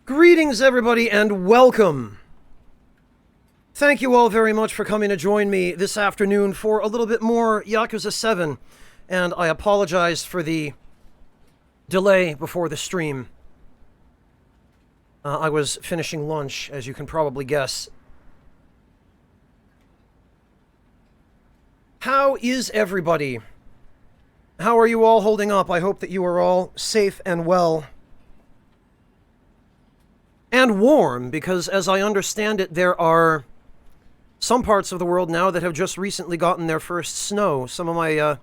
Greetings, everybody, and welcome. Thank you all very much for coming to join me this afternoon for a little bit more Yakuza 7, and I apologize for the delay before the stream. I was finishing lunch, as you can probably guess. How is everybody? How are you all holding up? I hope that you are all safe and well. And warm, because as I understand it, there are some parts of the world now that have just recently gotten their first snow. Some of my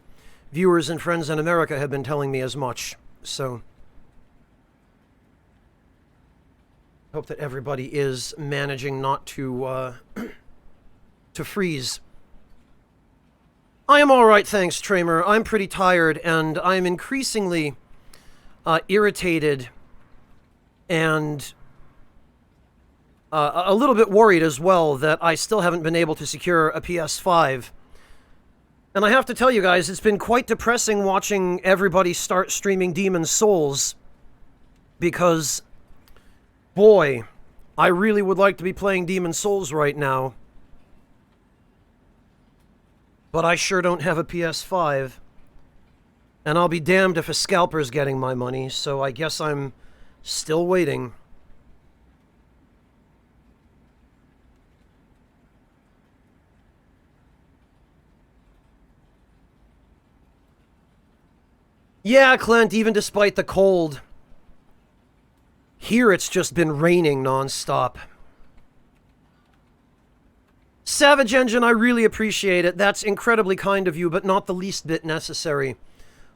viewers and friends in America have been telling me as much, so hope that everybody is managing not to to freeze. I am alright, thanks, Tramer. I'm pretty tired, and I'm increasingly irritated and a little bit worried as well that I still haven't been able to secure a PS5. And I have to tell you guys, it's been quite depressing watching everybody start streaming Demon's Souls, because, boy, I really would like to be playing Demon's Souls right now. But I sure don't have a PS5. And I'll be damned if a scalper's getting my money, so I guess I'm still waiting. Yeah, Clint, even despite the cold. Here it's just been raining nonstop. Savage Engine, I really appreciate it. That's incredibly kind of you, but not the least bit necessary.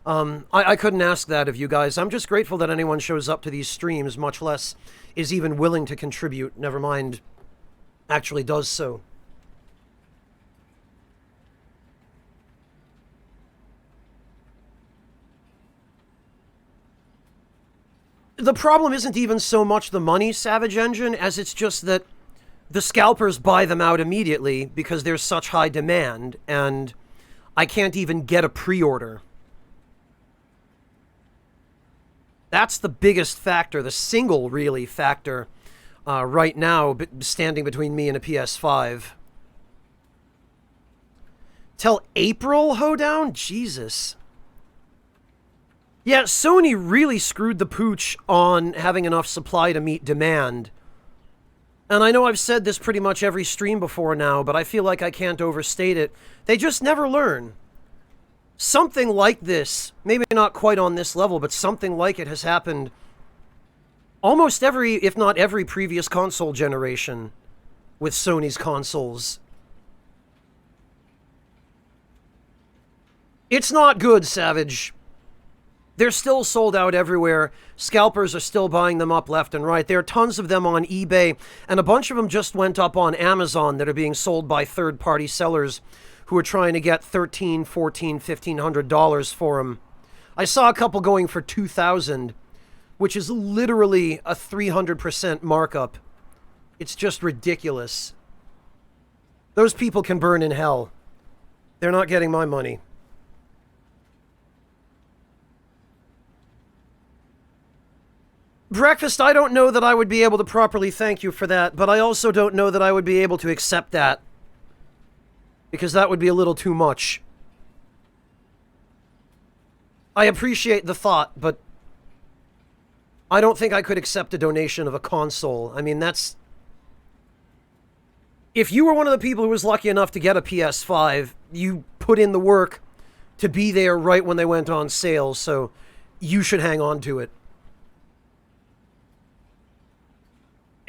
I couldn't ask that of you guys. I'm just grateful that anyone shows up to these streams, much less is even willing to contribute, never mind actually does so. The problem isn't even so much the money, Savage Engine, as it's just that the scalpers buy them out immediately because there's such high demand, and I can't even get a pre-order. That's the biggest factor, the single, really, factor right now standing between me and a PS5. Till April, Hoedown? Jesus. Yeah, Sony really screwed the pooch on having enough supply to meet demand. And I know I've said this pretty much every stream before now, but I feel like I can't overstate it. They just never learn. Something like this, maybe not quite on this level, but something like it has happened almost every, if not every, previous console generation with Sony's consoles. It's not good, Savage. They're still sold out everywhere. Scalpers are still buying them up left and right. There are tons of them on eBay, and a bunch of them just went up on Amazon that are being sold by third-party sellers who are trying to get $1,300, $1,400, $1,500 for them. I saw a couple going for $2,000, which is literally a 300% markup. It's just ridiculous. Those people can burn in hell. They're not getting my money. Breakfast, I don't know that I would be able to properly thank you for that, but I also don't know that I would be able to accept that. Because that would be a little too much. I appreciate the thought, but I don't think I could accept a donation of a console. I mean, that's... If you were one of the people who was lucky enough to get a PS5, you put in the work to be there right when they went on sale, so you should hang on to it.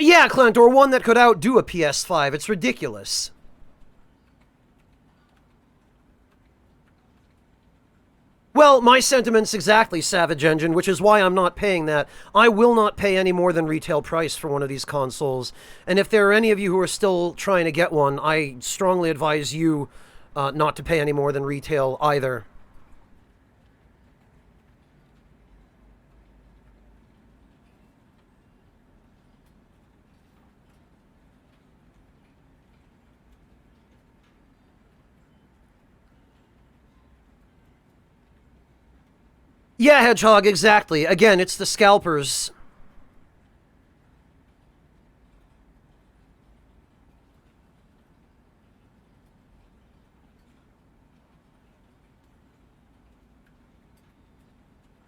Yeah, Clint, or one that could outdo a PS5. It's ridiculous. Well, my sentiments exactly, Savage Engine, which is why I'm not paying that. I will not pay any more than retail price for one of these consoles. And if there are any of you who are still trying to get one, I strongly advise you not to pay any more than retail either. Yeah, Hedgehog, exactly. Again, it's the scalpers.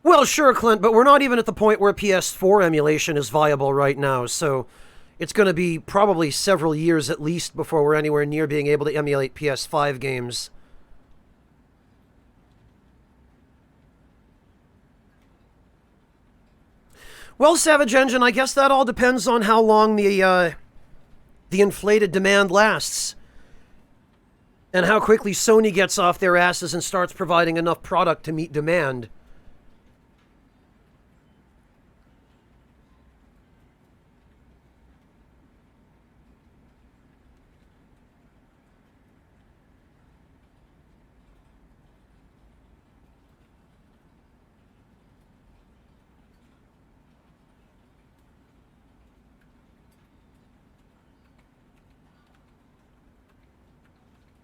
Well, sure, Clint, but we're not even at the point where PS4 emulation is viable right now, so it's going to be probably several years at least before we're anywhere near being able to emulate PS5 games. Well, Savage Engine, I guess that all depends on how long the inflated demand lasts, and how quickly Sony gets off their asses and starts providing enough product to meet demand.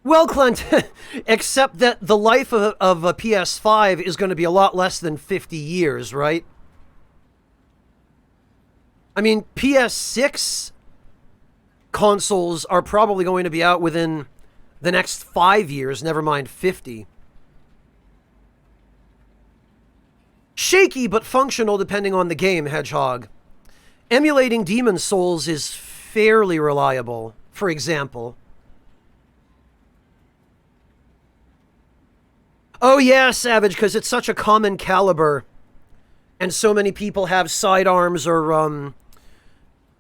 Well, Clint, except that the life of a PS5 is going to be a lot less than 50 years, right? I mean, PS6 consoles are probably going to be out within the next 5 years, never mind 50. Shaky but functional depending on the game, Hedgehog. Emulating Demon's Souls is fairly reliable, for example. Oh yeah, Savage, because it's such a common caliber, and so many people have sidearms or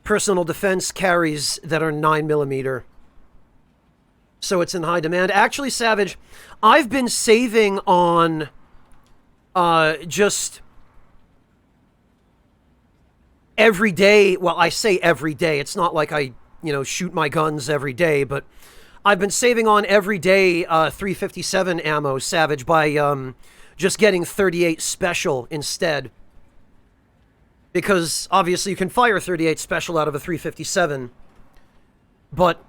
personal defense carries that are 9mm. So it's in high demand. Actually, Savage, I've been saving on just every day. Well, I say every day. It's not like I, shoot my guns every day, but I've been saving on every day 357 ammo, Savage, by just getting 38 special instead. Because obviously you can fire 38 special out of a 357, but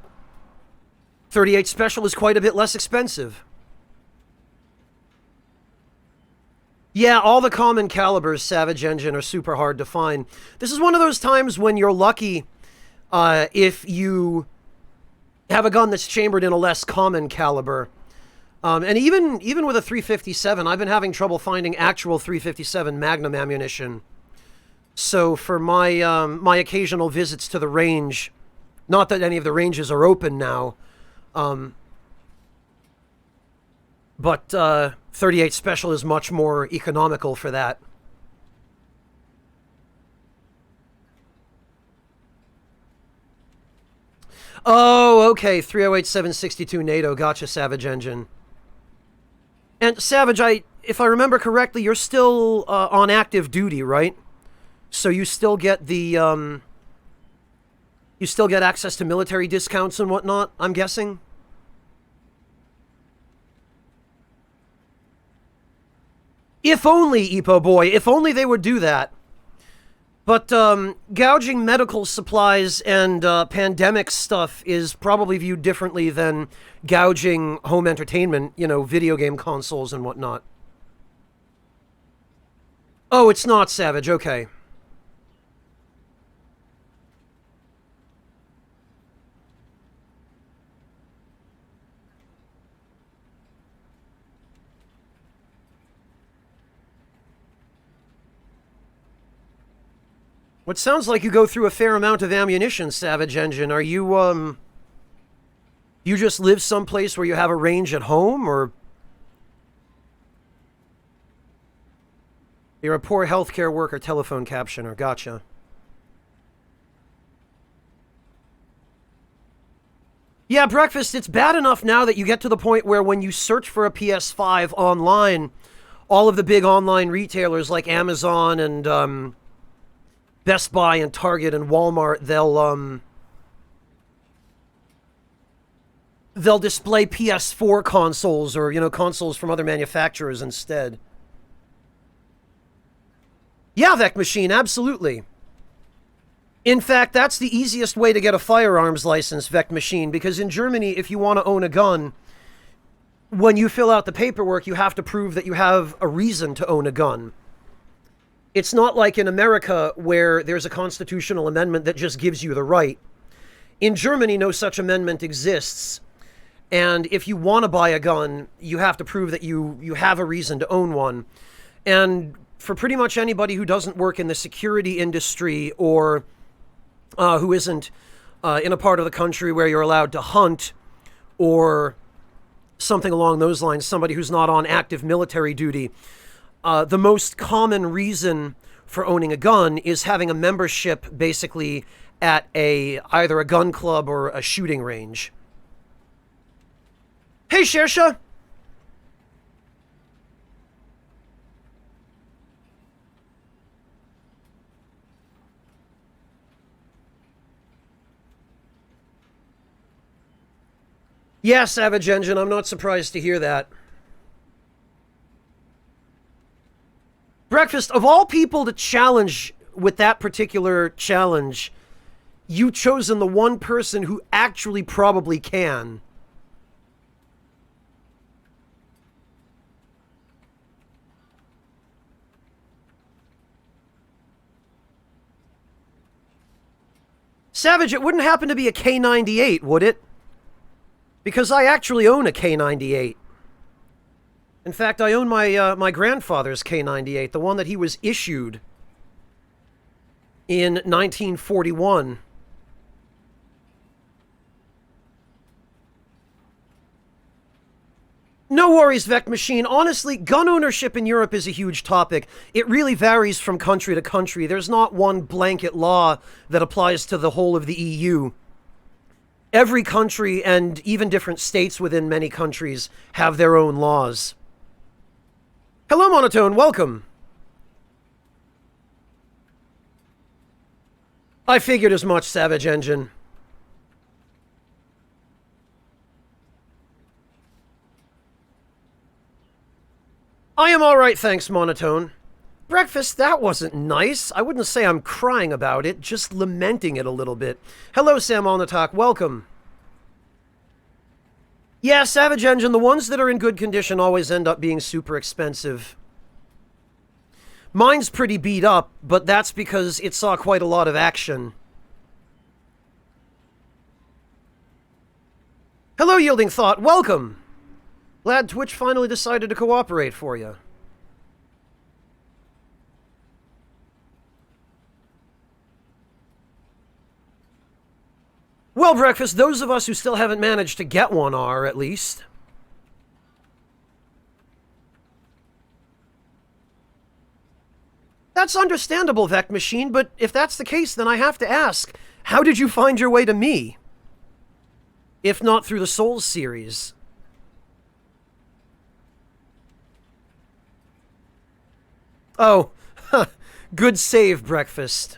38 special is quite a bit less expensive. Yeah, all the common calibers, Savage Engine, are super hard to find. This is one of those times when you're lucky if you have a gun that's chambered in a less common caliber. And even with a 357, I've been having trouble finding actual 357 Magnum ammunition. So for my my occasional visits to the range, not that any of the ranges are open now, but 38 Special is much more economical for that. Oh, okay, 308-762 NATO, gotcha, Savage Engine. And Savage, if I remember correctly, you're still on active duty, right? So you still get the you still get access to military discounts and whatnot, I'm guessing? If only, Epo Boy, if only they would do that. But gouging medical supplies and pandemic stuff is probably viewed differently than gouging home entertainment, video game consoles and whatnot. Oh, it's not, Savage, okay. What sounds like you go through a fair amount of ammunition, Savage Engine. Are you, you just live someplace where you have a range at home, or you're a poor healthcare worker telephone captioner? Gotcha. Yeah, Breakfast, it's bad enough now that you get to the point where when you search for a PS5 online, all of the big online retailers like Amazon and Best Buy and Target and Walmart, they'll display PS4 consoles or, consoles from other manufacturers instead. Yeah, Vec Machine, absolutely. In fact, that's the easiest way to get a firearms license, Vec Machine, because in Germany, if you want to own a gun, when you fill out the paperwork, you have to prove that you have a reason to own a gun. It's not like in America where there's a constitutional amendment that just gives you the right. In Germany, no such amendment exists. And if you want to buy a gun, you have to prove that you have a reason to own one. And for pretty much anybody who doesn't work in the security industry or who isn't in a part of the country where you're allowed to hunt or something along those lines, somebody who's not on active military duty, the most common reason for owning a gun is having a membership basically at either a gun club or a shooting range. Hey, Shersha! Yeah, Savage Engine, I'm not surprised to hear that. Breakfast, of all people to challenge with that particular challenge, you've chosen the one person who actually probably can. Savage, it wouldn't happen to be a K98, would it? Because I actually own a K98. In fact, I own my grandfather's K98, the one that he was issued in 1941. No worries, Vec Machine. Honestly, gun ownership in Europe is a huge topic. It really varies from country to country. There's not one blanket law that applies to the whole of the EU. Every country and even different states within many countries have their own laws. Hello, Monotone. Welcome. I figured as much, Savage Engine. I am alright, thanks, Monotone. Breakfast, that wasn't nice. I wouldn't say I'm crying about it, just lamenting it a little bit. Hello, Sam on the Talk. Welcome. Yeah, Savage Engine, the ones that are in good condition always end up being super expensive. Mine's pretty beat up, but that's because it saw quite a lot of action. Hello, Yielding Thought. Welcome. Glad Twitch finally decided to cooperate for you. Well, Breakfast, those of us who still haven't managed to get one are, at least. That's understandable, Vec Machine, but if that's the case, then I have to ask, how did you find your way to me? If not through the Souls series. Oh, good save, Breakfast.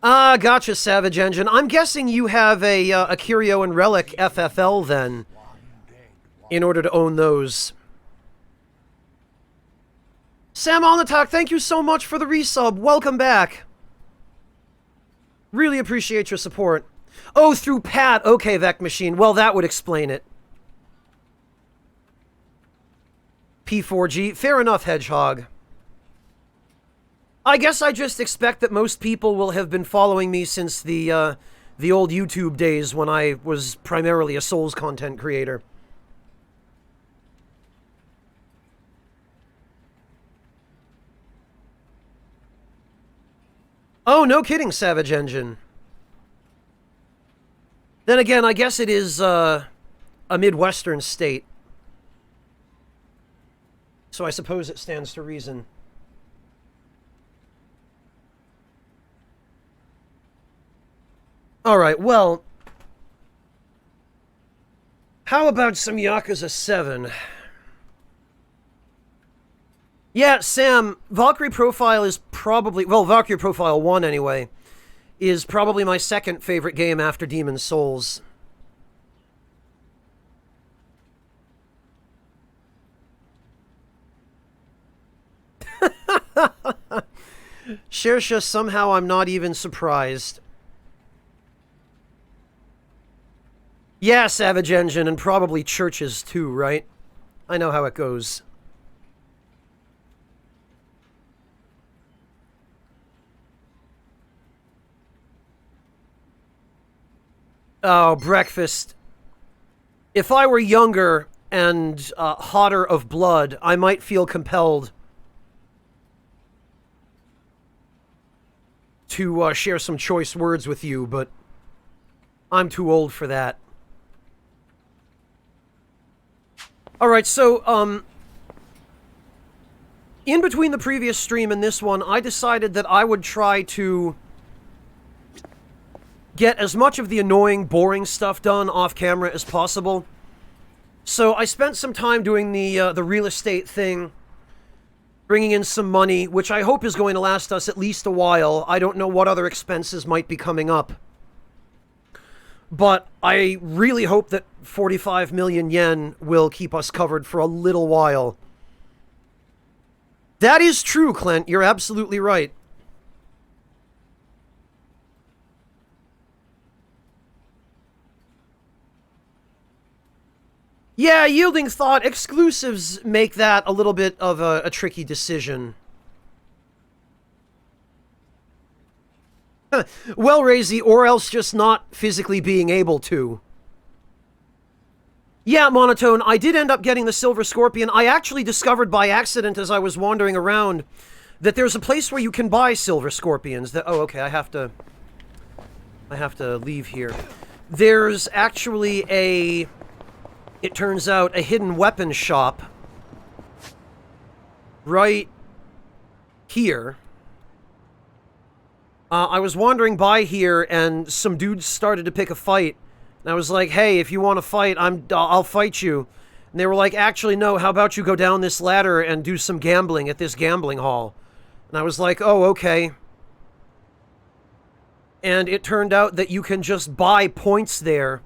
Ah, gotcha, Savage Engine. I'm guessing you have a Curio and Relic FFL, then, in order to own those. Sam on the Talk, thank you so much for the resub. Welcome back. Really appreciate your support. Oh, through Pat. Okay, Vec Machine. Well, that would explain it. P4G. Fair enough, Hedgehog. I guess I just expect that most people will have been following me since the old YouTube days when I was primarily a Souls content creator. Oh, no kidding, Savage Engine. Then again, I guess it is a Midwestern state. So I suppose it stands to reason. Alright, well... how about some Yakuza 7? Yeah, Sam, Valkyrie Profile is probably... well, Valkyrie Profile 1, anyway, is probably my second favorite game after Demon's Souls. Shersha, somehow I'm not even surprised. Yeah, Savage Engine, and probably churches too, right? I know how it goes. Oh, Breakfast. If I were younger and hotter of blood, I might feel compelled to share some choice words with you, but I'm too old for that. Alright, so, in between the previous stream and this one, I decided that I would try to get as much of the annoying, boring stuff done off camera as possible. So I spent some time doing the real estate thing, bringing in some money, which I hope is going to last us at least a while. I don't know what other expenses might be coming up. But I really hope that 45 million yen will keep us covered for a little while. That is true, Clint. You're absolutely right. Yeah, yielding thought. Exclusives make that a little bit of a tricky decision. Well, Razy, or else just not physically being able to. Yeah, Monotone, I did end up getting the Silver Scorpion. I actually discovered by accident as I was wandering around that there's a place where you can buy Silver Scorpions. That, oh, okay, I have to leave here. There's actually a... It turns out, a hidden weapon shop right here. I was wandering by here, and some dudes started to pick a fight. And I was like, hey, if you want to fight, I'll fight you. And they were like, actually, no, how about you go down this ladder and do some gambling at this gambling hall? And I was like, oh, okay. And it turned out that you can just buy points there,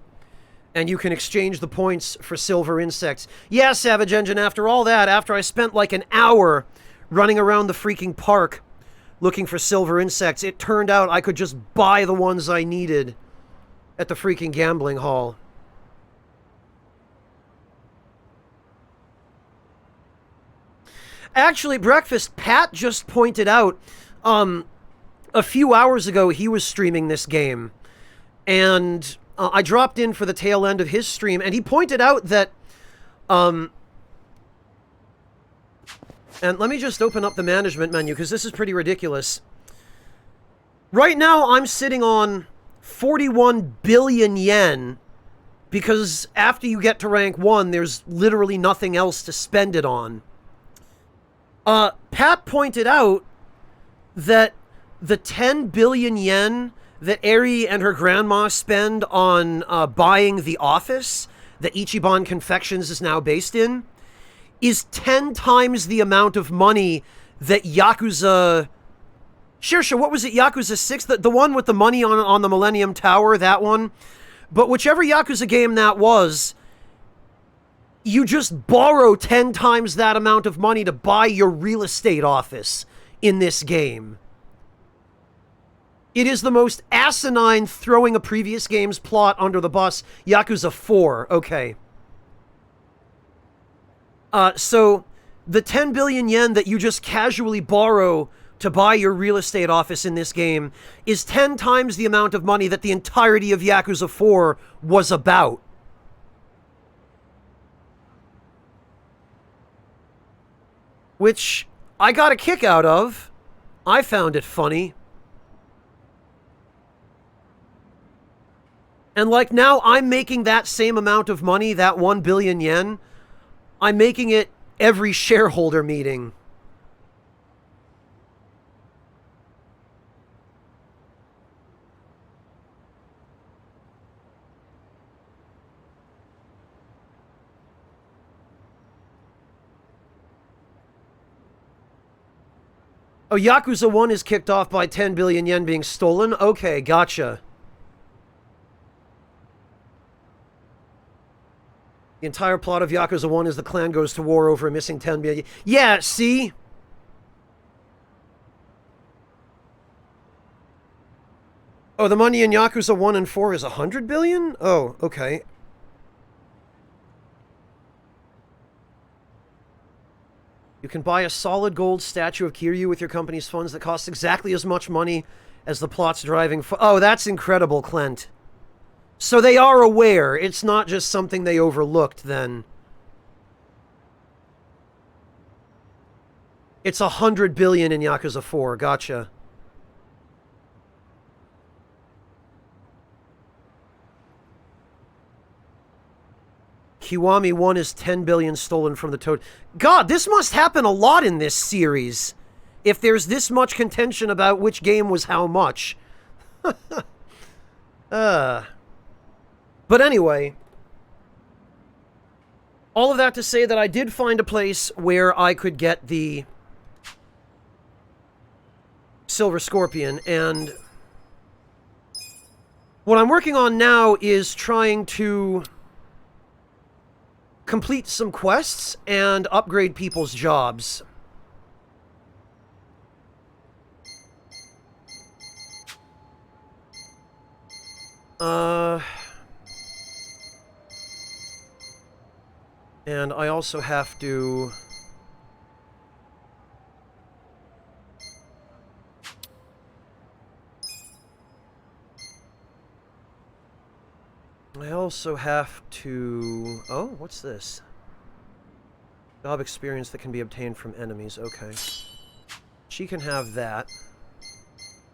and you can exchange the points for silver insects. Yeah, Savage Engine, after all that, after I spent like an hour running around the freaking park looking for silver insects, it turned out I could just buy the ones I needed at the freaking gambling hall. Actually, Breakfast, Pat just pointed out, a few hours ago he was streaming this game, and I dropped in for the tail end of his stream, and he pointed out that, and let me just open up the management menu, because this is pretty ridiculous. Right now, I'm sitting on 41 billion yen, because after you get to rank 1, there's literally nothing else to spend it on. Pat pointed out that the 10 billion yen that Eri and her grandma spend on buying the office that Ichiban Confections is now based in is 10 times the amount of money that Yakuza... Shirsha, what was it? Yakuza 6? The one with the money on the Millennium Tower, that one? But whichever Yakuza game that was, you just borrow 10 times that amount of money to buy your real estate office in this game. It is the most asinine throwing a previous game's plot under the bus. Yakuza 4, okay. So, the 10 billion yen that you just casually borrow to buy your real estate office in this game is 10 times the amount of money that the entirety of Yakuza 4 was about. Which I got a kick out of. I found it funny. And like now I'm making that same amount of money, that 1 billion yen, I'm making it every shareholder meeting. Oh, Yakuza 1 is kicked off by 10 billion yen being stolen? Okay, gotcha. The entire plot of Yakuza 1 is the clan goes to war over a missing 10 billion. Yeah, see? Oh, the money in Yakuza 1 and 4 is 100 billion? Oh, okay. You can buy a solid gold statue of Kiryu with your company's funds that costs exactly as much money as the plot's driving... Oh, that's incredible, Clint. So they are aware. It's not just something they overlooked, then. It's 100 billion in Yakuza 4. Gotcha. Kiwami 1 is 10 billion stolen from the Toad. God, this must happen a lot in this series. If there's this much contention about which game was how much. But anyway, all of that to say that I did find a place where I could get the Silver Scorpion, and what I'm working on now is trying to complete some quests and upgrade people's jobs. And I also have to... Oh, what's this? Job experience that can be obtained from enemies. Okay. She can have that.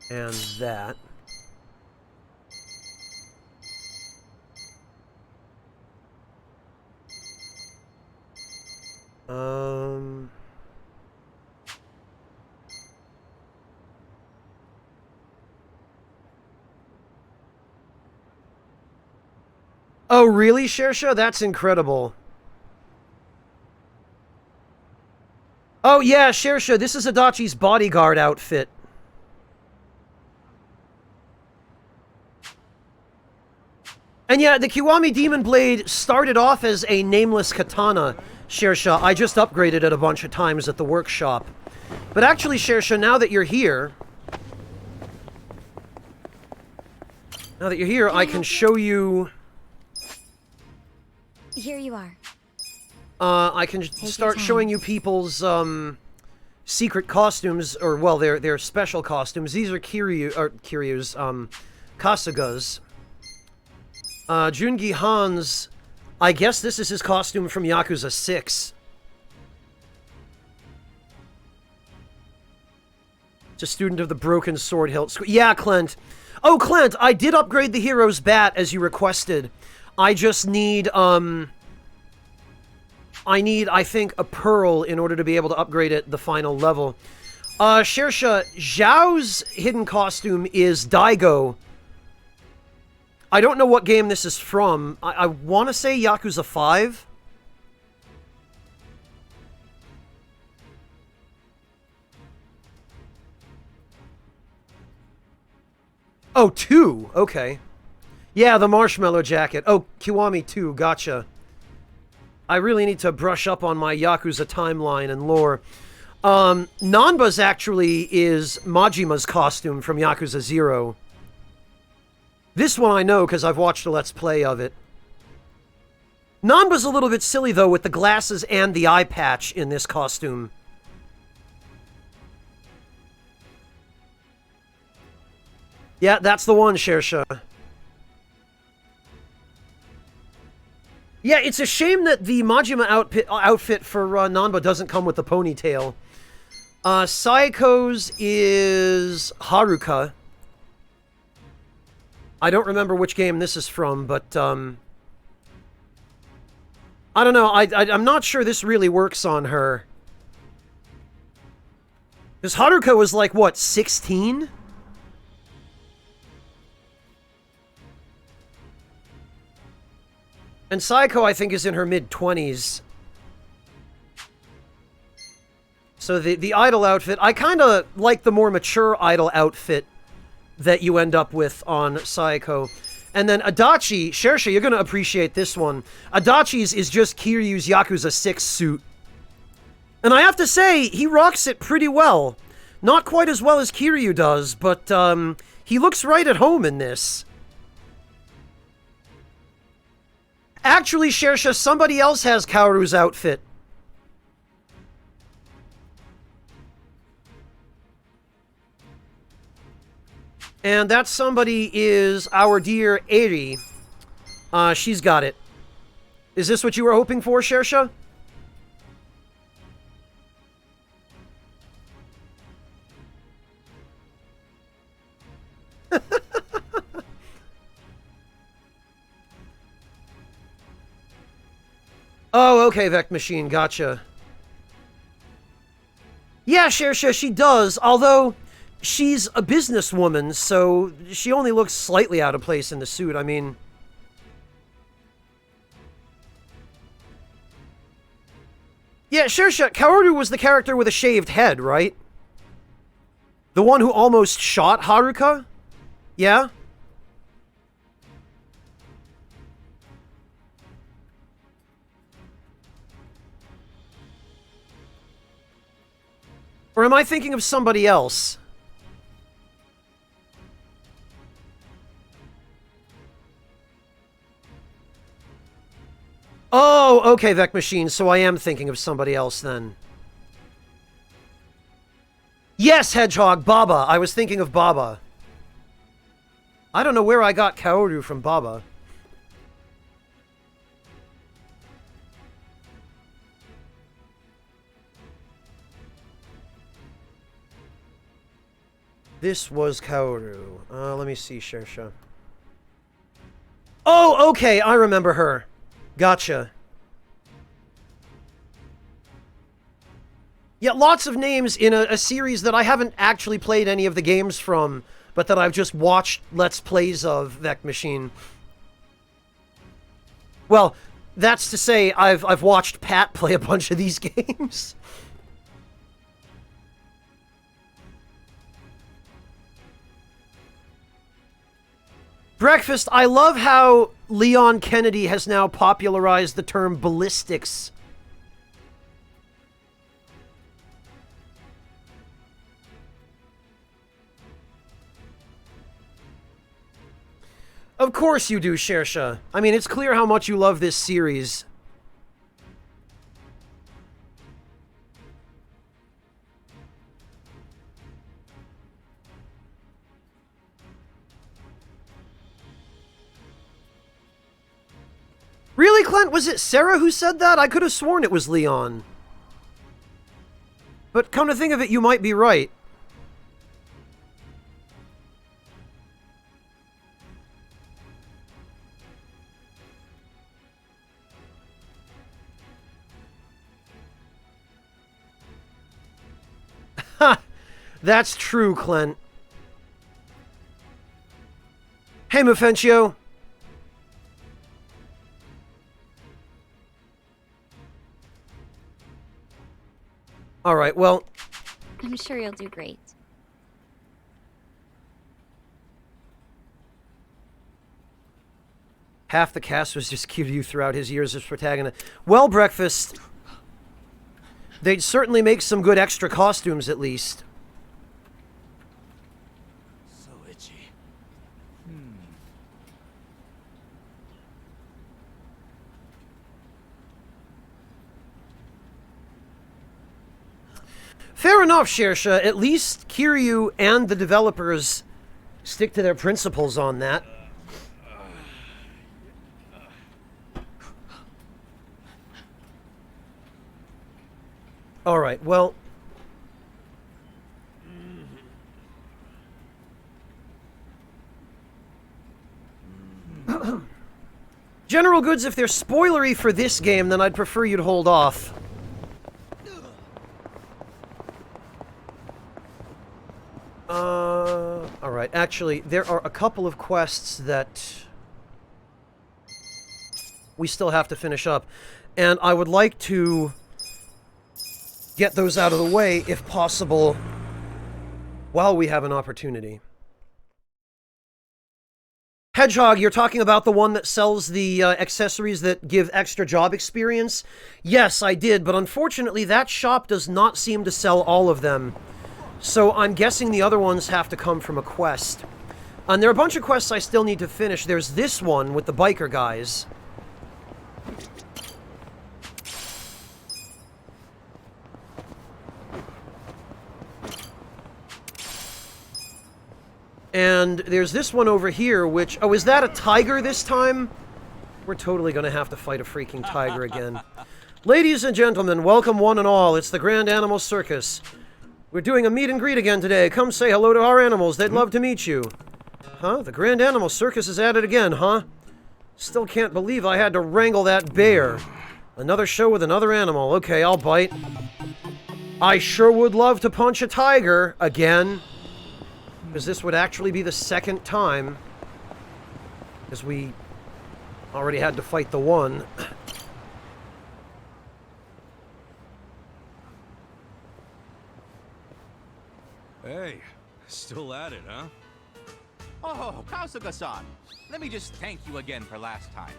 And that. Oh, really, Shersha? That's incredible. Oh, yeah, Shersha, this is Adachi's bodyguard outfit. And yeah, the Kiwami Demon Blade started off as a nameless katana, Shersha. I just upgraded it a bunch of times at the workshop. But actually, Shersha, now that you're here... I can show you... Here you are. I can start showing you people's, secret costumes, or, well, their special costumes. These are Kiryu's, Kasuga's. Jungi Han's, I guess this is his costume from Yakuza 6. It's a student of the Broken Sword Hilt School. Yeah, Clint. Oh, Clint, I did upgrade the hero's bat, as you requested. I just need, I think, a pearl in order to be able to upgrade it the final level. Shersha, Zhao's hidden costume is Daigo. I don't know what game this is from. I want to say Yakuza 5. Oh, 2. Okay. Yeah, the marshmallow jacket. Oh, Kiwami 2. Gotcha. I really need to brush up on my Yakuza timeline and lore. Nanba's actually is Majima's costume from Yakuza 0. This one I know because I've watched a Let's Play of it. Nanba's a little bit silly, though, with the glasses and the eye patch in this costume. Yeah, that's the one, Shersha. Yeah, it's a shame that the Majima outfit for Nanba doesn't come with the ponytail. Saiko's is Haruka. I don't remember which game this is from, but, I don't know, I'm not sure this really works on her. Because Haruka was like, what, 16? And Saiko, I think, is in her mid-20s. So the idol outfit, I kind of like the more mature idol outfit that you end up with on Saiko. And then Adachi, Shersha, you're going to appreciate this one. Adachi's is just Kiryu's Yakuza 6 suit. And I have to say, he rocks it pretty well. Not quite as well as Kiryu does, but he looks right at home in this. Actually, Shersha, somebody else has Kaoru's outfit. And that somebody is our dear Eri. She's got it. Is this what you were hoping for, Shersha? Oh, okay, Vect Machine, gotcha. Yeah, Shersha, she does, although she's a businesswoman, so she only looks slightly out of place in the suit. I mean... Yeah, Shersha, Kaoru was the character with a shaved head, right? The one who almost shot Haruka? Yeah? Or am I thinking of somebody else? Oh, okay, Vec Machine, so I am thinking of somebody else then. Yes, Hedgehog, Baba. I was thinking of Baba. I don't know where I got Kaoru from Baba. This was Kaoru. Let me see, Shersha. Oh, okay, I remember her. Gotcha. Yeah, lots of names in a series that I haven't actually played any of the games from, but that I've just watched Let's Plays of Vec Machine. Well, that's to say, I've watched Pat play a bunch of these games. Breakfast, I love how Leon Kennedy has now popularized the term ballistics. Of course you do, Shersha. I mean, it's clear how much you love this series. Really, Clint? Was it Sarah who said that? I could have sworn it was Leon. But come to think of it, you might be right. Ha! That's true, Clint. Hey, Mufencio. Alright, well... I'm sure you'll do great. Half the cast was just cute to you throughout his years as protagonist. Well, Breakfast... They'd certainly make some good extra costumes, at least. So itchy. Fair enough, Shersha. At least Kiryu and the developers stick to their principles on that. Alright, well... General Goods, if they're spoilery for this game, then I'd prefer you'd hold off. Alright, actually, there are a couple of quests that we still have to finish up, and I would like to get those out of the way, if possible, while we have an opportunity. Hedgehog, you're talking about the one that sells the accessories that give extra job experience? Yes, I did, but unfortunately that shop does not seem to sell all of them. So I'm guessing the other ones have to come from a quest. And there are a bunch of quests I still need to finish. There's this one with the biker guys. And there's this one over here, which... Oh, is that a tiger this time? We're totally gonna have to fight a freaking tiger again. Ladies and gentlemen, welcome one and all. It's the Grand Animal Circus. We're doing a meet and greet again today. Come say hello to our animals. They'd love to meet you. Huh? The Grand Animal Circus is at it again, huh? Still can't believe I had to wrangle that bear. Another show with another animal. Okay, I'll bite. I sure would love to punch a tiger again. Because this would actually be the second time. Because we already had to fight the one. Hey, still at it, huh? Oh, Kasuga-san, let me just thank you again for last time.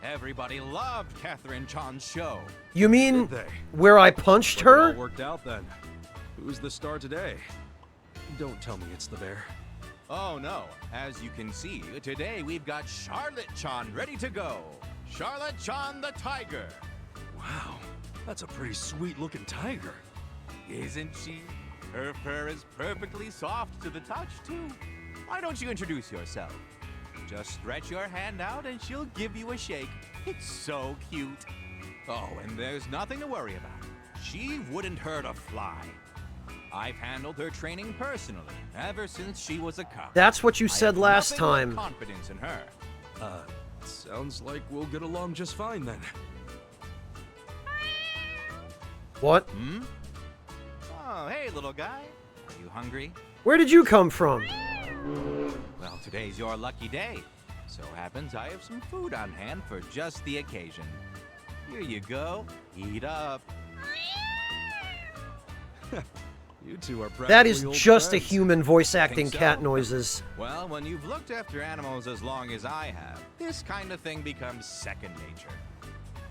Everybody loved Catherine Chan's show. You mean Did they? where I punched It her? all worked out then. Who's the star today? Don't tell me it's the bear. Oh no, as you can see, today we've got Charlotte Chan ready to go. Charlotte Chan the Tiger. Wow, that's a pretty sweet-looking tiger. Isn't she? Her fur is perfectly soft to the touch, too. Why don't you introduce yourself? Just stretch your hand out and she'll give you a shake. It's so cute. Oh, and there's nothing to worry about. She wouldn't hurt a fly. I've handled her training personally ever since she was a cub. That's what you I said have last nothing but time. confidence in her. Sounds like we'll get along just fine then. What? Oh, hey, little guy. Are you hungry? Where did you come from? Well, today's your lucky day. So happens I have some food on hand for just the occasion. Here you go. Eat up. You two are practically That is old just a friends. human voice acting so? cat noises. Well, when you've looked after animals as long as I have, this kind of thing becomes second nature.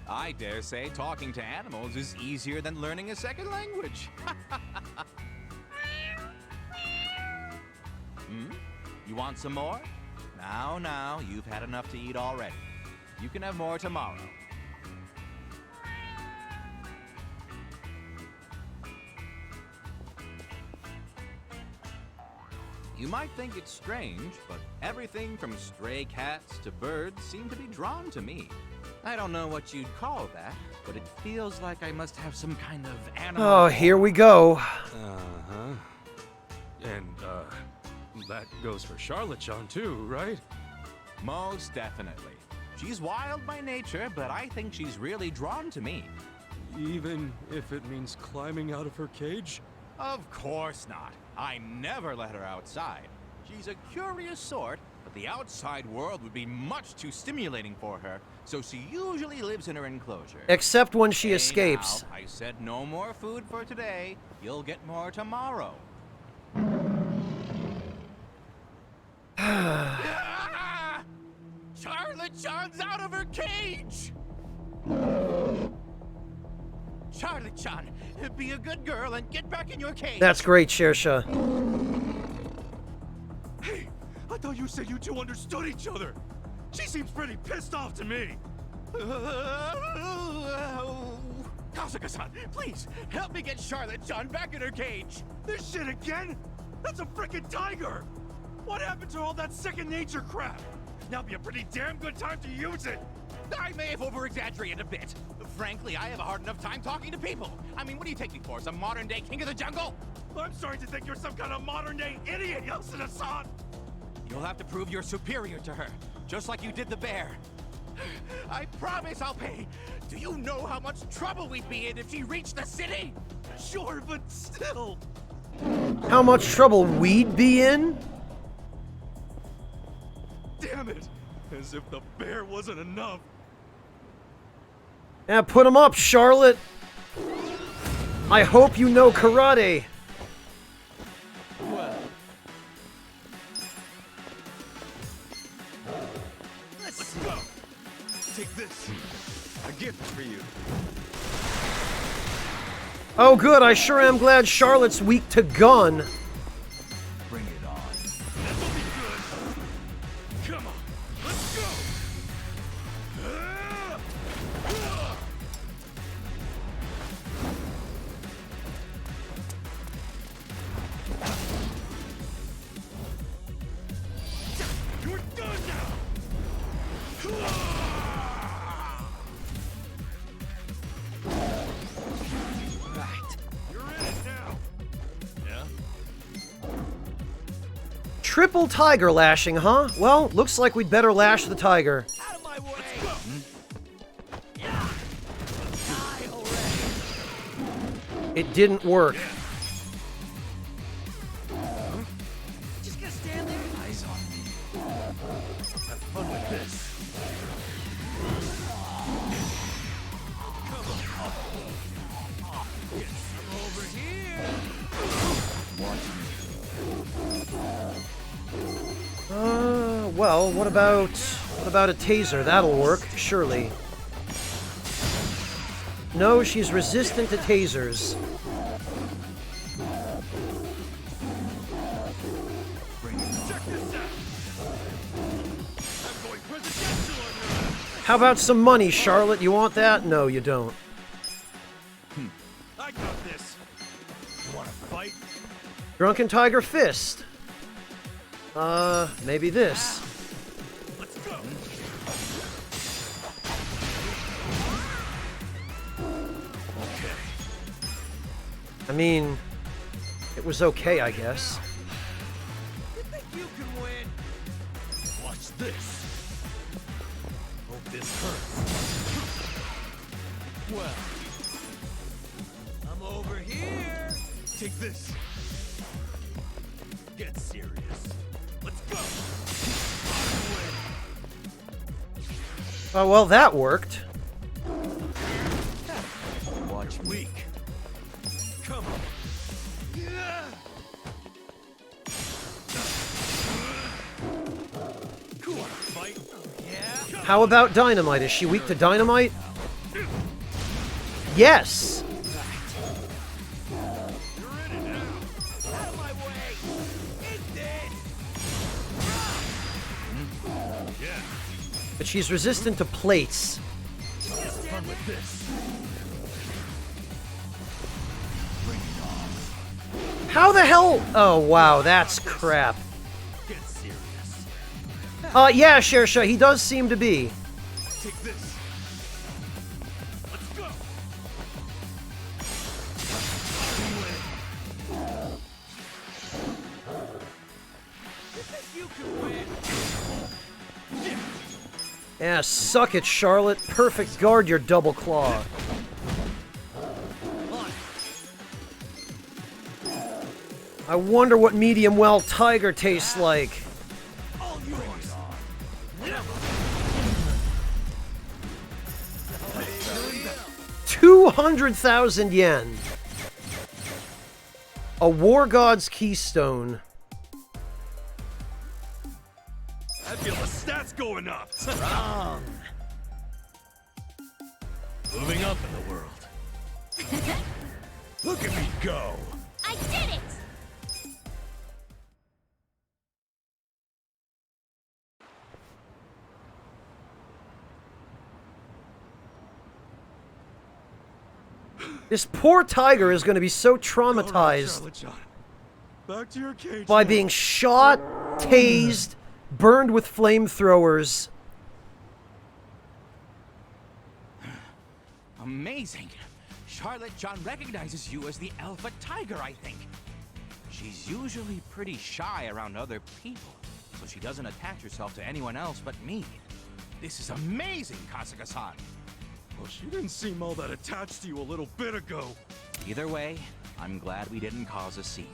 I dare say talking to animals is easier than learning a second language. You want some more? Now, you've had enough to eat already. You can have more tomorrow. You might think it's strange, but everything from stray cats to birds seem to be drawn to me. I don't know what you'd call that, but it feels like I must have some kind of animal. Oh, here we go. Uh-huh. And, that goes for Charlotte Chan too, right? Most definitely. She's wild by nature, but I think she's really drawn to me. Even if it means climbing out of her cage? Of course not. I never let her outside. She's a curious sort, but the outside world would be much too stimulating for her, so she usually lives in her enclosure. Except when she Hey, escapes. now, I said no more food for today. You'll get more tomorrow. Charlotte Chan's out of her cage! Charlotte Chan, be a good girl and get back in your cage. That's great, Shersha. Hey, I thought you said you two understood each other. She seems pretty pissed off to me. Kasuga-san, please help me get Charlotte Chan back in her cage. This shit again? That's a freaking tiger. What happened to all that second nature crap? Now'd be a pretty damn good time to use it. I may have over-exaggerated a bit. Frankly, I have a hard enough time talking to people. I mean, what do you take me for, some modern-day king of the jungle? I'm starting to think you're some kind of modern-day idiot, Yasuda-san. You'll have to prove you're superior to her, just like you did the bear. I promise I'll pay. Do you know how much trouble we'd be in if she reached the city? Sure, but still. How much trouble we'd be in? Damn it. As if the bear wasn't enough. Yeah, put him up, Charlotte. I hope you know karate. Well, let's Go. Take this. A gift for you. Oh, good. I sure am glad Charlotte's weak to gun. bring it on. This'll be good. Come on. Let's go. You're done now. Triple tiger lashing, huh? Well, looks like we'd better lash the tiger. Out of my way! Let's go! It didn't work. Just gonna stand there? Eyes on me. Have fun with this. Come on. Get some over here. Well, what about a taser? That'll work, surely. No, she's resistant to tasers. Check this out. I'm going presidential on your... How about some money, Charlotte? You want that? No, you don't. I got this. You wanna fight? Drunken Tiger Fist. Maybe this. Let's go. Okay. I mean, it was okay, I guess. You think you can win? Watch this. Hope this hurts. Well, I'm over here. Take this. Get serious. Let's go. Oh, well, that worked. Watch weak. Come on. Yeah. Who wanna fight? Yeah. How about dynamite? Is she weak to dynamite? Yes! You're in it now. Out of my way. It's dead. Yeah. But she's resistant to plates. Have fun with this. How the hell? Oh, wow, that's crap. Get serious. Yeah, Shersha, he does seem to be. Take this. Let's go. You think you can win? Yeah, suck it, Charlotte. Perfect guard your double claw. I wonder what medium well tiger tastes like. All yours. 200,000 yen. A War God's Keystone. I feel the stats going up. Wrong. Moving up in the world. Look at me go. I did it! This poor tiger is going to be so All right, traumatized Charlotte John. Back to your cage. by now. being shot, tased, burned with flamethrowers. Amazing. Charlotte John recognizes you as the Alpha Tiger, I think. She's usually pretty shy around other people, so she doesn't attach herself to anyone else but me. This is amazing, Kasuga-san. Well, she didn't seem all that attached to you a little bit ago. Either way, I'm glad we didn't cause a scene.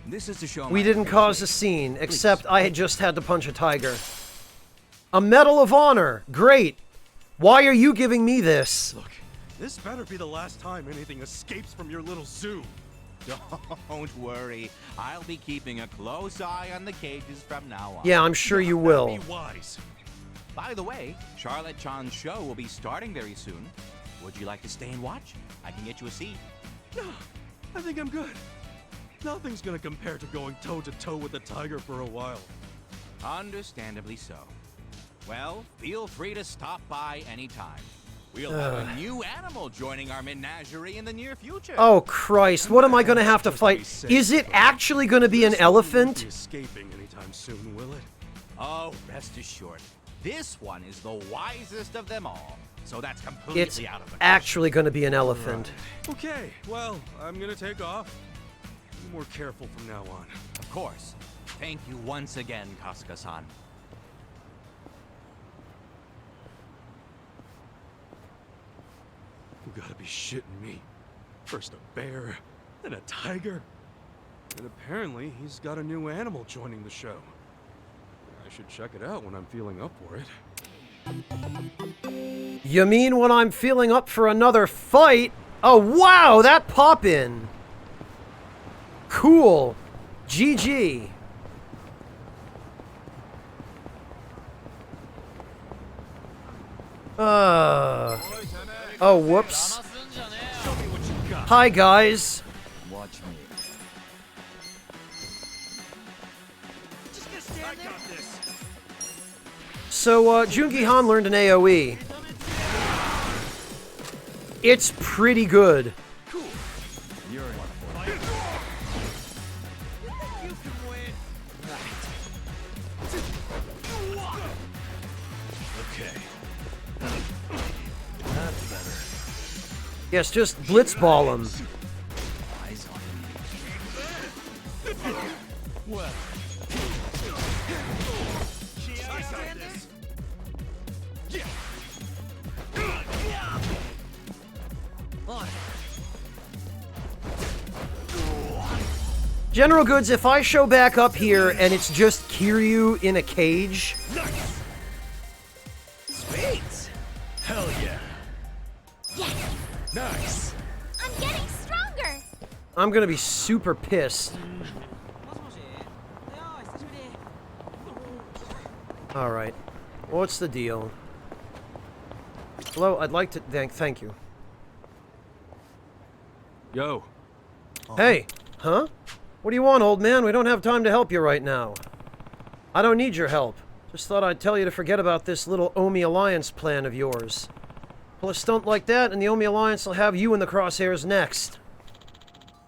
This is to show We my didn't cause a appreciation. scene, except I had just had to punch a tiger. A Medal of Honor. Great. Why are you giving me this? Look, this better be the last time anything escapes from your little zoo. Don't worry. I'll be keeping a close eye on the cages from now on. Yeah, I'm sure you Be will. wise. By the way, Charlotte Chan's show will be starting very soon. Would you like to stay and watch? I can get you a seat. No, I think I'm good. Nothing's gonna compare to going toe-to-toe with the tiger for a while. Understandably so. Well, feel free to stop by anytime. We'll have a new animal joining our menagerie in the near future. Oh, Christ. What am I going to have to fight? Is it actually going to be an This one won't elephant? be escaping anytime soon, will it? Oh, rest assured. This one is the wisest of them all. So that's completely It's out of the question. actually going to be an elephant. Okay, well, I'm gonna take off. Be more careful from now on. Of course. Thank you once again, Kasuga-san. You gotta be shitting me. First a bear, then a tiger. And apparently he's got a new animal joining the show. I should check it out when I'm feeling up for it. You mean when I'm feeling up for another fight? Oh, wow, that pop-in. Cool. GG. Oh, whoops. Hi, guys. Watch me. I got this. So, Jungi Han learned an AoE. It's pretty good. You're in for it. You can win. Okay. That's better. Yes, just blitzball him. Eyes on me. Well. I got this. General Goods, if I show back up here and it's just Kiryu in a cage, Nice. Sweet. Hell yeah. Yes! Nice. I'm getting stronger! I'm gonna be super pissed. Alright. What's the deal? Hello, I'd like to thank you. Yo. Hey! Huh? What do you want, old man? We don't have time to help you right now. I don't need your help. Just thought I'd tell you to forget about this little Omi Alliance plan of yours. Pull a stunt like that, and the Omi Alliance will have you in the crosshairs next.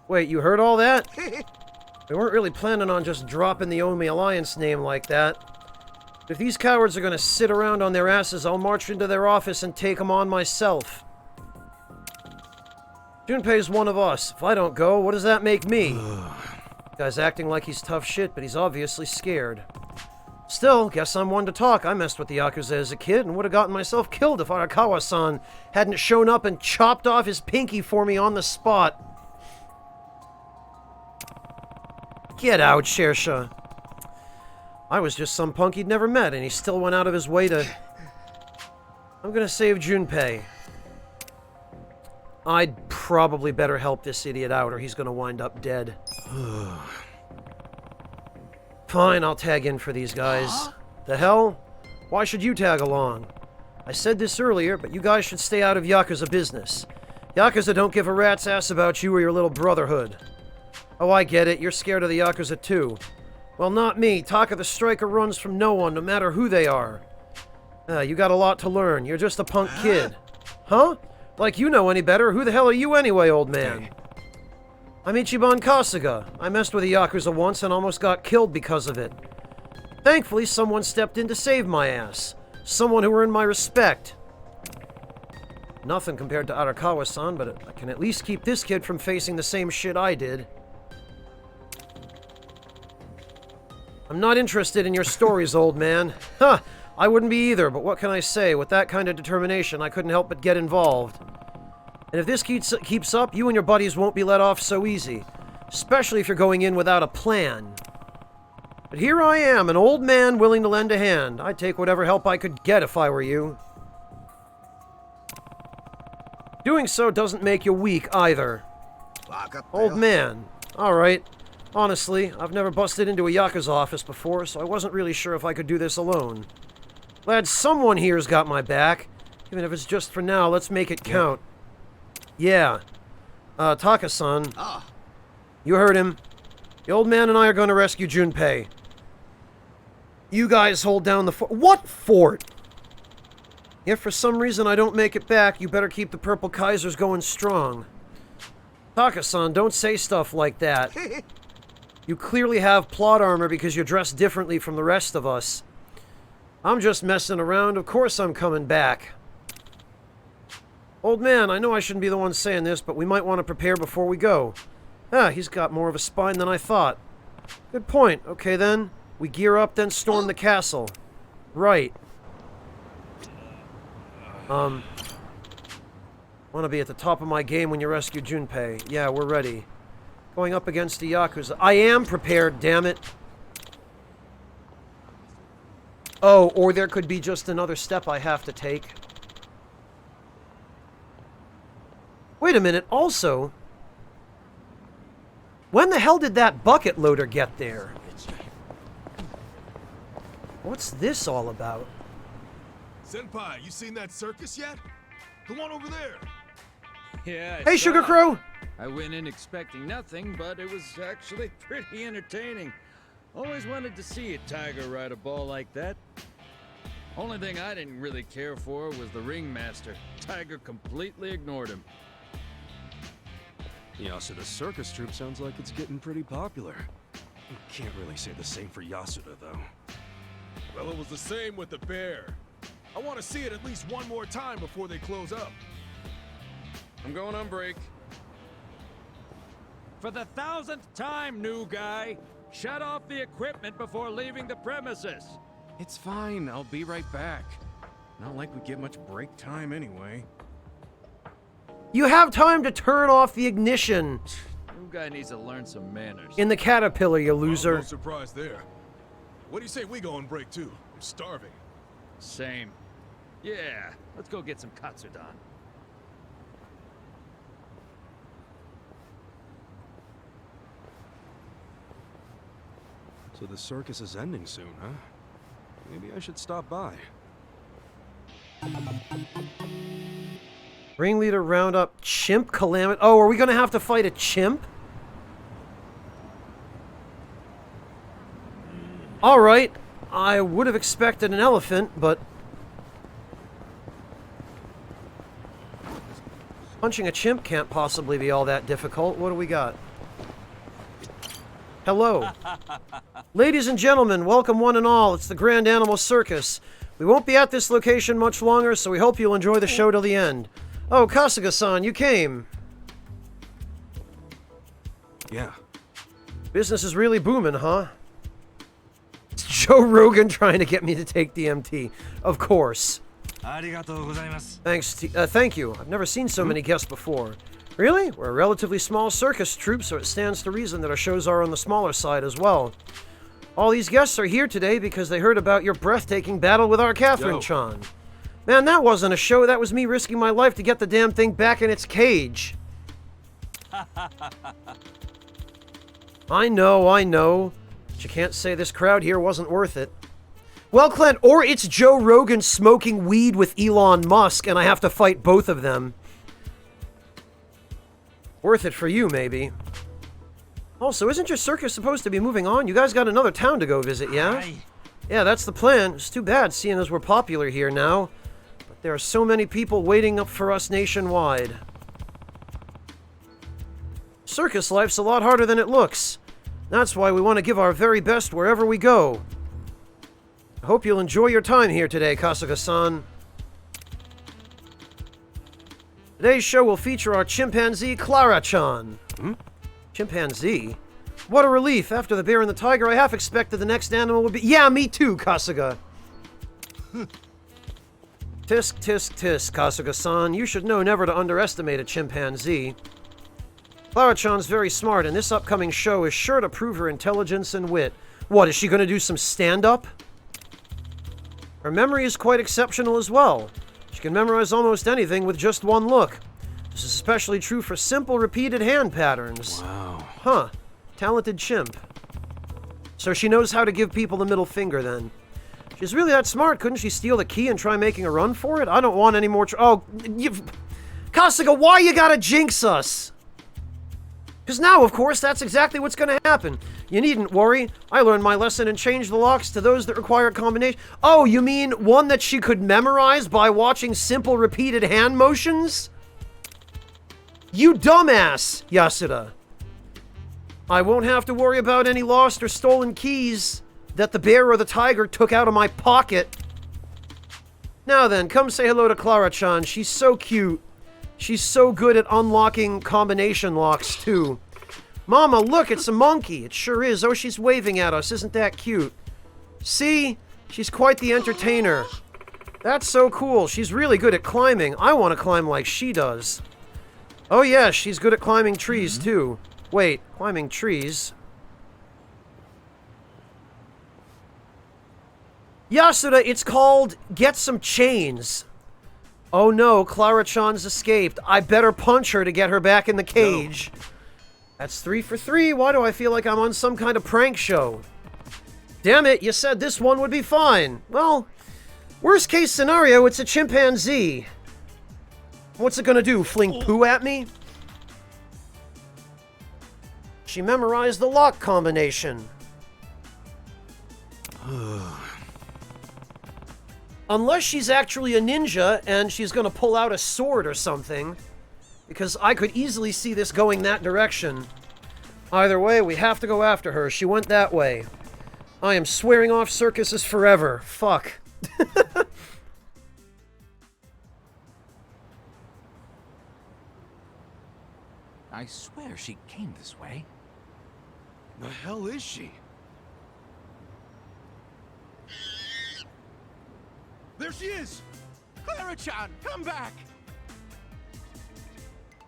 Wait, you heard all that? We weren't really planning on just dropping the Omi Alliance name like that. If these cowards are gonna sit around on their asses, I'll march into their office and take them on myself. Junpei's one of us. If I don't go, what does that make me? Guy's acting like he's tough shit, but he's obviously scared. Still, guess I'm one to talk. I messed with the Yakuza as a kid and would have gotten myself killed if Arakawa-san hadn't shown up and chopped off his pinky for me on the spot. Get out, Shersha. I was just some punk he'd never met, and he still went out of his way to... I'm gonna save Junpei. I'd probably better help this idiot out, or he's gonna wind up dead. Fine, I'll tag in for these guys. The hell? Why should you tag along? I said this earlier, but you guys should stay out of Yakuza business. Yakuza don't give a rat's ass about you or your little brotherhood. Oh, I get it. You're scared of the Yakuza too. Well, not me. Taka the Striker runs from no one, no matter who they are. You got a lot to learn. You're just a punk kid. Huh? Like you know any better. Who the hell are you anyway, old man? I'm Ichiban Kasuga. I messed with the Yakuza once and almost got killed because of it. Thankfully, someone stepped in to save my ass. Someone who earned my respect. Nothing compared to Arakawa-san, but I can at least keep this kid from facing the same shit I did. I'm not interested in your stories, old man. Huh, I wouldn't be either, but what can I say? With that kind of determination, I couldn't help but get involved. And if this keeps up, you and your buddies won't be let off so easy. Especially if you're going in without a plan. But here I am, an old man willing to lend a hand. I'd take whatever help I could get if I were you. Doing so doesn't make you weak, either. Old man. Alright. Honestly, I've never busted into a Yakuza office before, so I wasn't really sure if I could do this alone. Glad someone here's got my back. Even if it's just for now, let's make it count. Yeah. Taka-san. You heard him. The old man and I are going to rescue Junpei. You guys hold down the fort. What fort? If for some reason I don't make it back, you better keep the Purple Kaisers going strong. Taka-san, don't say stuff like that. You clearly have plot armor because you're dressed differently from the rest of us. I'm just messing around. Of course I'm coming back. Old man, I know I shouldn't be the one saying this, but we might want to prepare before we go. He's got more of a spine than I thought. Good point. Okay, then. We gear up, then storm the castle. Right. Want to be at the top of my game when you rescue Junpei. Yeah, we're ready. Going up against the Yakuza. I am prepared, damn it. Oh, or there could be just another step I have to take. Wait a minute, also... When the hell did that bucket loader get there? What's this all about? Senpai, you seen that circus yet? Come on over there. Yeah. Hey, Sugar Crow! I went in expecting nothing, but it was actually pretty entertaining. Always wanted to see a tiger ride a ball like that. Only thing I didn't really care for was the ringmaster. Tiger completely ignored him. Yasuda's circus troupe sounds like it's getting pretty popular. You can't really say the same for Yasuda, though. Well, it was the same with the bear. I want to see it at least one more time before they close up. I'm going on break. For the 1000th time, new guy, shut off the equipment before leaving the premises. It's fine, I'll be right back. Not like we get much break time anyway. You have time to turn off the ignition New guy needs to learn some manners. in the caterpillar, you loser. No surprise there. What do you say we go on break too? I'm starving. Same. Yeah, let's go get some katsudan. So the circus is ending soon, huh? Maybe I should stop by. Ringleader roundup chimp calamity. Oh, are we gonna have to fight a chimp? Alright. I would have expected an elephant, but... punching a chimp can't possibly be all that difficult. What do we got? Hello. Ladies and gentlemen, welcome one and all. It's the Grand Animal Circus. We won't be at this location much longer, so we hope you'll enjoy the show till the end. Oh, Kasuga-san, you came. Yeah. Business is really booming, huh? It's Joe Rogan trying to get me to take DMT. Of course. Thank you. I've never seen so many guests before. Really? We're a relatively small circus troupe, so it stands to reason that our shows are on the smaller side as well. All these guests are here today because they heard about your breathtaking battle with our Catherine-chan. Man, that wasn't a show. That was me risking my life to get the damn thing back in its cage. I know. But you can't say this crowd here wasn't worth it. Well, Clint, or it's Joe Rogan smoking weed with Elon Musk, and I have to fight both of them. Worth it for you, maybe. Also, isn't your circus supposed to be moving on? You guys got another town to go visit, yeah? Yeah, that's the plan. It's too bad, seeing as we're popular here now. But there are so many people waiting up for us nationwide. Circus life's a lot harder than it looks. That's why we want to give our very best wherever we go. I hope you'll enjoy your time here today, Kasuga-san. Today's show will feature our chimpanzee, Clara-chan. Chimpanzee? What a relief. After the bear and the tiger, I half expected the next animal would be... Yeah, me too, Kasuga. Tisk, tisk, tisk, Kasuga-san. You should know never to underestimate a chimpanzee. Clara-chan's very smart, and this upcoming show is sure to prove her intelligence and wit. What, is she going to do some stand-up? Her memory is quite exceptional as well. She can memorize almost anything with just one look. This is especially true for simple, repeated hand patterns. Wow. Huh. Talented chimp. So she knows how to give people the middle finger, then. She's really that smart. Couldn't she steal the key and try making a run for it? I don't want any more Kasuga, why you gotta jinx us? Because now, of course, that's exactly what's gonna happen. You needn't worry. I learned my lesson and changed the locks to those that require combination. Oh, you mean one that she could memorize by watching simple, repeated hand motions? You dumbass, Yasuda. I won't have to worry about any lost or stolen keys that the bear or the tiger took out of my pocket. Now then, come say hello to Clara-chan. She's so cute. She's so good at unlocking combination locks, too. Mama, look, it's a monkey. It sure is. Oh, she's waving at us. Isn't that cute? See? She's quite the entertainer. That's so cool. She's really good at climbing. I want to climb like she does. Oh, yeah, she's good at climbing trees, too. Wait, climbing trees? Yasuda, it's called Get Some Chains. Oh no, Clara-chan's escaped. I better punch her to get her back in the cage. No. That's 3 for 3. Why do I feel like I'm on some kind of prank show? Damn it, you said this one would be fine. Well, worst case scenario, it's a chimpanzee. What's it gonna do, fling poo at me? She memorized the lock combination. Unless she's actually a ninja and she's gonna pull out a sword or something. Because I could easily see this going that direction. Either way, we have to go after her. She went that way. I am swearing off circuses forever. Fuck. I swear she came this way. The hell is she? There she is! Clara-chan, come back!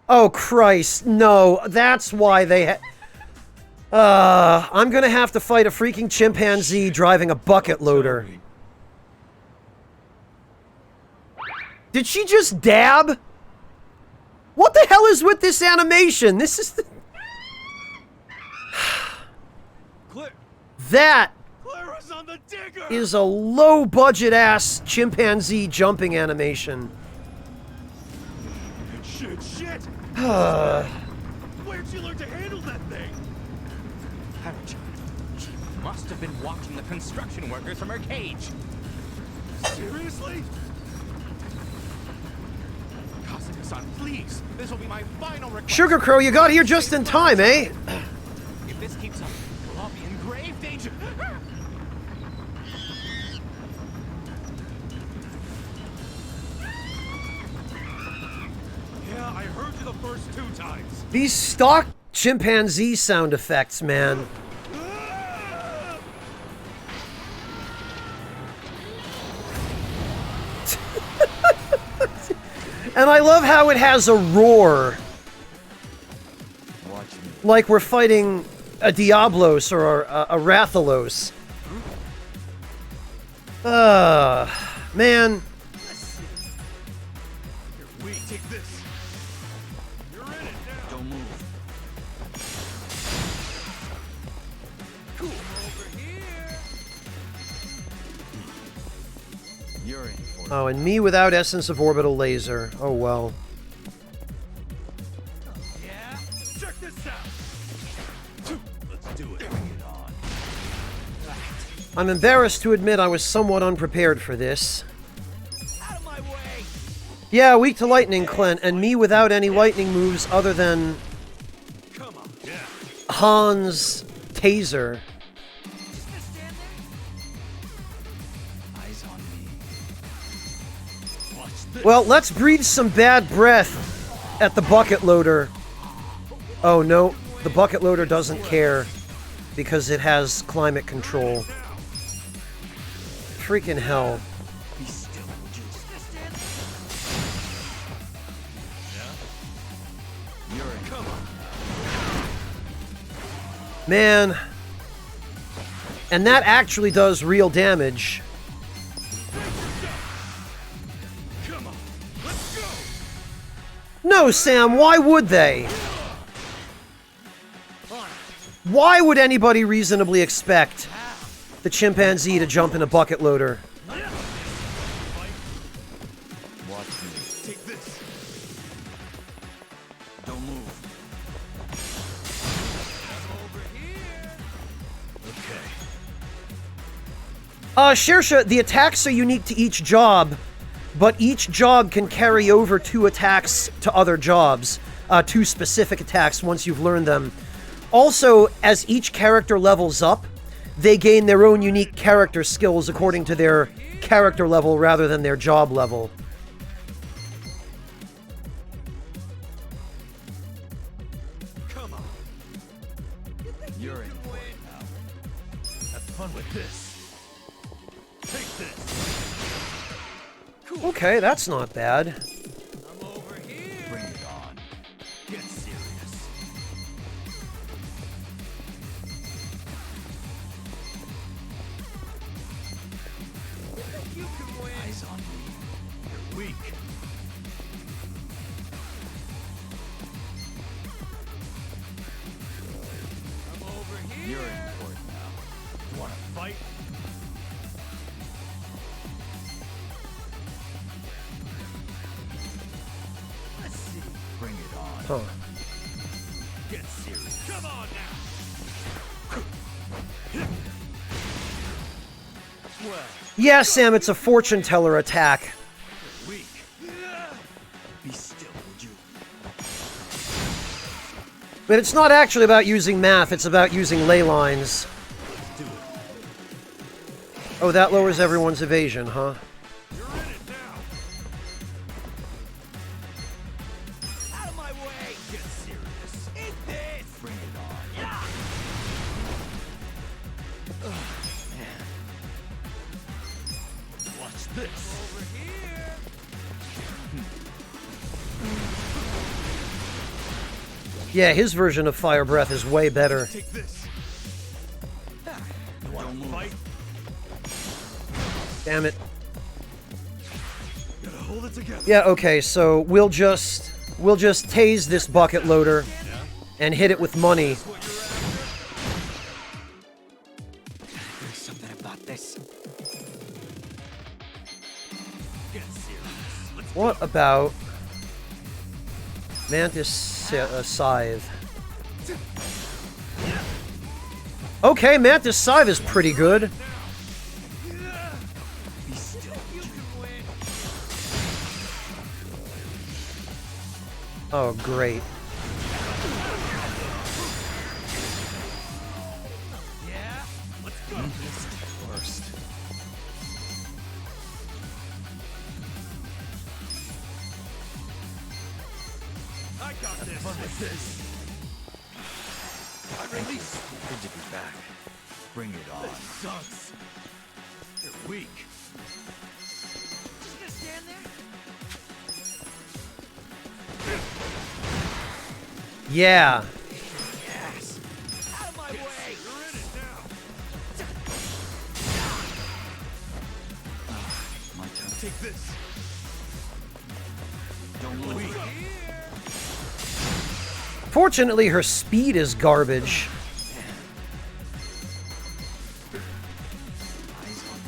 Oh, Christ. No, that's why they I'm gonna have to fight a freaking chimpanzee driving a bucket loader. Did she just dab? What the hell is with this animation? This is the... That Clara's on the digger! is a low-budget-ass chimpanzee jumping animation. Shit! Where'd she learn to handle that thing? Clara-chan, she must have been watching the construction workers from her cage. Seriously? Kasuga-san, please! This will be my final request! Sugar Crow, you got here just in time, eh? If this keeps up, we'll all be in grave danger! Yeah, I heard you the first 2 times. These stock chimpanzee sound effects, man. And I love how it has a roar. Like we're fighting a Diablos or a Rathalos. Man. Here, we take this. You're in it now. Don't move. Cool. Over here. You're in for it. Oh, and me without Essence of Orbital Laser. Oh well. Yeah? Check this out. Let's do it. Bring it on. I'm embarrassed to admit I was somewhat unprepared for this. Out of my way. Yeah, weak to lightning, Clint, and me without any lightning moves other than Come on. Yeah. Han's taser. Eyes on me. Watch this. Well, let's breathe some bad breath at the bucket loader. Oh no, the bucket loader doesn't care because it has climate control. Freaking hell. Be still, would you? Yeah. You're in. Come on. Man. And that actually does real damage. Come on. Let's go. No, Sam, why would they? Why would anybody reasonably expect the chimpanzee to jump in a bucket loader? Watch me. Take this. Don't move. Over here. Okay. Shersha, the attacks are unique to each job, but each job can carry over 2 attacks to other jobs. 2 specific attacks once you've learned them. Also, as each character levels up, they gain their own unique character skills according to their character level rather than their job level. Come on. Okay, that's not bad. I'm over here. Bring it on. Get serious. You can win. Eyes on me. You're weak. I'm over here. You're in court now. You wanna fight? Let's see. Bring it on. Huh. Get serious. Come on now. Well, Yeah, Sam, it's a fortune teller attack. weak. Be still, would you? But it's not actually about using math, it's about using ley lines. Let's do it. Oh, that lowers everyone's evasion, huh? You're in it now. Out of my way. Get serious. Eat this. Bring it on. Yeah. Man. Watch this. Over here. Yeah, his version of fire breath is way better. Take this. You wanna fight? Damn it. Gotta hold it together. Yeah, okay, so we'll just tase this bucket loader and hit it with money. There's something about this. Get serious. Let's What about Mantis Scythe? Okay, Mantis Scythe is pretty good. be still. You can win. Oh, great. Yeah. Let's go. This is the worst. I got this. Fun with this. I release. Good to be back. Bring it on. This sucks. You're weak. Just gonna stand there. Yeah. Yes. Out of my way. You're in it now. My turn. Take this. Don't weak. Fortunately, her speed is garbage. Eyes on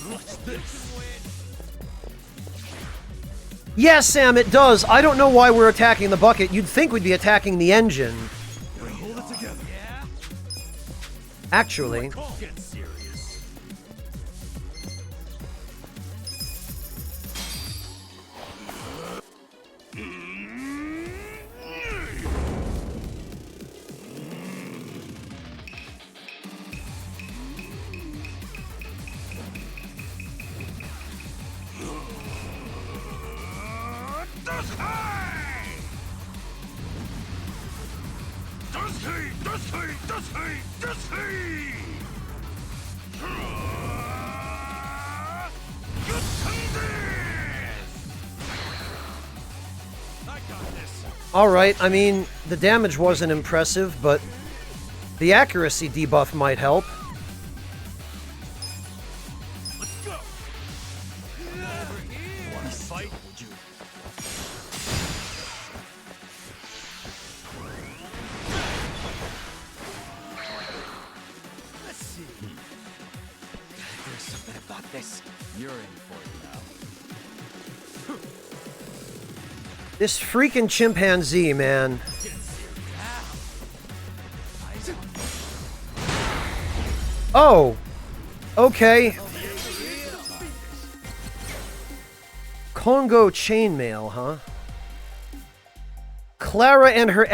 me. Watch this. Yeah, Sam, it does. I don't know why we're attacking the bucket. You'd think we'd be attacking the engine. Gotta hold it together. Yeah. Actually. Get serious. Alright, I mean, the damage wasn't impressive, but the accuracy debuff might help. Let's go. Over here. Wanna fight? Would you? Let's see. There's something about this. You're in for it now. This freaking chimpanzee, man. Oh! Okay. Congo chainmail, huh? Clara and her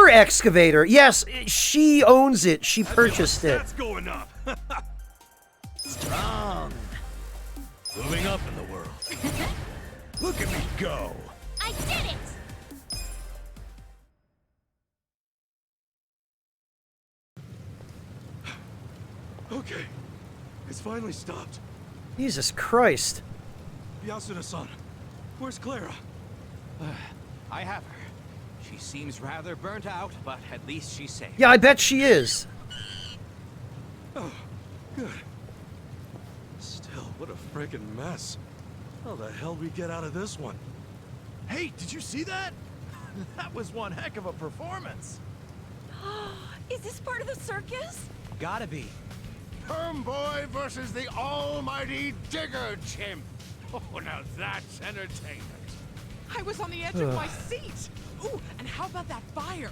excavator. Yes, she owns it. She purchased it. That's going up. Strong. Moving up in the world. Look at me go. I did it! Okay. It's finally stopped. Jesus Christ. Yasuda-san, where's Clara? I have her. She seems rather burnt out, but at least she's safe. Yeah, I bet she is. Oh, good. Still, what a freaking mess. How the hell we get out of this one? Hey, did you see that? That was one heck of a performance. Is this part of the circus? Gotta be. Perm Boy versus the almighty Digger Chimp. Oh, now that's entertainment. I was on the edge of my seat. Ooh, and how about that fire?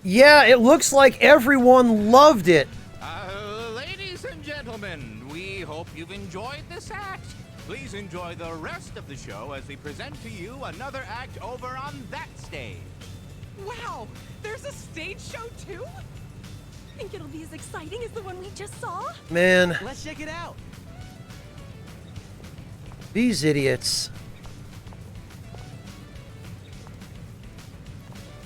Yeah, it looks like everyone loved it. Ladies and gentlemen, we hope you've enjoyed this act. Please enjoy the rest of the show as we present to you another act over on that stage. Wow, there's a stage show too? Think it'll be as exciting as the one we just saw? Man, Let's check it out. these idiots.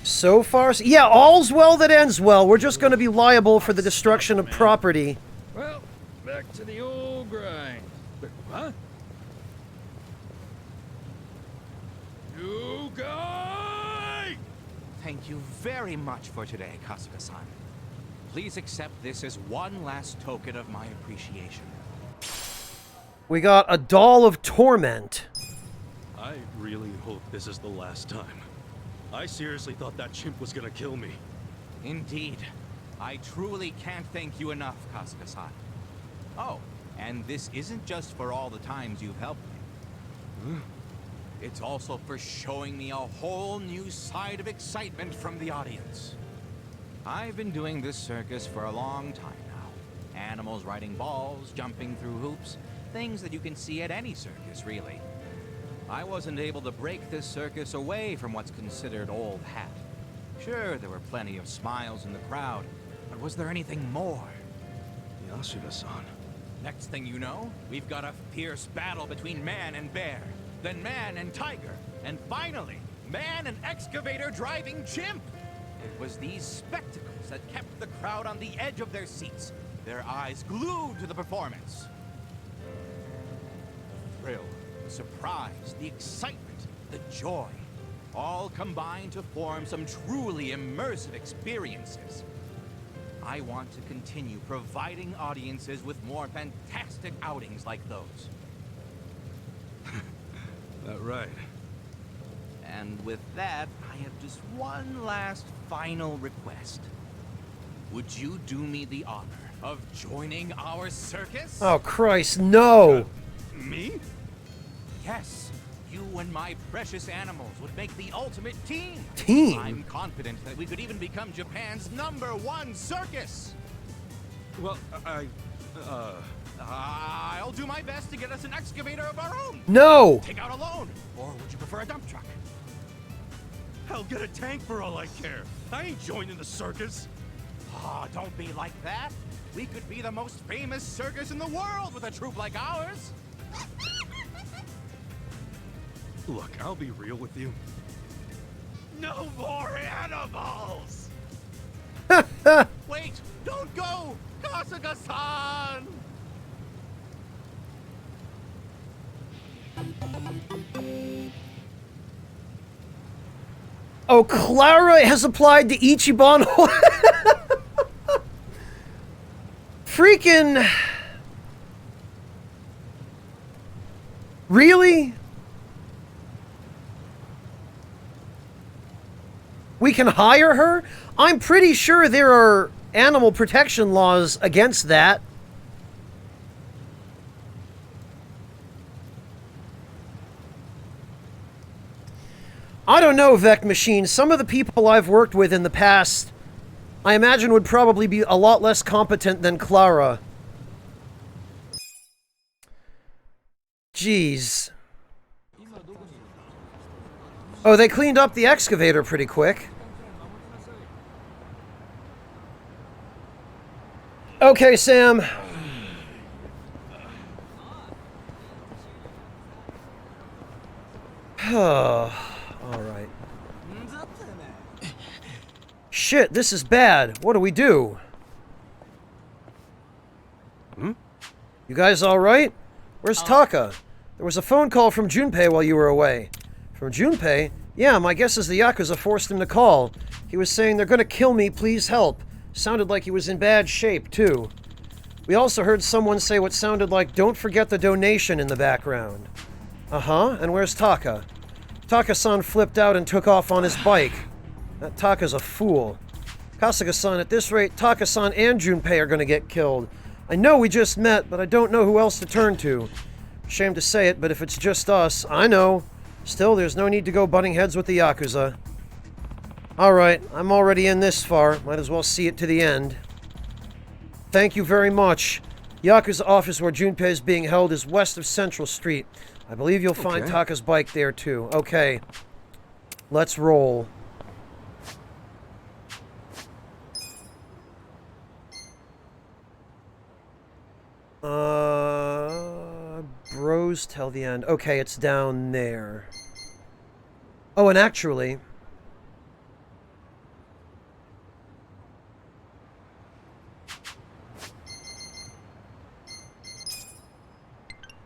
So far, yeah, all's well that ends well. We're just going to be liable for the destruction of property. Well, back to the old grind. Huh? You guy! Thank you very much for today, Kasuga-san. Please accept this as one last token of my appreciation. We got a doll of torment. I really hope this is the last time. I seriously thought that chimp was gonna kill me. Indeed. I truly can't thank you enough, Kasuga-san. Oh, and this isn't just for all the times you've helped me. It's also for showing me a whole new side of excitement from the audience. I've been doing this circus for a long time now. Animals riding balls, jumping through hoops, things that you can see at any circus, really. I wasn't able to break this circus away from what's considered old hat. Sure, there were plenty of smiles in the crowd, but was there anything more? Yasuda-san. Next thing you know, we've got a fierce battle between man and bear, then man and tiger, and finally, man and excavator driving chimp. It was these spectacles that kept the crowd on the edge of their seats, their eyes glued to the performance. The thrill, the surprise, the excitement, the joy, all combined to form some truly immersive experiences. I want to continue providing audiences with more fantastic outings like those. That right. And with that, I have just one last final request. Would you do me the honor of joining our circus? Oh, Christ, no. Me? Yes, you and my precious animals would make the ultimate team. Team? I'm confident that we could even become Japan's #1 circus. Well, I'll do my best to get us an excavator of our own. No. Take out a loan, or would you prefer a dump truck? Hell, get a tank for all I care. I ain't joining the circus. Oh, don't be like that. We could be the most famous circus in the world with a troupe like ours. Look, I'll be real with you. No more animals! Wait, don't go! Kasuga-san! Oh, Clara has applied to Ichiban. Freaking. Really? We can hire her? I'm pretty sure there are animal protection laws against that. I don't know, Vec Machine. Some of the people I've worked with in the past, I imagine would probably be a lot less competent than Clara. Jeez. Oh, they cleaned up the excavator pretty quick. Okay, Sam. All right. Shit, this is bad. What do we do? You guys all right? Where's Taka? There was a phone call from Junpei while you were away. From Junpei? Yeah, my guess is the Yakuza forced him to call. He was saying, they're gonna kill me, please help. Sounded like he was in bad shape, too. We also heard someone say what sounded like, don't forget the donation in the background. Uh-huh, and where's Taka? Taka-san flipped out and took off on his bike. That Taka's a fool. Kasuga-san, at this rate, Taka-san and Junpei are gonna get killed. I know we just met, but I don't know who else to turn to. Shame to say it, but if it's just us, I know. Still, there's no need to go butting heads with the Yakuza. Alright, I'm already in this far. Might as well see it to the end. Thank you very much. Yakuza office where Junpei is being held is west of Central Street. I believe you'll find Taka's bike there, too. Okay. Let's roll. Bros till the end. Okay, it's down there. Oh, and actually...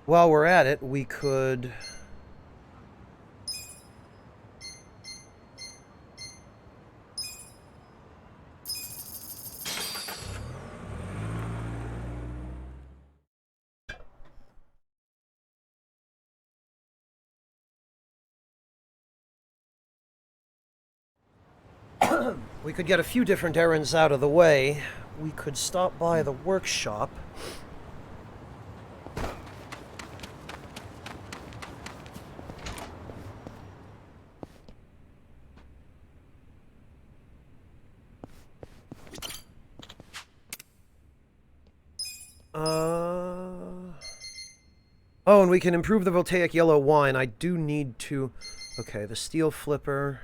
while we're at it, we could... we could get a few different errands out of the way. We could stop by the workshop. Oh, and we can improve the voltaic yellow wine. I do need to... Okay, the steel flipper...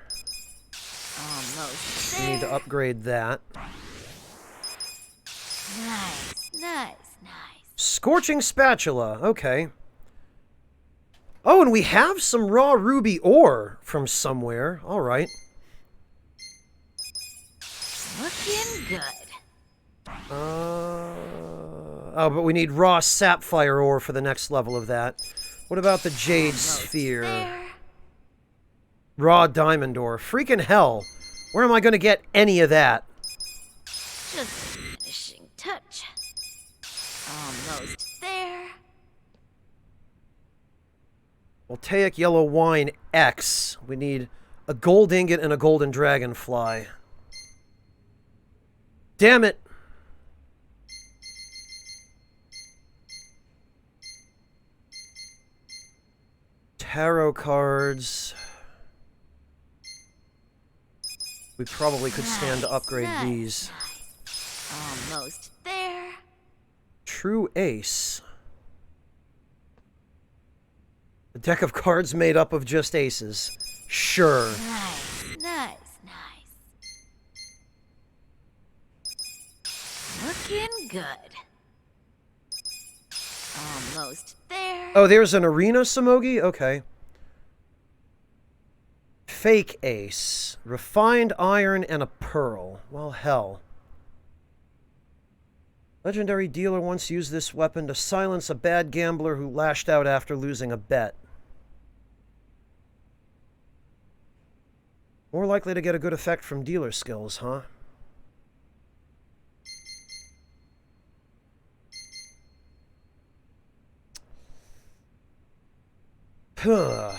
Almost We need to upgrade that. Nice. Scorching spatula. Okay. Oh, and we have some raw ruby ore from somewhere. All right. Looking good. Oh, but we need raw sapphire ore for the next level of that. What about the jade sphere? There. Raw diamond ore. Freaking hell. Where am I going to get any of that? Just a finishing touch. Almost there. Voltaic yellow wine X. We need a gold ingot and a golden dragonfly. Damn it. Tarot cards. We probably could stand to upgrade these. Almost there. True ace. A deck of cards made up of just aces. Sure. Nice. Looking good. Almost there. Oh, there's an arena Samogi? Okay. Fake ace. Refined iron and a pearl. Well, hell. Legendary dealer once used this weapon to silence a bad gambler who lashed out after losing a bet. More likely to get a good effect from dealer skills, huh? Huh.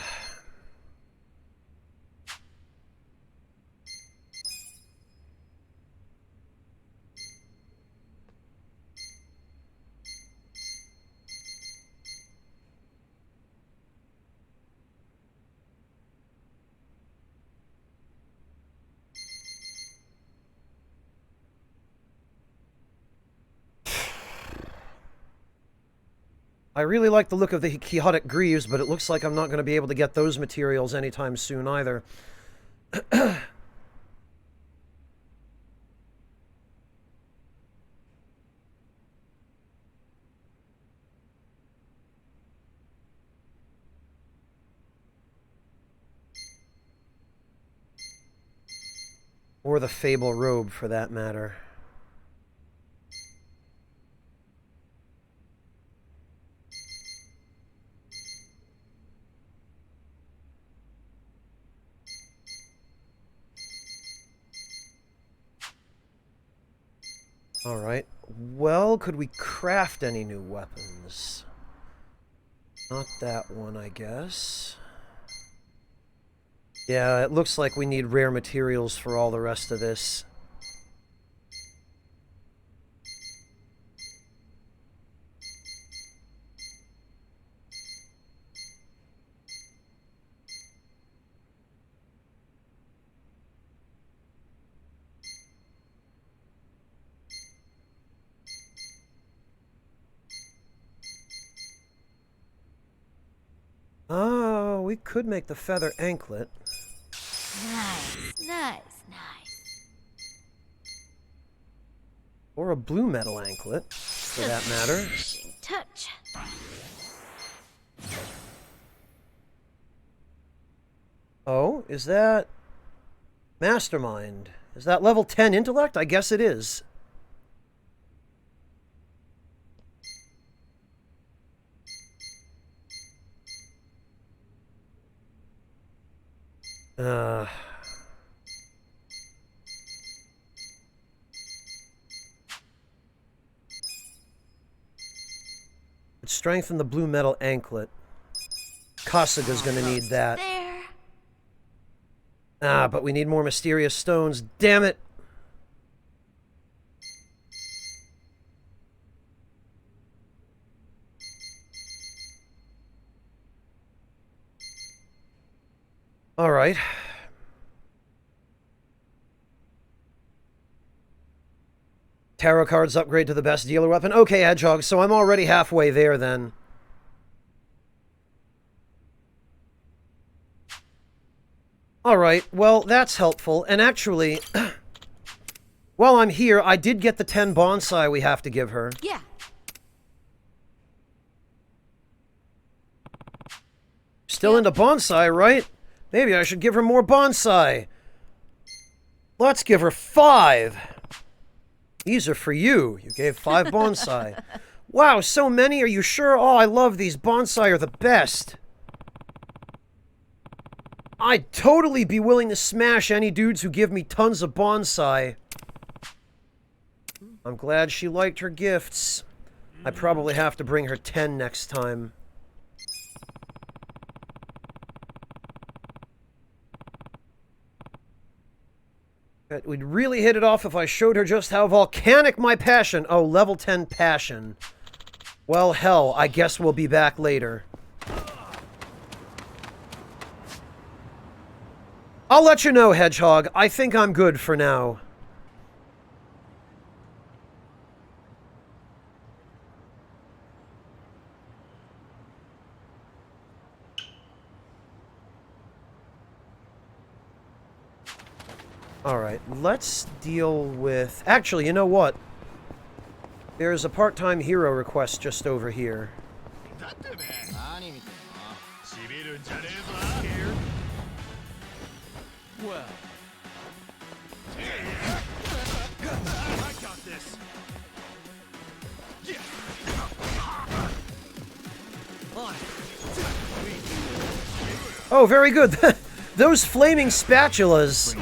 I really like the look of the Quixotic Greaves, but it looks like I'm not going to be able to get those materials anytime soon either. Or the Fable Robe, for that matter. Alright. Well, could we craft any new weapons? Not that one, I guess. Yeah, it looks like we need rare materials for all the rest of this. Oh, we could make the feather anklet. Nice, nice, nice. Or a blue metal anklet, for that matter. Finishing touch. Oh, is that... Mastermind? Is that level 10 intellect? I guess it is. Let's strengthen the blue metal anklet. Kasuga's gonna need that. There. Ah, but we need more mysterious stones. Damn it! Alright. Tarot cards upgrade to the best dealer weapon. Okay, Hedgehog, so I'm already halfway there then. Alright, well, that's helpful. And actually, while I'm here, I did get the 10 bonsai we have to give her. Yeah. Still into bonsai, right? Maybe I should give her more bonsai. Let's give her 5. These are for you. You gave 5 bonsai. Wow, so many? Are you sure? Oh, I love these. Bonsai are the best. I'd totally be willing to smash any dudes who give me tons of bonsai. I'm glad she liked her gifts. I probably have to bring her 10 next time. We'd really hit it off if I showed her just how volcanic my passion... Oh, level 10 passion. Well, hell, I guess we'll be back later. I'll let you know, Hedgehog. I think I'm good for now. Alright, let's deal with... Actually, you know what? There's a part-time hero request just over here. Well. I got this. Oh, very good. Those flaming spatulas.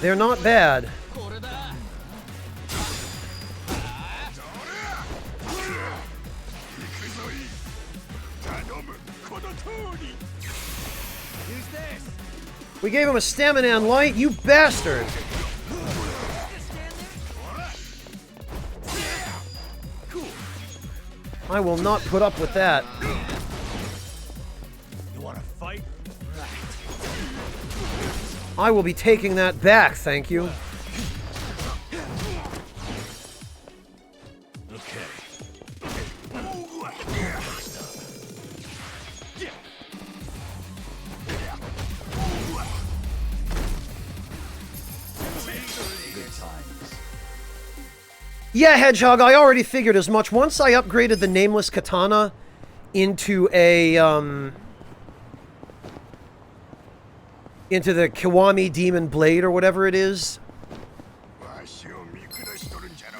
They're not bad. We gave him a stamina and light, you bastard! I will not put up with that. You wanna fight? I will be taking that back, thank you. Yeah, Hedgehog, I already figured as much. Once I upgraded the Nameless Katana into a, into the Kiwami Demon Blade or whatever it is,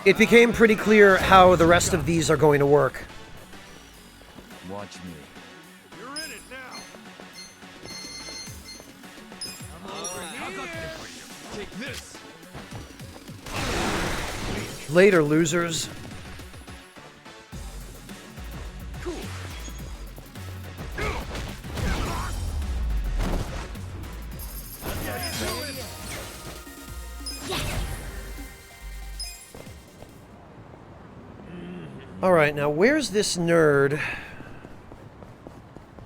it became pretty clear how the rest of these are going to work. Watch me. You're in it now. I'm over here. Take this. Later, losers. Alright, now where's this nerd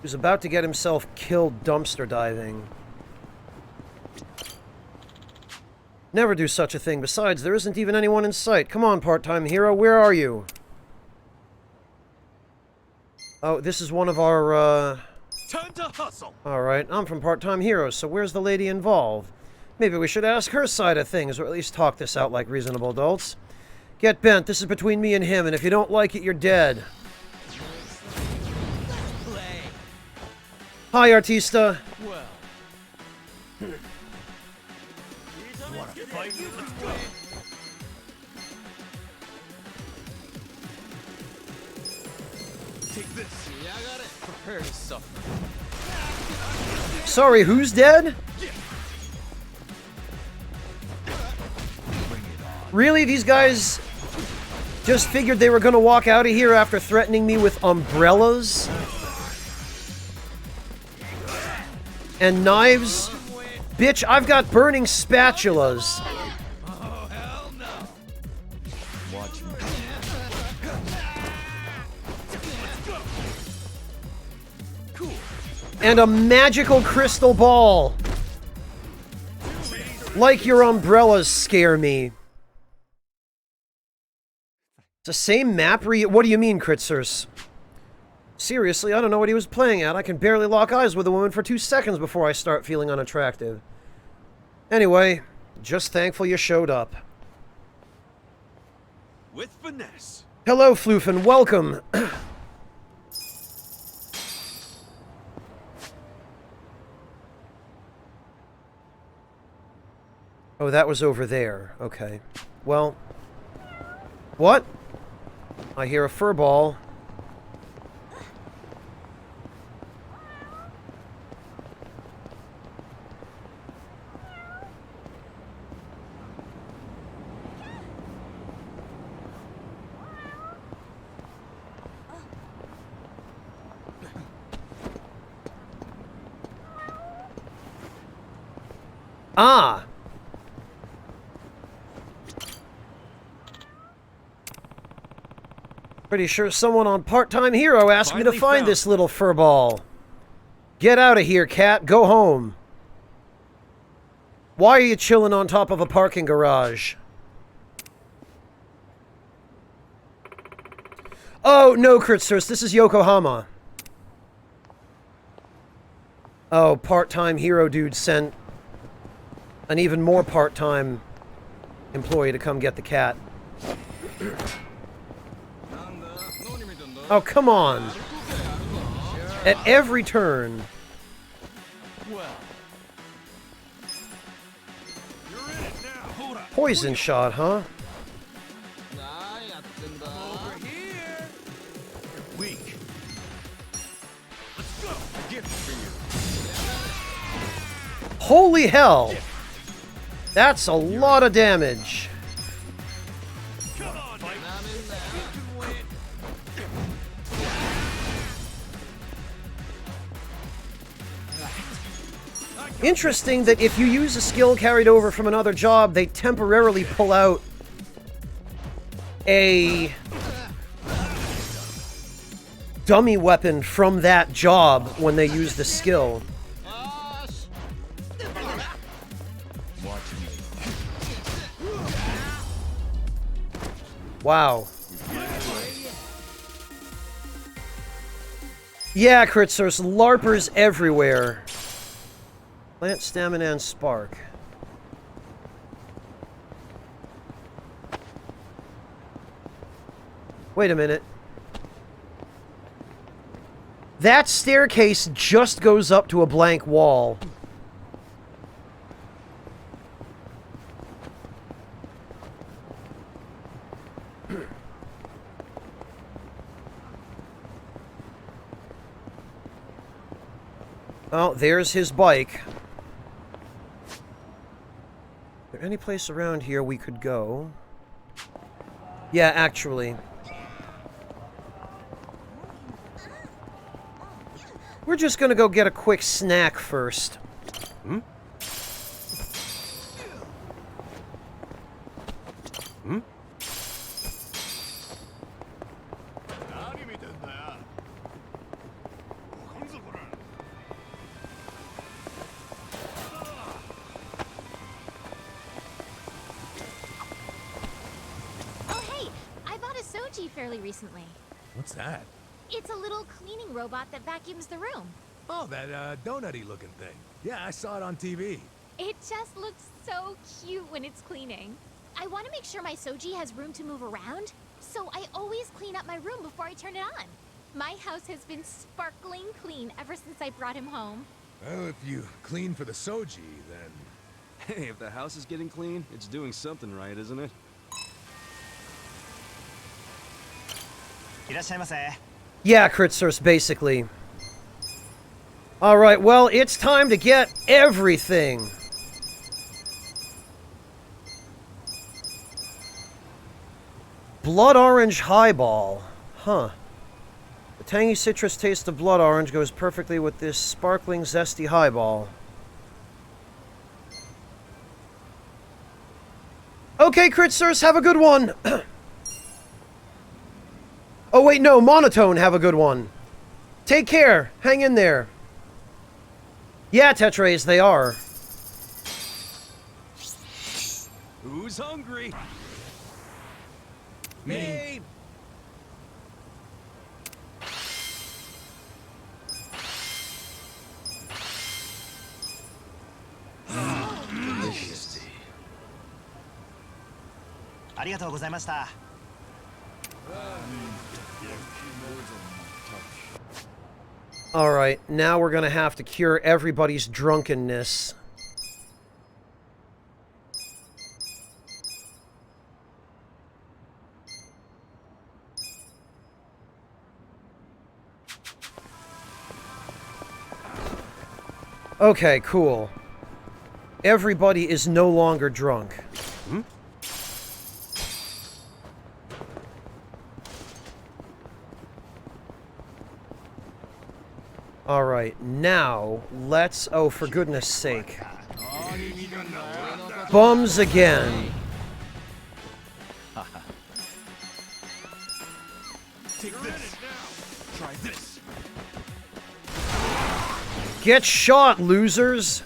who's about to get himself killed dumpster diving? Never do such a thing. Besides, there isn't even anyone in sight. Come on, part-time hero, where are you? Oh, this is one of our, Time to hustle! Alright, I'm from Part-Time Heroes, so where's the lady involved? Maybe we should ask her side of things, or at least talk this out like reasonable adults. Get bent, this is between me and him, and if you don't like it, you're dead. Hi, Artista. Well. Take this. Yeah, I got it. Prepare to suffer. Sorry, who's dead? Really? These guys just figured they were gonna walk out of here after threatening me with umbrellas? And knives? Bitch, I've got burning spatulas. Oh, hell no. Watch me. And a magical crystal ball. Like your umbrellas scare me. It's the same map what do you mean, Kritzers? Seriously, I don't know what he was playing at. I can barely lock eyes with a woman for 2 seconds before I start feeling unattractive. Anyway, just thankful you showed up. With finesse. Hello, Floofin, welcome. Oh, that was over there. Okay. Well. What? I hear a furball. Ah! Pretty sure someone on Part-Time Hero asked me to find this little furball. Get out of here, cat. Go home. Why are you chilling on top of a parking garage? Oh, no, Kritzers. This is Yokohama. Oh, Part-Time Hero dude sent an even more part-time employee to come get the cat. Oh, come on. At every turn. Poison shot, huh? Over here. You're weak. Let's go. A gift for you. Holy hell! That's a lot of damage. Come on, Mike. Interesting that if you use a skill carried over from another job, they temporarily pull out a dummy weapon from that job when they use the skill. Wow. Yeah, Kritzers, LARPers everywhere. Plant stamina and spark. Wait a minute. That staircase just goes up to a blank wall. Oh, there's his bike. Is there any place around here we could go? Yeah, actually. We're just gonna go get a quick snack first. Hmm? Hmm? Oh, hey, I bought a Soji fairly recently. What's that? It's a little cleaning robot that vacuums the room. Oh, that donut-y looking thing. Yeah, I saw it on TV. It just looks so cute when it's cleaning. I want to make sure my Soji has room to move around, so I always clean up my room before I turn it on. My house has been sparkling clean ever since I brought him home. Well, if you clean for the Soji, then... Hey, if the house is getting clean, it's doing something right, isn't it? Yeah, Kritzers, basically. Alright, well, it's time to get everything. Blood orange highball. Huh. The tangy citrus taste of blood orange goes perfectly with this sparkling, zesty highball. Okay, Kritzers, have a good one. Oh, wait, no, Monotone, have a good one. Take care. Hang in there. Yeah, Tetrays, they are. Who's hungry? Me! Delicious. Alright, now we're gonna have to cure everybody's drunkenness. Okay, cool. Everybody is no longer drunk. Hmm? Alright, now, let's... Oh, for goodness sake. Bums again. Take this. Try this. Get shot, losers!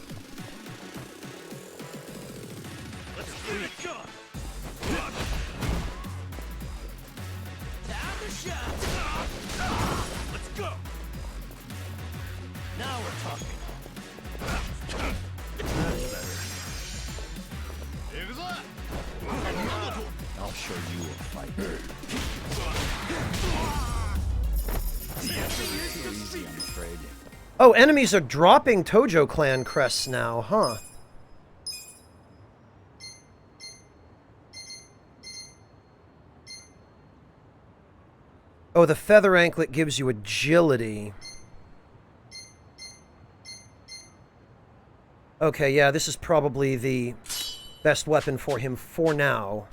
I'll show you a fight. Easy, I'm afraid. Oh, enemies are dropping Tojo Clan crests now, huh? Oh, the feather anklet gives you agility. Okay, yeah, this is probably the best weapon for him for now.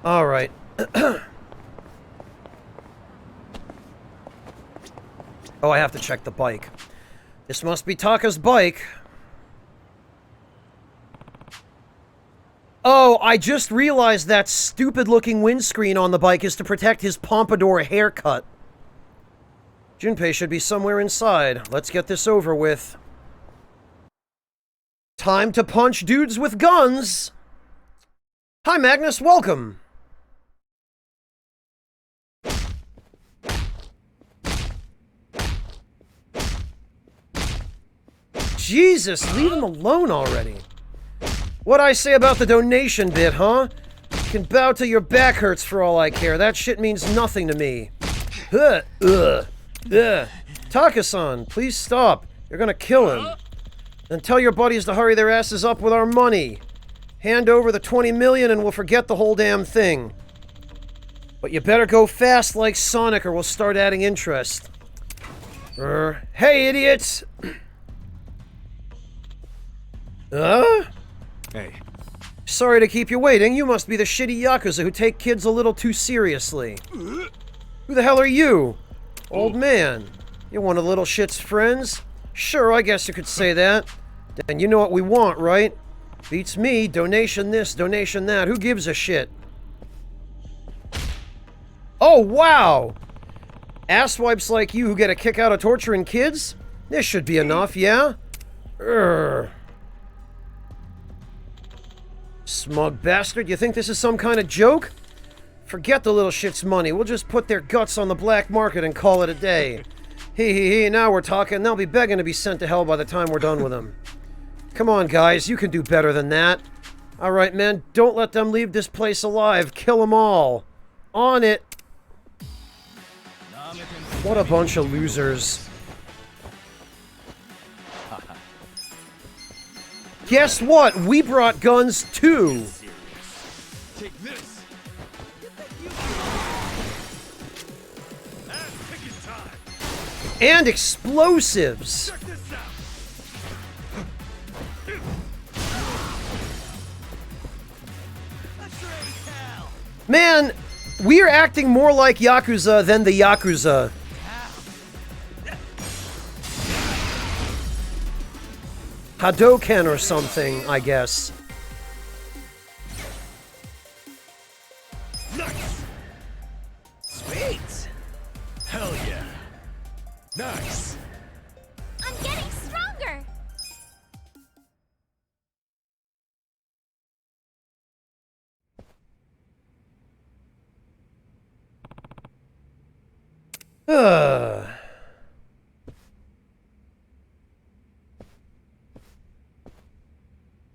Alright. Oh, I have to check the bike. This must be Taka's bike. Oh, I just realized that stupid-looking windscreen on the bike is to protect his pompadour haircut. Junpei should be somewhere inside. Let's get this over with. Time to punch dudes with guns! Hi, Magnus, welcome! Jesus, leave him alone already. What'd I say about the donation bit, huh? You can bow till your back hurts for all I care. That shit means nothing to me. Taka-san, please stop. You're gonna kill him. Then tell your buddies to hurry their asses up with our money. Hand over the 20 million and we'll forget the whole damn thing. But you better go fast like Sonic or we'll start adding interest. Hey, idiots! Hey, Sorry to keep you waiting. You must be the shitty Yakuza who take kids a little too seriously. Who the hell are you? Old man. You're one of the little shit's friends? Sure, I guess you could say that. And you know what we want, right? Beats me. Donation this, donation that. Who gives a shit? Oh, wow! Asswipes like you who get a kick out of torturing kids? This should be enough, yeah? Urgh. Smug bastard, you think this is some kind of joke? Forget the little shit's money. We'll just put their guts on the black market and call it a day. Hee, now we're talking. They'll be begging to be sent to hell by the time we're done with them. Come on, guys, you can do better than that. Alright, men, don't let them leave this place alive. Kill them all. On it. What a bunch of losers. Guess what? We brought guns too. take this. And explosives. Check this out. Man, we are acting more like Yakuza than the Yakuza. Hadoken or something, I guess. Nice! Sweet! Hell yeah! Nice! I'm getting stronger!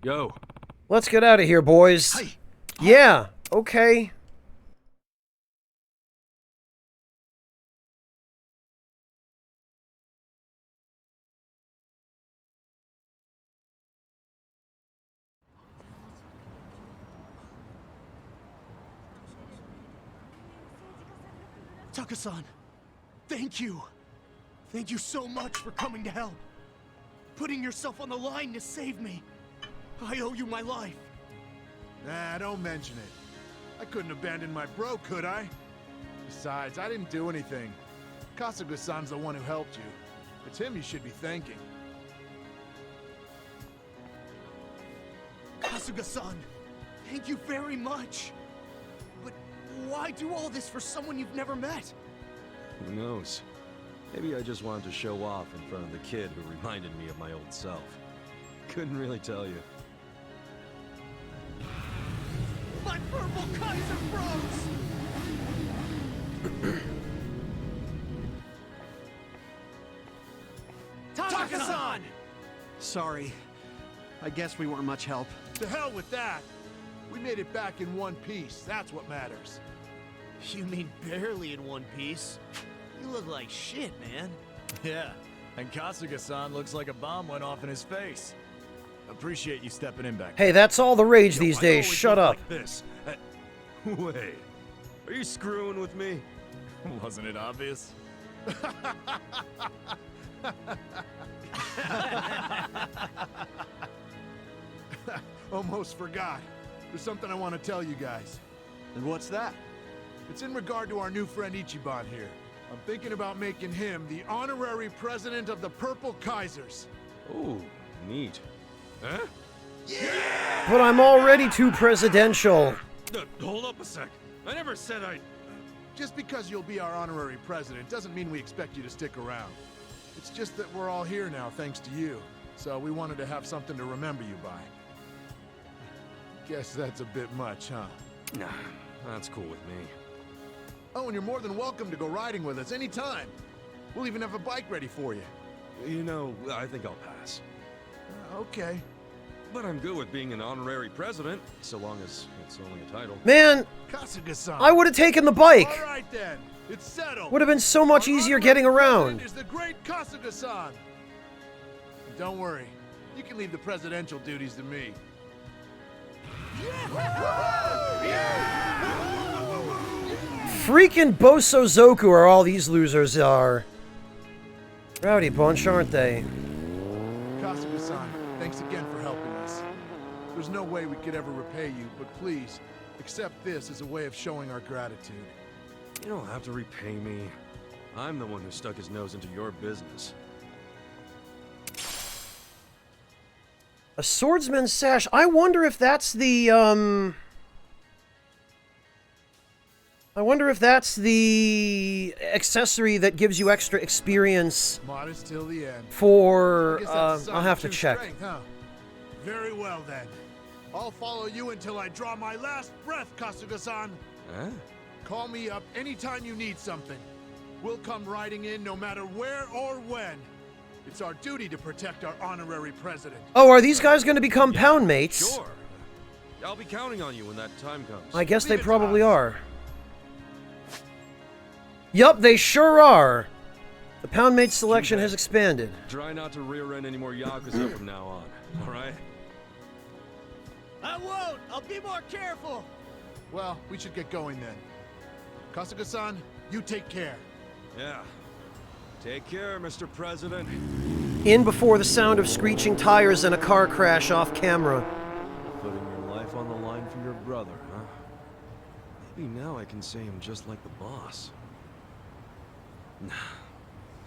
Yo. Let's get out of here, boys. Hey. Yeah, okay. Taka-san, thank you. Thank you so much for coming to help. Putting yourself on the line to save me. I owe you my life. Nah, don't mention it. I couldn't abandon my bro, could I? Besides, I didn't do anything. Kasuga-san's the one who helped you. It's him you should be thanking. Kasuga-san, thank you very much. But why do all this for someone you've never met? Who knows? Maybe I just wanted to show off in front of the kid who reminded me of my old self. Couldn't really tell you. My purple Kaiser froze! Taka-san! Sorry. I guess we weren't much help. To hell with that! We made it back in one piece, that's what matters. You mean barely in one piece? You look like shit, man. Yeah, and Kasuga-san looks like a bomb went off in his face. Appreciate you stepping in back. Hey, that's all the rage these I days. always Shut look up. Like this. Wait. Are you screwing with me? Wasn't it obvious? Almost forgot. There's something I want to tell you guys. And what's that? It's in regard to our new friend Ichiban here. I'm thinking about making him the honorary president of the Purple Kaisers. Ooh, neat. Huh? But I'm already too presidential. Hold up a sec. I never said I... Just because you'll be our honorary president doesn't mean we expect you to stick around. It's just that we're all here now thanks to you. So we wanted to have something to remember you by. Guess that's a bit much, huh? Nah, that's cool with me. Oh, and you're more than welcome to go riding with us anytime. We'll even have a bike ready for you. You know, I think I'll pass. Okay. But I'm good with being an honorary president, so long as it's only a title. Man, Kasuga-san. I would have taken the bike. All right then. It's settled. Would have been so much Our easier honorary getting around. president is the great Kasuga-san. Don't worry. You can leave the presidential duties to me. Freaking Bosozoku are all these losers are. Rowdy bunch, aren't they? Kasuga-san, thanks again for helping us. There's no way we could ever repay you, but please, accept this as a way of showing our gratitude. You don't have to repay me. I'm the one who stuck his nose into your business. A swordsman's sash. I wonder if that's the, I wonder if that's the accessory that gives you extra experience Modest till the end. for, I guess that's a sign I'll have of to true check. strength, huh? Very well then. I'll follow you until I draw my last breath, Kasuga-san. Huh? Call me up anytime you need something. We'll come riding in no matter where or when. It's our duty to protect our honorary president. Oh, are these guys going to become pound mates? Sure. I'll be counting on you when that time comes. I guess they Leave it to probably us. are. Yup, they sure are. The pound mate selection has expanded. Try not to rear end any more Yakuza from now on, alright? I won't! I'll be more careful! Well, we should get going then. Kasuga-san, you take care. Yeah. Take care, Mr. President. In before the sound of screeching tires and a car crash off camera. Putting your life on the line for your brother, huh? Maybe now I can say I'm just like the boss. Nah,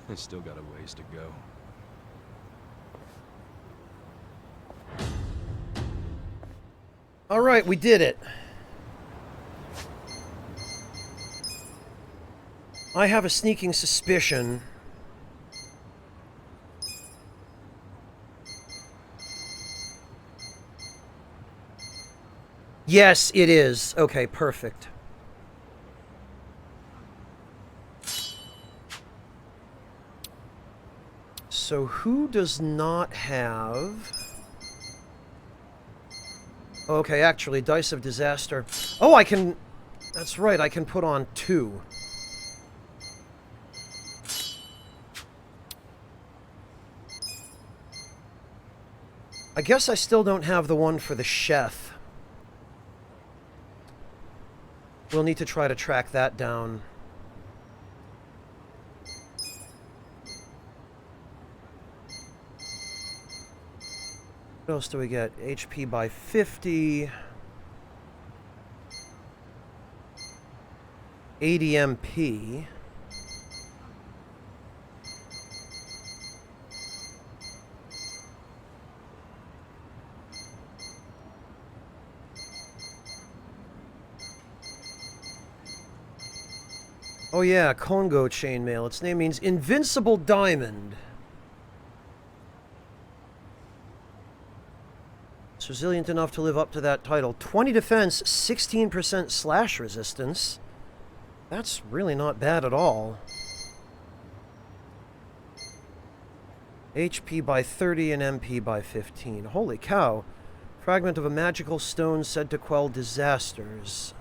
I still got a ways to go. Alright, we did it. I have a sneaking suspicion. Yes, it is. Okay, perfect. So who does not have... Okay, actually, Dice of Disaster. Oh, I can... That's right, I can put on 2. I guess I still don't have the one for the chef. We'll need to try to track that down. What else do we get? HP by 50. 80 MP. Oh yeah, Congo chainmail. Its name means Invincible Diamond. It's resilient enough to live up to that title. 20 defense, 16% slash resistance. That's really not bad at all. HP by 30 and MP by 15. Holy cow. Fragment of a magical stone said to quell disasters.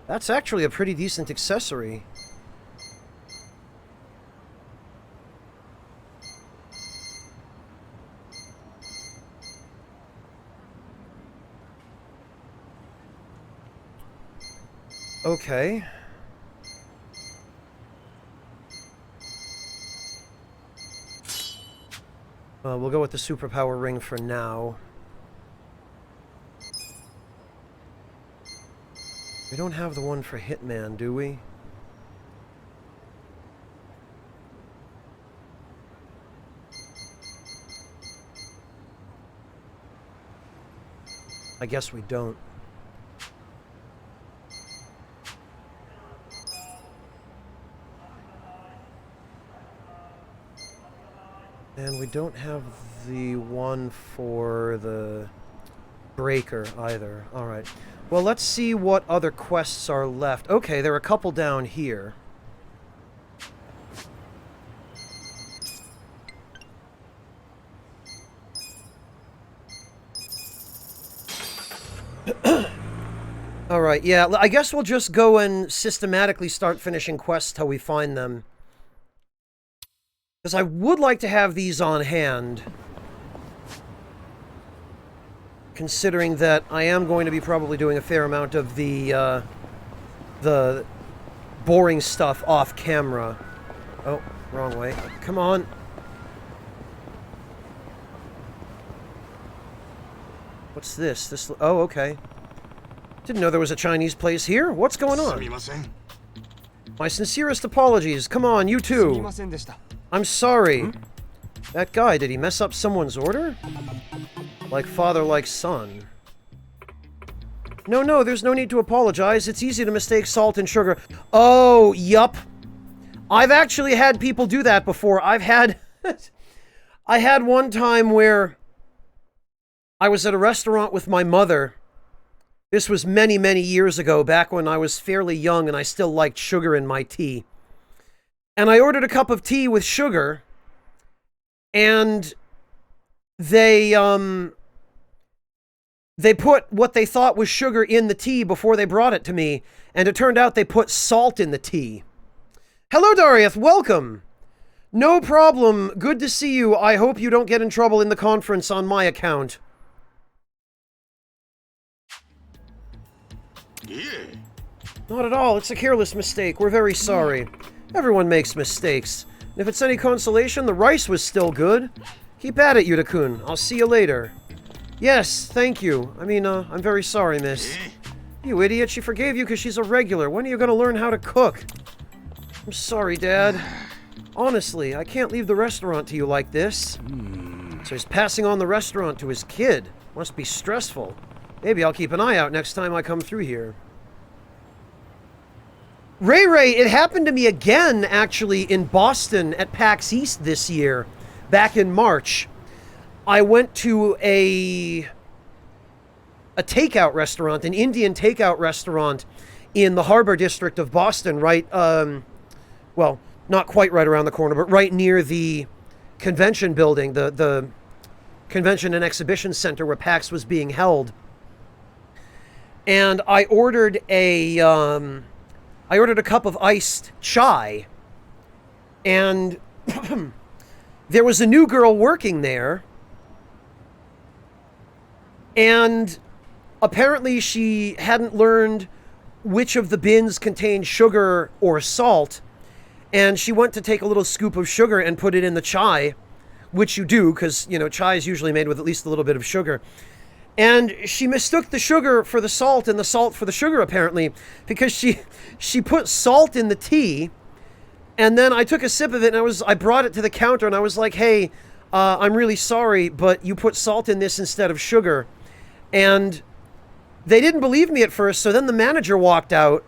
That's actually a pretty decent accessory. Okay. We'll go with the superpower ring for now. We don't have the one for Hitman, do we? I guess we don't. And we don't have the one for the breaker either. Alright. Well, let's see what other quests are left. Okay, there are a couple down here. Alright, yeah, I guess we'll just go and systematically start finishing quests till we find them. Because I would like to have these on hand. Considering that I am going to be probably doing a fair amount of the boring stuff off camera. Oh, wrong way. Come on. What's this? Oh, okay. Didn't know there was a Chinese place here. What's going on? My sincerest apologies. Come on, you too. I'm sorry. That guy, did he mess up someone's order? Like father, like son. No, there's no need to apologize. It's easy to mistake salt and sugar. Oh, yup. I've actually had people do that before. I had one time where I was at a restaurant with my mother. This was many, many years ago, back when I was fairly young and I still liked sugar in my tea. And I ordered a cup of tea with sugar, and they put what they thought was sugar in the tea before they brought it to me, and it turned out they put salt in the tea. Hello, Darieth, welcome! No problem, good to see you. I hope you don't get in trouble in the conference on my account. Yeah. Not at all, it's a careless mistake. We're very sorry. Everyone makes mistakes. And if it's any consolation, the rice was still good. Keep at it, Yuta-kun. I'll see you later. Yes, thank you. I mean, I'm very sorry, miss. You idiot, she forgave you because she's a regular. When are you gonna learn how to cook? I'm sorry, Dad. Honestly, I can't leave the restaurant to you like this. So he's passing on the restaurant to his kid. Must be stressful. Maybe I'll keep an eye out next time I come through here. Ray, it happened to me again, actually, in Boston at PAX East this year, back in March. I went to a takeout restaurant, an Indian takeout restaurant in the Harbor District of Boston, right, well, not quite right around the corner, but right near the convention building, the Convention and Exhibition Center where PAX was being held. And I ordered a cup of iced chai, and there was a new girl working there, and apparently she hadn't learned which of the bins contained sugar or salt, and she went to take a little scoop of sugar and put it in the chai, which you do, because, you know, chai is usually made with at least a little bit of sugar. And she mistook the sugar for the salt and the salt for the sugar, apparently, because she put salt in the tea, and then I took a sip of it, and I brought it to the counter, and I was like, hey, I'm really sorry, but you put salt in this instead of sugar. And they didn't believe me at first, so then the manager walked out,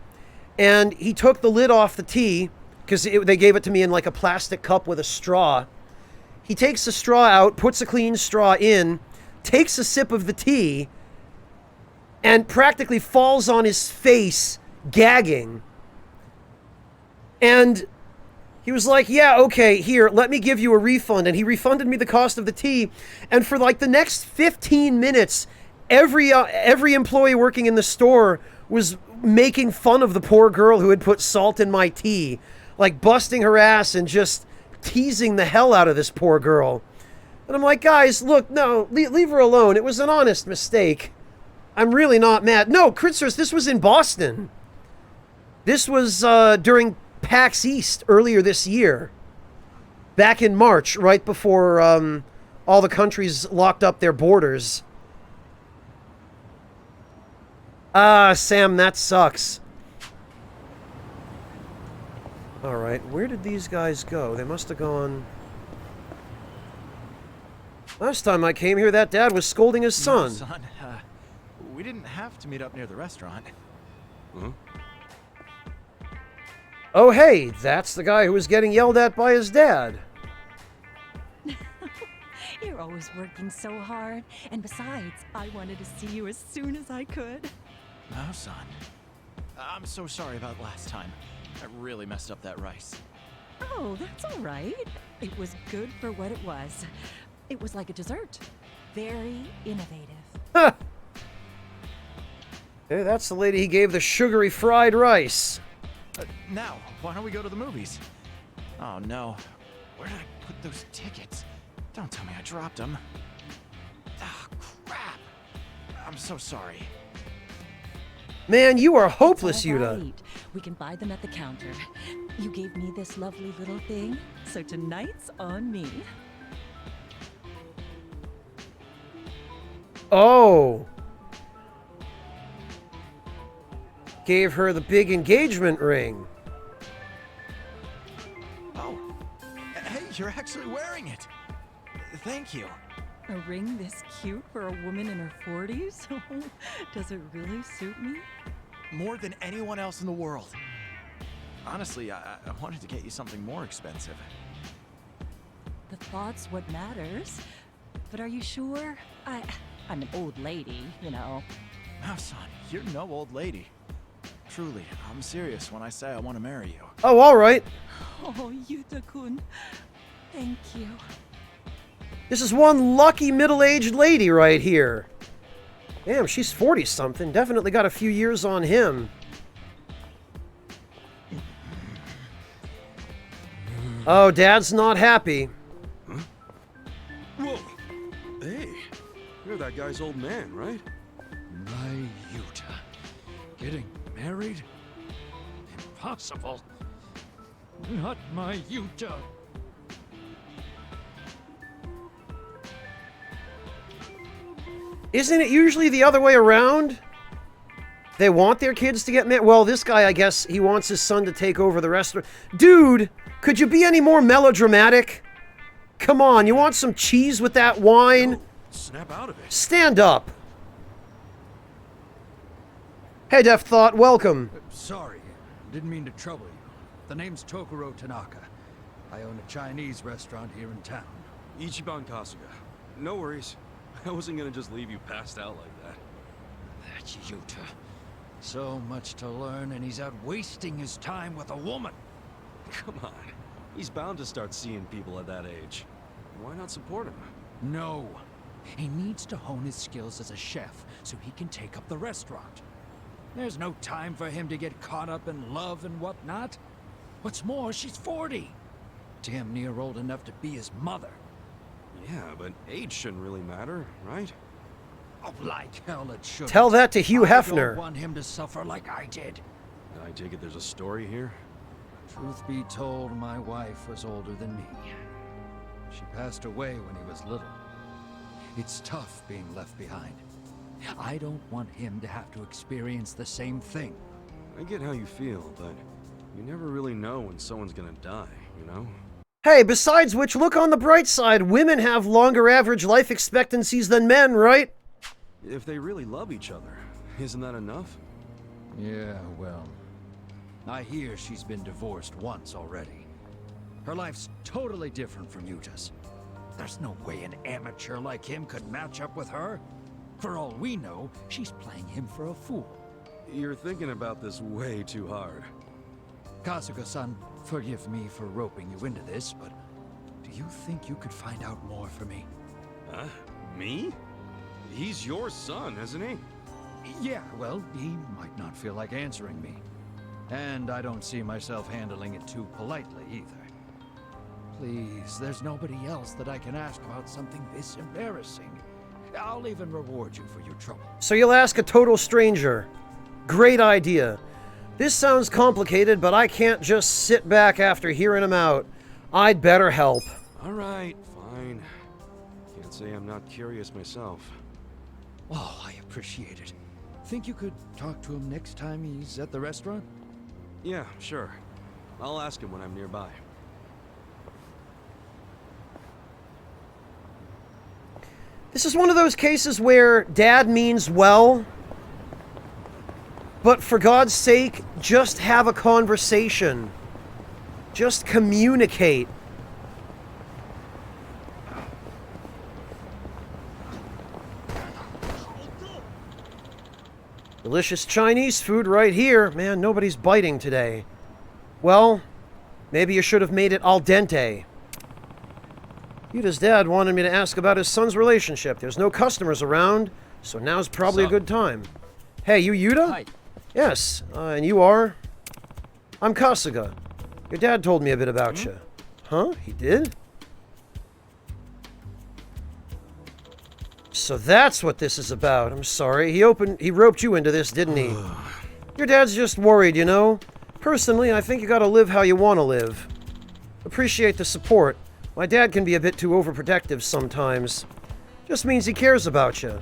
and he took the lid off the tea, because they gave it to me in like a plastic cup with a straw. He takes the straw out, puts a clean straw in, takes a sip of the tea, and practically falls on his face, gagging. And he was like, yeah, okay, here, let me give you a refund. And he refunded me the cost of the tea. And for like the next 15 minutes, every employee working in the store was making fun of the poor girl who had put salt in my tea, like busting her ass and just teasing the hell out of this poor girl. And I'm like, guys, look, no, leave her alone. It was an honest mistake. I'm really not mad. No, Kritzers, this was in Boston. This was during PAX East earlier this year. Back in March, right before all the countries locked up their borders. Ah, Sam, that sucks. Alright, where did these guys go? They must have gone... Last time I came here, that dad was scolding his son. No, son. We didn't have to meet up near the restaurant. Huh? Oh, hey, that's the guy who was getting yelled at by his dad. You're always working so hard. And besides, I wanted to see you as soon as I could. No, son. I'm so sorry about last time. I really messed up that rice. Oh, that's all right. It was good for what it was. It was like a dessert. Very innovative. Huh. Hey, that's the lady he gave the sugary fried rice. Now, why don't we go to the movies? Oh, no. Where did I put those tickets? Don't tell me I dropped them. Ah, crap. I'm so sorry. Man, you are hopeless, It's all Yuta. right. We can buy them at the counter. You gave me this lovely little thing, so tonight's on me. Oh. Gave her the big engagement ring. Oh. Hey, you're actually wearing it. Thank you. A ring this cute for a woman in her 40s? Does it really suit me? More than anyone else in the world. Honestly, I wanted to get you something more expensive. The thought's what matters. But are you sure? I'm an old lady, you know. Now, son, you're no old lady. Truly, I'm serious when I say I want to marry you. Oh, all right. Oh, Yuta-kun. Thank you. This is one lucky middle-aged lady right here. Damn, she's 40-something. Definitely got a few years on him. Oh, Dad's not happy. Huh? Whoa! Hey, you're that guy's old man, right? My Yuta. Getting married? Impossible. Not my Yuta. Isn't it usually the other way around? They want their kids to get married. Well, this guy, I guess, he wants his son to take over the restaurant. Dude, could you be any more melodramatic? Come on, you want some cheese with that wine? No, snap out of it. Stand up. Hey, Deaf Thought, welcome. Sorry, didn't mean to trouble you. The name's Tokuro Tanaka. I own a Chinese restaurant here in town. Ichiban Kasuga. No worries. I wasn't gonna just leave you passed out like that. That's Yuta. So much to learn, and he's out wasting his time with a woman. Come on. He's bound to start seeing people at that age. Why not support him? No. He needs to hone his skills as a chef so he can take up the restaurant. There's no time for him to get caught up in love and whatnot. What's more, she's 40. Damn near old enough to be his mother. Yeah, but age shouldn't really matter, right? Oh, like hell it should. Tell that to Hugh I Hefner. don't want him to suffer like I did. I take it there's a story here? Truth be told, my wife was older than me. She passed away when he was little. It's tough being left behind. I don't want him to have to experience the same thing. I get how you feel, but you never really know when someone's gonna die, you know? Hey, besides which, look on the bright side. Women have longer average life expectancies than men, right? If they really love each other, isn't that enough? Yeah, well, I hear she's been divorced once already. Her life's totally different from Yuta's. There's no way an amateur like him could match up with her. For all we know, she's playing him for a fool. You're thinking about this way too hard. Kasuga-san, forgive me for roping you into this, but do you think you could find out more for me? Huh? Me? He's your son, isn't he? Yeah, well, he might not feel like answering me. And I don't see myself handling it too politely either. Please, there's nobody else that I can ask about something this embarrassing. I'll even reward you for your trouble. So you'll ask a total stranger. Great idea. This sounds complicated, but I can't just sit back after hearing him out. I'd better help. All right, fine. Can't say I'm not curious myself. Oh, I appreciate it. Think you could talk to him next time he's at the restaurant? Yeah, sure. I'll ask him when I'm nearby. This is one of those cases where Dad means well, but for God's sake, just have a conversation. Just communicate. Delicious Chinese food right here. Man, nobody's biting today. Well, maybe you should have made it al dente. Yuta's dad wanted me to ask about his son's relationship. There's no customers around, so now's probably a good time. Hey, you Yuta? Hi. Yes, and you are? I'm Kasuga. Your dad told me a bit about you. Huh? He did? So that's what this is about. I'm sorry. He roped you into this, didn't he? Your dad's just worried, you know? Personally, I think you gotta live how you want to live. Appreciate the support. My dad can be a bit too overprotective sometimes. Just means he cares about you.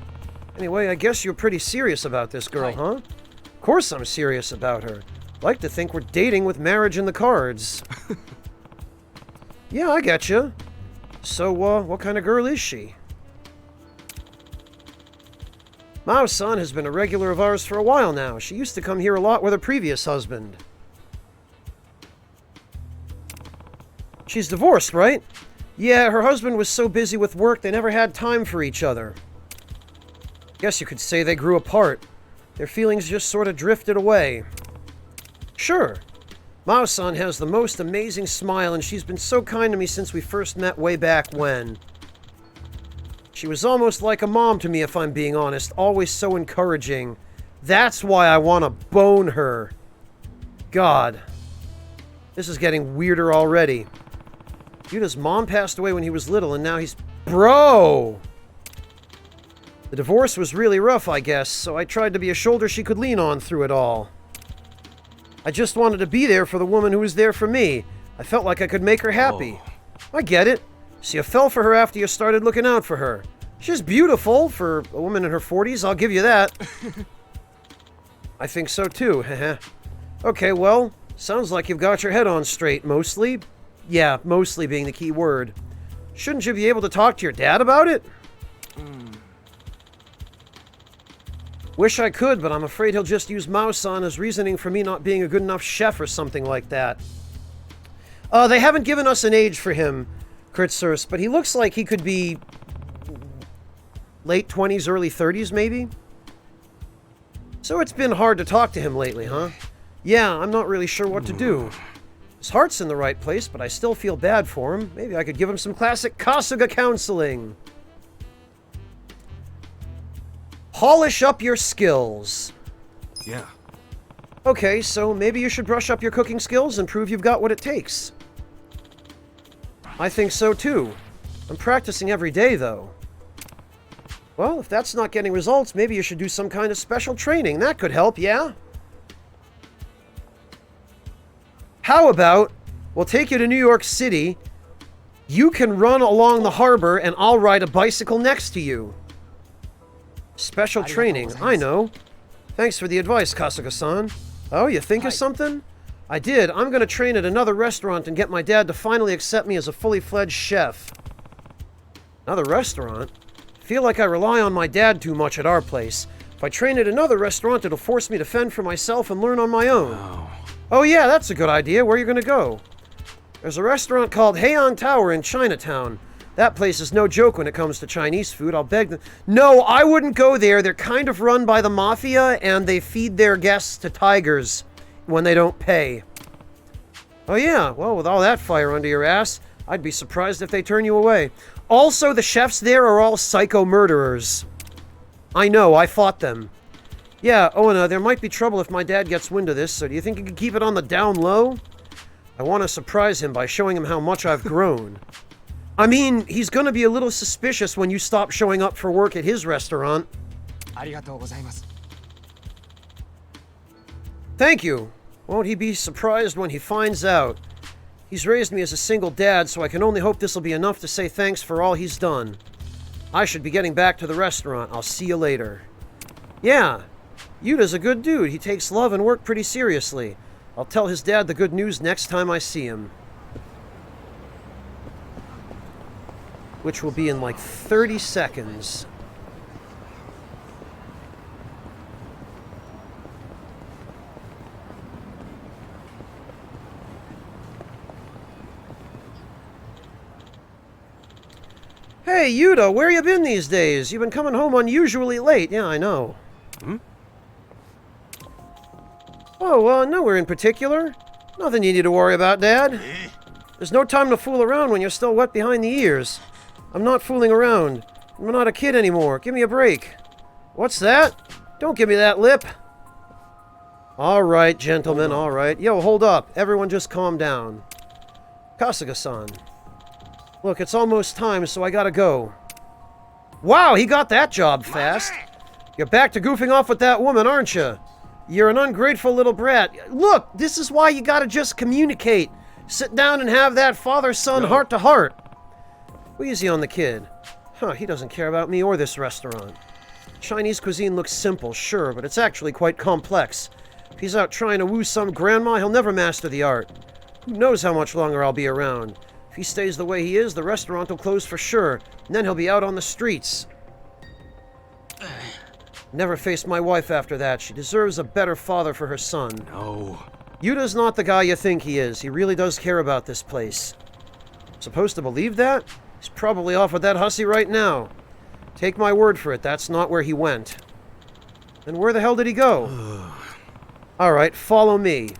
Anyway, I guess you're pretty serious about this girl, huh? Of course I'm serious about her. Like to think we're dating with marriage in the cards. Yeah, I getcha. So, what kind of girl is she? Mao-san has been a regular of ours for a while now. She used to come here a lot with her previous husband. She's divorced, right? Yeah, her husband was so busy with work they never had time for each other. Guess you could say they grew apart. Their feelings just sort of drifted away. Sure. Mao-san has the most amazing smile, and she's been so kind to me since we first met way back when. She was almost like a mom to me, if I'm being honest. Always so encouraging. That's why I want to bone her. God. This is getting weirder already. Yuta's mom passed away when he was little, and now he's... Bro! The divorce was really rough, I guess, so I tried to be a shoulder she could lean on through it all. I just wanted to be there for the woman who was there for me. I felt like I could make her happy. I get it. So you fell for her after you started looking out for her. She's beautiful for a woman in her 40s, I'll give you that. I think so too, heh. Okay, well, sounds like you've got your head on straight, mostly. Yeah, mostly being the key word. Shouldn't you be able to talk to your dad about it? Wish I could, but I'm afraid he'll just use Mao-san as reasoning for me not being a good enough chef or something like that. They haven't given us an age for him, Kurtzurst, but he looks like he could be late 20s, early 30s, maybe? So it's been hard to talk to him lately, huh? Yeah, I'm not really sure what to do. His heart's in the right place, but I still feel bad for him. Maybe I could give him some classic Kasuga counseling. Polish up your skills. Yeah. Okay, so maybe you should brush up your cooking skills and prove you've got what it takes. I think so too. I'm practicing every day, though. Well, if that's not getting results, maybe you should do some kind of special training. That could help, yeah? How about we'll take you to New York City, you can run along the harbor, and I'll ride a bicycle next to you. Special training, I know. Thanks for the advice, Kasuga-san. Oh, you think of something? I did. I'm gonna train at another restaurant and get my dad to finally accept me as a fully fledged chef. Another restaurant? Feel like I rely on my dad too much at our place. If I train at another restaurant, it'll force me to fend for myself and learn on my own. Oh yeah, that's a good idea. Where are you gonna go? There's a restaurant called Heian Tower in Chinatown. That place is no joke when it comes to Chinese food. I'll beg them. No, I wouldn't go there. They're kind of run by the mafia, and they feed their guests to tigers when they don't pay. Oh yeah, well, with all that fire under your ass, I'd be surprised if they turn you away. Also, the chefs there are all psycho murderers. I know, I fought them. Yeah, Oana, there might be trouble if my dad gets wind of this, so do you think you could keep it on the down low? I want to surprise him by showing him how much I've grown. I mean, he's gonna be a little suspicious when you stop showing up for work at his restaurant. Thank you. Won't he be surprised when he finds out? He's raised me as a single dad, so I can only hope this'll be enough to say thanks for all he's done. I should be getting back to the restaurant. I'll see you later. Yeah, Yuta's a good dude. He takes love and work pretty seriously. I'll tell his dad the good news next time I see him. Which will be in like 30 seconds. Hey, Yuta, where you been these days? You've been coming home unusually late. Yeah, I know. Oh, nowhere in particular. Nothing you need to worry about, Dad. There's no time to fool around when you're still wet behind the ears. I'm not fooling around. I'm not a kid anymore. Give me a break. What's that? Don't give me that lip. All right, gentlemen, all right. Yo, hold up. Everyone just calm down. Kasuga-san. Look, it's almost time, so I gotta go. Wow, he got that job fast. You're back to goofing off with that woman, aren't you? You're an ungrateful little brat. Look, this is why you gotta just communicate. Sit down and have that father-son heart-to-heart. Easy on the kid. Huh, he doesn't care about me or this restaurant. Chinese cuisine looks simple, sure, but it's actually quite complex. If he's out trying to woo some grandma, he'll never master the art. Who knows how much longer I'll be around? If he stays the way he is, the restaurant will close for sure, and then he'll be out on the streets. Never faced my wife after that. She deserves a better father for her son. No. Yuta's not the guy you think he is. He really does care about this place. Supposed to believe that? He's probably off with that hussy right now. Take my word for it, that's not where he went. Then where the hell did he go? Alright, follow me.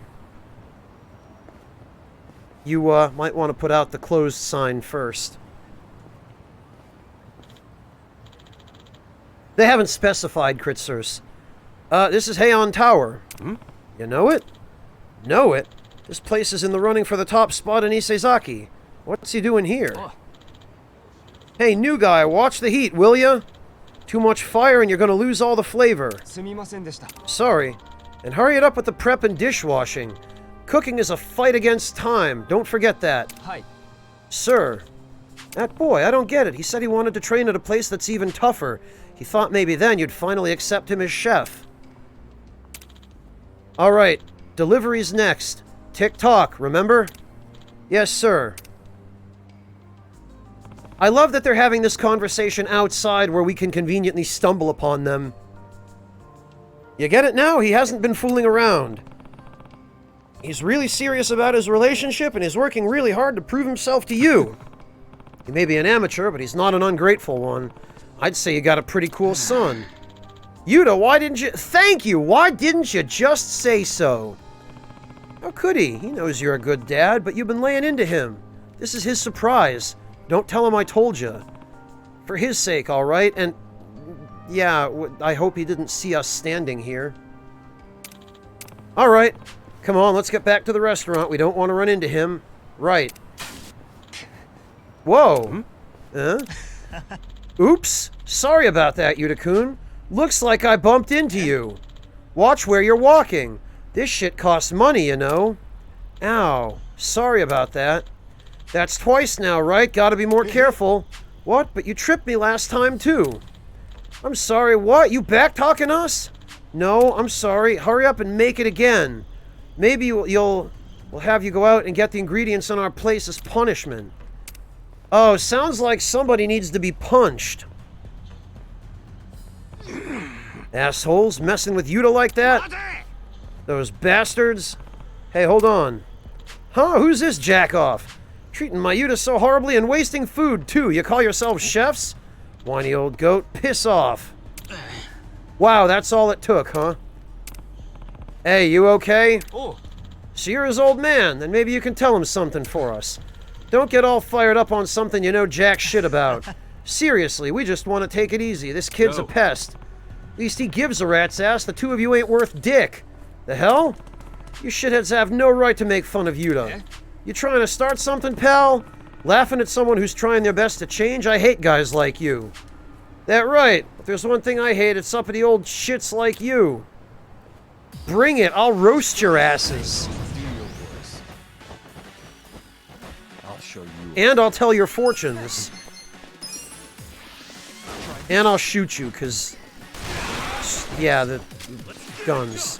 You, might want to put out the closed sign first. They haven't specified, Kritzers. This is Heian Tower. Hmm? You know it? Know it? This place is in the running for the top spot in Isezaki. What's he doing here? Hey, new guy, watch the heat, will ya? Too much fire and you're gonna lose all the flavor. Sorry. And hurry it up with the prep and dishwashing. Cooking is a fight against time. Don't forget that. Sir. That boy, I don't get it. He said he wanted to train at a place that's even tougher. He thought maybe then you'd finally accept him as chef. Alright, delivery's next. Tick-tock, remember? Yes, sir. I love that they're having this conversation outside where we can conveniently stumble upon them. You get it now? He hasn't been fooling around. He's really serious about his relationship and he's working really hard to prove himself to you. He may be an amateur, but he's not an ungrateful one. I'd say you got a pretty cool son. Yuta, why didn't you... Thank you! Why didn't you just say so? How could he? He knows you're a good dad, but you've been laying into him. This is his surprise. Don't tell him I told you. For his sake, all right? And, yeah, I hope he didn't see us standing here. All right. Come on, let's get back to the restaurant. We don't want to run into him. Right. Whoa. Huh? Oops. Sorry about that, Yuta-kun. Looks like I bumped into you. Watch where you're walking. This shit costs money, you know. Ow. Sorry about that. That's twice now, right? Gotta be more careful. What? But you tripped me last time, too. I'm sorry, what? You back-talking us? No, I'm sorry. Hurry up and make it again. Maybe we'll have you go out and get the ingredients on our place as punishment. Oh, sounds like somebody needs to be punched. Assholes messing with Yuta like that? Those bastards? Hey, hold on. Huh? Who's this jack-off? Treating my Yuta so horribly and wasting food, too. You call yourselves chefs? Whiny old goat. Piss off. Wow, that's all it took, huh? Hey, you okay? Oh. So you're his old man. Then maybe you can tell him something for us. Don't get all fired up on something you know jack shit about. Seriously, we just want to take it easy. This kid's a pest. At least he gives a rat's ass. The two of you ain't worth dick. The hell? You shitheads have no right to make fun of Yuta. You trying to start something, pal? Laughing at someone who's trying their best to change? I hate guys like you. That right. If there's one thing I hate, it's uppity old shits like you. Bring it. I'll roast your asses. I'll show you. And I'll tell your fortunes. And I'll shoot you, because... Yeah, the guns.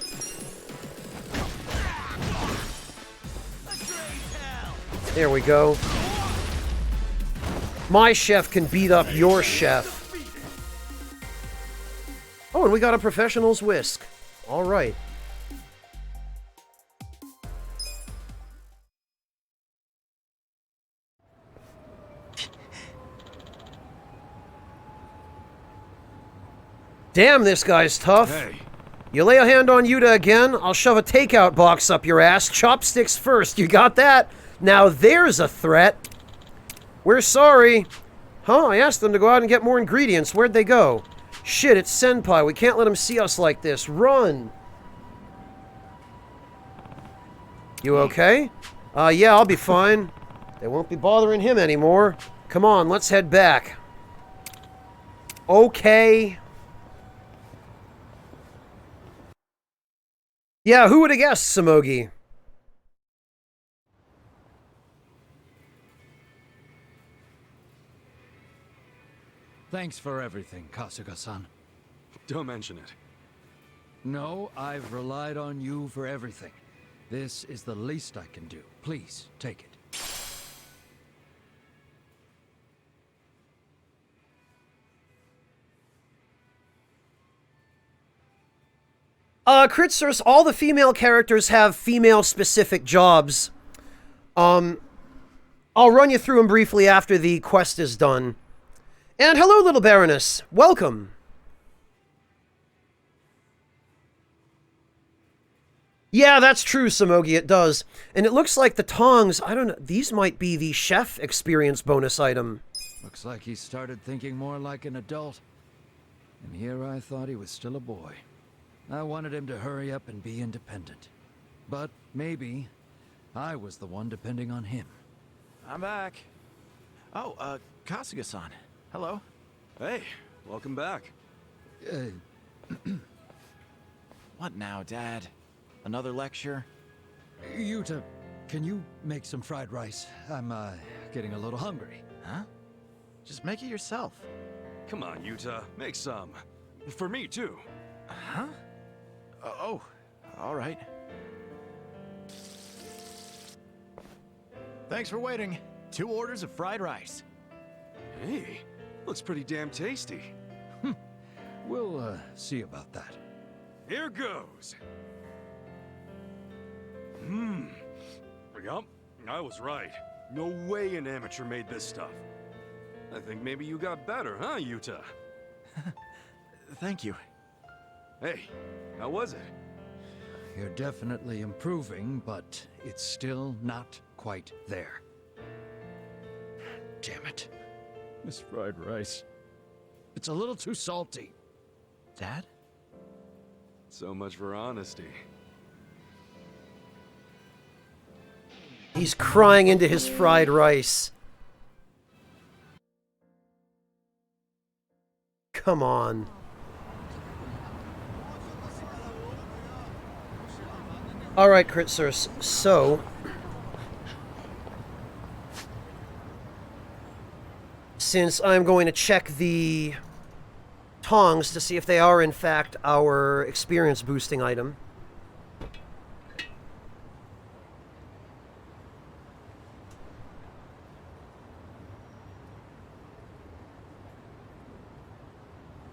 There we go. My chef can beat up your chef. Oh, and we got a professional's whisk. All right. Damn, this guy's tough. Hey. You lay a hand on Yuta again, I'll shove a takeout box up your ass. Chopsticks first, you got that? Now there's a threat. We're sorry. Huh, I asked them to go out and get more ingredients. Where'd they go? Shit, it's Senpai. We can't let him see us like this. Run! You okay? Yeah, I'll be fine. They won't be bothering him anymore. Come on, let's head back. Okay. Yeah, who would have guessed, Samogi? Thanks for everything, Kasuga-san. Don't mention it. No, I've relied on you for everything. This is the least I can do. Please, take it. Kritzers, all the female characters have female-specific jobs. I'll run you through them briefly after the quest is done. And hello, little Baroness. Welcome. Yeah, that's true, Samogi, it does. And it looks like the tongs, I don't know, these might be the chef experience bonus item. Looks like he started thinking more like an adult. And here I thought he was still a boy. I wanted him to hurry up and be independent. But maybe I was the one depending on him. I'm back. Oh, Kasuga-san. Hello. Hey, welcome back. What now, Dad? Another lecture? Yuta, can you make some fried rice? I'm, getting a little hungry. Huh? Just make it yourself. Come on, Yuta, make some. For me, too. Huh? Oh, all right. Thanks for waiting. 2 orders of fried rice. Hey, looks pretty damn tasty. We'll, see about that. Here goes. Yup, I was right. No way an amateur made this stuff. I think maybe you got better, huh, Yuta? Thank you. Hey, how was it? You're definitely improving, but it's still not quite there. Damn it. This fried rice. It's a little too salty. Dad? So much for honesty. He's crying into his fried rice. Come on. Alright, Kritzers, so... since I'm going to check the tongs to see if they are in fact our experience boosting item.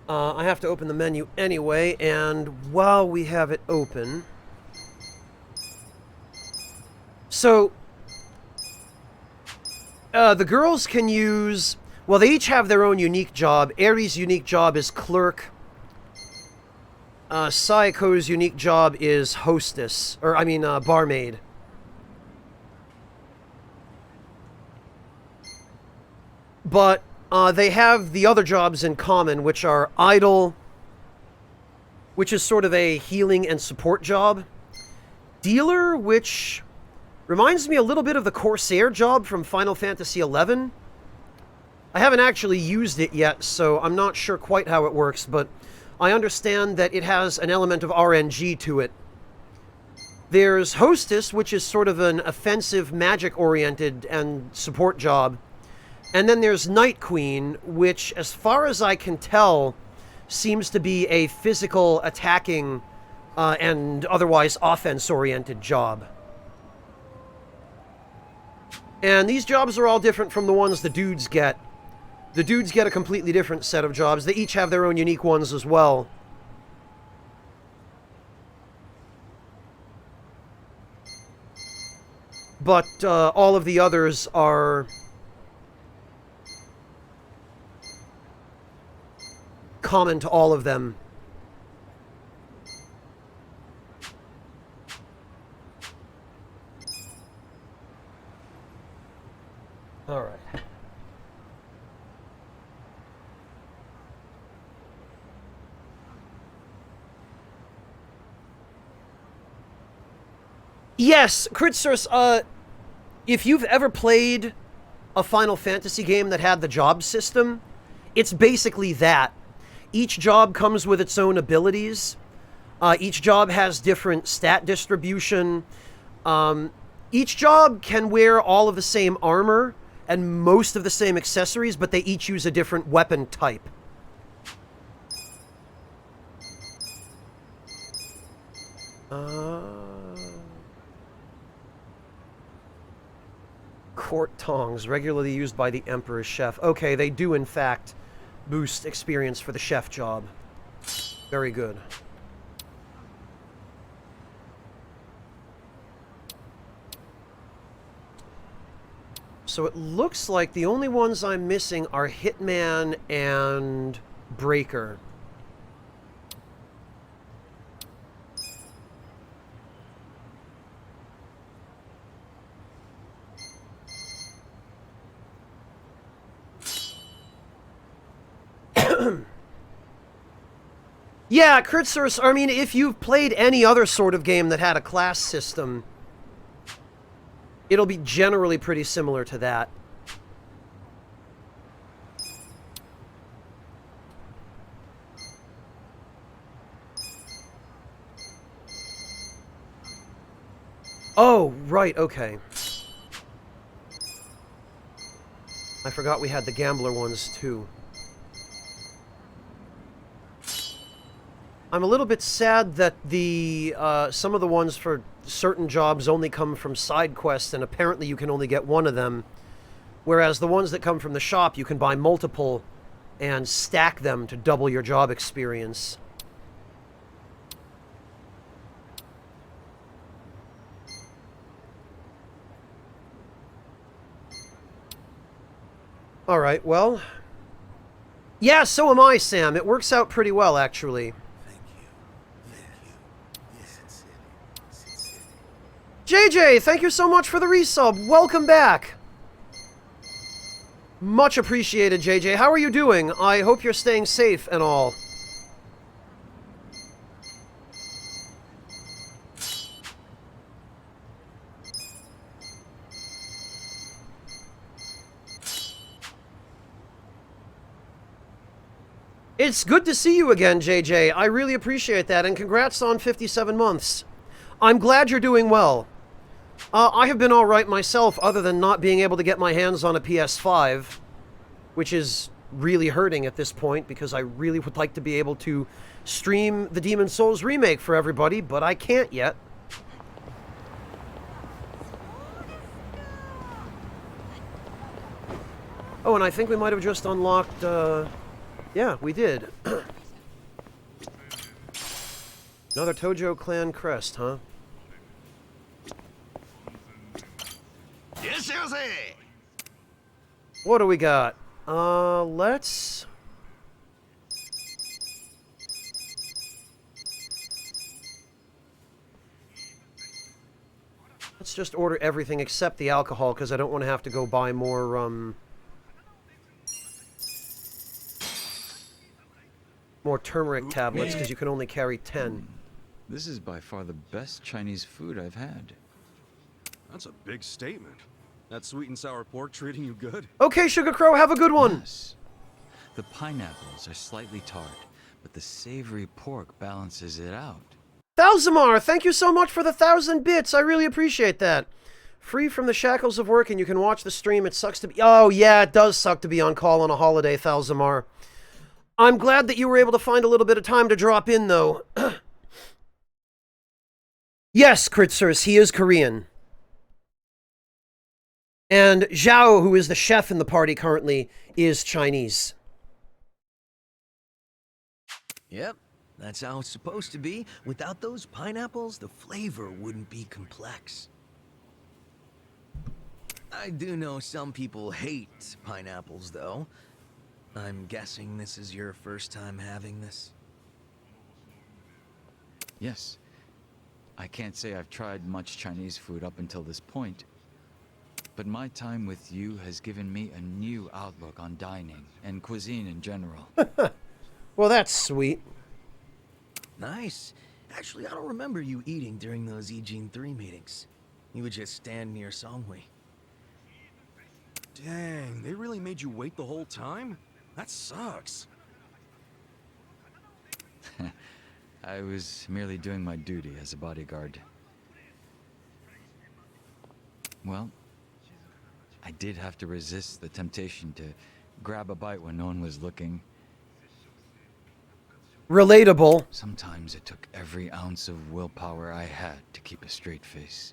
I have to open the menu anyway, and while we have it open... So, the girls can use... Well, they each have their own unique job. Eri's unique job is clerk. Saiko's unique job is hostess. Or, I mean, barmaid. But they have the other jobs in common, which are idol, which is sort of a healing and support job. Dealer, which reminds me a little bit of the Corsair job from Final Fantasy XI. I haven't actually used it yet, so I'm not sure quite how it works, but I understand that it has an element of RNG to it. There's Hostess, which is sort of an offensive, magic-oriented and support job. And then there's Night Queen, which, as far as I can tell, seems to be a physical, attacking, and otherwise offense-oriented job. And these jobs are all different from the ones the dudes get. The dudes get a completely different set of jobs. They each have their own unique ones as well. But all of the others are common to all of them. All right. Yes, Kritzers, if you've ever played a Final Fantasy game that had the job system, it's basically that. Each job comes with its own abilities. Each job has different stat distribution. Each job can wear all of the same armor and most of the same accessories, but they each use a different weapon type. Court tongs, regularly used by the Emperor's chef. Okay, they do in fact boost experience for the chef job. Very good. So it looks like the only ones I'm missing are Hitman and Breaker. Yeah, Kritzers, I mean, if you've played any other sort of game that had a class system, it'll be generally pretty similar to that. Oh, right, okay. I forgot we had the gambler ones, too. I'm a little bit sad that the some of the ones for certain jobs only come from side quests, and apparently you can only get one of them, whereas the ones that come from the shop, you can buy multiple and stack them to double your job experience. Alright, well... Yeah, so am I, Sam. It works out pretty well, actually. JJ, thank you so much for the resub. Welcome back. Much appreciated, JJ. How are you doing? I hope you're staying safe and all. It's good to see you again, JJ. I really appreciate that, and congrats on 57 months. I'm glad you're doing well. I have been alright myself, other than not being able to get my hands on a PS5, which is really hurting at this point, because I really would like to be able to stream the Demon's Souls remake for everybody, but I can't yet. Oh, and I think we might have just unlocked, yeah, we did. Another Tojo clan crest, huh? What do we got? Let's just order everything except the alcohol, because I don't want to have to go buy more, more turmeric tablets, because you can only carry 10. This is by far the best Chinese food I've had. That's a big statement. That sweet and sour pork treating you good? Okay, Sugar Crow, have a good one. Yes. The pineapples are slightly tart, but the savory pork balances it out. Thalzamar, thank you so much for the 1,000 bits. I really appreciate that. Free from the shackles of work and you can watch the stream. It sucks to be... Oh, yeah, it does suck to be on call on a holiday, Thalzamar. I'm glad that you were able to find a little bit of time to drop in, though. Yes, Kritzers, he is Korean. And Zhao, who is the chef in the party currently, is Chinese. Yep, that's how it's supposed to be. Without those pineapples, the flavor wouldn't be complex. I do know some people hate pineapples, though. I'm guessing this is your first time having this? Yes. I can't say I've tried much Chinese food up until this point. But my time with you has given me a new outlook on dining and cuisine in general. Well, that's sweet. Nice. Actually, I don't remember you eating during those Eugene 3 meetings. You would just stand near Songhui. Dang, they really made you wait the whole time? That sucks. I was merely doing my duty as a bodyguard. Well, I did have to resist the temptation to grab a bite when no one was looking. Relatable. Sometimes it took every ounce of willpower I had to keep a straight face.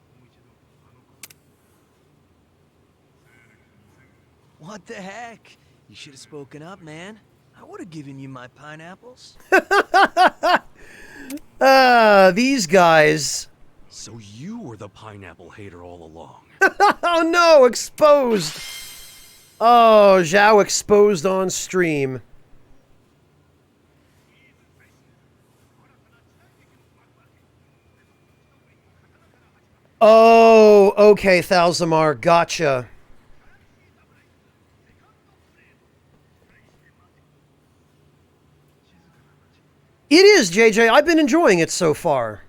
What the heck? You should have spoken up, man. I would have given you my pineapples. These guys. So you were the pineapple hater all along. Oh no, exposed. Oh, Zhao exposed on stream. Oh, okay, Thalzamar, gotcha. It is, JJ. I've been enjoying it so far.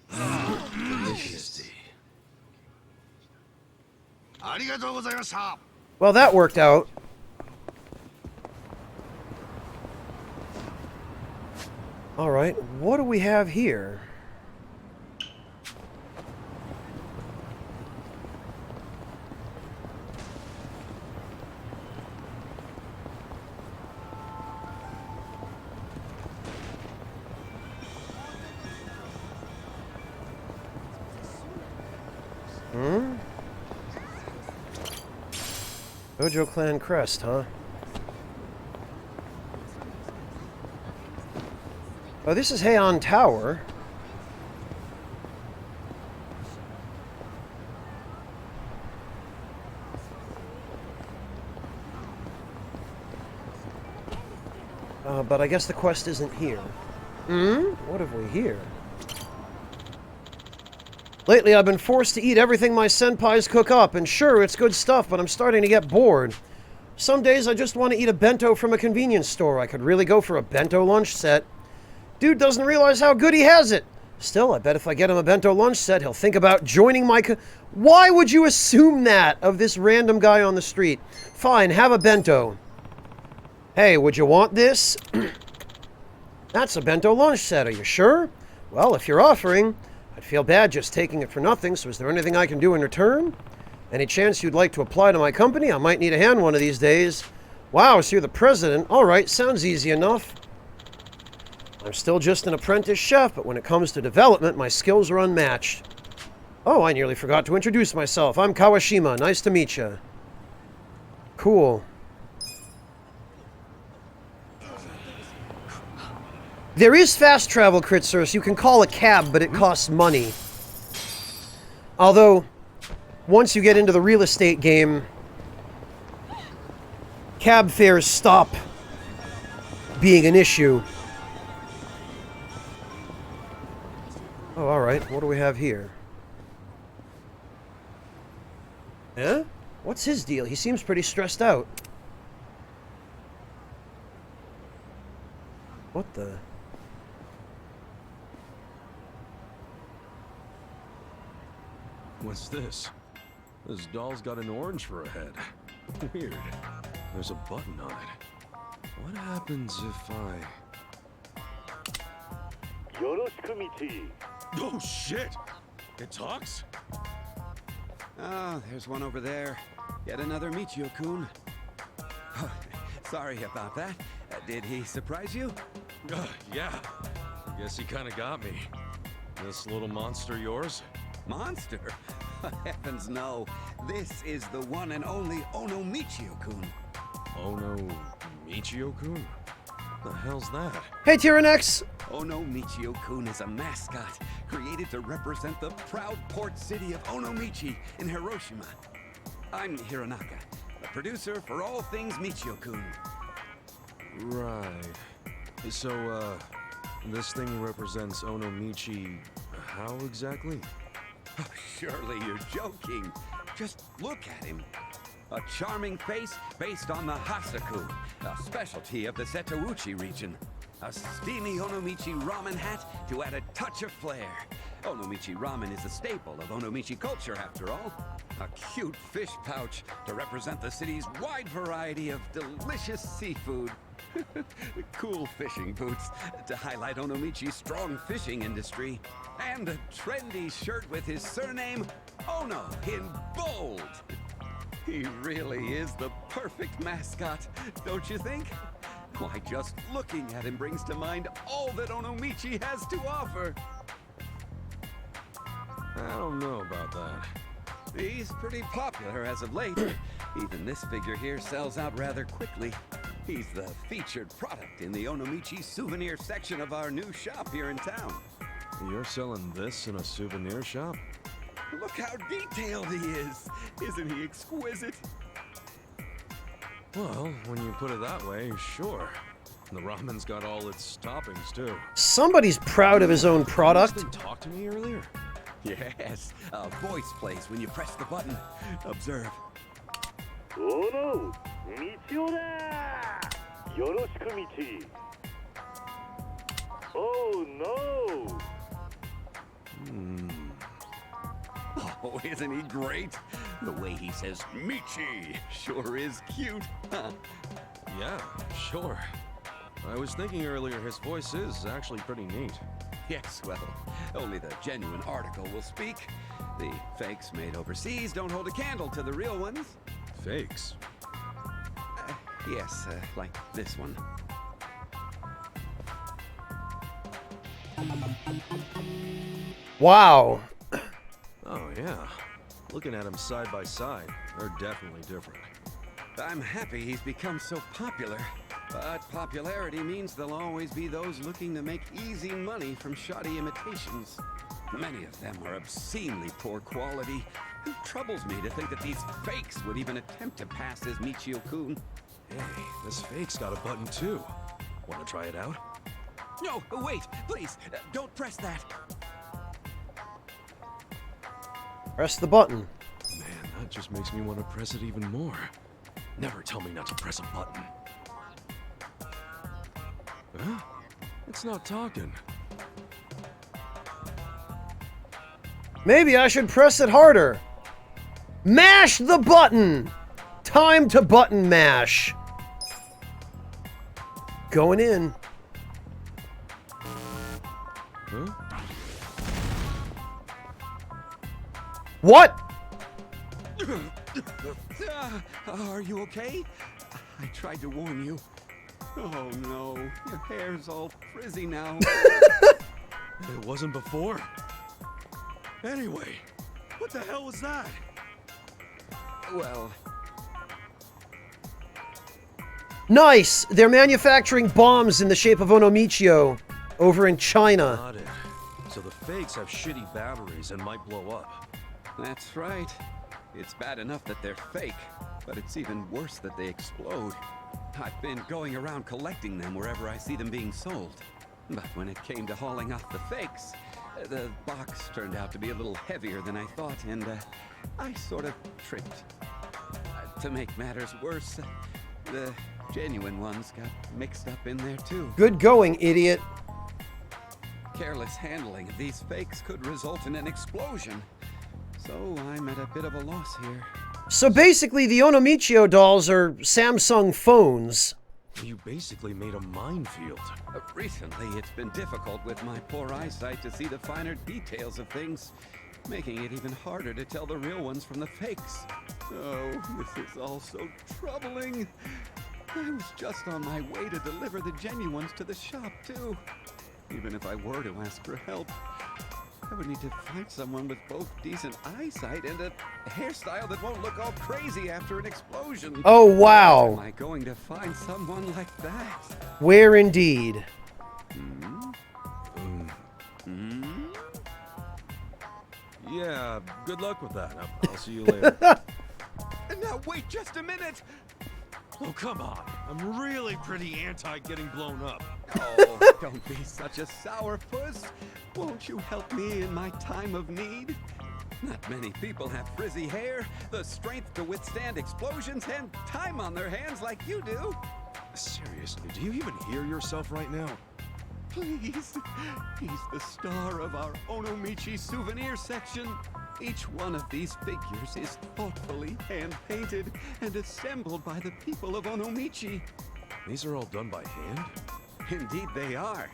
Delicious. Well, that worked out. All right, what do we have here? Gojo Clan crest, huh? Oh, this is Heian Tower. But I guess the quest isn't here. What have we here? Lately, I've been forced to eat everything my senpais cook up, and sure, it's good stuff, but I'm starting to get bored. Some days I just want to eat a bento from a convenience store. I could really go for a bento lunch set. Dude doesn't realize how good he has it. Still, I bet if I get him a bento lunch set, he'll think about joining my Why would you assume that of this random guy on the street? Fine, have a bento. Hey, would you want this? That's a bento lunch set, are you sure? Well, if you're offering, I'd feel bad just taking it for nothing, so is there anything I can do in return? Any chance you'd like to apply to my company? I might need a hand one of these days. Wow, so you're the president. All right, sounds easy enough. I'm still just an apprentice chef, but when it comes to development, my skills are unmatched. Oh, I nearly forgot to introduce myself. I'm Kawashima. Nice to meet you. Cool. There is fast travel, Kritsurus. You can call a cab, but it costs money. Although, once you get into the real estate game, cab fares stop being an issue. Oh, alright. What do we have here? Huh? What's his deal? He seems pretty stressed out. What the... What's this? This doll's got an orange for a head. Weird. There's a button on it. What happens if I... Oh shit! It talks? Oh, there's one over there. Yet another Michio-kun. Oh, sorry about that. Did he surprise you? Yeah. Guess he kinda got me. This little monster yours? Monster? Heavens no. This is the one and only Ono Michio-kun. Ono Michio-kun? The hell's that? Hey, Tyrannex! Ono Michio-kun is a mascot created to represent the proud port city of Onomichi in Hiroshima. I'm Hironaka, the producer for all things Michio-kun. Right. So, this thing represents Onomichi how exactly? Oh, surely you're joking. Just look at him. A charming face based on the Hasaku, a specialty of the Setouchi region. A steamy Onomichi ramen hat to add a touch of flair. Onomichi ramen is a staple of Onomichi culture, after all. A cute fish pouch to represent the city's wide variety of delicious seafood. Cool fishing boots to highlight Onomichi's strong fishing industry. And a trendy shirt with his surname, Ono, in bold. He really is the perfect mascot, don't you think? Why, just looking at him brings to mind all that Onomichi has to offer. I don't know about that. He's pretty popular as of late. Even this figure here sells out rather quickly. He's the featured product in the Onomichi souvenir section of our new shop here in town. You're selling this in a souvenir shop? Look how detailed he is! Isn't he exquisite? Well, when you put it that way, sure. The ramen's got all its toppings, too. Somebody's proud of his own product. You talked to me earlier? Yes, a voice plays when you press the button. Observe. Oh no! Michio da! Yoroshiku Michi! Oh no! Oh, isn't he great? The way he says Michi sure is cute. Huh? Yeah, sure. I was thinking earlier his voice is actually pretty neat. Yes, well, only the genuine article will speak. The fakes made overseas don't hold a candle to the real ones. Fakes? Yes, like this one. Wow. Oh, yeah. Looking at them side by side, they're definitely different. I'm happy he's become so popular. But popularity means there'll always be those looking to make easy money from shoddy imitations. Many of them are obscenely poor quality. It troubles me to think that these fakes would even attempt to pass as Michio-kun. Hey, this fake's got a button too. Want to try it out? No, wait, please, don't press that. Press the button. Man, that just makes me want to press it even more. Never tell me not to press a button. Huh? It's not talking. Maybe I should press it harder. Mash the button! Time to button mash. Going in. Huh? What? Are you okay? I tried to warn you. Oh no, your hair's all frizzy now. It wasn't before. Anyway, what the hell was that? Well... Nice! They're manufacturing bombs in the shape of Onomichio over in China. Got it. So the fakes have shitty batteries and might blow up. That's right. It's bad enough that they're fake, but it's even worse that they explode. I've been going around collecting them wherever I see them being sold. But when it came to hauling off the fakes, the box turned out to be a little heavier than I thought, and I sort of tripped. To make matters worse, the genuine ones got mixed up in there too. Good going, idiot. Careless handling of these fakes could result in an explosion. So I'm at a bit of a loss here. So basically, the Onomichio dolls are Samsung phones. You basically made a minefield. Recently, it's been difficult with my poor eyesight to see the finer details of things, making it even harder to tell the real ones from the fakes. Oh, this is all so troubling. I was just on my way to deliver the genuine ones to the shop, too. Even if I were to ask for help, I would need to find someone with both decent eyesight and a hairstyle that won't look all crazy after an explosion. Oh, wow. How am I going to find someone like that? Where indeed? Yeah, good luck with that. I'll see you later. Now wait just a minute! Oh, come on. I'm really pretty anti getting blown up. Oh, don't be such a sourpuss. Won't you help me in my time of need? Not many people have frizzy hair, the strength to withstand explosions, and time on their hands like you do. Seriously, do you even hear yourself right now? Please. He's the star of our Onomichi souvenir section. Each one of these figures is thoughtfully hand-painted and assembled by the people of Onomichi. These are all done by hand? Indeed they are.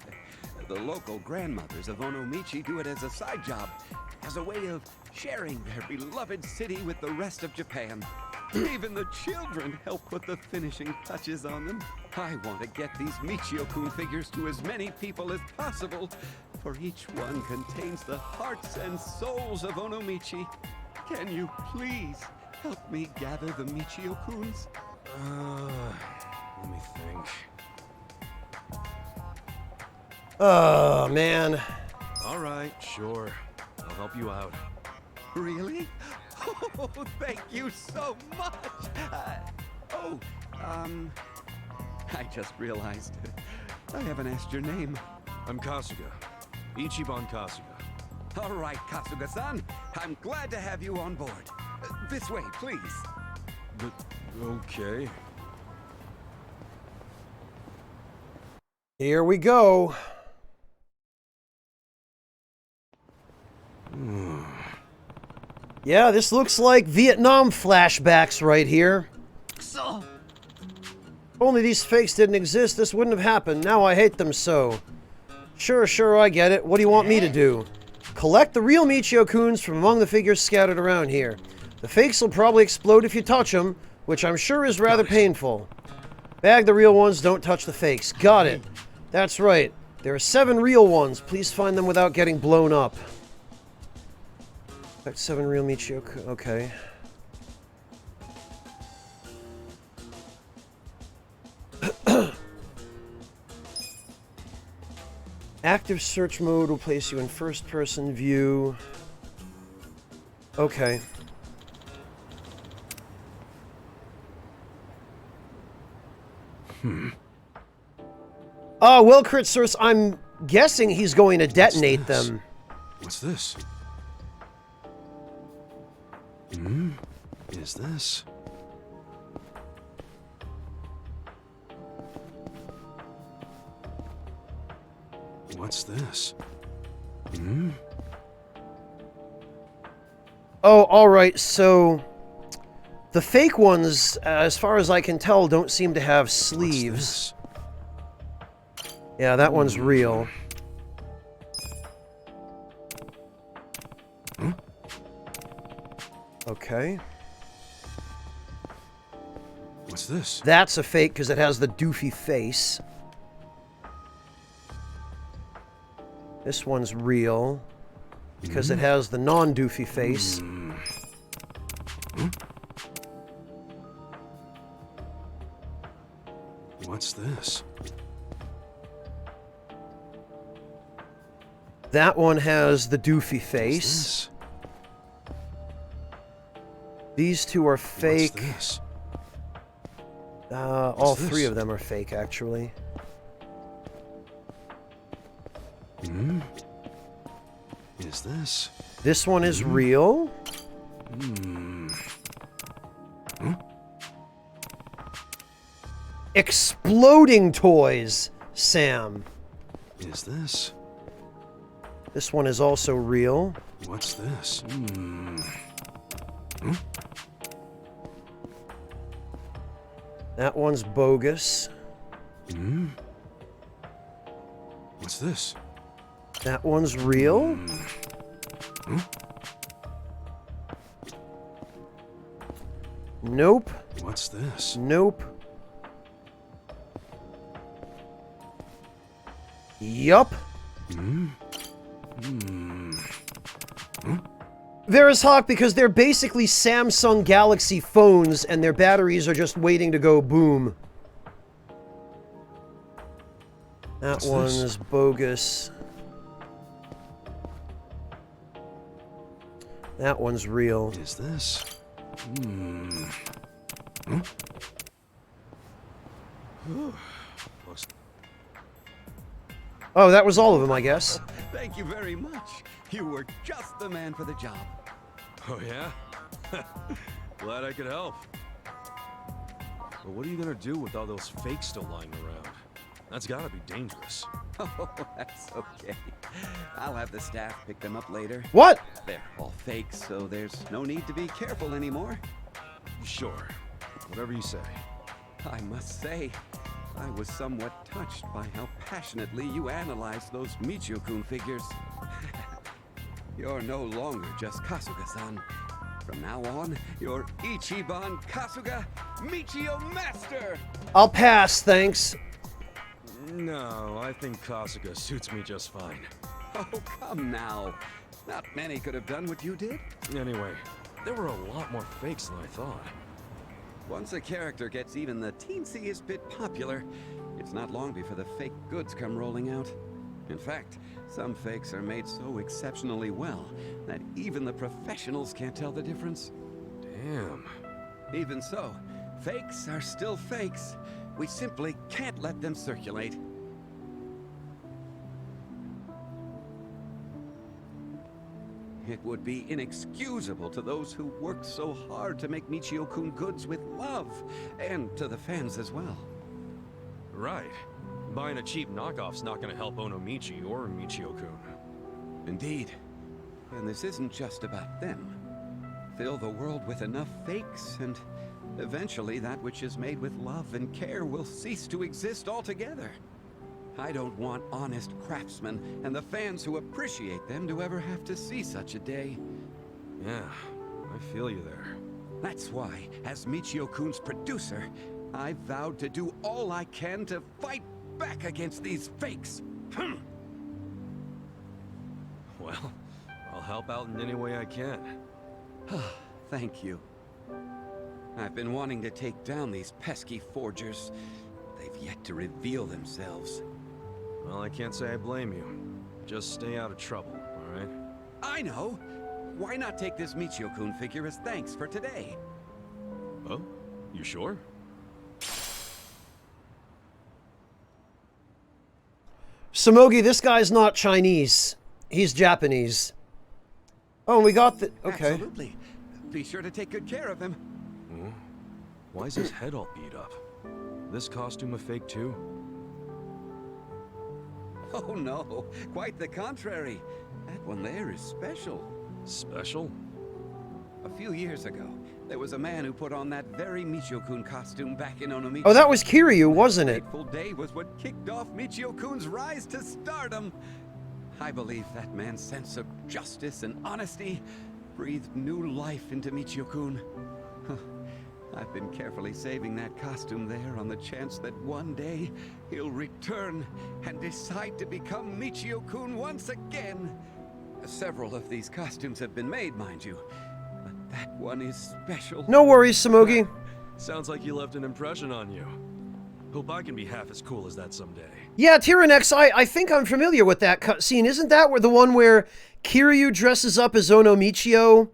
The local grandmothers of Onomichi do it as a side job, as a way of sharing their beloved city with the rest of Japan. Even the children help put the finishing touches on them. I want to get these Michio-kun figures to as many people as possible, for each one contains the hearts and souls of Onomichi. Can you please help me gather the Michio-kuns? Let me think. Oh, man. All right, sure. I'll help you out. Really? Oh, thank you so much! I just realized I haven't asked your name. I'm Kasuga. Ichiban Kasuga. All right, Kasuga-san. I'm glad to have you on board. This way, please. But, okay. Here we go. Yeah, this looks like Vietnam flashbacks right here. So. If only these fakes didn't exist, this wouldn't have happened. Now I hate them so. Sure, I get it. What do you want me to do? Collect the real Michio-kuns from among the figures scattered around here. The fakes will probably explode if you touch them, which I'm sure is rather painful. Bag the real ones, don't touch the fakes. Got it. That's right. There are 7 real ones. Please find them without getting blown up. Collect 7 real Michio-kun. Okay. Active search mode will place you in first-person view. Okay. Will Critsource, I'm guessing he's going to detonate them. What's this? Is this? What's this? Oh, alright, so... the fake ones, as far as I can tell, don't seem to have sleeves. Yeah, that one's real. Okay. What's this? That's a fake because it has the doofy face. This one's real because it has the non-doofy face. What's this? That one has the doofy face. These two are fake. What's this? All 3 of them are fake, actually. Is this? This one is real. Exploding toys, Sam. Is this? This one is also real. What's this? That one's bogus. What's this? That one's real. Nope. What's this? Nope. Yup. They're as hawk because they're basically Samsung Galaxy phones and their batteries are just waiting to go boom. That one's bogus. That one's real. Is this? Oh, that was all of them, I guess. Thank you very much. You were just the man for the job. Oh, yeah? Glad I could help. But what are you gonna do with all those fakes still lying around? That's gotta be dangerous. Oh, that's okay. I'll have the staff pick them up later. What? They're all fakes, so there's no need to be careful anymore. Sure. Whatever you say. I must say, I was somewhat touched by how passionately you analyzed those Michio-kun figures. You're no longer just Kasuga-san. From now on, you're Ichiban Kasuga Michio Master! I'll pass, thanks. No, I think Kasuga suits me just fine. Oh, come now. Not many could have done what you did. Anyway, there were a lot more fakes than I thought. Once a character gets even the teensiest bit popular, it's not long before the fake goods come rolling out. In fact, some fakes are made so exceptionally well that even the professionals can't tell the difference. Damn. Even so, fakes are still fakes. We simply can't let them circulate. It would be inexcusable to those who worked so hard to make Michio-kun goods with love, and to the fans as well. Right. Buying a cheap knockoff's not gonna help Onomichi or Michio-kun. Indeed. And this isn't just about them. Fill the world with enough fakes, and eventually that which is made with love and care will cease to exist altogether. I don't want honest craftsmen and the fans who appreciate them to ever have to see such a day. Yeah, I feel you there. That's why, as Michio-kun's producer, I vowed to do all I can to fight back against these fakes. Well, I'll help out in any way I can. Thank you. I've been wanting to take down these pesky forgers. They've yet to reveal themselves. Well, I can't say I blame you. Just stay out of trouble, all right? I know! Why not take this Michio-kun figure as thanks for today? Oh? You sure? Samogi, this guy's not Chinese. He's Japanese. Oh, we got the... Okay. Absolutely. Be sure to take good care of him. Hmm? Why is his head all beat up? This costume a fake too? Oh no, quite the contrary. That one there is special. Special? A few years ago, there was a man who put on that very Michio-kun costume back in Onomichi. Oh, that was Kiryu, wasn't it? That fateful day was what kicked off Michio-kun's rise to stardom. I believe that man's sense of justice and honesty breathed new life into Michio-kun. I've been carefully saving that costume there on the chance that one day he'll return and decide to become Michio-kun once again. Several of these costumes have been made, mind you, but that one is special. No worries, Samogi. Sounds like he left an impression on you. Hope I can be half as cool as that someday. Yeah, Tyrannex, I think I'm familiar with that cutscene. Isn't that where the one where Kiryu dresses up as Onomichio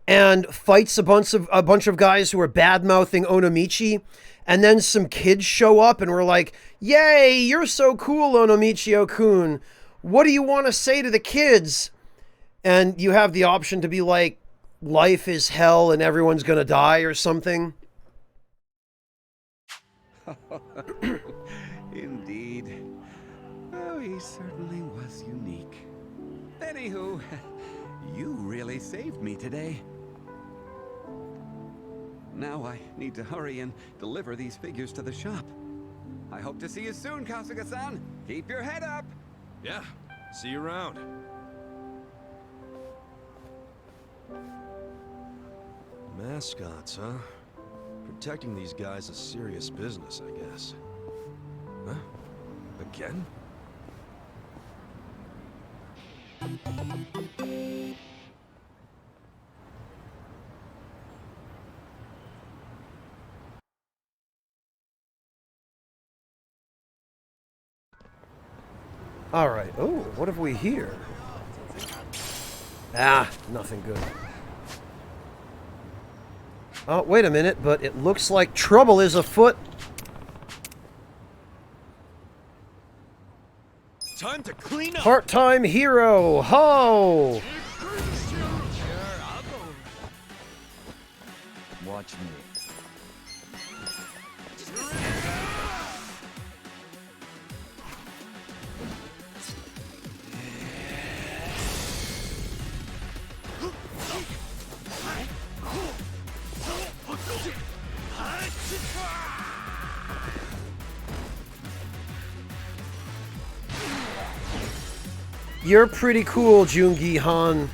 and fights a bunch of guys who are bad-mouthing Onomichi, and then some kids show up and we're like, "Yay, you're so cool, Onomichio-kun. What do you want to say to the kids?" And you have the option to be like, "Life is hell and everyone's gonna die," or something. Indeed. Oh, he certainly was unique. Anywho, you really saved me today. Now I need to hurry and deliver these figures to the shop. I hope to see you soon, Kasuga-san. Keep your head up. Yeah, see you around. Mascots, huh? Protecting these guys is serious business, I guess. Huh? Again? All right. Oh, what have we here? Ah, nothing good. Oh, wait a minute, but it looks like trouble is afoot. Time to clean up! Part-time hero, ho! Watch me. You're pretty cool, Jungi Han.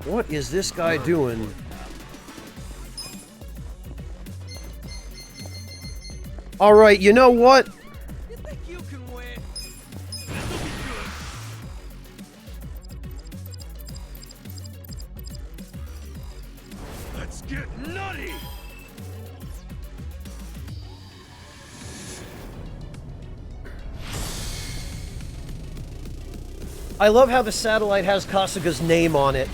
What is this guy doing? Alright, you know what? You think you can win? This'll be good. Let's get nutty! I love how the satellite has Kasuga's name on it.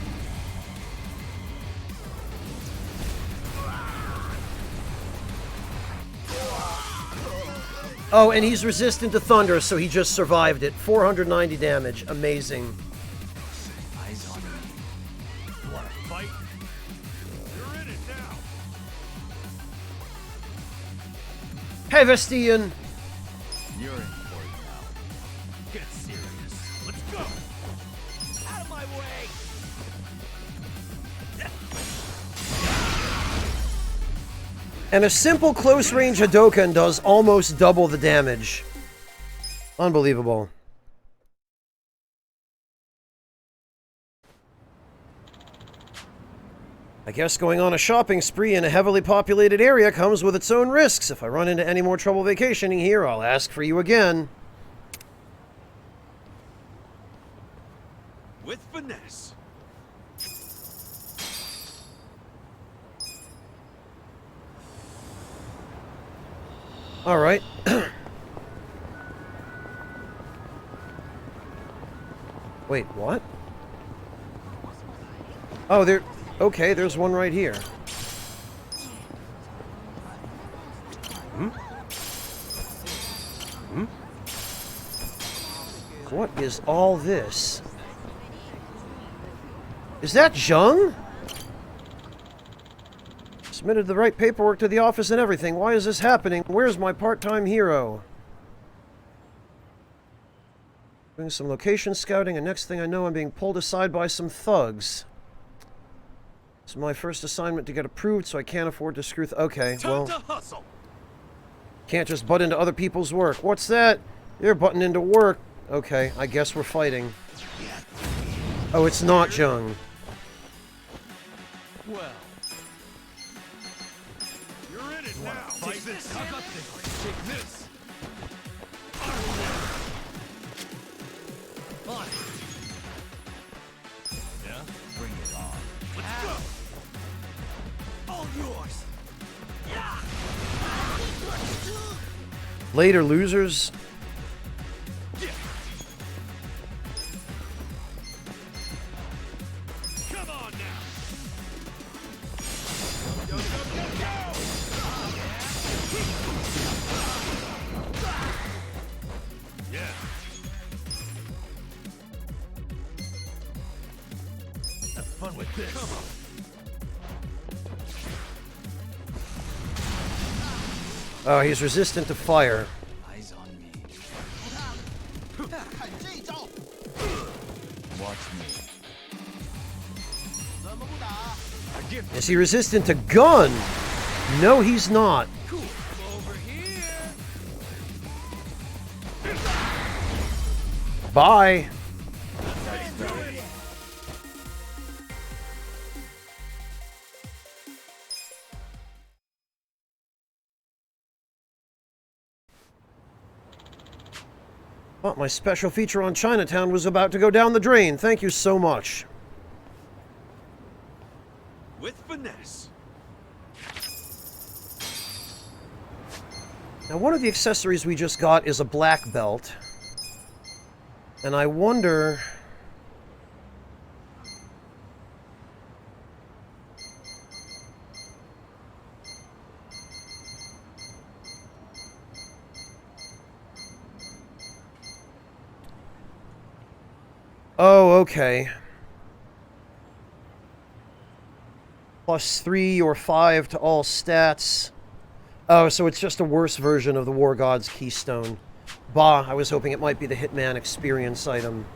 Oh, and he's resistant to thunder, so he just survived it. 490 damage. Amazing. Eyes on me. Wanna fight? You're in it now. Hey, Vestian! You're in for it now. Get serious. Let's go! Out of my way! And a simple close-range Hadoken does almost double the damage. Unbelievable. I guess going on a shopping spree in a heavily populated area comes with its own risks. If I run into any more trouble vacationing here, I'll ask for you again. With finesse. Alright. Wait, what? Oh, there... Okay, there's one right here. Hmm? Hmm? What is all this? Is that Zheng? Submitted the right paperwork to the office and everything. Why is this happening? Where's my part-time hero? Doing some location scouting, and next thing I know, I'm being pulled aside by some thugs. It's my first assignment to get approved, so I can't afford to screw okay, well... Time to hustle. Can't just butt into other people's work. What's that? You're butting into work. Okay, I guess we're fighting. Oh, it's not Zheng. Well. You're in it now. Fight this. I got this. Take this. On. Yeah? Bring it on. Let's go. All yours. Later, losers. Come on now. Go, go, go, go. Yeah. Have fun with this. Come on. Oh, he's resistant to fire. Eyes on me. Watch me. Is he resistant to gun? No, he's not. Cool. Over here. Bye. Oh, my special feature on Chinatown was about to go down the drain. Thank you so much. With finesse. Now, one of the accessories we just got is a black belt. And I wonder... Oh, okay. +3 or 5 to all stats. Oh, so it's just a worse version of the War God's Keystone. Bah, I was hoping it might be the Hitman experience item.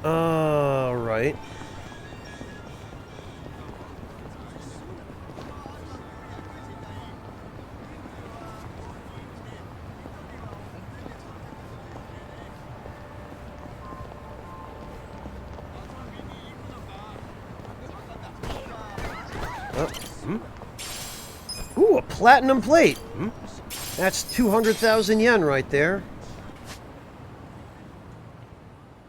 Right. Ooh, platinum plate. That's 200,000 yen right there.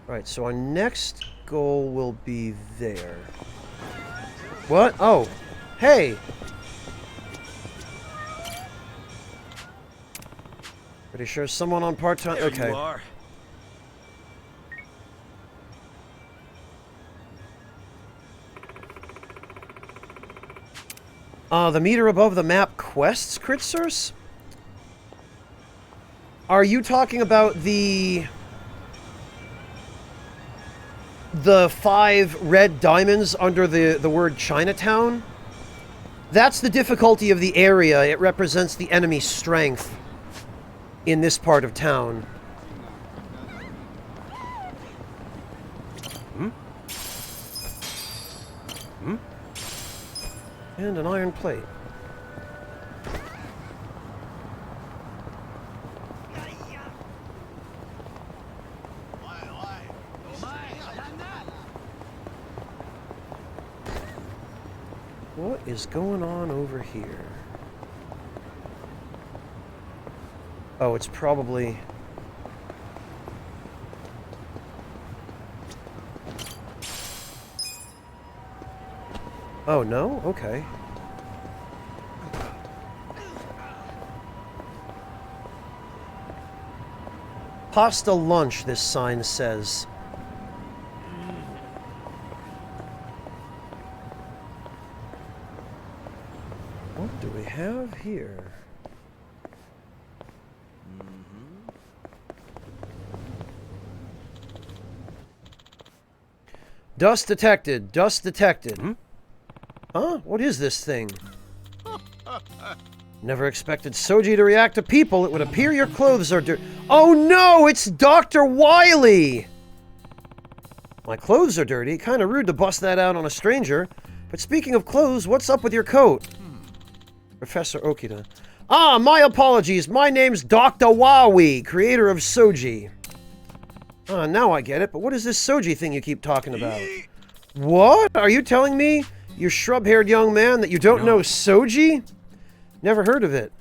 Right, so our next goal will be there. What? Oh. Hey! Pretty sure someone on part-time... Okay. There you are. The meter above the map quests, crit source? Are you talking about the 5 red diamonds under the word Chinatown? That's the difficulty of the area. It represents the enemy's strength in this part of town. And an iron plate. What is going on over here? Oh, it's probably... Oh, no? Okay. Pasta lunch, this sign says. What do we have here? Dust detected. Dust detected. Huh? What is this thing? Never expected Soji to react to people. It would appear your clothes are dirty. Oh no! It's Dr. Wily! My clothes are dirty. Kinda rude to bust that out on a stranger. But speaking of clothes, what's up with your coat? Professor Okita. Ah, my apologies. My name's Dr. Wawi, creator of Soji. Ah, now I get it. But what is this Soji thing you keep talking about? What? Are you telling me, you shrub-haired young man, that you don't know Soji? Never heard of it.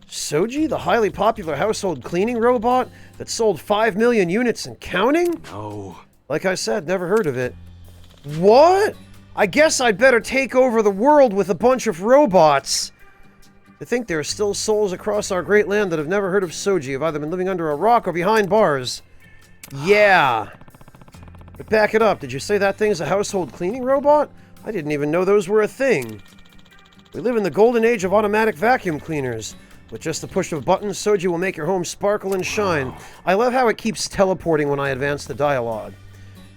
Soji, the highly popular household cleaning robot that sold 5 million units and counting? No. Like I said, never heard of it. What? I guess I'd better take over the world with a bunch of robots. To think there are still souls across our great land that have never heard of Soji, have either been living under a rock or behind bars. Yeah. But back it up. Did you say that thing's a household cleaning robot? I didn't even know those were a thing. We live in the golden age of automatic vacuum cleaners. With just the push of buttons, Soji will make your home sparkle and shine. I love how it keeps teleporting when I advance the dialogue.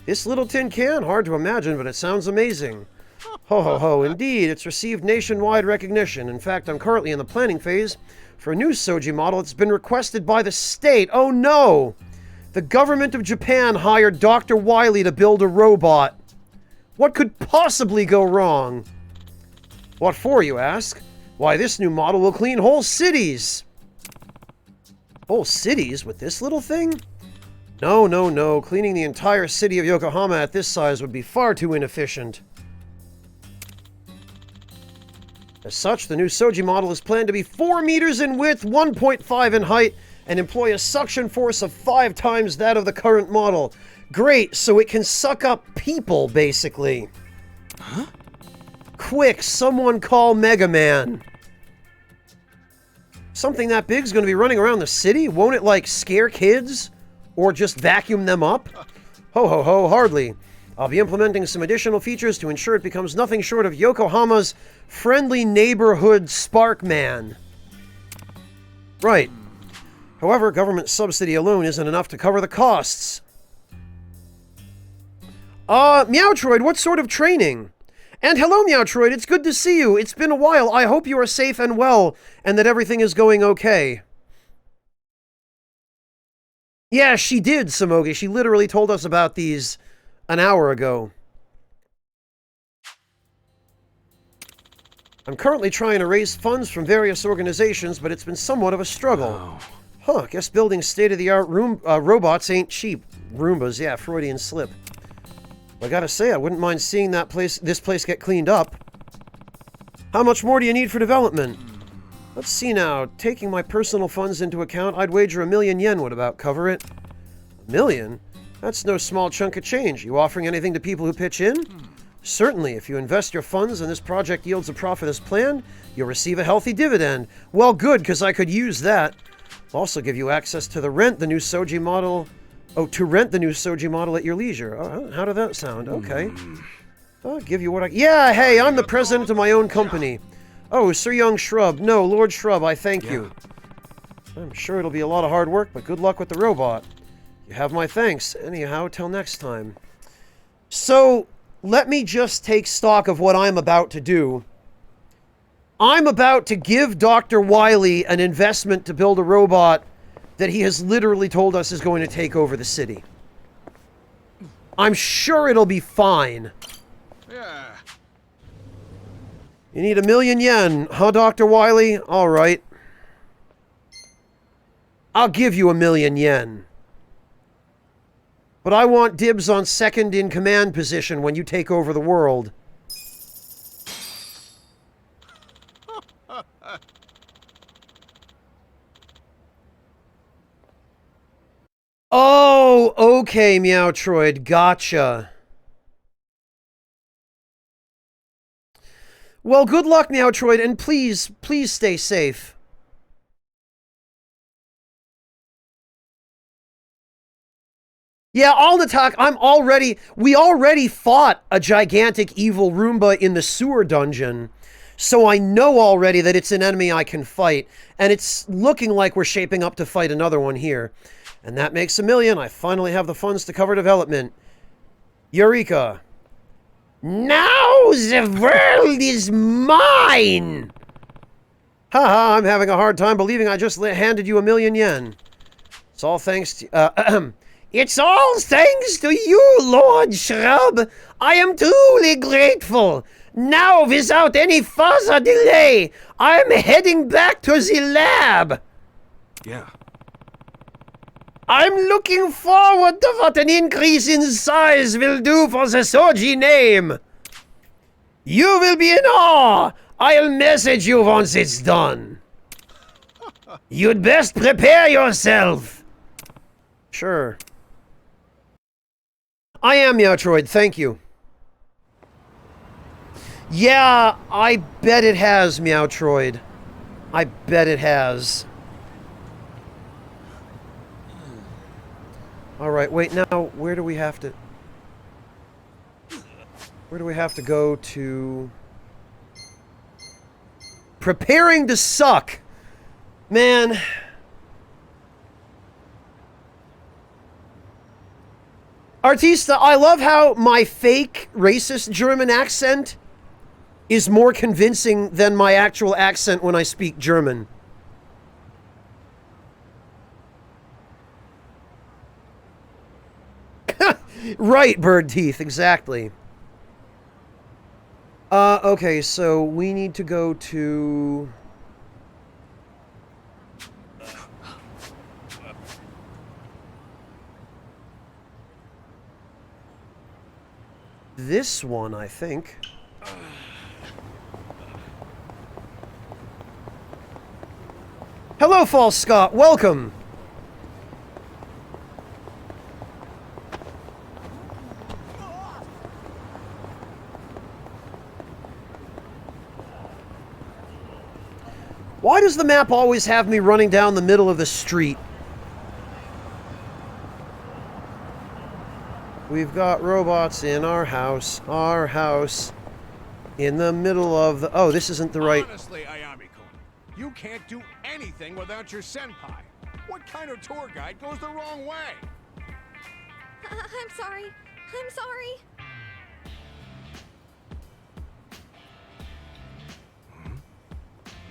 This little tin can? Hard to imagine, but it sounds amazing. Ho ho ho, indeed, it's received nationwide recognition. In fact, I'm currently in the planning phase for a new Soji model that's been requested by the state. Oh no! The government of Japan hired Dr. Wily to build a robot. What could possibly go wrong? What for, you ask? Why, this new model will clean whole cities. Whole cities with this little thing? No, no, no. Cleaning the entire city of Yokohama at this size would be far too inefficient. As such, the new Soji model is planned to be 4 meters in width, 1.5 in height, and employ a suction force of 5 times that of the current model. Great, so it can suck up people, basically. Huh? Quick, someone call Mega Man. Something that big's gonna be running around the city? Won't it, like, scare kids? Or just vacuum them up? Ho ho ho, hardly. I'll be implementing some additional features to ensure it becomes nothing short of Yokohama's friendly neighborhood Sparkman. Right. However, government subsidy alone isn't enough to cover the costs. Meowtroid, what sort of training? And hello, Meowtroid, it's good to see you. It's been a while. I hope you are safe and well, and that everything is going okay. Yeah, she did, Samogi. She literally told us about these an hour ago. I'm currently trying to raise funds from various organizations, but it's been somewhat of a struggle. Oh. Huh, guess building state-of-the-art robots ain't cheap. Roombas, yeah, Freudian slip. I gotta say, I wouldn't mind seeing this place get cleaned up. How much more do you need for development? Let's see now. Taking my personal funds into account, I'd wager 1,000,000 yen would about cover it. 1,000,000? That's no small chunk of change. You offering anything to people who pitch in? Certainly. If you invest your funds and this project yields a profit as planned, you'll receive a healthy dividend. Well, good, because I could use that. I'll also give you access to rent the new Soji model at your leisure. Oh, how did that sound? Okay. I'll give you what I... Yeah, hey, I'm the president of my own company. Oh, Sir Young Shrub. No, Lord Shrub, I thank you. I'm sure it'll be a lot of hard work, but good luck with the robot. You have my thanks. Anyhow, till next time. So, let me just take stock of what I'm about to do. I'm about to give Dr. Wily an investment to build a robot that he has literally told us is going to take over the city. I'm sure it'll be fine. Yeah. You need 1,000,000 yen, huh, Dr. Wily? All right. I'll give you 1,000,000 yen. But I want dibs on second in command position when you take over the world. Oh, okay, Meowtroid. Gotcha. Well, good luck, Meowtroid, and please stay safe. Yeah, Alnatak, we already fought a gigantic evil Roomba in the sewer dungeon, so I know already that it's an enemy I can fight, and it's looking like we're shaping up to fight another one here. And that makes 1,000,000. I finally have the funds to cover development. Eureka. Now the world is mine! Haha, I'm having a hard time believing I just handed you 1,000,000 yen. It's all thanks to... It's all thanks to you, Lord Shrub. I am truly grateful. Now, without any further delay, I'm heading back to the lab. Yeah. I'm looking forward to what an increase in size will do for the Soji name. You will be in awe. I'll message you once it's done. You'd best prepare yourself. Sure. I am Meowtroid, thank you. Yeah, I bet it has, Meowtroid. I bet it has. Alright, wait, now, where do we have to... Where do we have to go to... Preparing to suck! Man... Artista, I love how my fake racist German accent is more convincing than my actual accent when I speak German. Right, bird teeth, exactly. Okay, so we need to go to... this one, I think. Hello, False Scott. Welcome. Why does the map always have me running down the middle of the street? We've got robots in our house, in the middle of the... Oh, this isn't the right... Honestly, Ayami-kun, you can't do anything without your senpai. What kind of tour guide goes the wrong way? I'm sorry. I'm sorry.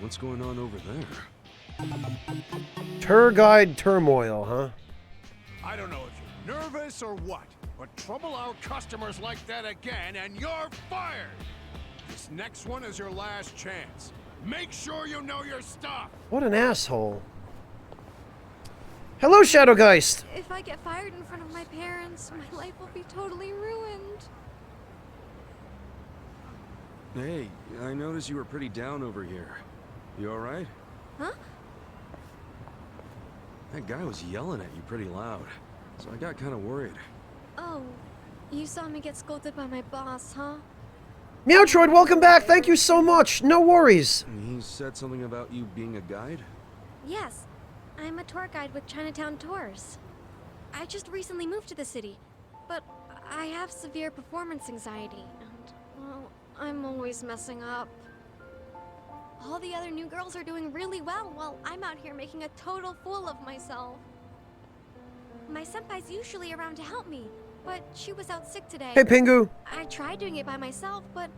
What's going on over there? Tour guide turmoil, huh? I don't know if you're nervous or what, but trouble our customers like that again and you're fired! This next one is your last chance. Make sure you know your stuff! What an asshole. Hello, Shadowgeist! If I get fired in front of my parents, my life will be totally ruined. Hey, I noticed you were pretty down over here. You alright? Huh? That guy was yelling at you pretty loud, so I got kind of worried. Oh, you saw me get scolded by my boss, huh? Meowtroid, welcome back. Thank you so much. No worries. He said something about you being a guide? Yes, I'm a tour guide with Chinatown Tours. I just recently moved to the city, but I have severe performance anxiety, and, well, I'm always messing up. All the other new girls are doing really well while I'm out here making a total fool of myself. My senpai's usually around to help me, but she was out sick today. Hey, Pingu. I tried doing it by myself, but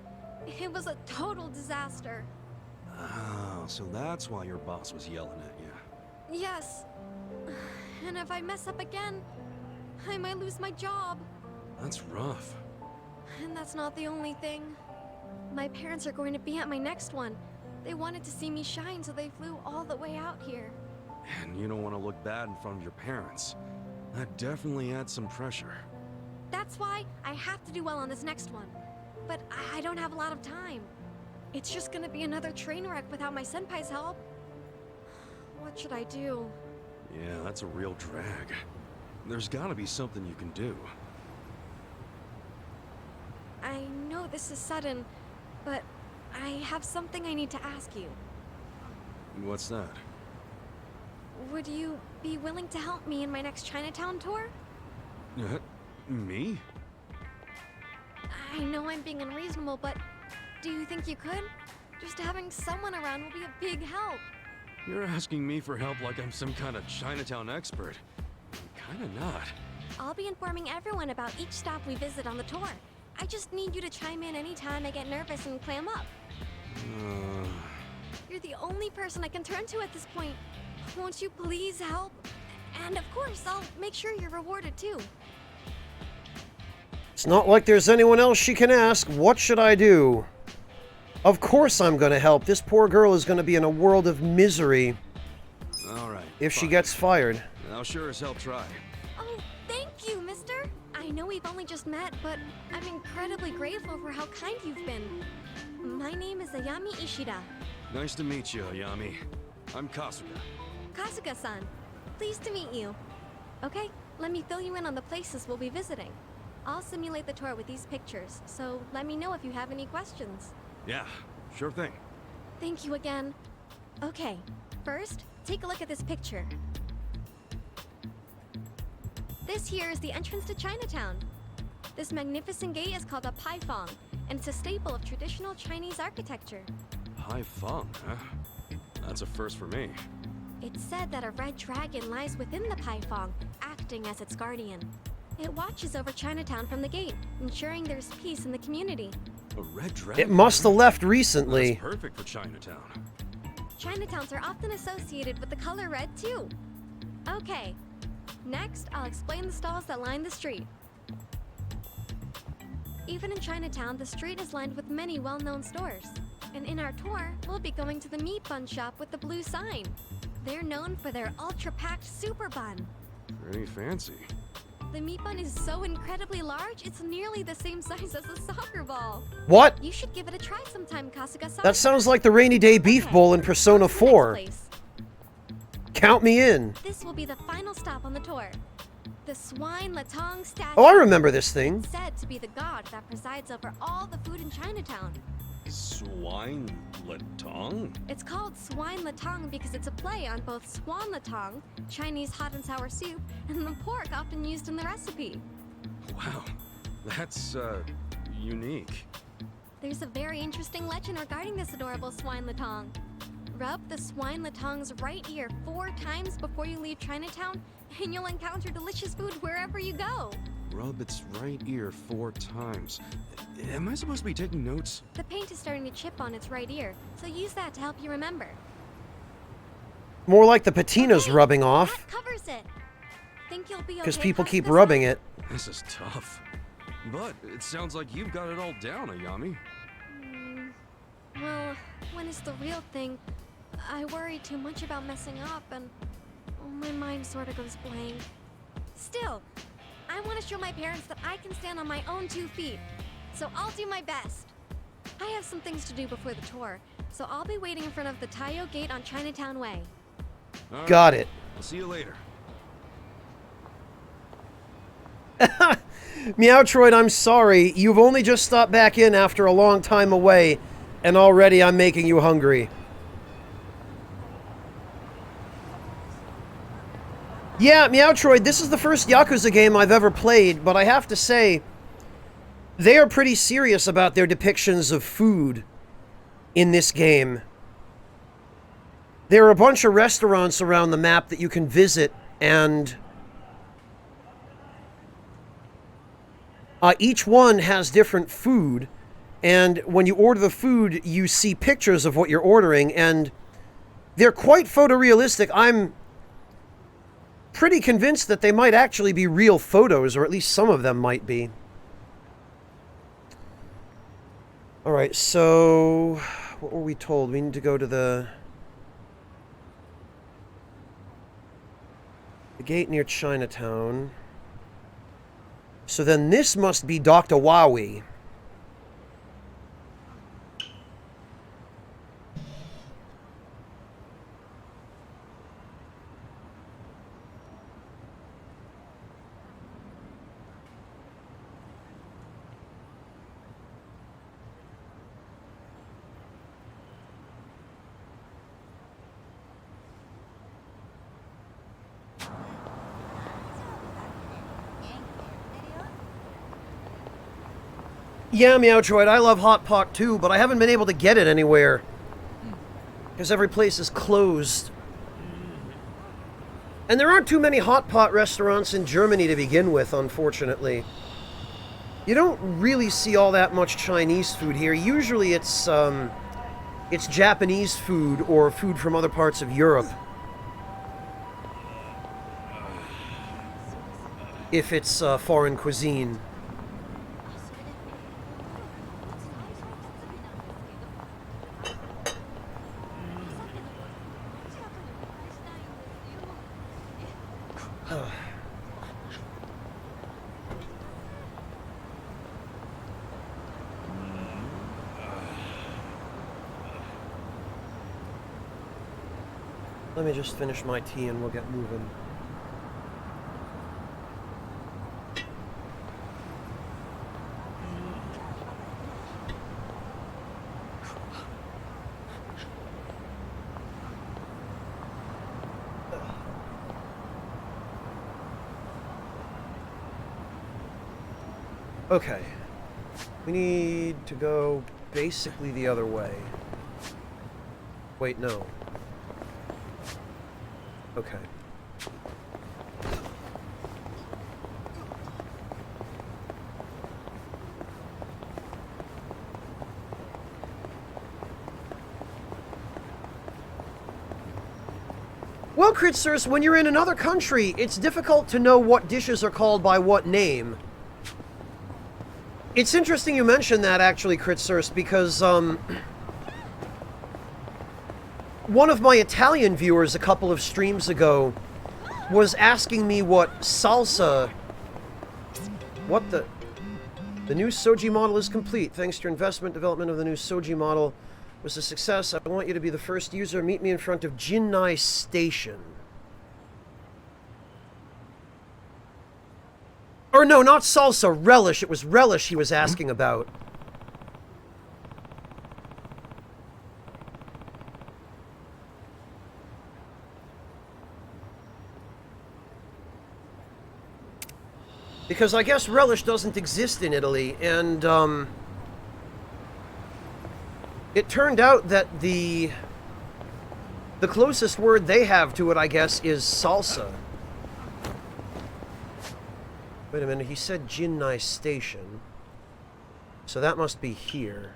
it was a total disaster. Oh, so that's why your boss was yelling at you. Yes. And if I mess up again, I might lose my job. That's rough. And that's not the only thing. My parents are going to be at my next one. They wanted to see me shine, so they flew all the way out here. And you don't want to look bad in front of your parents. That definitely adds some pressure. That's why I have to do well on this next one. But I don't have a lot of time. It's just gonna be another train wreck without my senpai's help. What should I do? Yeah, that's a real drag. There's gotta be something you can do. I know this is sudden, but I have something I need to ask you. What's that? Would you be willing to help me in my next Chinatown tour? Me? I know I'm being unreasonable, but do you think you could? Just having someone around will be a big help. You're asking me for help like I'm some kind of Chinatown expert. I'm kinda not. I'll be informing everyone about each stop we visit on the tour. I just need you to chime in anytime I get nervous and clam up. You're the only person I can turn to at this point. Won't you please help? And of course, I'll make sure you're rewarded too. It's not like there's anyone else she can ask. What should I do? Of course I'm gonna help. This poor girl is gonna be in a world of misery. Alright. If she gets fired. I'll sure as hell try. Oh, thank you, mister. I know we've only just met, but I'm incredibly grateful for how kind you've been. My name is Ayami Ishida. Nice to meet you, Ayami. I'm Kasuga. Kasuga-san. Pleased to meet you. Okay, let me fill you in on the places we'll be visiting. I'll simulate the tour with these pictures, so let me know if you have any questions. Yeah, sure thing. Thank you again. Okay, first, take a look at this picture. This here is the entrance to Chinatown. This magnificent gate is called a paifang, and it's a staple of traditional Chinese architecture. Paifang, huh? That's a first for me. It's said that a red dragon lies within the paifang, acting as its guardian. It watches over Chinatown from the gate, ensuring there's peace in the community. A red dragon? It must have left recently. That's perfect for Chinatown. Chinatowns are often associated with the color red too. Okay, next I'll explain the stalls that line the street. Even in Chinatown, the street is lined with many well-known stores. And in our tour, we'll be going to the meat bun shop with the blue sign. They're known for their ultra-packed super bun. Pretty fancy. The meat bun is so incredibly large, it's nearly the same size as a soccer ball. What? You should give it a try sometime, Kasuga-san. That sounds like the Rainy Day Beef Bowl in Persona 4. Count me in. This will be the final stop on the tour. The Swine Latong statue. Oh, I remember this thing. It's said to be the god that presides over all the food in Chinatown. Swine Latong? It's called Swine Latong because it's a play on both swan latong, Chinese hot and sour soup, and the pork often used in the recipe. Wow, that's, unique. There's a very interesting legend regarding this adorable Swine Latong. Rub the Swine Latong's right ear 4 times before you leave Chinatown, and you'll encounter delicious food wherever you go. Rub its right ear 4 times. Am I supposed to be taking notes? The paint is starting to chip on its right ear, so use that to help you remember. More like the patina's rubbing off. That covers it. Think you'll be okay? Because people keep Kasuga-san? rubbing it. This is tough. But it sounds like you've got it all down, Ayami. Well, when it's the real thing, I worry too much about messing up and my mind sort of goes blank. Still, I want to show my parents that I can stand on my own 2 feet, so I'll do my best. I have some things to do before the tour, so I'll be waiting in front of the Taiyo Gate on Chinatown Way. Got it. I'll see you later. Meowtroid, I'm sorry. You've only just stopped back in after a long time away, and already I'm making you hungry. Yeah, Meowtroid, this is the first Yakuza game I've ever played, but I have to say, they are pretty serious about their depictions of food in this game. There are a bunch of restaurants around the map that you can visit, and each one has different food, and when you order the food, you see pictures of what you're ordering, and they're quite photorealistic. I'm pretty convinced that they might actually be real photos, or at least some of them might be. Alright, so what were we told? We need to go to the gate near Chinatown. So then this must be Dr. Wowie. Yeah, Meowtroid, I love Hot Pot too, but I haven't been able to get it anywhere. Because every place is closed. And there aren't too many Hot Pot restaurants in Germany to begin with, unfortunately. You don't really see all that much Chinese food here. Usually it's Japanese food or food from other parts of Europe. If it's foreign cuisine. Let me just finish my tea and we'll get moving. Okay. We need to go basically the other way. Wait, no. Okay. Well, Kritzers, when you're in another country, it's difficult to know what dishes are called by what name. It's interesting you mentioned that, actually, Kritzers, because, one of my Italian viewers a couple of streams ago was asking me what salsa... What the... The new Soji model is complete. Thanks to your investment, development of the new Soji model was a success. I want you to be the first user. Meet me in front of Jinnai Station. Or no, not salsa, relish. It was relish he was asking about. Because I guess relish doesn't exist in Italy, and it turned out that the closest word they have to it, I guess, is salsa. Wait a minute, he said Jinnai Station. So that must be here.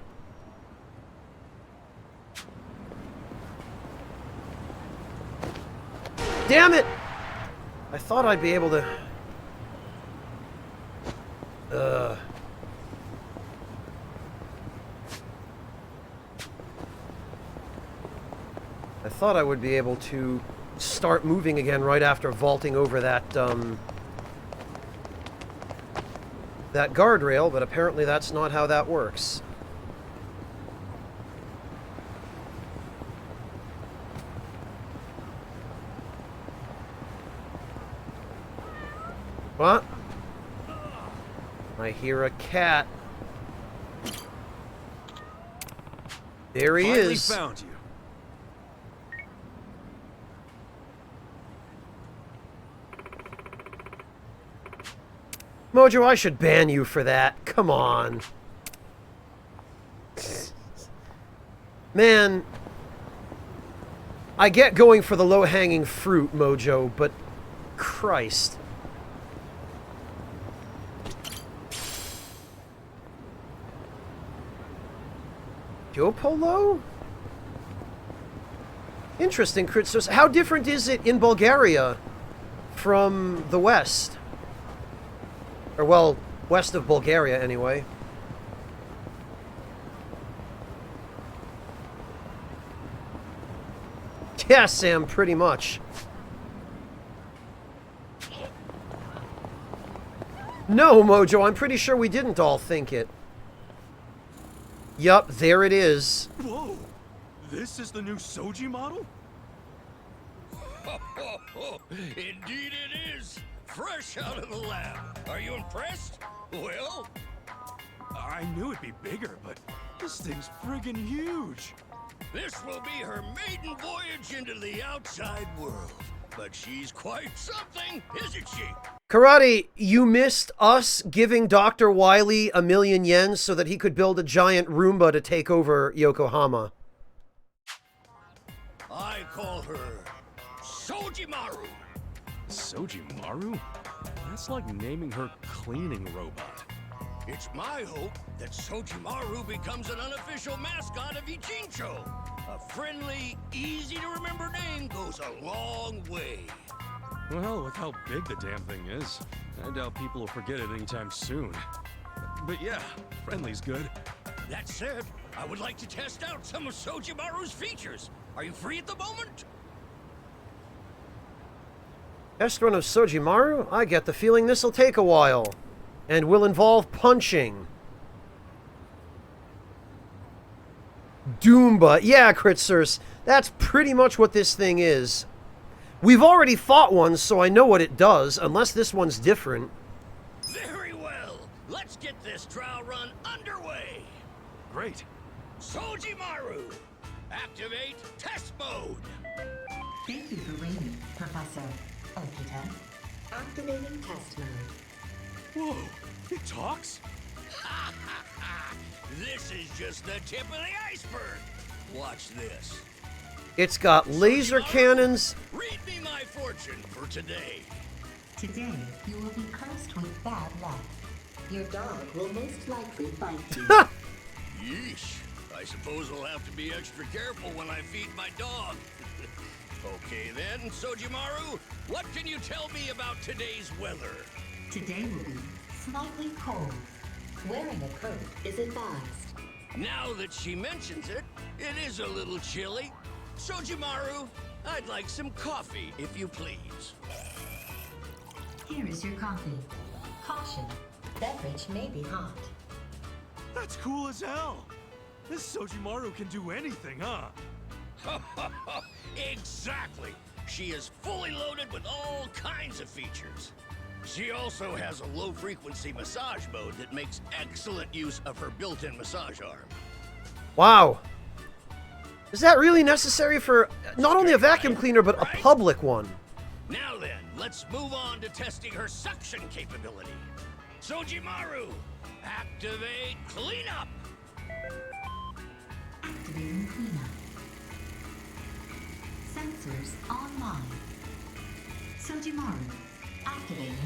Damn it! I thought I'd be able to... I thought I would be able to start moving again right after vaulting over that, that guardrail, but apparently that's not how that works. What? I hear a cat. There he Finally is. Found you. Mojo, I should ban you for that. Come on. Man, I get going for the low-hanging fruit, Mojo, but Christ. Polo? Interesting, Kritsos. How different is it in Bulgaria from the West? Or, well, west of Bulgaria, anyway. Yeah, Sam, pretty much. No, Mojo, I'm pretty sure we didn't all think it. Yup, there it is. Whoa! This is the new Soji model? Indeed it is! Fresh out of the lab. Are you impressed? Well? I knew it'd be bigger, but this thing's friggin' huge. This will be her maiden voyage into the outside world. But she's quite something, isn't she? Karate, you missed us giving Dr. Wily 1,000,000 yen so that he could build a giant Roomba to take over Yokohama. I call her Sojimaru. Sojimaru? That's like naming her cleaning robot. It's my hope that Sojimaru becomes an unofficial mascot of Ichincho. A friendly, easy-to-remember name goes a long way. Well, with how big the damn thing is, I doubt people will forget it anytime soon. But yeah, friendly's good. That said, I would like to test out some of Sojimaru's features. Are you free at the moment? Test run of Sojimaru? I get the feeling this'll take a while. And will involve punching. Doomba. Yeah, Kritzers. That's pretty much what this thing is. We've already fought one, so I know what it does, unless this one's different. Very well. Let's get this trial run underway. Great. Sojimaru, activate test mode. Thank you for waiting, Professor Okita. Activating test mode. Whoa, it talks? This is just the tip of the iceberg. Watch this. It's got laser cannons. Read me my fortune for today. Today, you will be cursed with bad luck. Your dog will most likely bite you. Yeesh. I suppose I'll have to be extra careful when I feed my dog. Okay then, Sojimaru, what can you tell me about today's weather? Today will be slightly cold. Wearing a coat is advised. Now that she mentions it, it is a little chilly. Sojimaru, I'd like some coffee, if you please. Here is your coffee. Caution, beverage may be hot. That's cool as hell. This Sojimaru can do anything, huh? Exactly. She is fully loaded with all kinds of features. She also has a low-frequency massage mode that makes excellent use of her built-in massage arm. Wow. Is that really necessary for not only a vacuum cleaner, but a public one? Now then, let's move on to testing her suction capability. Sojimaru, activate cleanup. Activating cleanup. Sensors online. Sojimaru, activating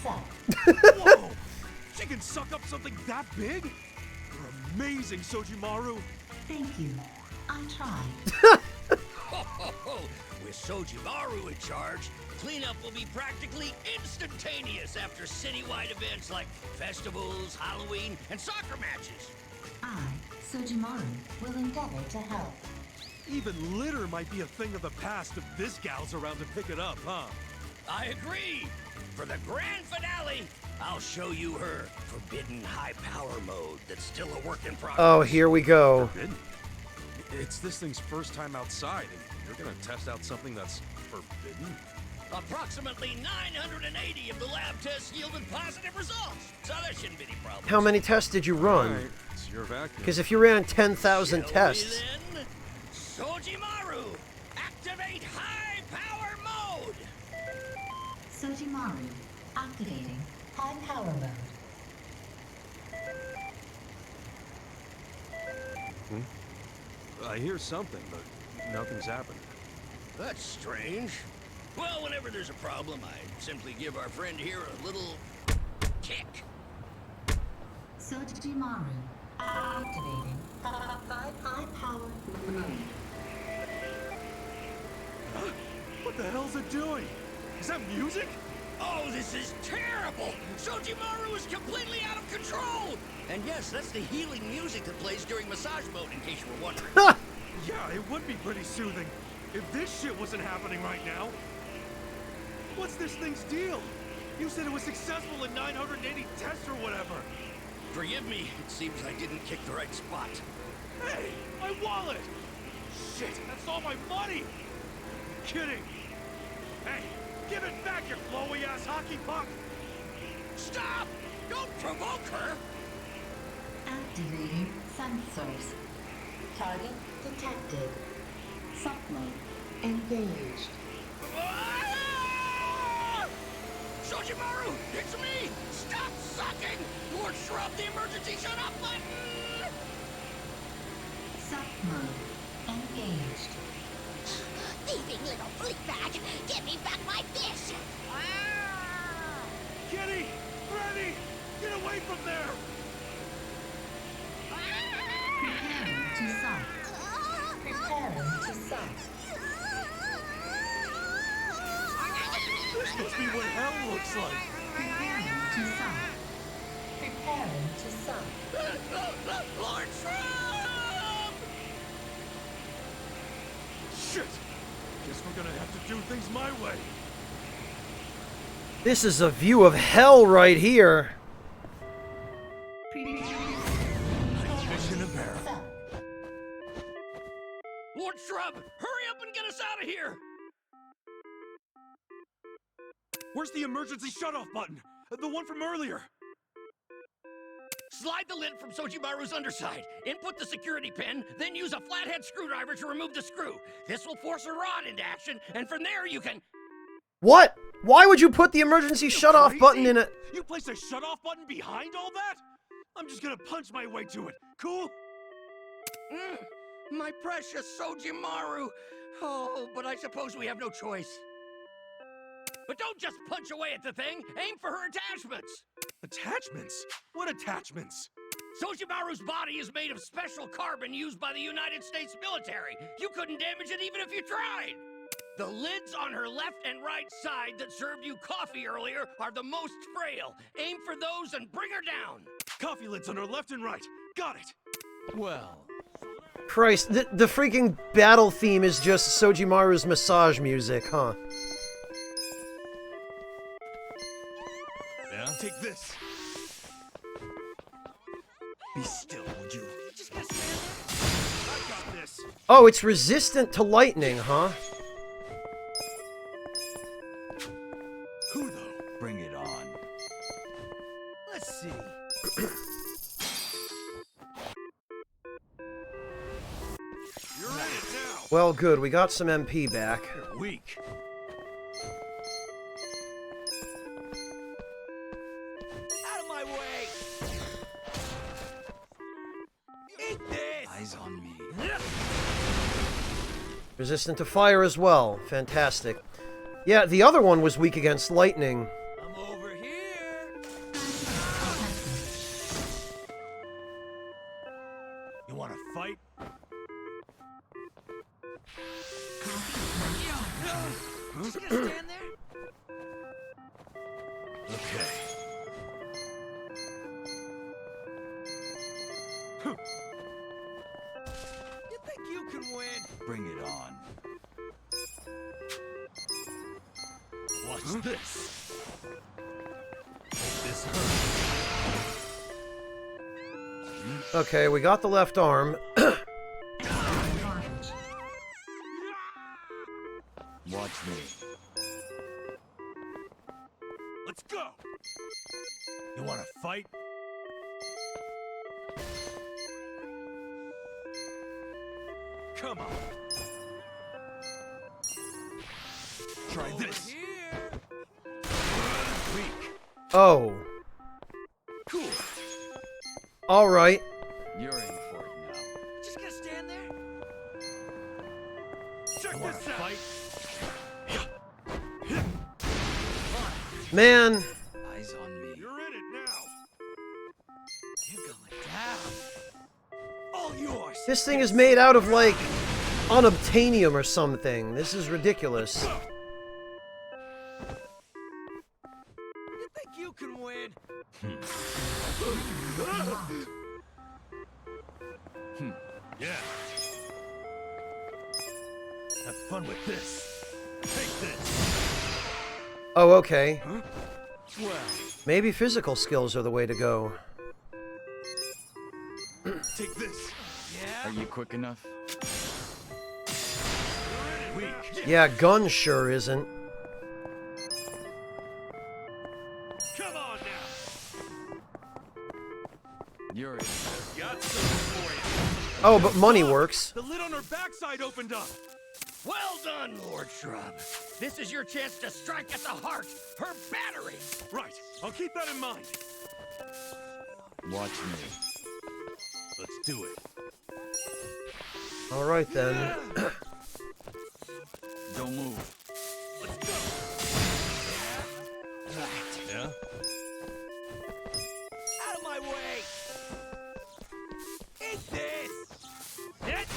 set. Whoa! She can suck up something that big? You're amazing, Sojimaru. Thank you. I tried. With Sojimaru in charge, cleanup will be practically instantaneous after citywide events like festivals, Halloween, and soccer matches. I, Sojimaru, will endeavor to help. Even litter might be a thing of the past if this gal's around to pick it up, huh? I agree. For the grand finale, I'll show you her forbidden high power mode that's still a work in progress. Oh, here we go. Forbidden? It's this thing's first time outside, and you're gonna test out something that's forbidden? Approximately 980 of the lab tests yielded positive results, so there shouldn't be any problem. How many tests did you run? Alright, it's your vacuum. Because if you ran 10,000 tests... Sojimaru, activate high power mode! Sojimaru, activating high power mode. I hear something, but nothing's happened. That's strange. Well, whenever there's a problem, I simply give our friend here a little kick. Sojimaru, activating high power mode. Huh? What the hell's it doing? Is that music? Oh, this is terrible! Sojimaru is completely out of control! And yes, that's the healing music that plays during massage mode, in case you were wondering. Yeah, it would be pretty soothing if this shit wasn't happening right now. What's this thing's deal? You said it was successful in 980 tests or whatever. Forgive me, it seems I didn't kick the right spot. Hey, my wallet! Shit, that's all my money! You're kidding. Hey, give it back, you glowy-ass hockey puck! Stop! Don't provoke her! Activating sensors. Target detected. Suck mode engaged. Sojimaru, it's me! Stop sucking! Lord Shrub, the emergency shut-off button! Suck mode engaged. Thieving little fleabag! Give me back my fish! Kitty! Freddy! Get away from there! Preparing to suck. Preparing to suck. This must be what hell looks like! Preparing to suck. Preparing to suck. Lord Shrub! Shit! Guess we're gonna have to do things my way. This is a view of hell right here. Mission of Bear. Lord Shrub, hurry up and get us out of here! Where's the emergency shut-off button? The one from earlier. Slide the lid from Sojimaru's underside. Input the security pin, then use a flathead screwdriver to remove the screw. This will force a rod into action, and from there you can... What? Why would you put the emergency shut-off button in a... You placed a shut-off button behind all that? I'm just gonna punch my way to it. Cool? My precious Sojimaru. Oh, but I suppose we have no choice. But don't just punch away at the thing. Aim for her attachments. Attachments? What attachments? Sojimaru's body is made of special carbon used by the United States military. You couldn't damage it even if you tried. The lids on her left and right side that served you coffee earlier are the most frail. Aim for those and bring her down. Coffee lids on her left and right. Got it. Well. Christ, the freaking battle theme is just Sojimaru's massage music, huh? Yeah? Take this. Be still, would you? Just gonna stand I got this. Oh, it's resistant to lightning, huh? Who though? Bring it on. Let's see. You're in it now. Well, good. We got some MP back. You're weak. Out of my way! Eat this! Eyes on me. Resistant to fire as well. Fantastic. Yeah, the other one was weak against lightning. I'm over here! You wanna fight? Just gonna stand there? Okay. You think you can win? Bring it on. Watch this. This hurts. Okay, we got the left arm. Watch me. Let's go! You wanna fight? Come on. Try this. Weak. Oh. Cool. All right. You're in for it now. Just gonna stand there? Check this out. Man, Eyes on me. You're in it now. You're going down. All yours. this thing is made out of, like, unobtainium or something. This is ridiculous. You think you can win? Yeah. Have fun with this. Take this. Oh, okay. Well, Maybe physical skills are the way to go. take this. Are you quick enough? Weak. Yeah, gun sure isn't. Come on now. You're in. Got something for you. Oh, but money works. The lid on her backside opened up. Well done, Lord Shrub. This is your chance to strike at the heart, her battery. Right. I'll keep that in mind. Watch me. Let's do it. All right, then. Don't move. Let's go. Yeah? Out of my way. Eat this. Hit.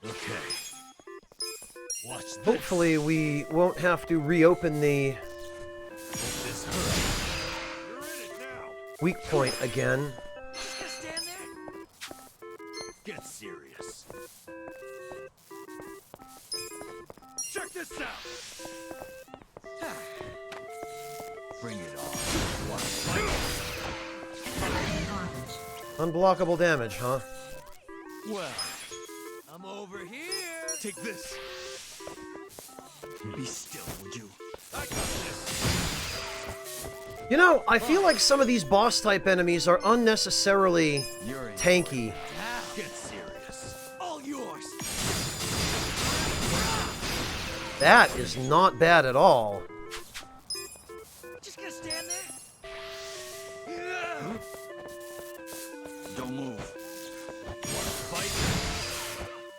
Okay. Watch this. Hopefully, we won't have to reopen the This hurt. You're in it now. weak point again. Just gonna stand there? Get serious. Check this out. Bring it on. Unblockable damage, huh? Well, I'm over here. take this. Be still, would you? I got this. You know, I feel like some of these boss-type enemies are unnecessarily You're in. tanky. Get serious. All yours. That is not bad at all. Just gonna stand there? Don't move. Fight.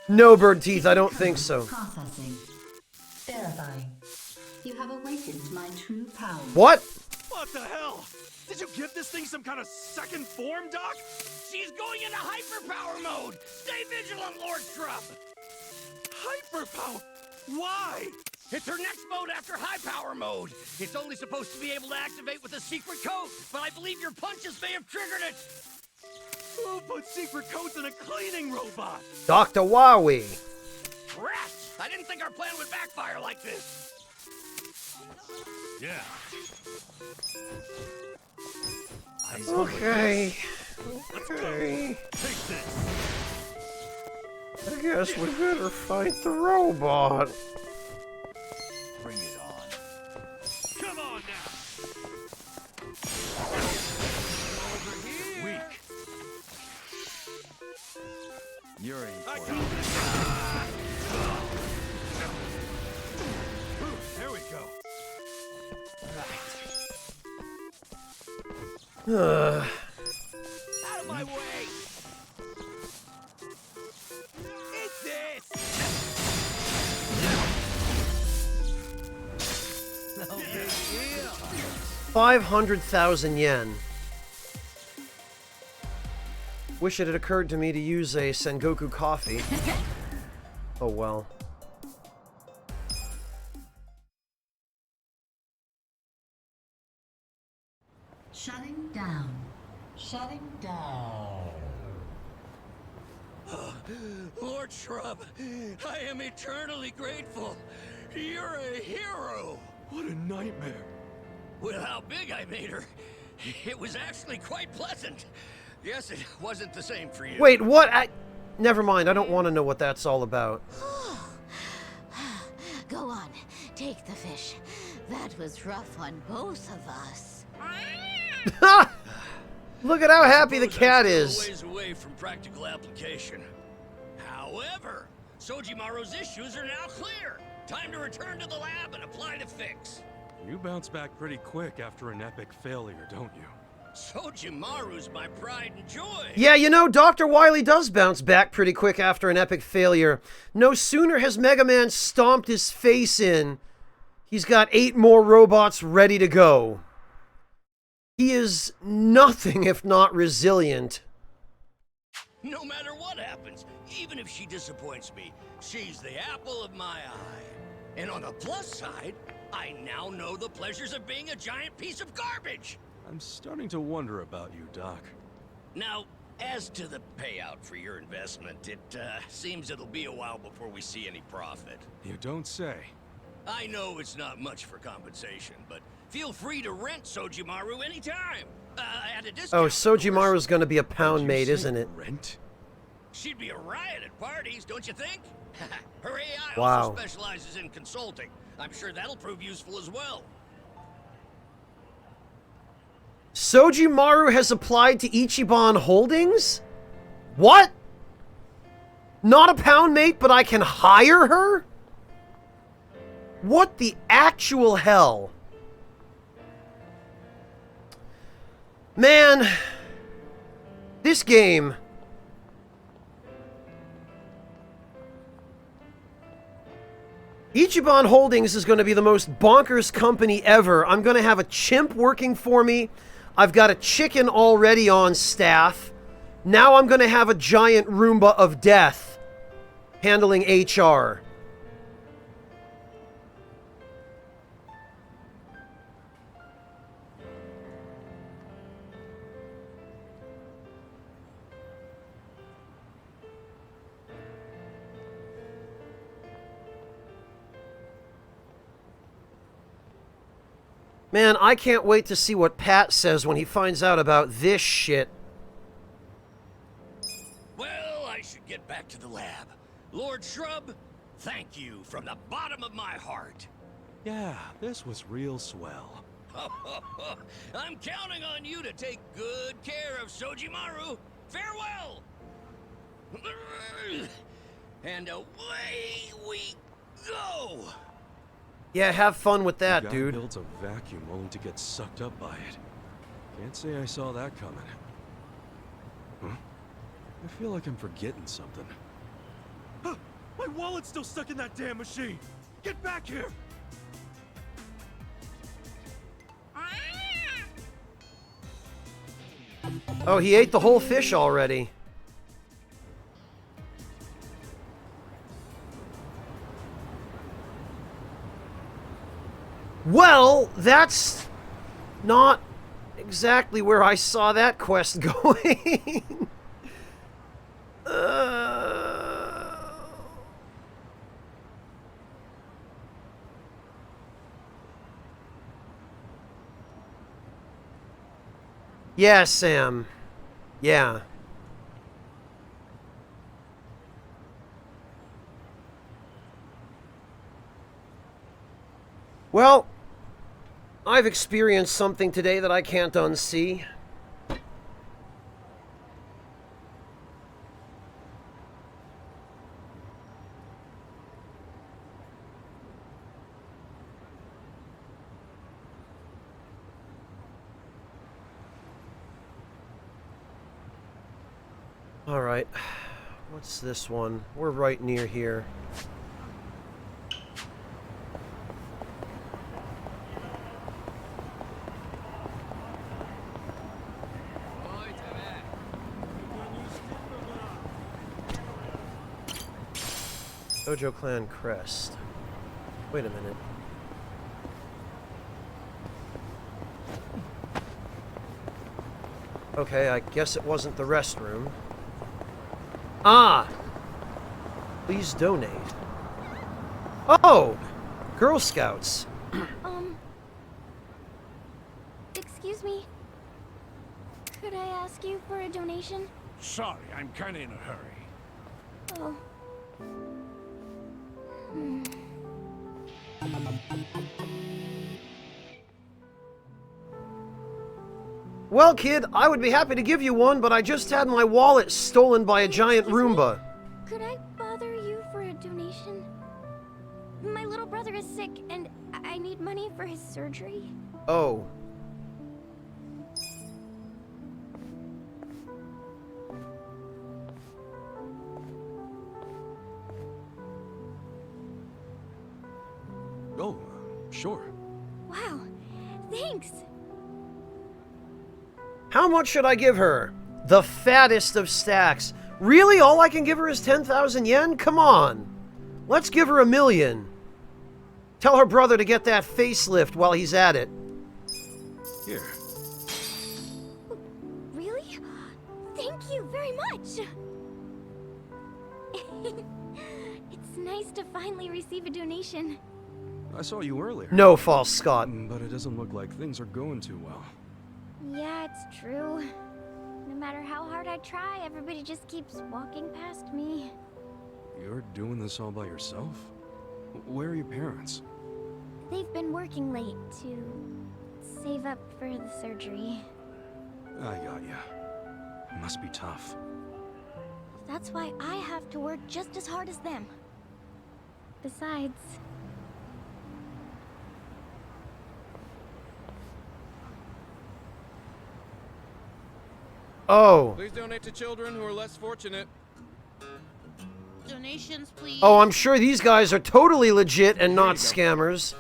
No, Bird Teeth, I don't think so. Processing. Verifying. You have awakened my true power. What? What the hell? Did you give this thing some kind of second form, Doc? She's going into hyperpower mode. Stay vigilant, Lord Shrub. Hyperpower? Why? It's her next mode after high power mode. It's only supposed to be able to activate with a secret code, but I believe your punches may have triggered it. Who put secret codes in a cleaning robot? Dr. Wowie. Rats! I didn't think our plan would backfire like this. Yeah. Okay. Let's go. Okay. Take this. I guess we better fight the robot. Bring it on. Come on now. Over here. Weak. You're in I for got it. this. There we go. Ugh. Out of my way. Eat this. No big deal. 500,000 yen. Wish it had occurred to me to use a Sengoku coffee. Oh well. Shutting down. Shutting down. Lord Shrub, I am eternally grateful. You're a hero. What a nightmare. With how big I made her, it was actually quite pleasant. Yes, it wasn't the same for you. Wait, what? Never mind, I don't want to know what that's all about. Go on. Take the fish. That was rough on both of us. Look at how happy the cat I'm still is. a ways away from practical application. However, Sojimaru's issues are now clear. Time to return to the lab and apply the fix. You bounce back pretty quick after an epic failure, don't you? Sojimaru's my pride and joy. Yeah, you know, Dr. Wily does bounce back pretty quick after an epic failure. No sooner has Mega Man stomped his face in, he's got 8 more robots ready to go. He is nothing if not resilient. No matter what happens, even if she disappoints me, she's the apple of my eye. And on the plus side, I now know the pleasures of being a giant piece of garbage. I'm starting to wonder about you, Doc. Now, as to the payout for your investment, it seems it'll be a while before we see any profit. You don't say. I know it's not much for compensation, but feel free to rent Sojimaru anytime. At a discount. Oh, Sojimaru's gonna be a pound mate, isn't it? Rent? She'd be a riot at parties, don't you think? Her AI Wow. also specializes in consulting. I'm sure that'll prove useful as well. Sojimaru has applied to Ichiban Holdings? What? Not a pound mate, but I can hire her? What the actual hell? Man, this game... Ichiban Holdings is going to be the most bonkers company ever. I'm going to have a chimp working for me. I've got a chicken already on staff. Now I'm going to have a giant Roomba of death handling HR. Man, I can't wait to see what Pat says when he finds out about this shit. Well, I should get back to the lab. Lord Shrub, thank you from the bottom of my heart. Yeah, this was real swell. I'm counting on you to take good care of Sojimaru. Farewell! And away we go! Yeah, have fun with that, The guy dude. builds a vacuum only to get sucked up by it. Can't say I saw that coming. Huh? I feel like I'm forgetting something. My wallet's still stuck in that damn machine! Get back here! Oh, he ate the whole fish already. Well, that's not exactly where I saw that quest going. Yeah, Sam. Yeah. Well, I've experienced something today that I can't unsee. All right. What's this one? We're right near here. Dojo Clan Crest. Wait a minute. Okay, I guess it wasn't the restroom. Ah! Please donate. Oh! Girl Scouts. Excuse me. Could I ask you for a donation? Sorry, I'm kinda in a hurry. Oh. Well, kid, I would be happy to give you one, but I just had my wallet stolen by a giant Roomba. Could I bother you for a donation? My little brother is sick, and I need money for his surgery. Oh. Oh, sure. Wow, thanks. How much should I give her? The fattest of stacks. Really? All I can give her is 10,000 yen? Come on. Let's give her 1,000,000. Tell her brother to get that facelift while he's at it. Here. Really? Thank you very much. It's nice to finally receive a donation. I saw you earlier. No, false Scott. But it doesn't look like things are going too well. Yeah, it's true. No matter how hard I try, everybody just keeps walking past me. You're doing this all by yourself? Where are your parents? They've been working late to save up for the surgery. I got ya. It must be tough. That's why I have to work just as hard as them. Besides... Oh. Please donate to children who are less fortunate. Donations, please. Oh, I'm sure these guys are totally legit and not scammers.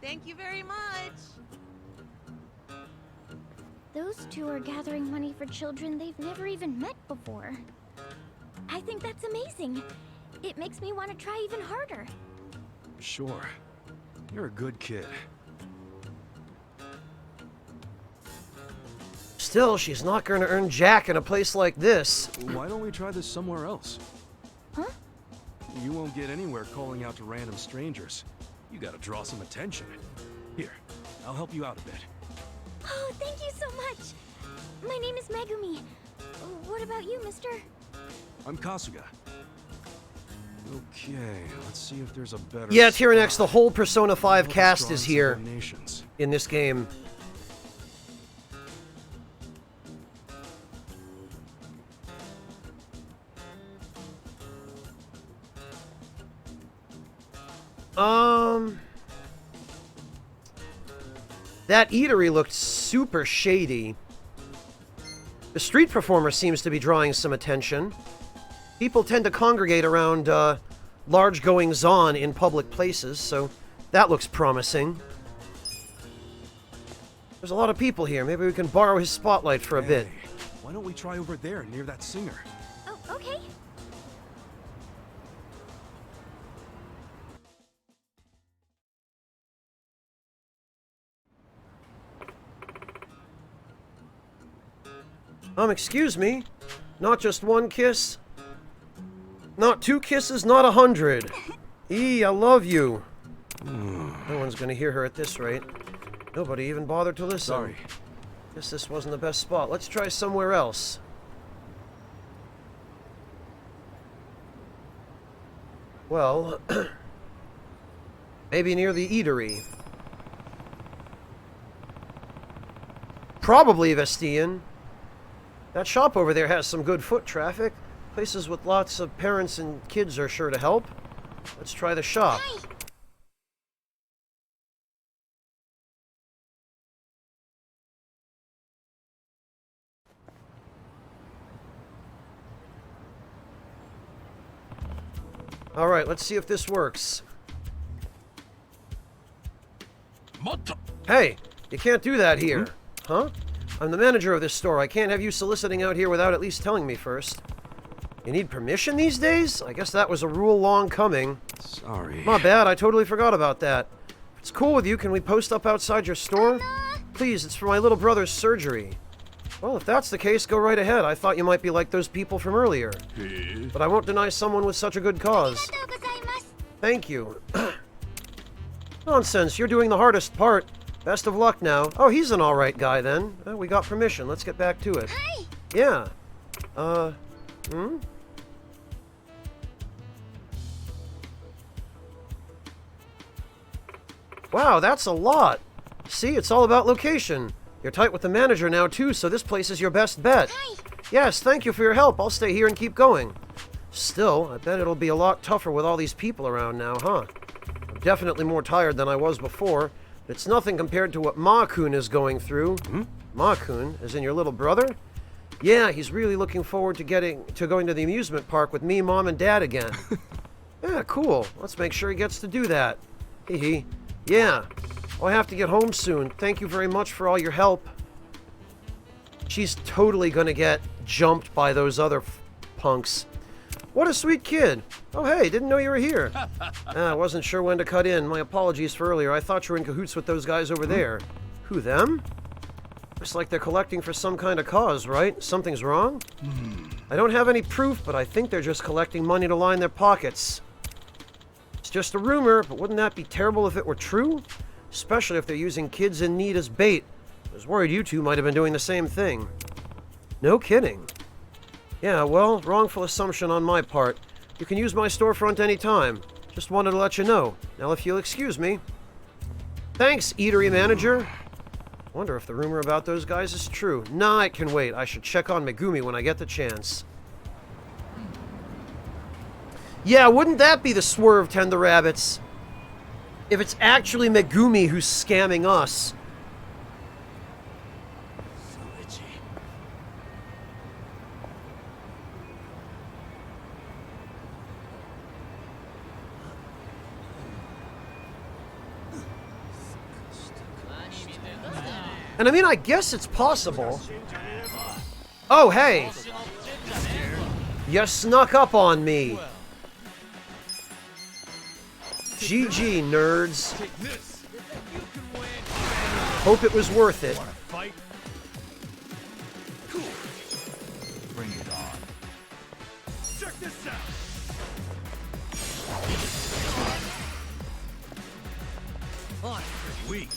Thank you very much. Those two are gathering money for children they've never even met before. I think that's amazing. It makes me want to try even harder. Sure. You're a good kid. Still, she's not going to earn jack in a place like this. Why don't we try this somewhere else? Huh? You won't get anywhere calling out to random strangers. You gotta draw some attention. Here, I'll help you out a bit. Oh, thank you so much. My name is Megumi. What about you, mister? I'm Kasuga. Okay, let's see if there's a better... Yeah, Tyrannex, the whole Persona 5 Let's cast draw is some here donations. in this game. That eatery looked super shady. The street performer seems to be drawing some attention. People tend to congregate around large goings-on in public places, so that looks promising. There's a lot of people here. Maybe we can borrow his spotlight for a bit. Why don't we try over there near that singer? Oh, okay. Excuse me? Not just one kiss? Not 2 kisses, not 100. I love you. No one's gonna hear her at this rate. Nobody even bothered to listen. Sorry. Guess this wasn't the best spot. Let's try somewhere else. Well, maybe near the eatery. Probably Vestian. That shop over there has some good foot traffic. Places with lots of parents and kids are sure to help. Let's try the shop. Alright, let's see if this works. Hey, you can't do that here. Huh? I'm the manager of this store. I can't have you soliciting out here without at least telling me first. You need permission these days? I guess that was a rule long coming. Sorry. My bad, I totally forgot about that. If it's cool with you, can we post up outside your store? Please, it's for my little brother's surgery. Well, if that's the case, go right ahead. I thought you might be like those people from earlier. But I won't deny someone with such a good cause. Thank you. Nonsense, you're doing the hardest part. Best of luck now. Oh, he's an alright guy then. We got permission. Let's get back to it. Yeah. Wow, that's a lot. See, it's all about location. You're tight with the manager now, too, so this place is your best bet. Hi. Yes, thank you for your help. I'll stay here and keep going. Still, I bet it'll be a lot tougher with all these people around now, huh? I'm definitely more tired than I was before. But it's nothing compared to what Ma-kun is going through. Ma-kun, as in your little brother? Yeah, he's really looking forward to going to the amusement park with me, Mom, and Dad again. Yeah, cool. Let's make sure he gets to do that. Hee. Yeah. Well, I have to get home soon. Thank you very much for all your help. She's totally gonna get jumped by those other punks. What a sweet kid. Oh, hey, didn't know you were here. I wasn't sure when to cut in. My apologies for earlier. I thought you were in cahoots with those guys over there. Who, them? Looks like they're collecting for some kind of cause, right? Something's wrong? I don't have any proof, but I think they're just collecting money to line their pockets. It's just a rumor, but wouldn't that be terrible if it were true? Especially if they're using kids in need as bait. I was worried you two might have been doing the same thing. No kidding. Yeah, well, wrongful assumption on my part. You can use my storefront anytime. Just wanted to let you know. Now, if you'll excuse me. Thanks, eatery manager. Wonder if the rumor about those guys is true. Nah, it can wait. I should check on Megumi when I get the chance. Yeah, wouldn't that be the swerve, Tender Rabbits? If it's actually Megumi who's scamming us. And I mean, I guess it's possible. Oh, hey! You snuck up on me. GG, nerds. Hope it was worth it. Bring it on. Check this out. I'm pretty weak.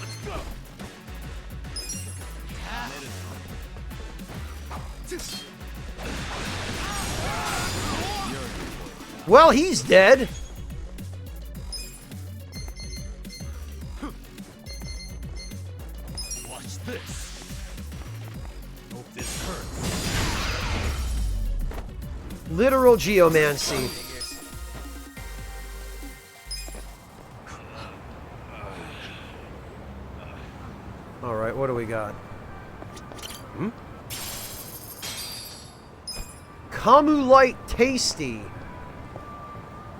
Let's go. Well, he's dead. Watch this. Hope this hurts. Literal geomancy. Alright, what do we got? Kamu Light Tasty.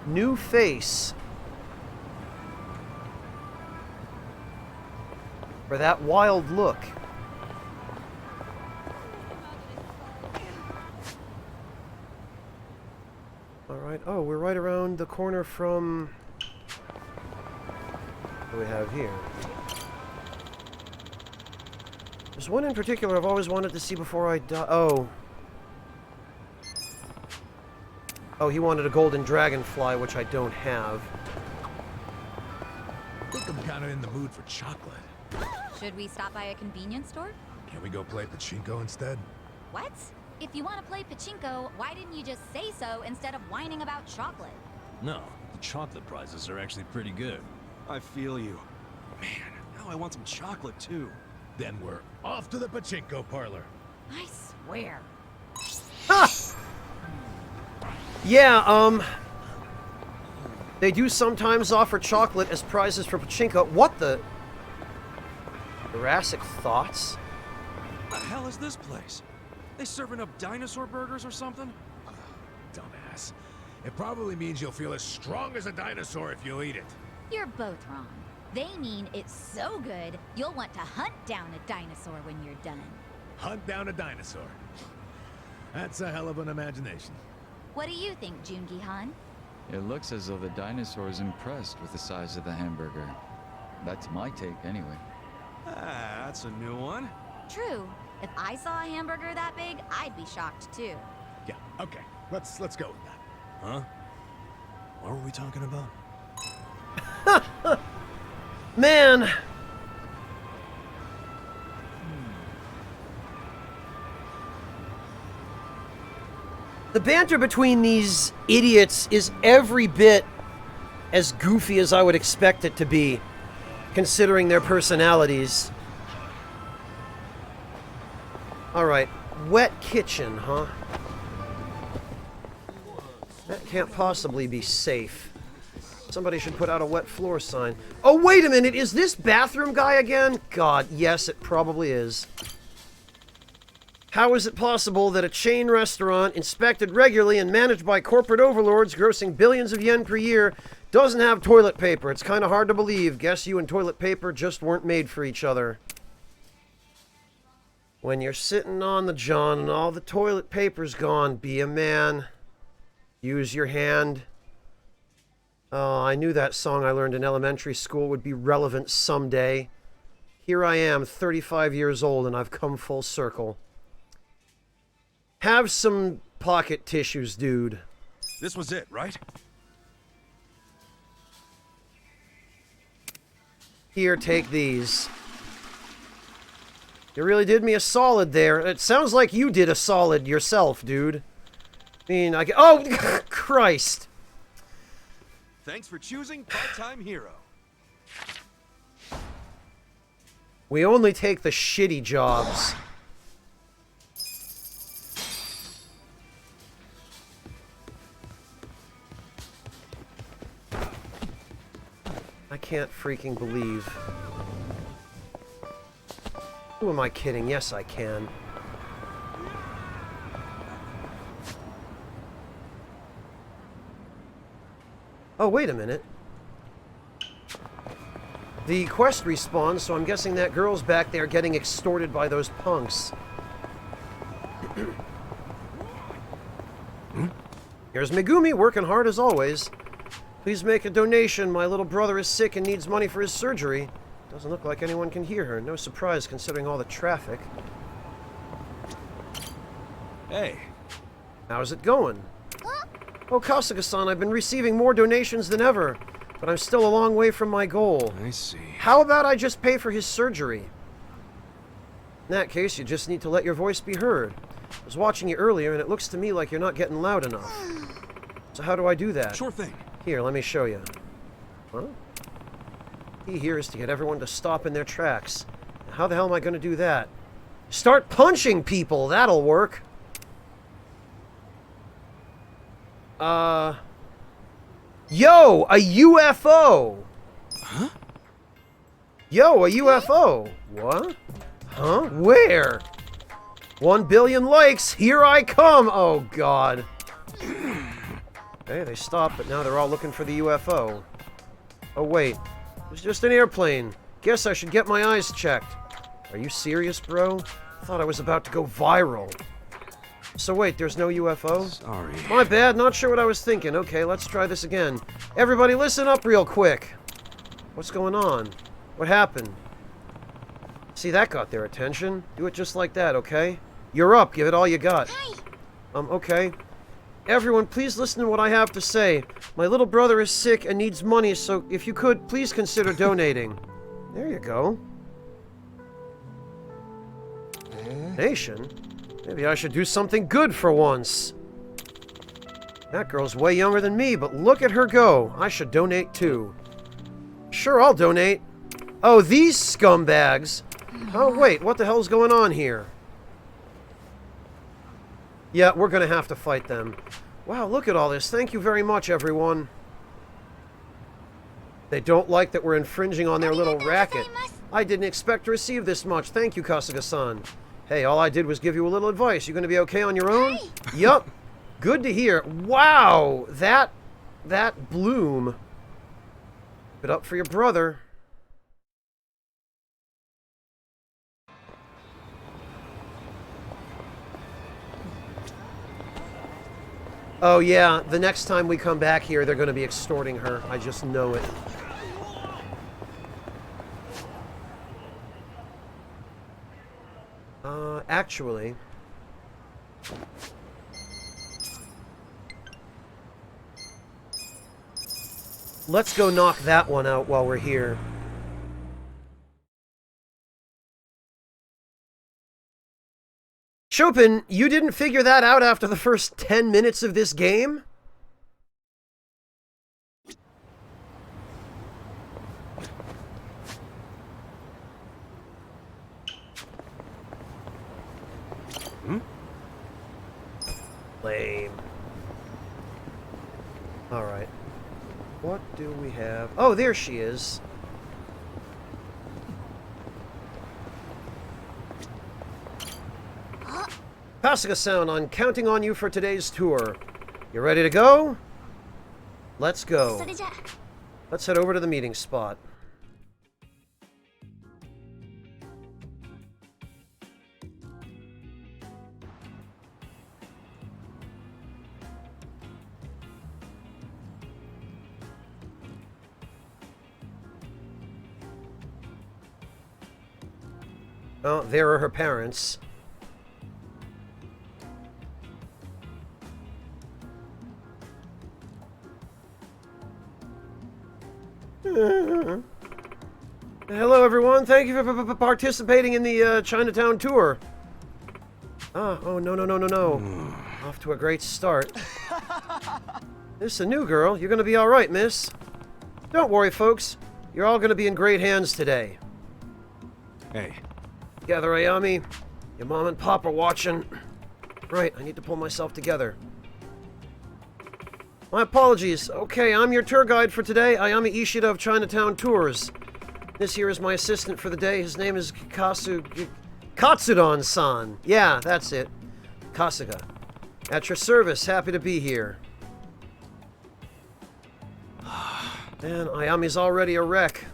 New face. For that wild look. Alright, oh, we're right around the corner from... What do we have here? There's one in particular I've always wanted to see before I die. Oh. Oh, he wanted a golden dragonfly, which I don't have. I think I'm kind of in the mood for chocolate. Should we stop by a convenience store? Can we go play pachinko instead? What? If you want to play pachinko, why didn't you just say so instead of whining about chocolate? No, the chocolate prizes are actually pretty good. I feel you. Man, now I want some chocolate too. Then we're off to the pachinko parlor. I swear. Ha! Yeah, they do sometimes offer chocolate as prizes for pachinko. What the? Jurassic thoughts? What the hell is this place? They serving up dinosaur burgers or something? Dumbass. It probably means you'll feel as strong as a dinosaur if you eat it. You're both wrong. They mean it's so good, you'll want to hunt down a dinosaur when you're done. Hunt down a dinosaur. That's a hell of an imagination. What do you think, Jungi-han? It looks as though the dinosaur is impressed with the size of the hamburger. That's my take, anyway. Ah, that's a new one. True. If I saw a hamburger that big, I'd be shocked too. Yeah, okay. Let's go with that. Huh? What were we talking about? Man! The banter between these idiots is every bit as goofy as I would expect it to be, considering their personalities. Alright, wet kitchen, huh? That can't possibly be safe. Somebody should put out a wet floor sign. Oh, wait a minute, is this bathroom guy again? God, yes, it probably is. How is it possible that a chain restaurant, inspected regularly and managed by corporate overlords grossing billions of yen per year, doesn't have toilet paper? It's kind of hard to believe. Guess you and toilet paper just weren't made for each other. When you're sitting on the john and all the toilet paper's gone, be a man. Use your hand. Oh, I knew that song I learned in elementary school would be relevant someday. Here I am, 35 years old, and I've come full circle. Have some pocket tissues, dude. This was it, right? Here, take these. You really did me a solid there. It sounds like you did a solid yourself, dude. I mean, oh, Christ. Thanks for choosing part-time hero. We only take the shitty jobs. I can't freaking believe. Who am I kidding? Yes, I can. Oh, wait a minute. The quest respawns, so I'm guessing that girl's back there getting extorted by those punks. Here's Megumi, working hard as always. Please make a donation. My little brother is sick and needs money for his surgery. Doesn't look like anyone can hear her. No surprise considering all the traffic. Hey. How's it going? Oh, Kasuga-san, I've been receiving more donations than ever, but I'm still a long way from my goal. I see. How about I just pay for his surgery? In that case, you just need to let your voice be heard. I was watching you earlier, and it looks to me like you're not getting loud enough. So how do I do that? Sure thing. Here, let me show you. Huh? Key here is to get everyone to stop in their tracks. How the hell am I going to do that? Start punching people! That'll work! Yo! A UFO! Huh? Yo, a UFO! What? Huh? Where? 1 billion likes! Here I come! Oh, God. Okay, they stopped, but now they're all looking for the UFO. Oh, wait. It was just an airplane. Guess I should get my eyes checked. Are you serious, bro? I thought I was about to go viral. So wait, there's no UFO? Sorry. My bad, not sure what I was thinking. Okay, let's try this again. Everybody listen up real quick. What's going on? What happened? See, that got their attention. Do it just like that, okay? You're up, give it all you got. Hi. Okay. Everyone, please listen to what I have to say. My little brother is sick and needs money, so if you could, please consider donating. There you go. Donation? Maybe I should do something good for once. That girl's way younger than me, but look at her go. I should donate too. Sure, I'll donate. Oh, these scumbags. Oh, wait, what the hell's going on here? Yeah, we're gonna have to fight them. Wow, look at all this. Thank you very much, everyone. They don't like that we're infringing on their little racket. I didn't expect to receive this much. Thank you, Kasuga-san. Hey, all I did was give you a little advice. You gonna be okay on your own? Yup. Good to hear. Wow, that bloom. Give it up for your brother. Oh yeah, the next time we come back here, they're gonna be extorting her. I just know it. Actually... let's go knock that one out while we're here. Chopin, you didn't figure that out after the first 10 minutes of this game? Lame. Alright. What do we have? Oh, there she is. Kasuga-san, I'm counting on you for today's tour. You ready to go? Let's go. Let's head over to the meeting spot. Oh, there are her parents. Hello, everyone. Thank you for participating in the Chinatown tour. Oh, no. Off to a great start. This is a new girl. You're going to be all right, miss. Don't worry, folks. You're all going to be in great hands today. Hey. Together, Ayami. Your mom and pop are watching. Right, I need to pull myself together. My apologies. Okay, I'm your tour guide for today, Ayami Ishida of Chinatown Tours. This here is my assistant for the day. His name is Katsudon-san. Yeah, that's it. Kasuga. At your service. Happy to be here. Man, Ayami's already a wreck.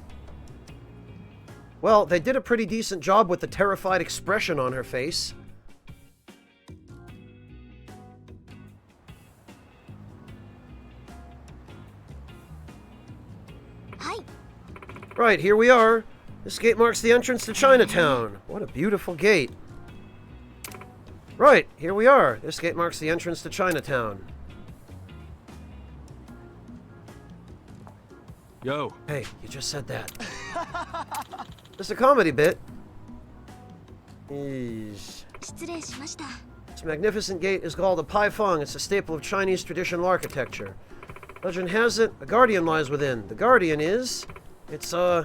Well, they did a pretty decent job with the terrified expression on her face. Hi. Right, here we are. This gate marks the entrance to Chinatown. What a beautiful gate. Right, here we are. This gate marks the entrance to Chinatown. Yo. Hey, you just said that. It's a comedy bit. This magnificent gate is called a Pai Feng. It's a staple of Chinese traditional architecture. Legend has it, a guardian lies within. The guardian is... It's, Oh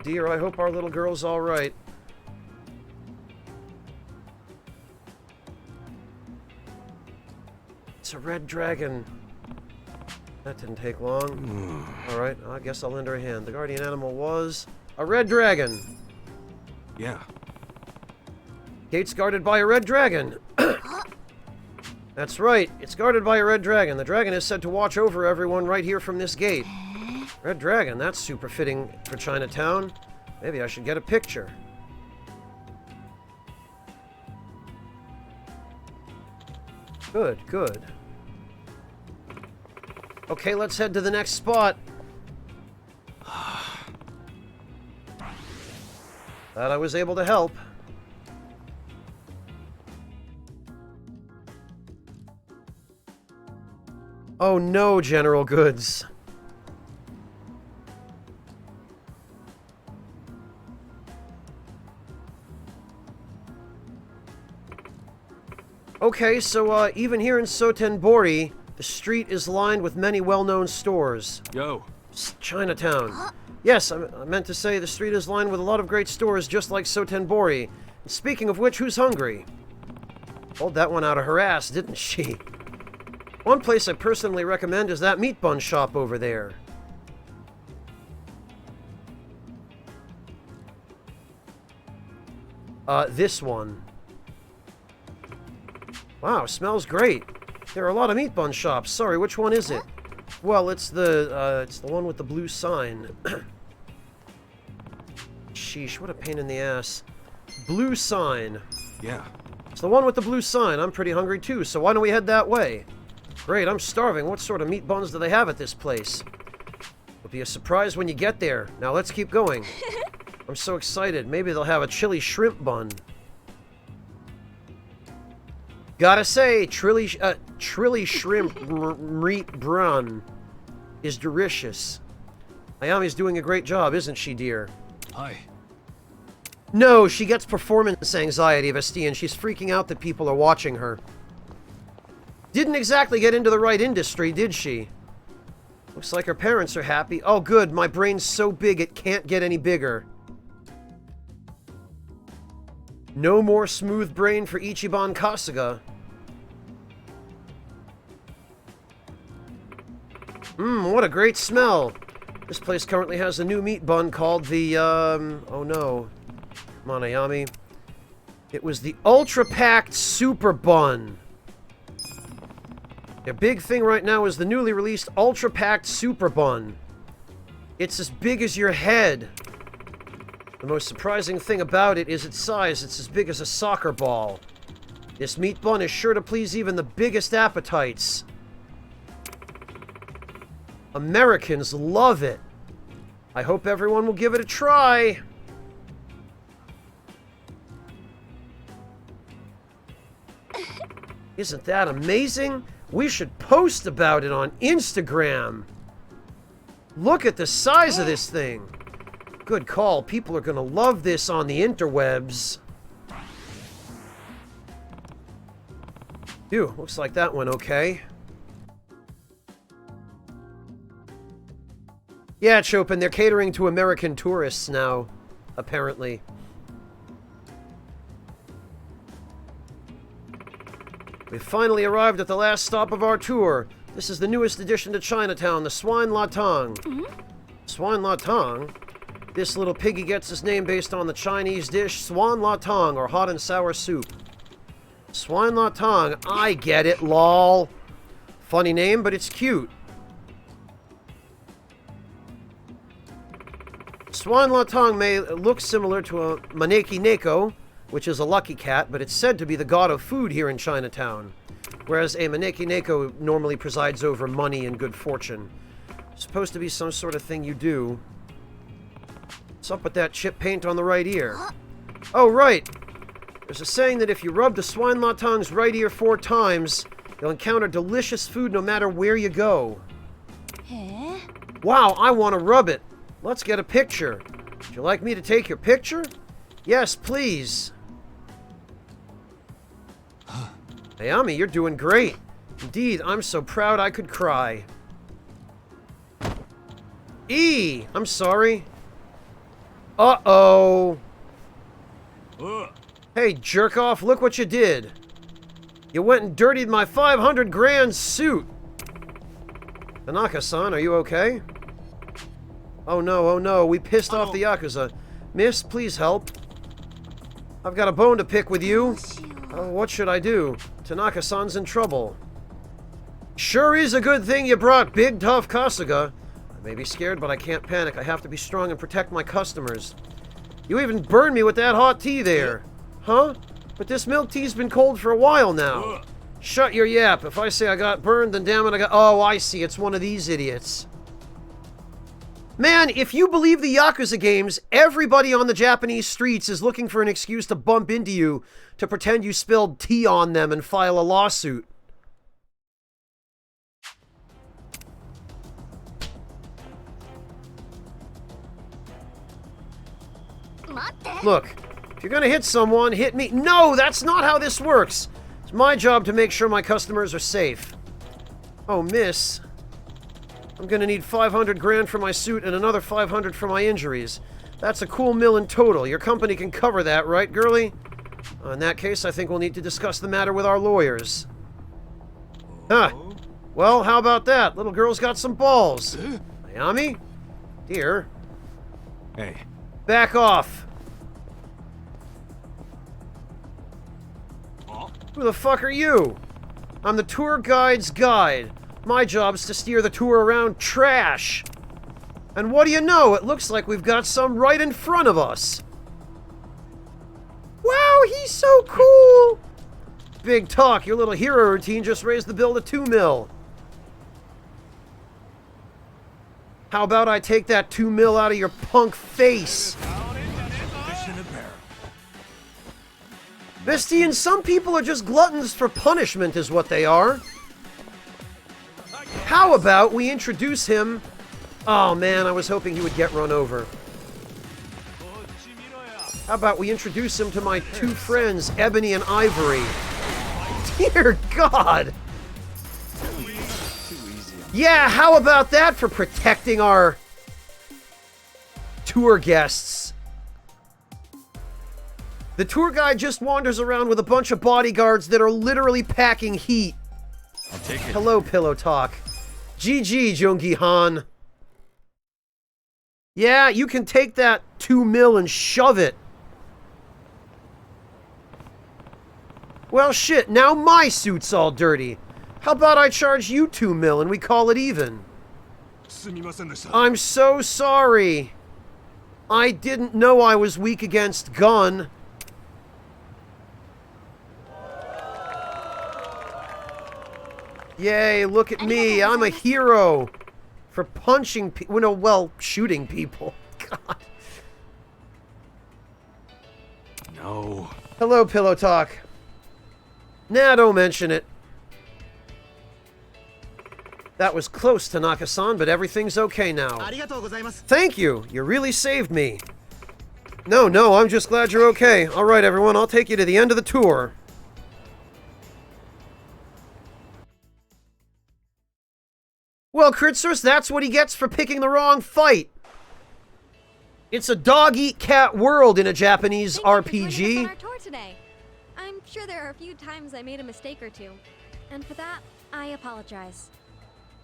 dear, I hope our little girl's alright. It's a red dragon. That didn't take long. Alright, I guess I'll lend her a hand. The guardian animal was... a red dragon! Yeah. Gate's guarded by a red dragon. That's right, it's guarded by a red dragon. The dragon is said to watch over everyone right here from this gate. Red dragon, that's super fitting for Chinatown. Maybe I should get a picture. Good, good. Okay, let's head to the next spot. Glad I was able to help. Oh no, General Goods. Okay, so even here in Sotenbori, the street is lined with many well-known stores. Yo. Chinatown. Yes, I meant to say the street is lined with a lot of great stores just like Sotenbori. And speaking of which, who's hungry? Pulled that one out of her ass, didn't she? One place I personally recommend is that meat bun shop over there. This one. Wow, smells great. There are a lot of meat bun shops. Sorry, which one is it? Well, it's the one with the blue sign. Sheesh, what a pain in the ass. Blue sign. Yeah. It's the one with the blue sign. I'm pretty hungry too, so why don't we head that way? Great, I'm starving. What sort of meat buns do they have at this place? It'll be a surprise when you get there. Now let's keep going. I'm so excited. Maybe they'll have a chili shrimp bun. Gotta say, chili shrimp meat brun is delicious. Ayami's doing a great job, isn't she, dear? Hi. No, she gets performance anxiety, Vestian. She's freaking out that people are watching her. Didn't exactly get into the right industry, did she? Looks like her parents are happy. Oh, good. My brain's so big it can't get any bigger. No more smooth brain for Ichiban Kasuga. What a great smell. This place currently has a new meat bun called the, oh no. Come on, Ayami. It was the Ultra Packed Super Bun. Their big thing right now is the newly released Ultra Packed Super Bun. It's as big as your head. The most surprising thing about it is its size. It's as big as a soccer ball. This meat bun is sure to please even the biggest appetites. Americans love it. I hope everyone will give it a try. Isn't that amazing? We should post about it on Instagram. Look at the size of this thing. Good call. People are going to love this on the interwebs. Phew, looks like that went okay. Yeah, Chopin, they're catering to American tourists now, apparently. We've finally arrived at the last stop of our tour. This is the newest addition to Chinatown, the Swine La Tong. Swine La Tong? This little piggy gets his name based on the Chinese dish Swan La Tong, or hot and sour soup. Swine La Tong, I get it, lol. Funny name, but it's cute. Swine La Tong may look similar to a Maneki Neko, which is a lucky cat, but it's said to be the god of food here in Chinatown, whereas a Maneki Neko normally presides over money and good fortune. It's supposed to be some sort of thing you do. What's up with that chip paint on the right ear? Oh, right! There's a saying that if you rub the Swine La Tong's right ear 4 times, you'll encounter delicious food no matter where you go. Wow, I want to rub it! Let's get a picture. Would you like me to take your picture? Yes, please. Ayami, you're doing great. Indeed, I'm so proud I could cry. I'm sorry. Uh-oh. Hey, jerk-off, look what you did. You went and dirtied my 500 grand suit. Tanaka-san, are you okay? Oh no, we pissed off the Yakuza. Miss, please help. I've got a bone to pick with you. What should I do? Tanaka-san's in trouble. Sure is a good thing you brought big tough Kasuga. I may be scared, but I can't panic. I have to be strong and protect my customers. You even burned me with that hot tea there. Huh? But this milk tea's been cold for a while now. Shut your yap. If I say I got burned, then damn it I got... Oh, I see. It's one of these idiots. Man, if you believe the Yakuza games, everybody on the Japanese streets is looking for an excuse to bump into you to pretend you spilled tea on them and file a lawsuit. Look, if you're gonna hit someone, hit me. No, that's not how this works. It's my job to make sure my customers are safe. Oh, miss. I'm gonna need 500 grand for my suit and another 500 for my injuries. That's a cool mill in total. Your company can cover that, right, girlie? In that case, I think we'll need to discuss the matter with our lawyers. Huh. Well, how about that? Little girl's got some balls. Ayami? Dear. Hey. Back off. Who the fuck are you? I'm the tour guide's guide. My job's to steer the tour around trash. And what do you know? It looks like we've got some right in front of us. Wow, he's so cool. Big talk. Your little hero routine just raised the bill to 2 mil. How about I take that 2 mil out of your punk face? Bestie, and some people are just gluttons for punishment is what they are. How about we introduce him... Oh man, I was hoping he would get run over. How about we introduce him to my 2 friends, Ebony and Ivory? Dear God! Yeah, how about that for protecting our tour guests? The tour guide just wanders around with a bunch of bodyguards that are literally packing heat. I'll take it. Hello, Pillow Talk. GG, Jungi Han. Yeah, you can take that 2 mil and shove it. Well, shit, now my suit's all dirty. How about I charge you 2 mil and we call it even? I'm so sorry. I didn't know I was weak against gun. Yay, look at me. I'm a hero for punching people. No, well, shooting people. God. No. Hello, Pillow Talk. Nah, don't mention it. That was close to Naka-san, but everything's okay now. Thank you. You really saved me. No, I'm just glad you're okay. All right, everyone, I'll take you to the end of the tour. Well, Kritzers, that's what he gets for picking the wrong fight. It's a dog-eat-cat world in a Japanese RPG. On our tour today. I'm sure there are a few times I made a mistake or two, and for that, I apologize.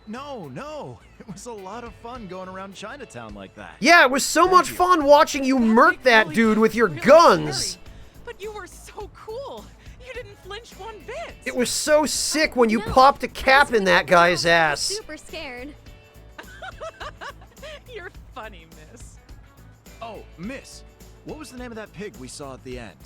No. It was a lot of fun going around Chinatown like that. Yeah, it was so much fun watching you murk that dude with your guns. But you were so cool. You didn't flinch one bit. It was so sick when you popped a cap in that guy's ass. Super scared. You're funny, miss. Oh, miss. What was the name of that pig we saw at the end?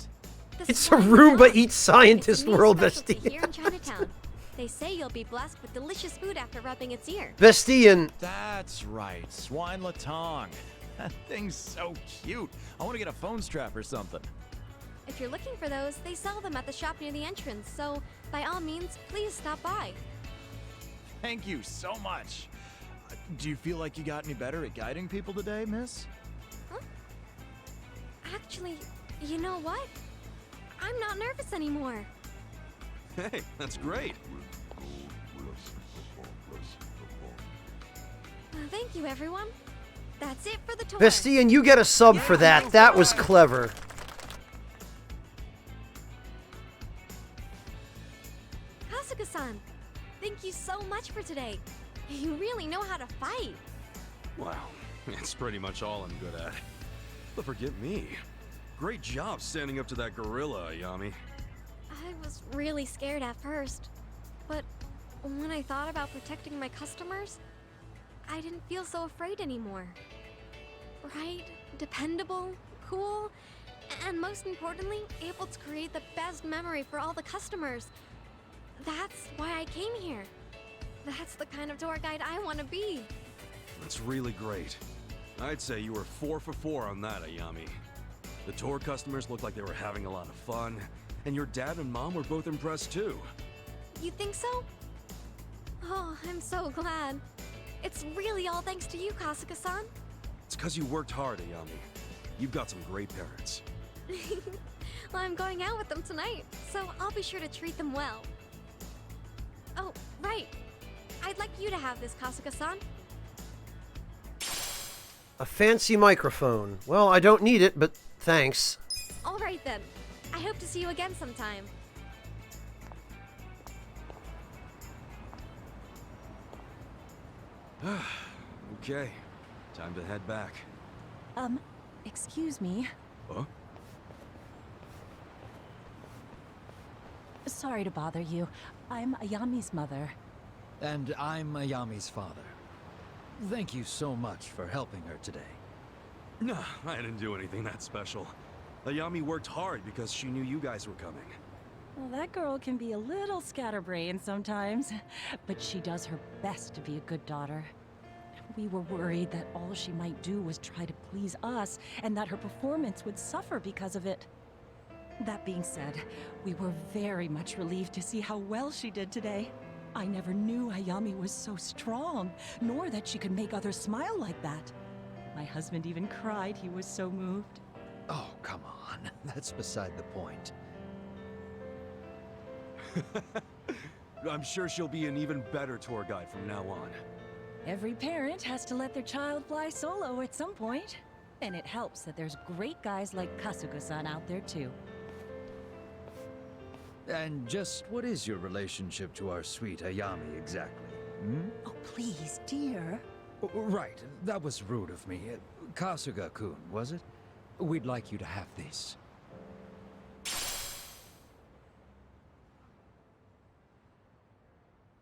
It's a Roomba Eats Scientist It's a new World, specialty Vestian. here in Chinatown. They say you'll be blessed with delicious food after rubbing its ear. Vestian. That's right, swine latong. That thing's so cute. I want to get a phone strap or something. If you're looking for those, they sell them at the shop near the entrance, so by all means, please stop by. Thank you so much. Do you feel like you got any better at guiding people today, miss? Huh? Actually, you know what? I'm not nervous anymore. Hey, that's great. Thank you, everyone. That's it for the tour. Vestian, you get a sub for that. That was clever. Kasuga-san, thank you so much for today. You really know how to fight. Wow, it's pretty much all I'm good at. But forget me. Great job standing up to that gorilla, Ayami. I was really scared at first, but when I thought about protecting my customers, I didn't feel so afraid anymore. Bright, dependable, cool, and most importantly, able to create the best memory for all the customers. That's why I came here. That's the kind of tour guide I want to be. That's really great. I'd say you were 4 for 4 on that, Ayami. The tour customers looked like they were having a lot of fun, and your dad and mom were both impressed too. You think so? Oh, I'm so glad. It's really all thanks to you, Kasuga-san. It's because you worked hard, Ayami. You've got some great parents. Well, I'm going out with them tonight, so I'll be sure to treat them well. Oh, right. I'd like you to have this, Kasuga-san. A fancy microphone. Well, I don't need it, but thanks. All right then. I hope to see you again sometime. Okay, time to head back. Excuse me. Huh? Sorry to bother you. I'm Ayami's mother. And I'm Ayami's father. Thank you so much for helping her today. No, I didn't do anything that special. Ayami worked hard because she knew you guys were coming. Well, that girl can be a little scatterbrained sometimes, but she does her best to be a good daughter. We were worried that all she might do was try to please us, and that her performance would suffer because of it. That being said, we were very much relieved to see how well she did today. I never knew Ayami was so strong, nor that she could make others smile like that. My husband even cried, he was so moved. Oh, come on. That's beside the point. I'm sure she'll be an even better tour guide from now on. Every parent has to let their child fly solo at some point. And it helps that there's great guys like Kasuga-san out there too. And just what is your relationship to our sweet Ayami exactly? Hmm? Oh, please, dear. Right, that was rude of me. Kasuga-kun, was it? We'd like you to have this.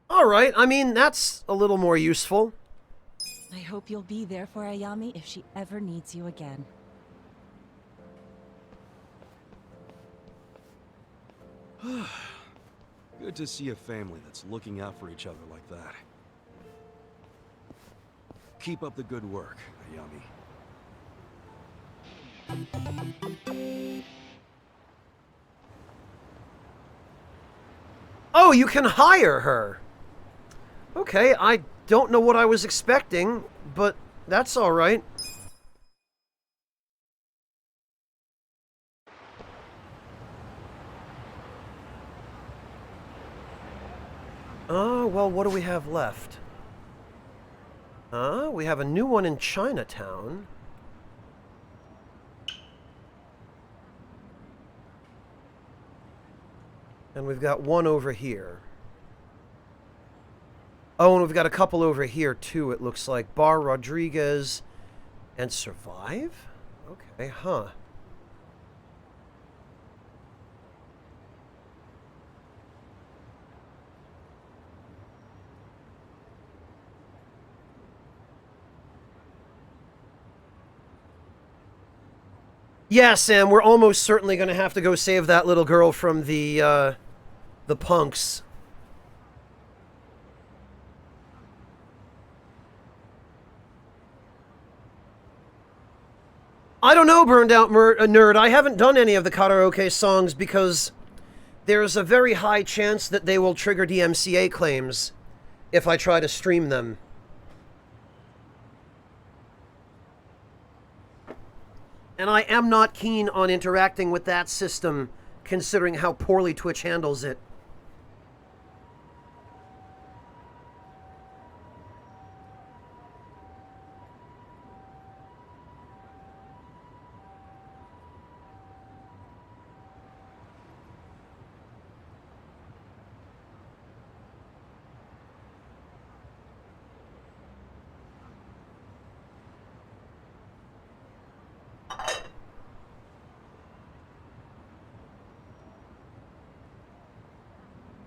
Alright, I mean, that's a little more useful. I hope you'll be there for Ayami if she ever needs you again. Good to see a family that's looking out for each other like that. Keep up the good work, Ayami. Oh, you can hire her! Okay, I don't know what I was expecting, but that's alright. Oh, well, what do we have left? We have a new one in Chinatown. And we've got one over here. Oh, and we've got a couple over here, too, it looks like. Bar Rodriguez and Survive? Okay, huh. Yeah, Sam, we're almost certainly going to have to go save that little girl from the punks. I don't know, Burned Out Nerd. I haven't done any of the karaoke songs because there's a very high chance that they will trigger DMCA claims if I try to stream them. And I am not keen on interacting with that system, considering how poorly Twitch handles it.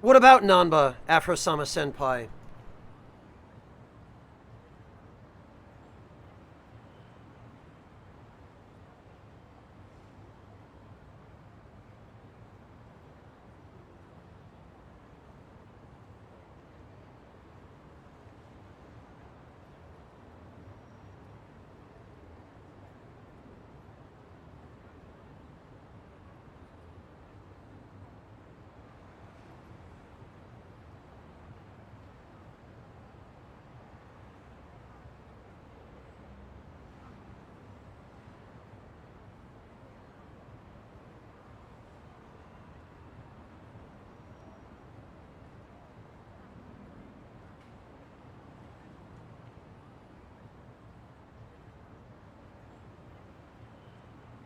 What about Nanba, Afro-sama Senpai?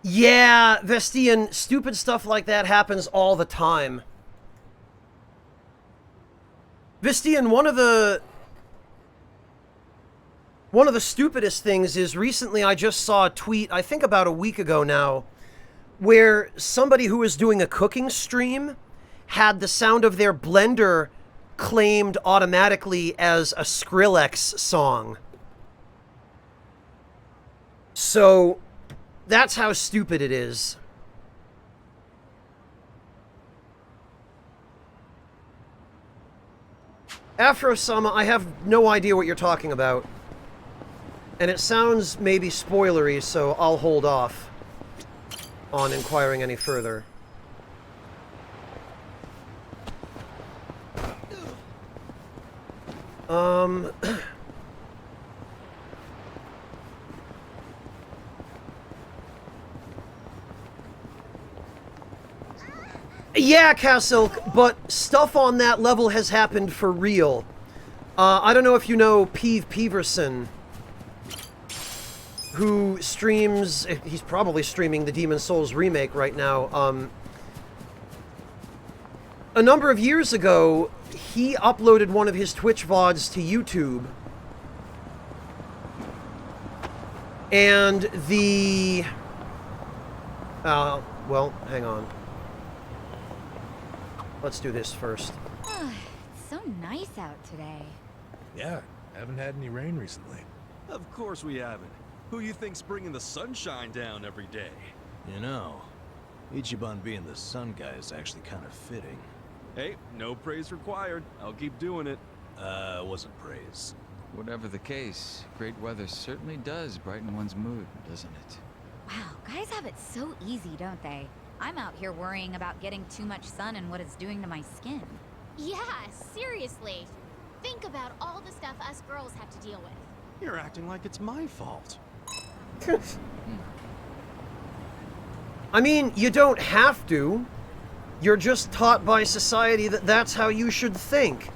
Yeah, Vestian, stupid stuff like that happens all the time. Vestian, one of the stupidest things is recently I just saw a tweet, I think about a week ago now, where somebody who was doing a cooking stream had the sound of their blender claimed automatically as a Skrillex song. So that's how stupid it is. Afro-sama, I have no idea what you're talking about. And it sounds maybe spoilery, so I'll hold off on inquiring any further. Yeah, Cassilk, but stuff on that level has happened for real. I don't know if you know Peeve Peverson, who streams, he's probably streaming the Demon's Souls remake right now. a number of years ago, he uploaded one of his Twitch VODs to YouTube. And the... well, hang on. Let's do this first. It's so nice out today. Yeah, haven't had any rain recently. Of course we haven't. Who you think's bringing the sunshine down every day? You know, Ichiban being the sun guy is actually kind of fitting. Hey, no praise required. I'll keep doing it. Wasn't praise. Whatever the case, great weather certainly does brighten one's mood, doesn't it? Wow, guys have it so easy, don't they? I'm out here worrying about getting too much sun and what it's doing to my skin. Yeah, seriously. Think about all the stuff us girls have to deal with. You're acting like it's my fault. I mean, you don't have to. You're just taught by society that that's how you should think.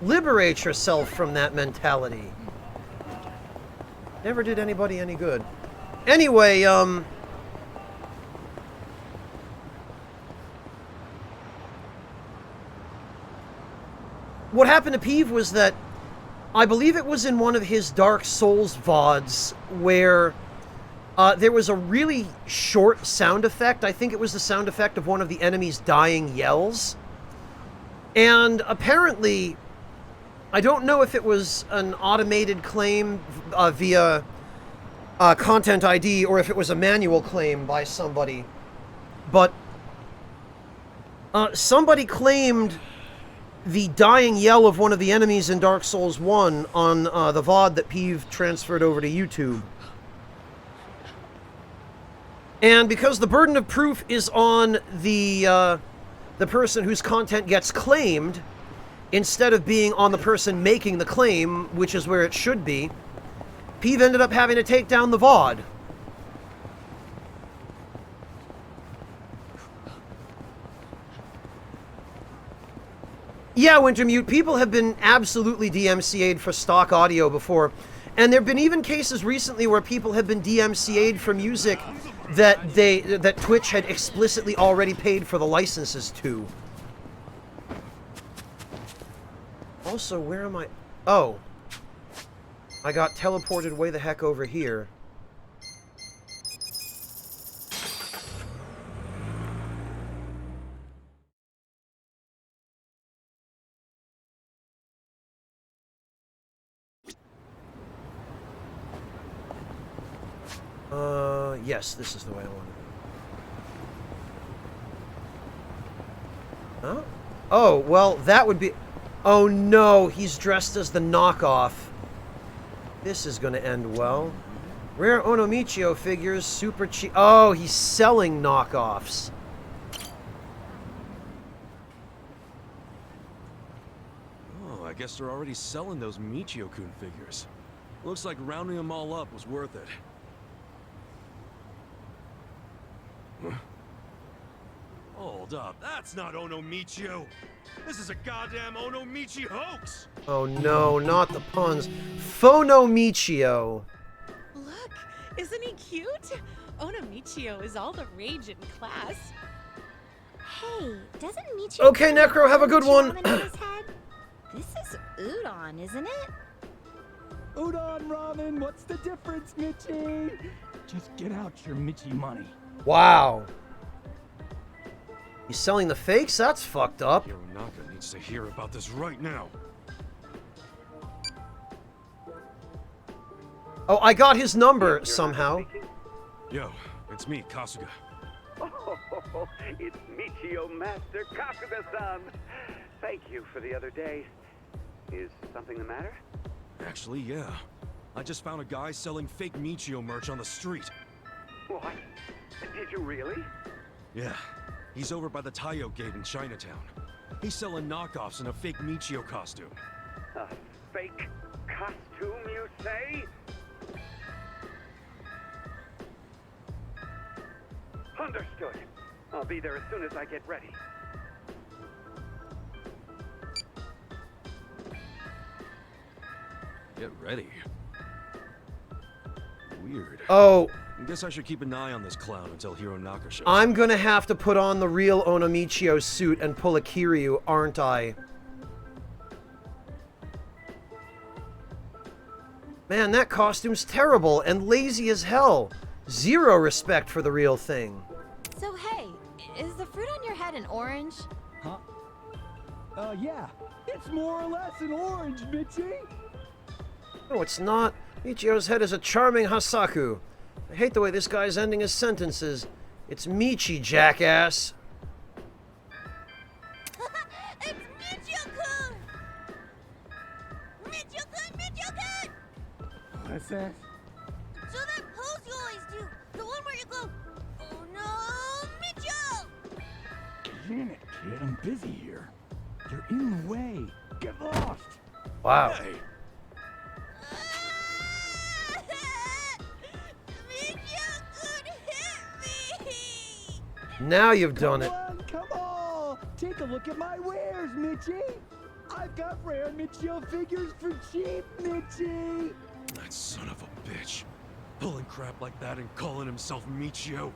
Liberate yourself from that mentality. Never did anybody any good. Anyway, what happened to Peeve was that I believe it was in one of his Dark Souls VODs where there was a really short sound effect. I think it was the sound effect of one of the enemies' dying yells. And apparently, I don't know if it was an automated claim via Content ID or if it was a manual claim by somebody. But somebody claimed the dying yell of one of the enemies in Dark Souls 1 on the VOD that Peeve transferred over to YouTube. And because the burden of proof is on the person whose content gets claimed, instead of being on the person making the claim, which is where it should be, Peeve ended up having to take down the VOD. Yeah, Wintermute, people have been absolutely DMCA'd for stock audio before. And there have been even cases recently where people have been DMCA'd for music that Twitch had explicitly already paid for the licenses to. Also, where am I? Oh. I got teleported way the heck over here. Yes, this is the way I want it. Huh? Oh, well, that would be... Oh no, he's dressed as the knockoff. This is gonna end well. Rare Onomichio figures, super cheap... Oh, he's selling knockoffs. Oh, I guess they're already selling those Michio-kun figures. Looks like rounding them all up was worth it. Huh? Hold up, that's not Onomichio! This is a goddamn Onomichi hoax! Oh no, not the puns. Phonomichio. Look, isn't he cute? Onomichio is all the rage in class. Hey, doesn't Michio... Okay, Necro, have a good one. This is udon, isn't it? Udon ramen, what's the difference, Michi? Just get out your Michi money. Wow. He's selling the fakes? That's fucked up. Yonaka needs to hear about this right now. Oh, I got his number somehow. Yo, it's me, Kasuga. Oh, it's Michio Master Kasuga-san. Thank you for the other day. Is something the matter? Actually, yeah. I just found a guy selling fake Michio merch on the street. What? Did you really? Yeah. He's over by the Taiyo Gate in Chinatown. He's selling knockoffs in a fake Michio costume. A fake costume, you say? Understood. I'll be there as soon as I get ready. Get ready. Weird. Oh, I guess I should keep an eye on this clown until Hironaka shows. I'm gonna have to put on the real Onomichio suit and pull a Kiryu, aren't I? Man, that costume's terrible and lazy as hell. Zero respect for the real thing. So hey, is the fruit on your head an orange? Huh? Yeah. It's more or less an orange, Mitchie. No, it's not. Michio's head is a charming Hasaku. I hate the way this guy's ending his sentences. It's Michi, jackass. It's Michio-kun! Michio-kun! Michio-kun! What's that? So that pose you always do, the one where you go, oh no, Michio! Damn it, kid, I'm busy here. You're in the way. Get lost. Wow. Hey. Now you've done it. Come on! Take a look at my wares, Mitchie! I've got rare Michio figures for cheap, Mitchie! That son of a bitch. Pulling crap like that and calling himself Michio.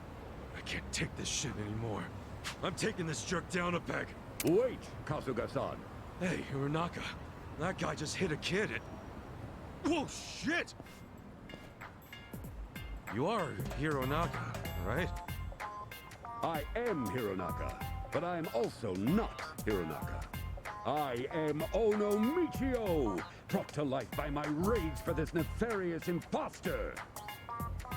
I can't take this shit anymore. I'm taking this jerk down a peg. Wait, Kasuga-san. Hey, Hironaka. That guy just hit a kid at... Whoa, shit! You are Hironaka, right? I am Hironaka, but I am also not Hironaka. I am Ono Michio, brought to life by my rage for this nefarious imposter.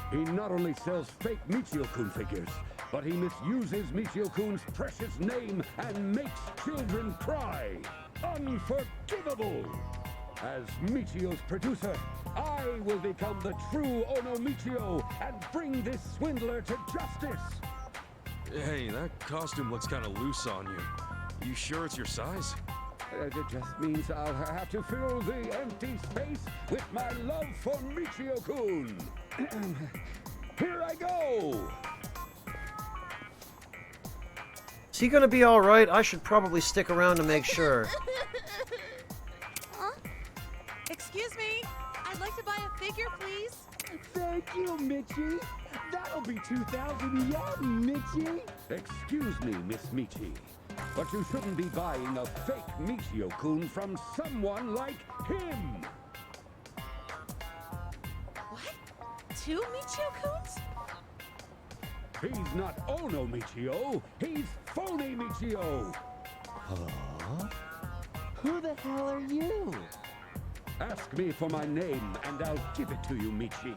He not only sells fake Michio-kun figures, but he misuses Michio-kun's precious name and makes children cry. Unforgivable! As Michio's producer, I will become the true Ono Michio and bring this swindler to justice. Hey, that costume looks kind of loose on you. You sure it's your size? It just means I'll have to fill the empty space with my love for Michio-kun. Here I go! Is he gonna be alright? I should probably stick around to make sure. Huh? Excuse me, I'd like to buy a figure, please. Thank you, Mitchie. That'll be 2,000 yen, Mitchie. Excuse me, Miss Michi, but you shouldn't be buying a fake Michio-kun from someone like him. What? 2 Michio-kuns? He's not Ono Michio, he's phony Michio. Huh? Who the hell are you? Ask me for my name and I'll give it to you, Michi.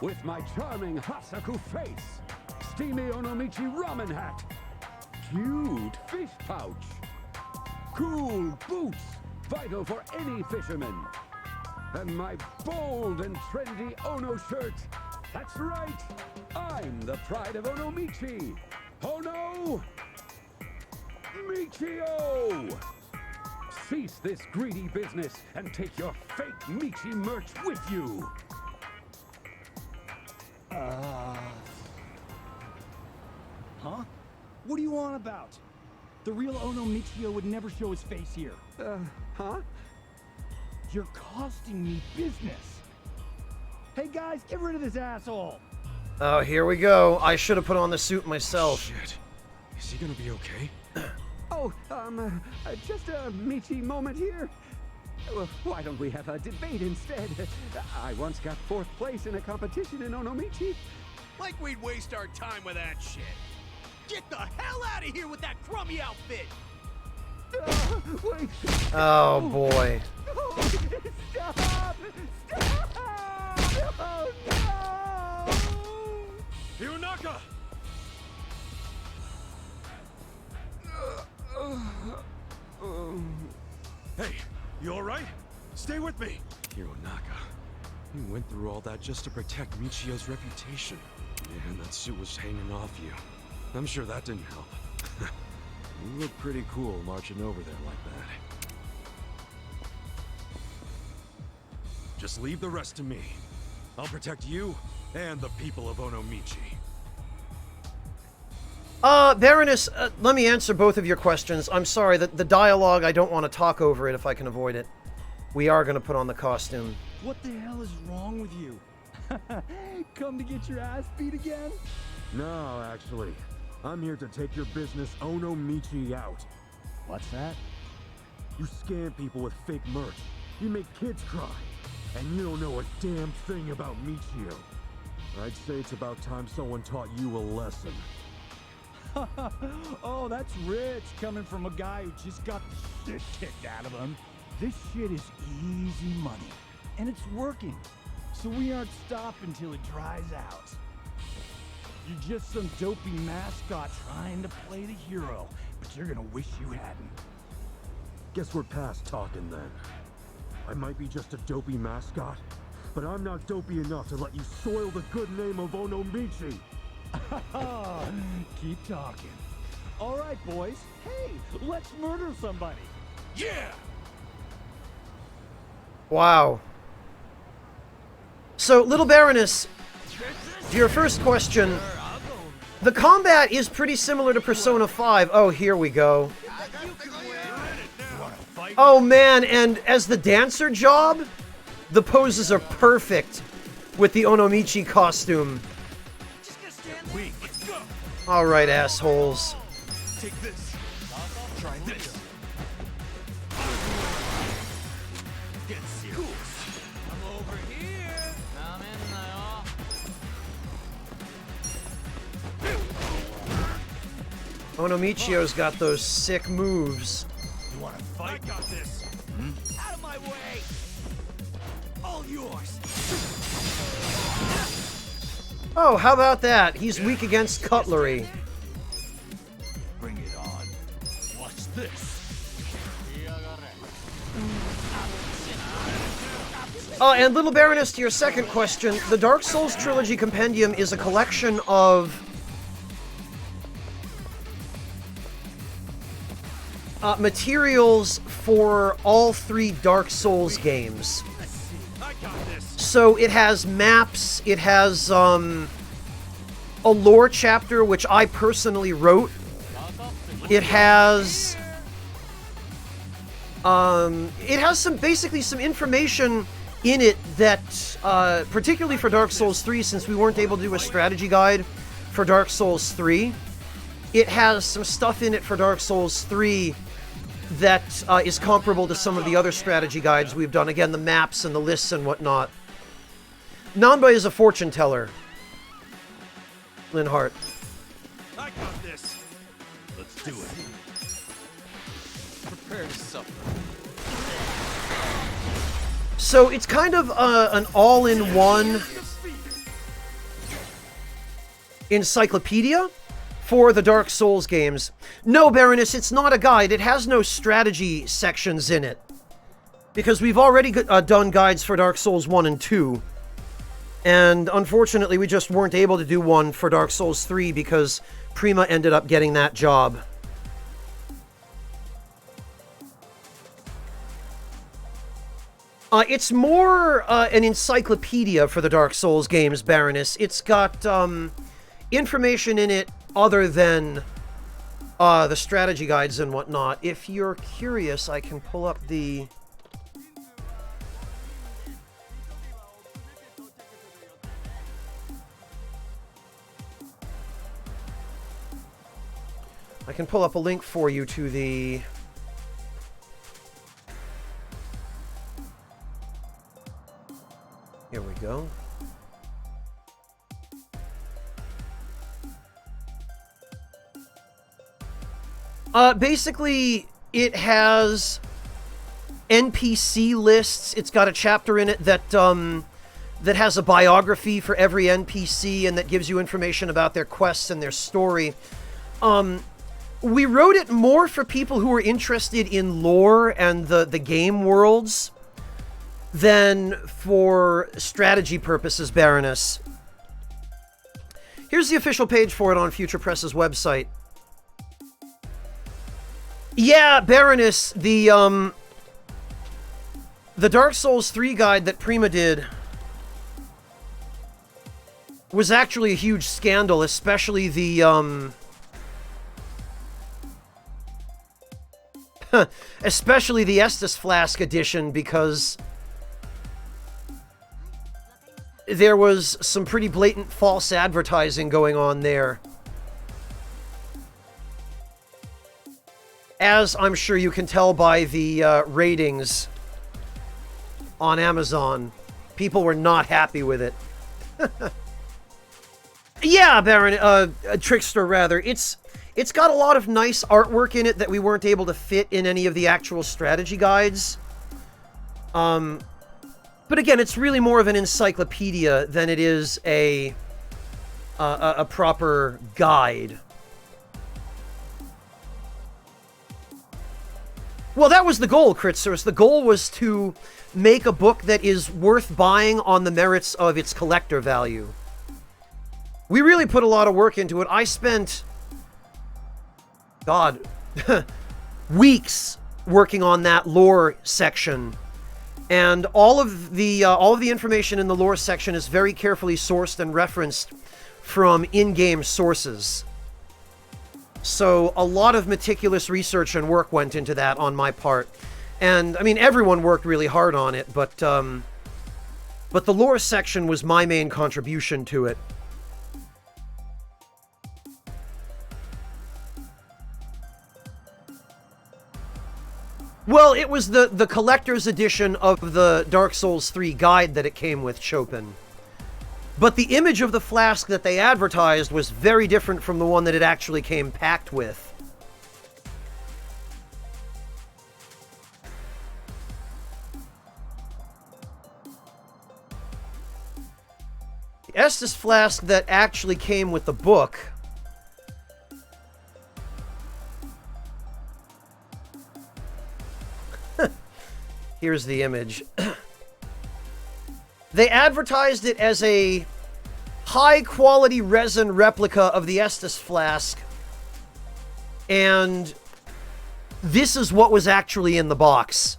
With my charming Hasaku face, steamy Onomichi ramen hat, cute fish pouch, cool boots, vital for any fisherman, and my bold and trendy Ono shirt. That's right, I'm the pride of Onomichi. Ono Michio! Cease this greedy business and take your fake Michi merch with you. Huh? What do you want about? The real Ono Michio would never show his face here. Huh? You're costing me business. Hey guys, get rid of this asshole. Oh, here we go. I should have put on the suit myself. Shit. Is he gonna be okay? Oh, just a Michi moment here. Well, why don't we have a debate instead? I once got 4th place in a competition in Onomichi. Like we'd waste our time with that shit. Get the hell out of here with that crummy outfit! Wait! Oh boy. Stop! Stop! Oh no! Hironaka! Hey, you alright? Stay with me! Hironaka. You went through all that just to protect Michio's reputation. And that suit was hanging off you. I'm sure that didn't help. You look pretty cool marching over there like that. Just leave the rest to me. I'll protect you and the people of Onomichi. Baroness, let me answer both of your questions. I'm sorry, the dialogue, I don't want to talk over it if I can avoid it. We are going to put on the costume. What the hell is wrong with you? Come to get your ass beat again? No, actually. I'm here to take your business Onomichi out. What's that? You scam people with fake merch. You make kids cry. And you don't know a damn thing about Michio. I'd say it's about time someone taught you a lesson. Oh, that's rich, coming from a guy who just got the shit kicked out of him. This shit is easy money, and it's working. So we aren't stopping till it dries out. You're just some dopey mascot trying to play the hero, but you're gonna wish you hadn't. Guess we're past talking then. I might be just a dopey mascot, but I'm not dopey enough to let you soil the good name of Onomichi. Keep talking. All right, boys. Hey, let's murder somebody. Yeah! Wow. So, Little Baroness, to your first question, the combat is pretty similar to Persona 5. Oh, here we go. Oh man, and as the dancer job, the poses are perfect with the Onomichi costume. Alright, assholes. Take this. Try this. Get serious. I'm over here. Onomichio's got those sick moves. You wanna fight? I got this. Out of my way. All yours. Oh, how about that? He's weak against cutlery. Bring it on. Watch this. Oh, and Little Baroness, to your second question, the Dark Souls Trilogy Compendium is a collection of materials for all 3 Dark Souls games. So it has maps, it has a lore chapter, which I personally wrote. It has basically some information in it that, particularly for Dark Souls 3, since we weren't able to do a strategy guide for Dark Souls 3, it has some stuff in it for Dark Souls 3 that is comparable to some of the other strategy guides we've done. Again, the maps and the lists and whatnot. Nanba is a fortune teller. Linhart. I got this. Let's do it. Prepare to suffer. So it's kind of an all-in-one encyclopedia for the Dark Souls games. No, Baroness, it's not a guide. It has no strategy sections in it. Because we've already done guides for Dark Souls 1 and 2. And unfortunately, we just weren't able to do one for Dark Souls 3 because Prima ended up getting that job. It's more an encyclopedia for the Dark Souls games, Baroness. It's got information in it other than the strategy guides and whatnot. If you're curious, I can pull up the... I can pull up a link for you to the... Here we go. Basically, it has NPC lists. It's got a chapter in it that that has a biography for every NPC and that gives you information about their quests and their story. We wrote it more for people who are interested in lore and the game worlds than for strategy purposes, Baroness. Here's the official page for it on Future Press's website. Yeah, Baroness, the Dark Souls 3 guide that Prima did was actually a huge scandal, especially the, especially the Estus Flask edition, because there was some pretty blatant false advertising going on there. As I'm sure you can tell by the ratings on Amazon, people were not happy with it. Yeah, Baron, Trickster rather. It's got a lot of nice artwork in it that we weren't able to fit in any of the actual strategy guides. But again, it's really more of an encyclopedia than it is a proper guide. Well, that was the goal, Kritzers. The goal was to make a book that is worth buying on the merits of its collector value. We really put a lot of work into it. I spent, God, weeks working on that lore section. And all of the information in the lore section is very carefully sourced and referenced from in-game sources. So a lot of meticulous research and work went into that on my part. And, I mean, everyone worked really hard on it, but the lore section was my main contribution to it. Well, it was the collector's edition of the Dark Souls 3 guide that it came with, Chopin. But the image of the flask that they advertised was very different from the one that it actually came packed with. The Estus flask that actually came with the book here's the image. They advertised it as a high-quality resin replica of the Estus flask, and this is what was actually in the box.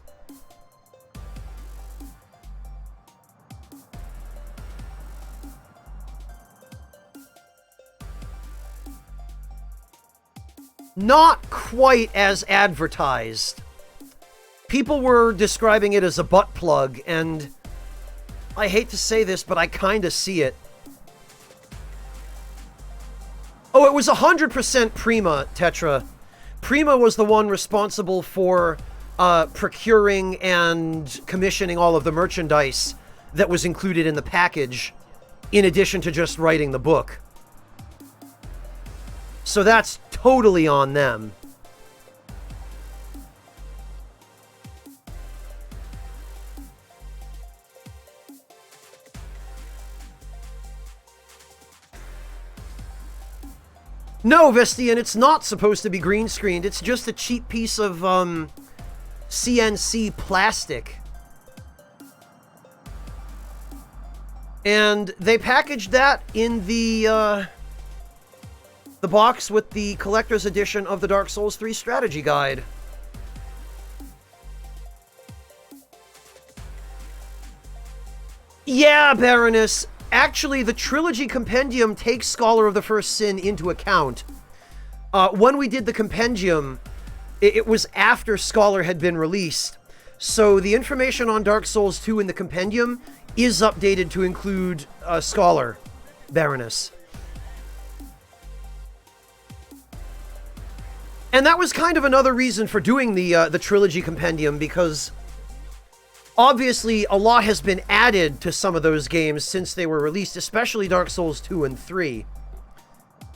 Not quite as advertised. People were describing it as a butt plug, and I hate to say this, but I kind of see it. Oh, it was 100% Prima, Tetra. Prima was the one responsible for procuring and commissioning all of the merchandise that was included in the package, in addition to just writing the book. So that's totally on them. No, Vestian, it's not supposed to be green screened. It's just a cheap piece of CNC plastic. And they packaged that in the box with the collector's edition of the Dark Souls 3 strategy guide. Yeah, Baroness. Actually, the Trilogy Compendium takes Scholar of the First Sin into account. When we did the Compendium, it was after Scholar had been released. So the information on Dark Souls 2 in the Compendium is updated to include Scholar, Baroness. And that was kind of another reason for doing the Trilogy Compendium, because obviously, a lot has been added to some of those games since they were released, especially Dark Souls 2 and 3.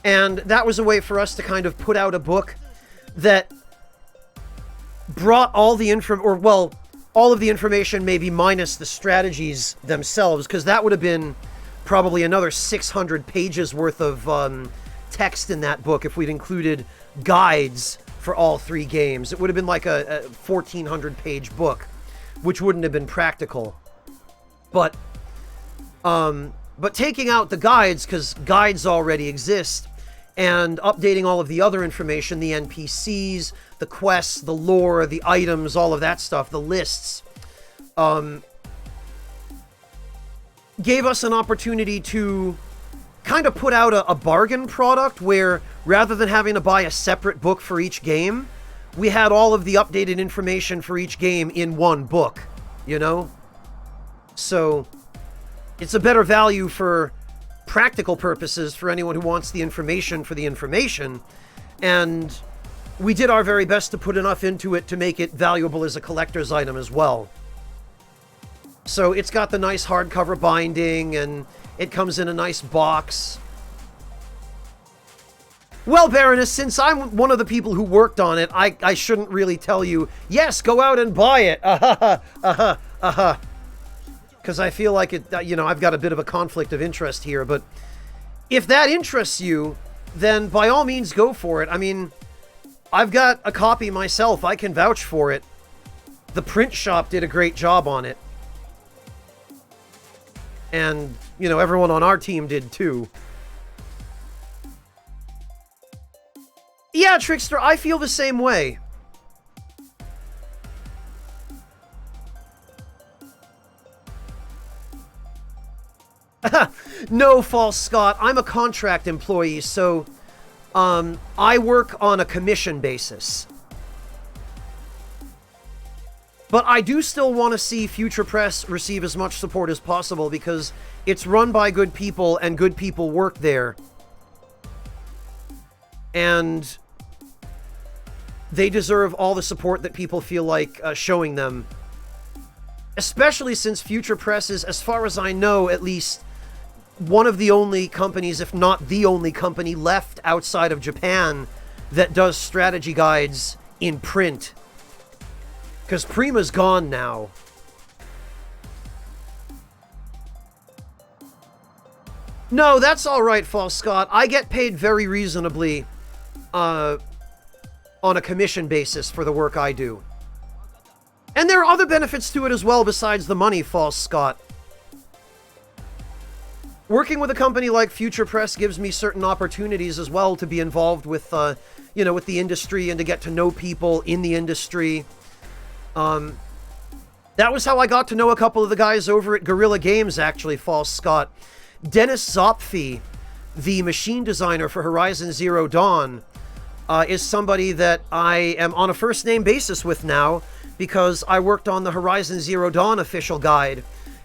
And that was a way for us to kind of put out a book that brought all the all of the information, maybe minus the strategies themselves, because that would have been probably another 600 pages worth of text in that book if we'd included guides for all three games. It would have been like a 1,400 page book, which wouldn't have been practical. But taking out the guides, because guides already exist, and updating all of the other information, the NPCs, the quests, the lore, the items, all of that stuff, the lists, gave us an opportunity to kind of put out a bargain product where, rather than having to buy a separate book for each game, we had all of the updated information for each game in one book, you know? So, It's a better value for practical purposes for anyone who wants the information for the information. And we did our very best to put enough into it to make it valuable as a collector's item as well. So it's got the nice hardcover binding, and it comes in a nice box. Well, Baroness, since I'm one of the people who worked on it, I shouldn't really tell you, yes, go out and buy it. Because I feel like it, you know, I've got a bit of a conflict of interest here. But if that interests you, then by all means go for it. I mean, I've got a copy myself. I can vouch for it. The print shop did a great job on it. And, you know, everyone on our team did too. Yeah, Trickster, I feel the same way. No, False Scott. I'm a contract employee, so I work on a commission basis. But I do still want to see Future Press receive as much support as possible because it's run by good people and good people work there. And they deserve all the support that people feel like showing them. Especially since Future Press is, as far as I know, at least one of the only companies, if not the only company left outside of Japan that does strategy guides in print. Because Prima's gone now. No, that's alright, False Scott. I get paid very reasonably on a commission basis for the work I do. And there are other benefits to it as well besides the money, False Scott. Working with a company like Future Press gives me certain opportunities as well to be involved with, you know, with the industry and to get to know people in the industry. That was how I got to know a couple of the guys over at Guerrilla Games, actually, False Scott. Dennis Zopfi, the machine designer for Horizon Zero Dawn, is somebody that I am on a first-name basis with now because I worked on the Horizon Zero Dawn official guide.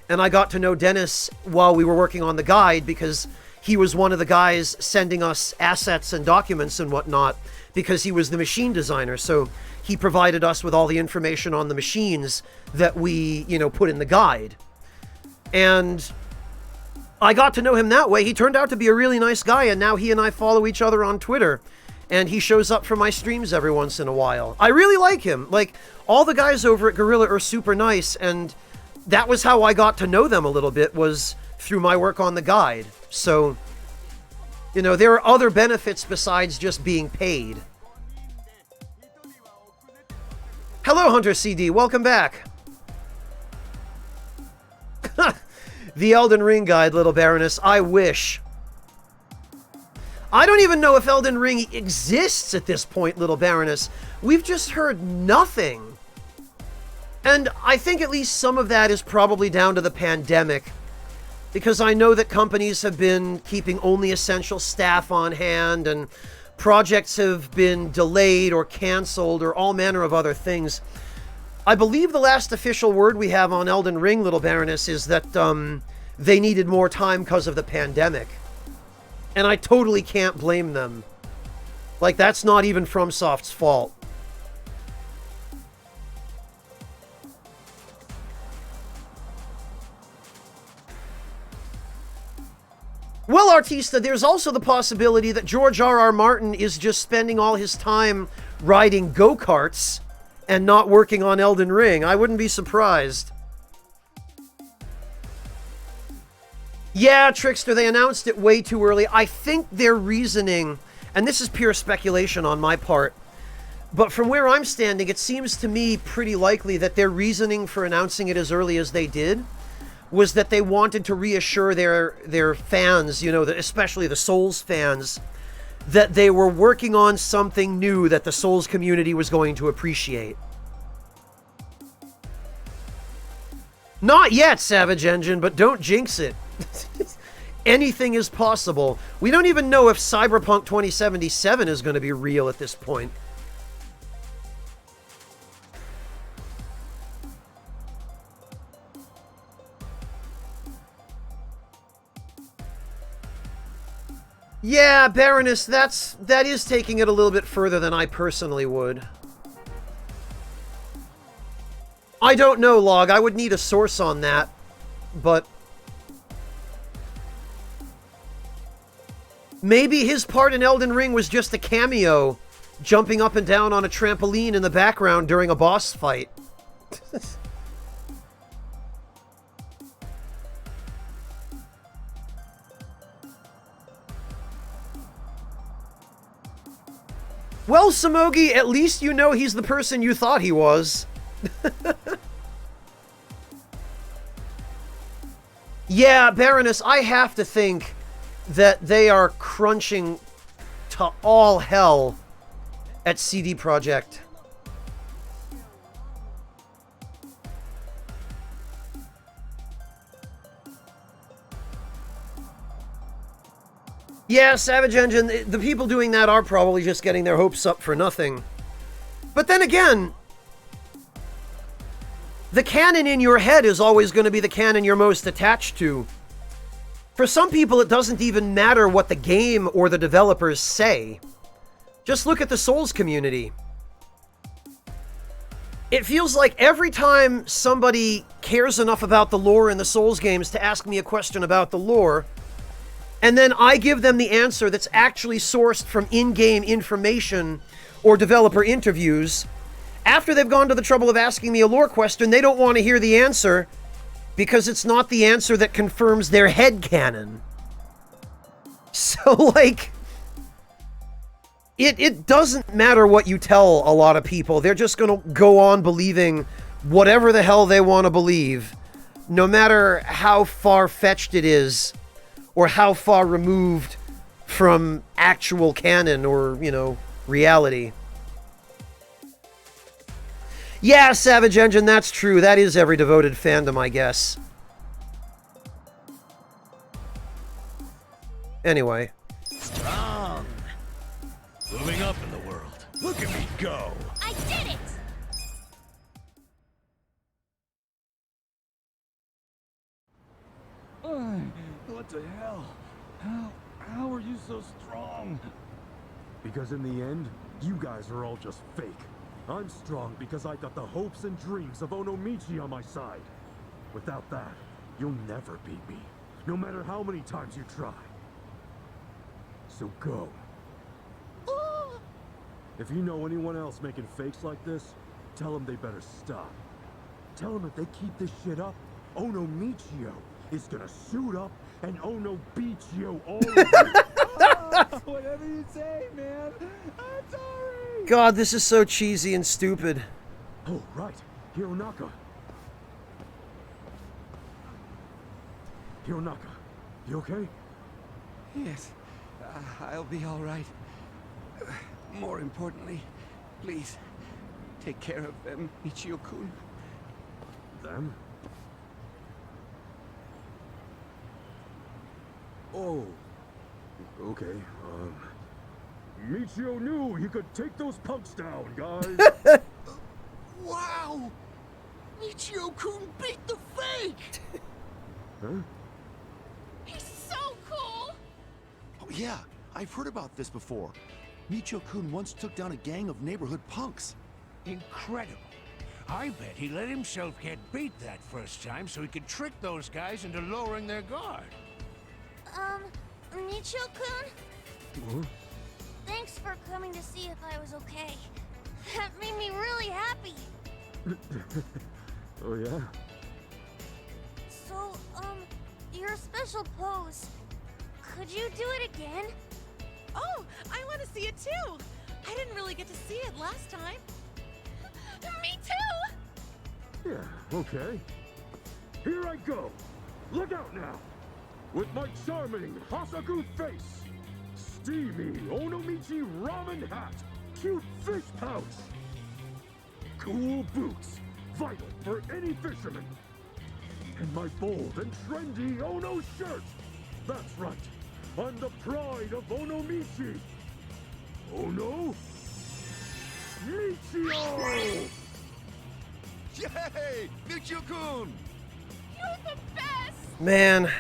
And I got to know Dennis while we were working on the guide because he was one of the guys sending us assets and documents and whatnot because he was the machine designer. So he provided us with all the information on the machines that we, you know, put in the guide. And I got to know him that way. He turned out to be a really nice guy, and now he and I follow each other on Twitter. And he shows up for my streams every once in a while. I really like him. Like, all the guys over at Guerrilla are super nice, and that was how I got to know them a little bit, was through my work on the guide. So, you know, there are other benefits besides just being paid. Hello, Hunter CD. Welcome back. The Elden Ring guide, Little Baroness. I wish. I don't even know if Elden Ring exists at this point, Little Baroness. We've just heard nothing. And I think at least some of that is probably down to the pandemic. Because I know that companies have been keeping only essential staff on hand, and projects have been delayed or canceled or all manner of other things. I believe the last official word we have on Elden Ring, Little Baroness, is that they needed more time because of the pandemic. And I totally can't blame them. Like, that's not even FromSoft's fault. Well, Artista, there's also the possibility that George R.R. Martin is just spending all his time riding go-karts and not working on Elden Ring. I wouldn't be surprised. Yeah, Trickster, they announced it way too early. I think their reasoning, and this is pure speculation on my part, but from where I'm standing, it seems to me pretty likely that their reasoning for announcing it as early as they did was that they wanted to reassure their fans, you know, especially the Souls fans, that they were working on something new that the Souls community was going to appreciate. Not yet, Savage Engine, but don't jinx it. Anything is possible. We don't even know if Cyberpunk 2077 is going to be real at this point. Yeah, Baroness, that is taking it a little bit further than I personally would. I don't know, Log. I would need a source on that, but maybe his part in Elden Ring was just a cameo, jumping up and down on a trampoline in the background during a boss fight. Well, Samogi, at least you know he's the person you thought he was. Yeah, Baroness, I have to think that they are crunching to all hell at CD Projekt. Yeah, Savage Engine, the people doing that are probably just getting their hopes up for nothing. But then again, the canon in your head is always going to be the canon you're most attached to. For some people, it doesn't even matter what the game or the developers say. Just look at the Souls community. It feels like every time somebody cares enough about the lore in the Souls games to ask me a question about the lore, and then I give them the answer that's actually sourced from in-game information or developer interviews, after they've gone to the trouble of asking me a lore question, they don't want to hear the answer because it's not the answer that confirms their headcanon. So, like, it doesn't matter what you tell a lot of people. They're just going to go on believing whatever the hell they want to believe, no matter how far-fetched it is or how far removed from actual canon or, you know, reality. Yeah, Savage Engine, that's true. That is every devoted fandom, I guess. Anyway. Strong. Moving up in the world. Look at me go. I did it! What the hell? How are you so strong? Because in the end, you guys are all just fake. I'm strong because I got the hopes and dreams of Onomichi on my side. Without that, you'll never beat me, no matter how many times you try. So go. If you know anyone else making fakes like this, tell them they better stop. Tell them if they keep this shit up, Onomichio is gonna suit up and Onobichio all over. Whatever you say, man. I'm sorry. God, this is so cheesy and stupid. Oh, right. Hironaka. Hironaka, you okay? Yes, I'll be all right. More importantly, please, take care of them, Michio-kun. Them? Oh. Okay, Michio knew he could take those punks down, guys. Wow! Michio-kun beat the fake! Huh? He's so cool! Oh yeah, I've heard about this before. Michio-kun once took down a gang of neighborhood punks. Incredible. I bet he let himself get beat that first time so he could trick those guys into lowering their guard. Michio-kun? Thanks for coming to see if I was okay. That made me really happy. Oh yeah? So, your special pose, could you do it again? Oh, I want to see it too. I didn't really get to see it last time. Me too! Yeah, okay. Here I go. Look out now. With my charming Hasaku face, steamy Onomichi ramen hat, cute fish pouch, cool boots, vital for any fisherman, and my bold and trendy Ono shirt. That's right, I'm the pride of Onomichi. Ono Michio! Yay! Michio-kun! You're the best! Man,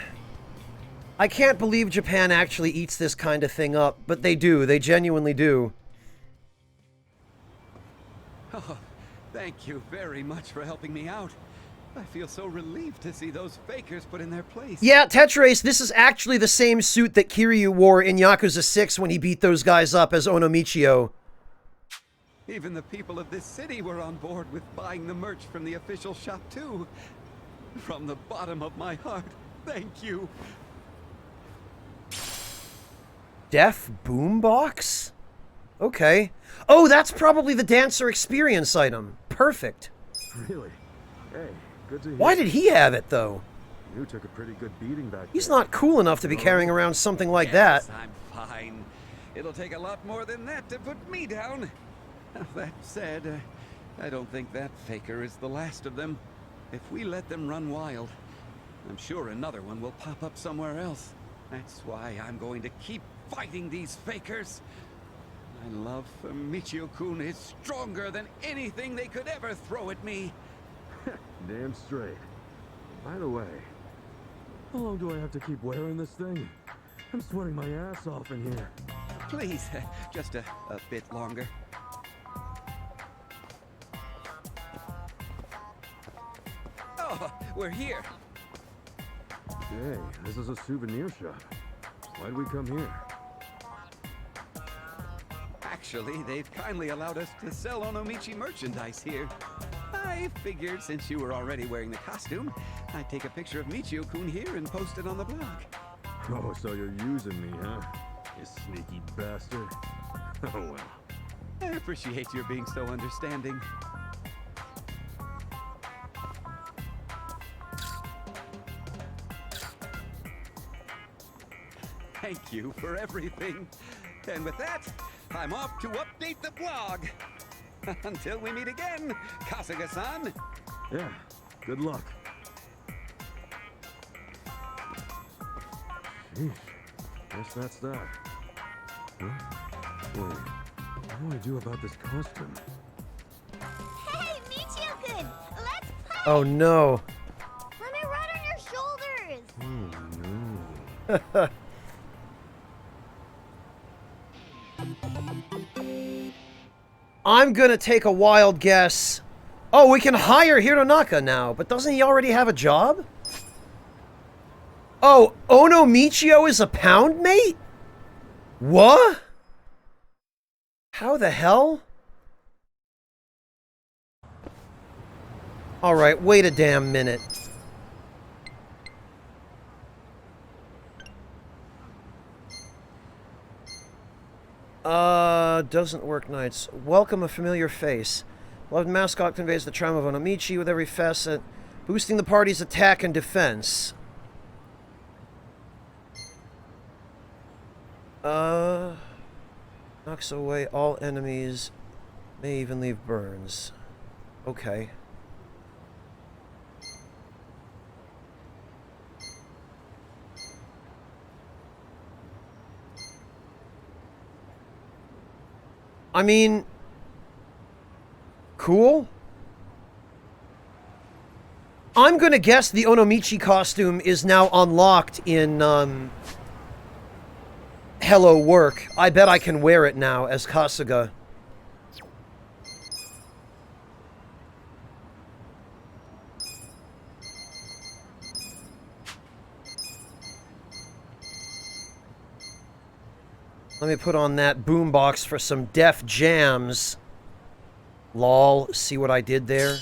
I can't believe Japan actually eats this kind of thing up, but they do. They genuinely do. Oh, thank you very much for helping me out. I feel so relieved to see those fakers put in their place. Yeah, Tetrace, this is actually the same suit that Kiryu wore in Yakuza 6 when he beat those guys up as Onomichio. Even the people of this city were on board with buying the merch from the official shop too. From the bottom of my heart, thank you. Deaf boombox? Okay. Oh, that's probably the dancer experience item. Perfect. Really? Hey, good to hear. Why did he have it, though? You took a pretty good beating back He's there. not cool enough to be carrying around something like Yes, that. I'm fine. It'll take a lot more than that to put me down. That said, I don't think that faker is the last of them. If we let them run wild, I'm sure another one will pop up somewhere else. That's why I'm going to keep fighting these fakers. My love for Michio-kun is stronger than anything they could ever throw at me. Damn straight. By the way, how long do I have to keep wearing this thing? I'm sweating my ass off in here. Please, just a bit longer. Oh, we're here. Hey, this is a souvenir shop. Why'd we come here? Actually, they've kindly allowed us to sell Onomichi merchandise here. I figured since you were already wearing the costume, I'd take a picture of Michio-kun here and post it on the blog. Oh, so you're using me, huh? You sneaky bastard. Oh well. I appreciate your being so understanding. Thank you for everything. And with that, I'm off to update the blog. Until we meet again, Kasuga-san. Yeah, good luck. Sheesh, guess that's that. Huh? Wait, what do I do about this costume? Hey, Michio-kun! Let's play! Oh no. Let me ride on your shoulders! Oh no. I'm gonna take a wild guess. Oh, we can hire Hironaka now, but doesn't he already have a job? Oh, Onomichio is a pound mate? What? How the hell? Alright, wait a damn minute. Doesn't work nights. Welcome a familiar face. Loved mascot conveys the charm of Onomichi with every facet, boosting the party's attack and defense. Knocks away all enemies, may even leave burns. Okay. I mean, cool. I'm gonna guess the Onomichi costume is now unlocked in, Hello Work. I bet I can wear it now as Kasuga. Let me put on that boombox for some Def Jams. Lol, see what I did there?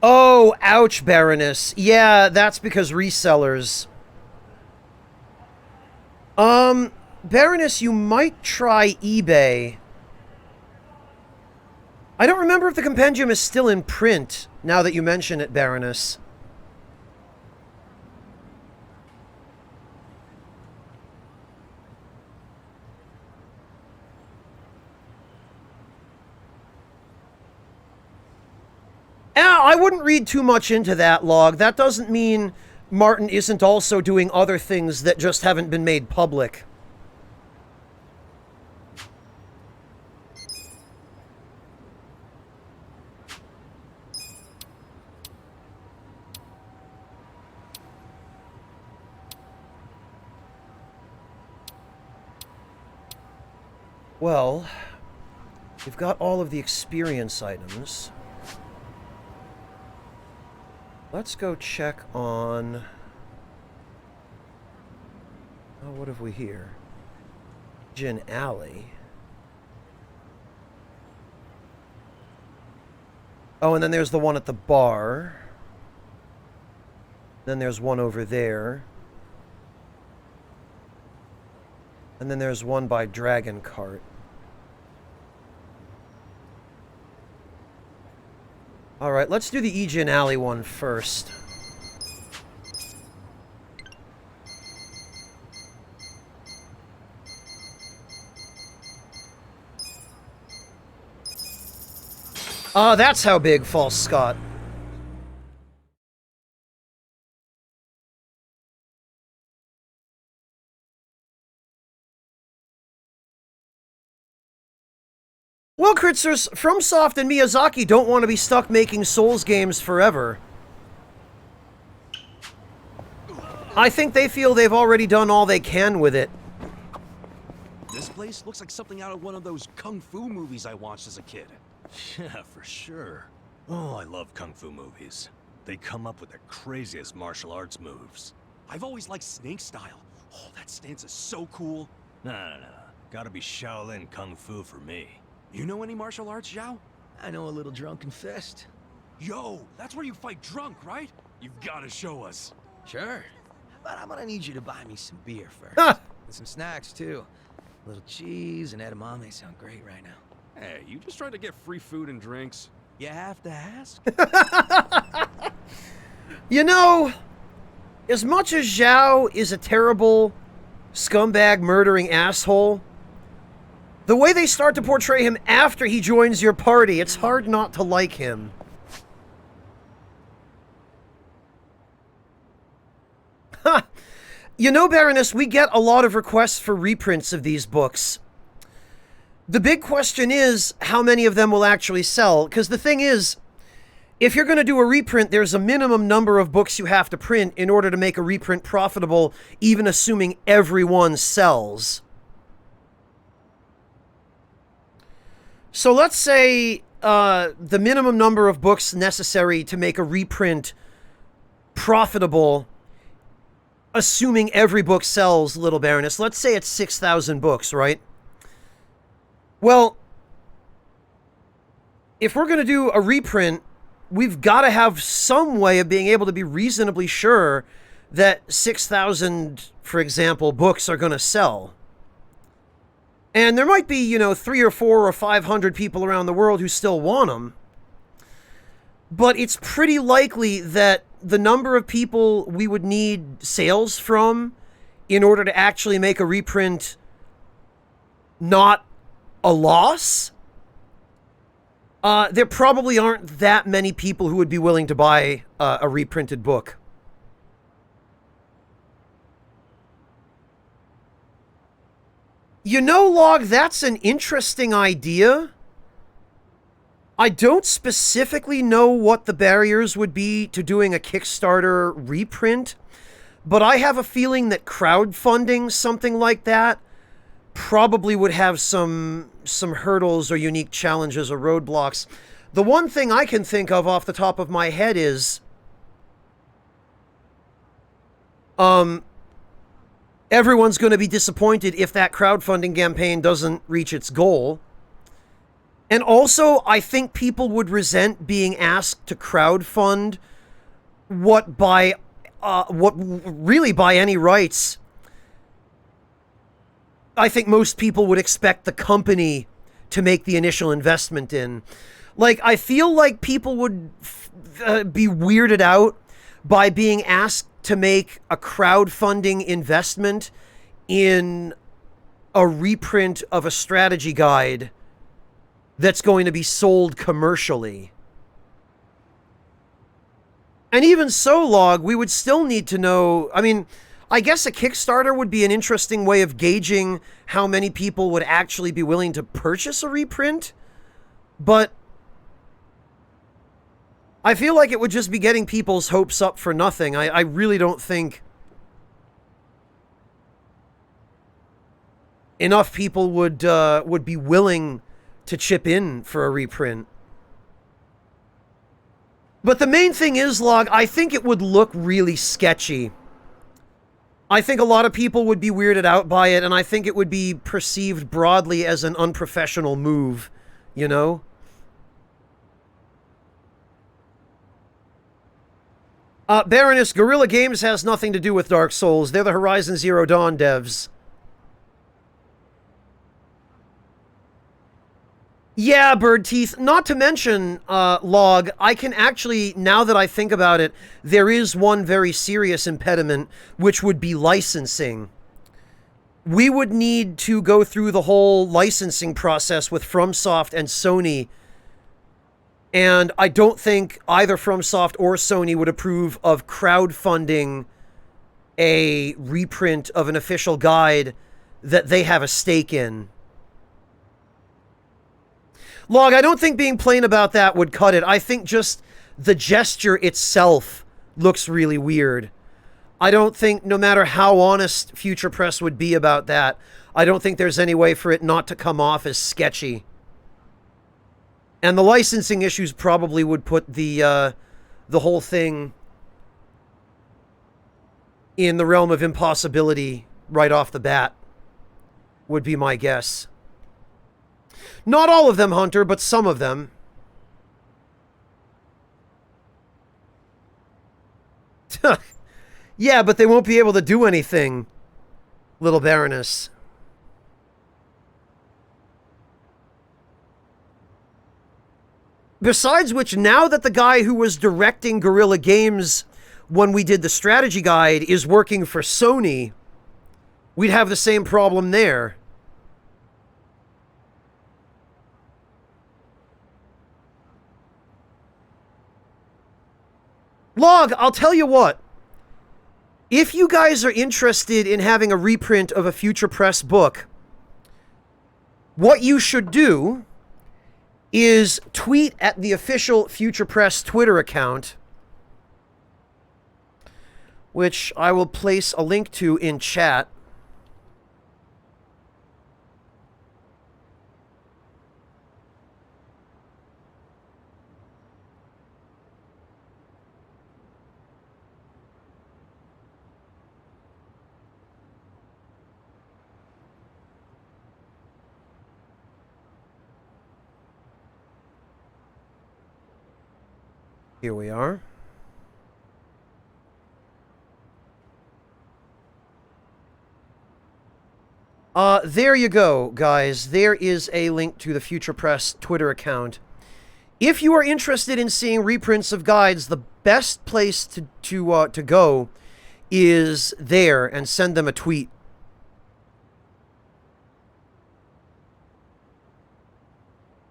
Oh, ouch, Baroness. Yeah, that's because resellers. Baroness, you might try eBay. I don't remember if the compendium is still in print, now that you mention it, Baroness. I wouldn't read too much into that log. That doesn't mean Martin isn't also doing other things that just haven't been made public. Well, we've got all of the experience items. Let's go check on... Oh, what have we here? Gin Alley. Oh, and then there's the one at the bar. Then there's one over there. And then there's one by Dragon Cart. Alright, let's do the Aegean Alley one first. Ah, that's how big False Scott. Well, Kritzers, FromSoft and Miyazaki don't want to be stuck making Souls games forever. I think they feel they've already done all they can with it. This place looks like something out of one of those kung fu movies I watched as a kid. Yeah, for sure. Oh, I love kung fu movies. They come up with the craziest martial arts moves. I've always liked snake style. Oh, that stance is so cool. No. Gotta be Shaolin Kung Fu for me. You know any martial arts, Zhao? I know a little drunken fist. Yo, that's where you fight drunk, right? You've gotta show us. Sure. But I'm gonna need you to buy me some beer first. Ah! And some snacks, too. A little cheese and edamame sound great right now. Hey, you just trying to get free food and drinks? You have to ask? You know, as much as Zhao is a terrible, scumbag, murdering asshole, the way they start to portray him after he joins your party, it's hard not to like him. Ha! You know, Baroness, we get a lot of requests for reprints of these books. The big question is, how many of them will actually sell? Because the thing is, if you're going to do a reprint, there's a minimum number of books you have to print in order to make a reprint profitable, even assuming everyone sells. So let's say the minimum number of books necessary to make a reprint profitable, assuming every book sells, Little Baroness, let's say it's 6,000 books, right? Well, if we're going to do a reprint, we've got to have some way of being able to be reasonably sure that 6,000, for example, books are going to sell. And there might be, you know, 300 or 400 or 500 people around the world who still want them. But it's pretty likely that the number of people we would need sales from in order to actually make a reprint not a loss, there probably aren't that many people who would be willing to buy a reprinted book. You know, Log, that's an interesting idea. I don't specifically know what the barriers would be to doing a Kickstarter reprint, but I have a feeling that crowdfunding something like that probably would have some hurdles or unique challenges or roadblocks. The one thing I can think of off the top of my head is everyone's going to be disappointed if that crowdfunding campaign doesn't reach its goal. And also, I think people would resent being asked to crowdfund what really by any rights, I think most people would expect the company to make the initial investment in. Like, I feel like people would be weirded out by being asked to make a crowdfunding investment in a reprint of a strategy guide that's going to be sold commercially. And even so, Log, we would still need to know, I mean, I guess a Kickstarter would be an interesting way of gauging how many people would actually be willing to purchase a reprint, but I feel like it would just be getting people's hopes up for nothing. I really don't think enough people would be willing to chip in for a reprint. But the main thing is, Log, I think it would look really sketchy. I think a lot of people would be weirded out by it, and I think it would be perceived broadly as an unprofessional move, you know? Baroness, Guerrilla Games has nothing to do with Dark Souls. They're the Horizon Zero Dawn devs. Yeah, Bird Teeth. Not to mention, Log, I can actually, now that I think about it, there is one very serious impediment, which would be licensing. We would need to go through the whole licensing process with FromSoft and Sony, and I don't think either FromSoft or Sony would approve of crowdfunding a reprint of an official guide that they have a stake in. Log, I don't think being plain about that would cut it. I think just the gesture itself looks really weird. I don't think, no matter how honest Future Press would be about that, I don't think there's any way for it not to come off as sketchy. And the licensing issues probably would put the whole thing in the realm of impossibility right off the bat, would be my guess. Not all of them, Hunter, but some of them. Yeah, but they won't be able to do anything, little Baroness. Besides which, now that the guy who was directing Guerrilla Games when we did the strategy guide is working for Sony, we'd have the same problem there. Log, I'll tell you what. If you guys are interested in having a reprint of a Future Press book, what you should do is tweet at the official Future Press Twitter account, which I will place a link to in chat. Here we are. There you go, guys. There is a link to the Future Press Twitter account. If you are interested in seeing reprints of guides, the best place to go is there, and send them a tweet.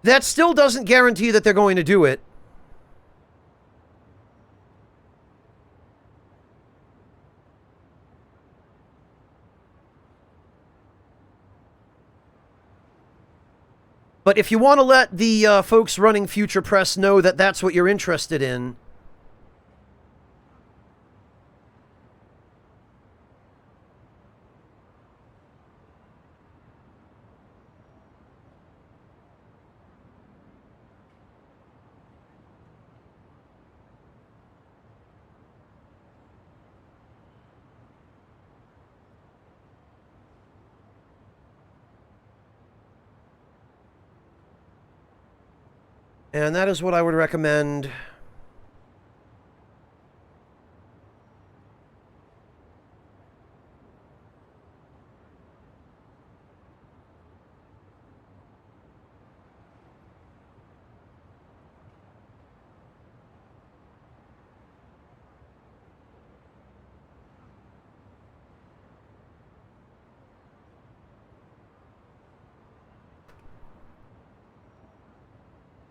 That still doesn't guarantee that they're going to do it. But if you want to let the folks running Future Press know that that's what you're interested in, and that is what I would recommend.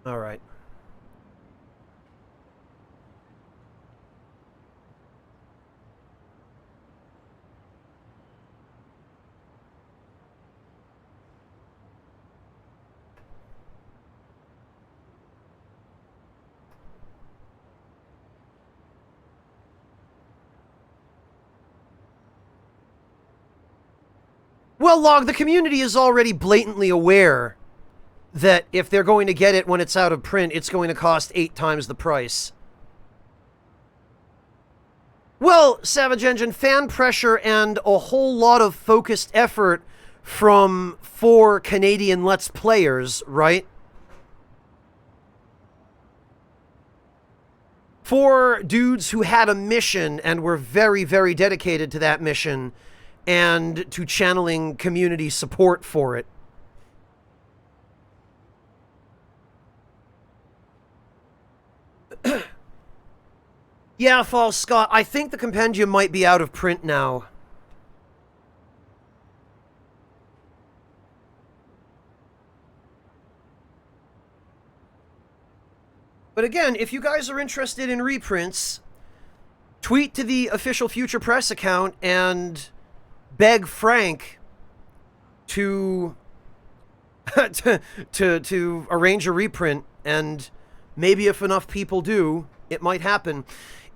All right. Well, Log, the community is already blatantly aware that if they're going to get it when it's out of print, it's going to cost 8 times the price. Well, Savage Engine, fan pressure and a whole lot of focused effort from 4 Canadian Let's Players, right? 4 dudes who had a mission and were very, very dedicated to that mission and to channeling community support for it. Yeah, False Scott, I think the compendium might be out of print now. But again, if you guys are interested in reprints, tweet to the official Future Press account and beg Frank to to arrange a reprint, and maybe if enough people do, it might happen.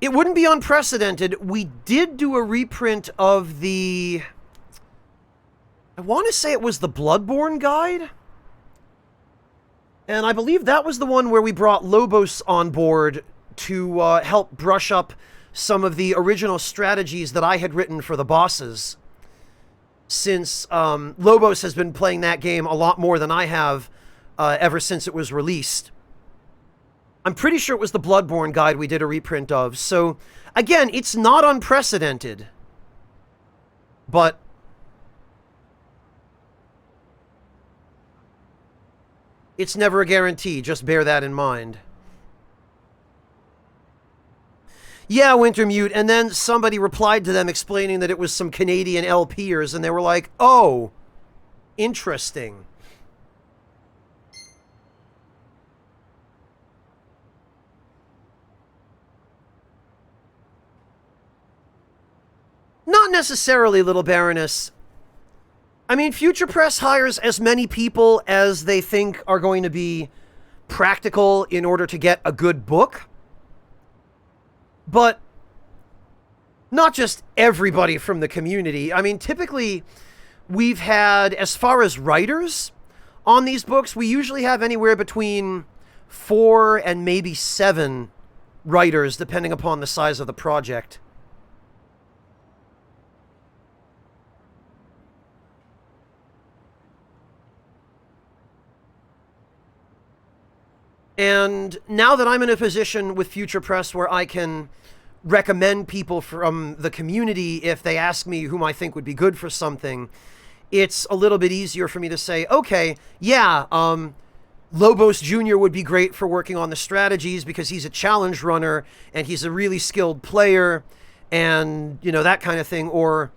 It wouldn't be unprecedented. We did do a reprint of the... I want to say it was the Bloodborne guide? And I believe that was the one where we brought Lobos on board to help brush up some of the original strategies that I had written for the bosses. Since Lobos has been playing that game a lot more than I have ever since it was released. I'm pretty sure it was the Bloodborne guide we did a reprint of. So, again, it's not unprecedented. But it's never a guarantee. Just bear that in mind. Yeah, Wintermute. And then somebody replied to them explaining that it was some Canadian LPers, and they were like, oh, interesting. Not necessarily, Little Baroness. I mean, Future Press hires as many people as they think are going to be practical in order to get a good book. But not just everybody from the community. I mean, typically, we've had, as far as writers on these books, we usually have anywhere between 4 and maybe 7 writers, depending upon the size of the project. And now that I'm in a position with Future Press where I can recommend people from the community if they ask me whom I think would be good for something, it's a little bit easier for me to say, okay, yeah, Lobos Jr. would be great for working on the strategies because he's a challenge runner and he's a really skilled player and, you know, that kind of thing. Or,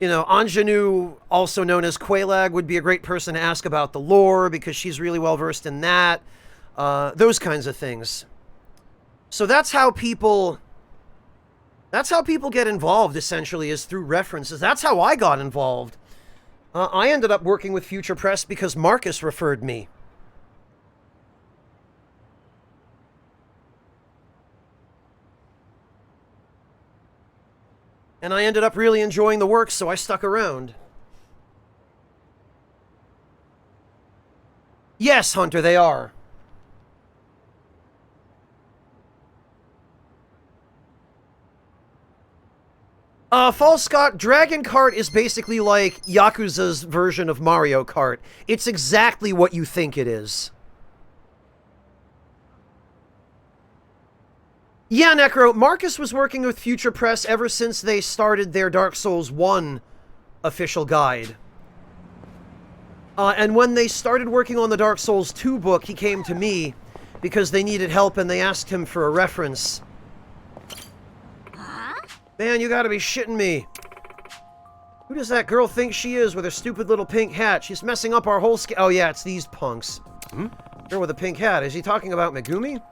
you know, Anjanou, also known as Quelaag, would be a great person to ask about the lore because she's really well versed in that. Those kinds of things. So that's how people get involved, essentially, is through references. That's how I got involved. I ended up working with Future Press because Marcus referred me. And I ended up really enjoying the work, so I stuck around. Yes, Hunter, they are. False Scott, Dragon Kart is basically like Yakuza's version of Mario Kart. It's exactly what you think it is. Yeah, Necro, Marcus was working with Future Press ever since they started their Dark Souls 1 official guide. And when they started working on the Dark Souls 2 book, he came to me because they needed help and they asked him for a reference. Man, you gotta be shitting me. Who does that girl think she is with her stupid little pink hat? She's messing up our whole Oh yeah, it's these punks. Girl with a pink hat. Is he talking about Megumi?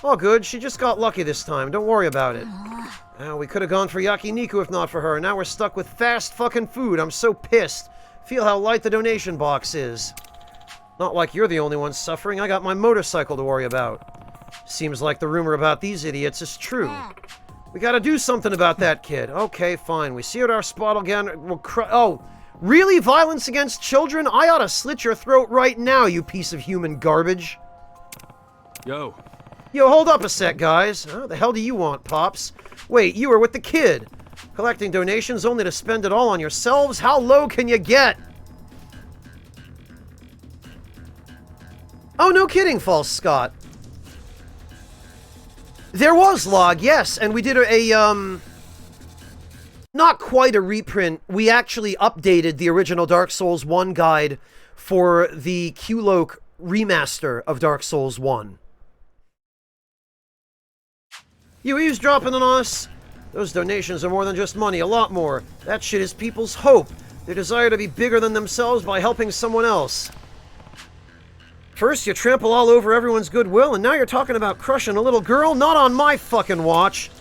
Oh good, she just got lucky this time. Don't worry about it. We could have gone for Yakiniku if not for her. Now we're stuck with fast fucking food. I'm so pissed. Feel how light the donation box is. Not like you're the only one suffering. I got my motorcycle to worry about. Seems like the rumor about these idiots is true. We gotta do something about that kid. Okay, fine. We see at our spot again. We'll oh, really? Violence against children? I ought to slit your throat right now, you piece of human garbage. Yo. Yo, hold up a sec, guys. Huh? The hell do you want, Pops? Wait, you were with the kid. Collecting donations only to spend it all on yourselves? How low can you get? Oh, no kidding, False Scott. There was Log, yes, and we did not quite a reprint. We actually updated the original Dark Souls 1 guide for the Q-Loke remaster of Dark Souls 1. You eavesdropping on us? Those donations are more than just money, a lot more. That shit is people's hope. Their desire to be bigger than themselves by helping someone else. First, you trample all over everyone's goodwill, and now you're talking about crushing a little girl? Not on my fucking watch.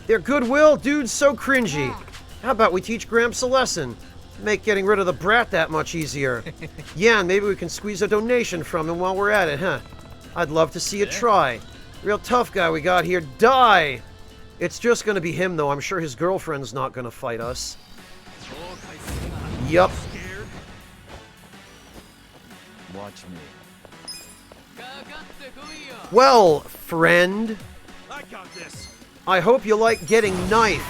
Their goodwill? Dude, so cringy. How about we teach Gramps a lesson? Make getting rid of the brat that much easier. Yeah, and maybe we can squeeze a donation from him while we're at it, huh? I'd love to see you try. Real tough guy we got here. Die! It's just gonna be him, though. I'm sure his girlfriend's not gonna fight us. Yup. Watch me. Well, friend. I got this. I hope you like getting knifed.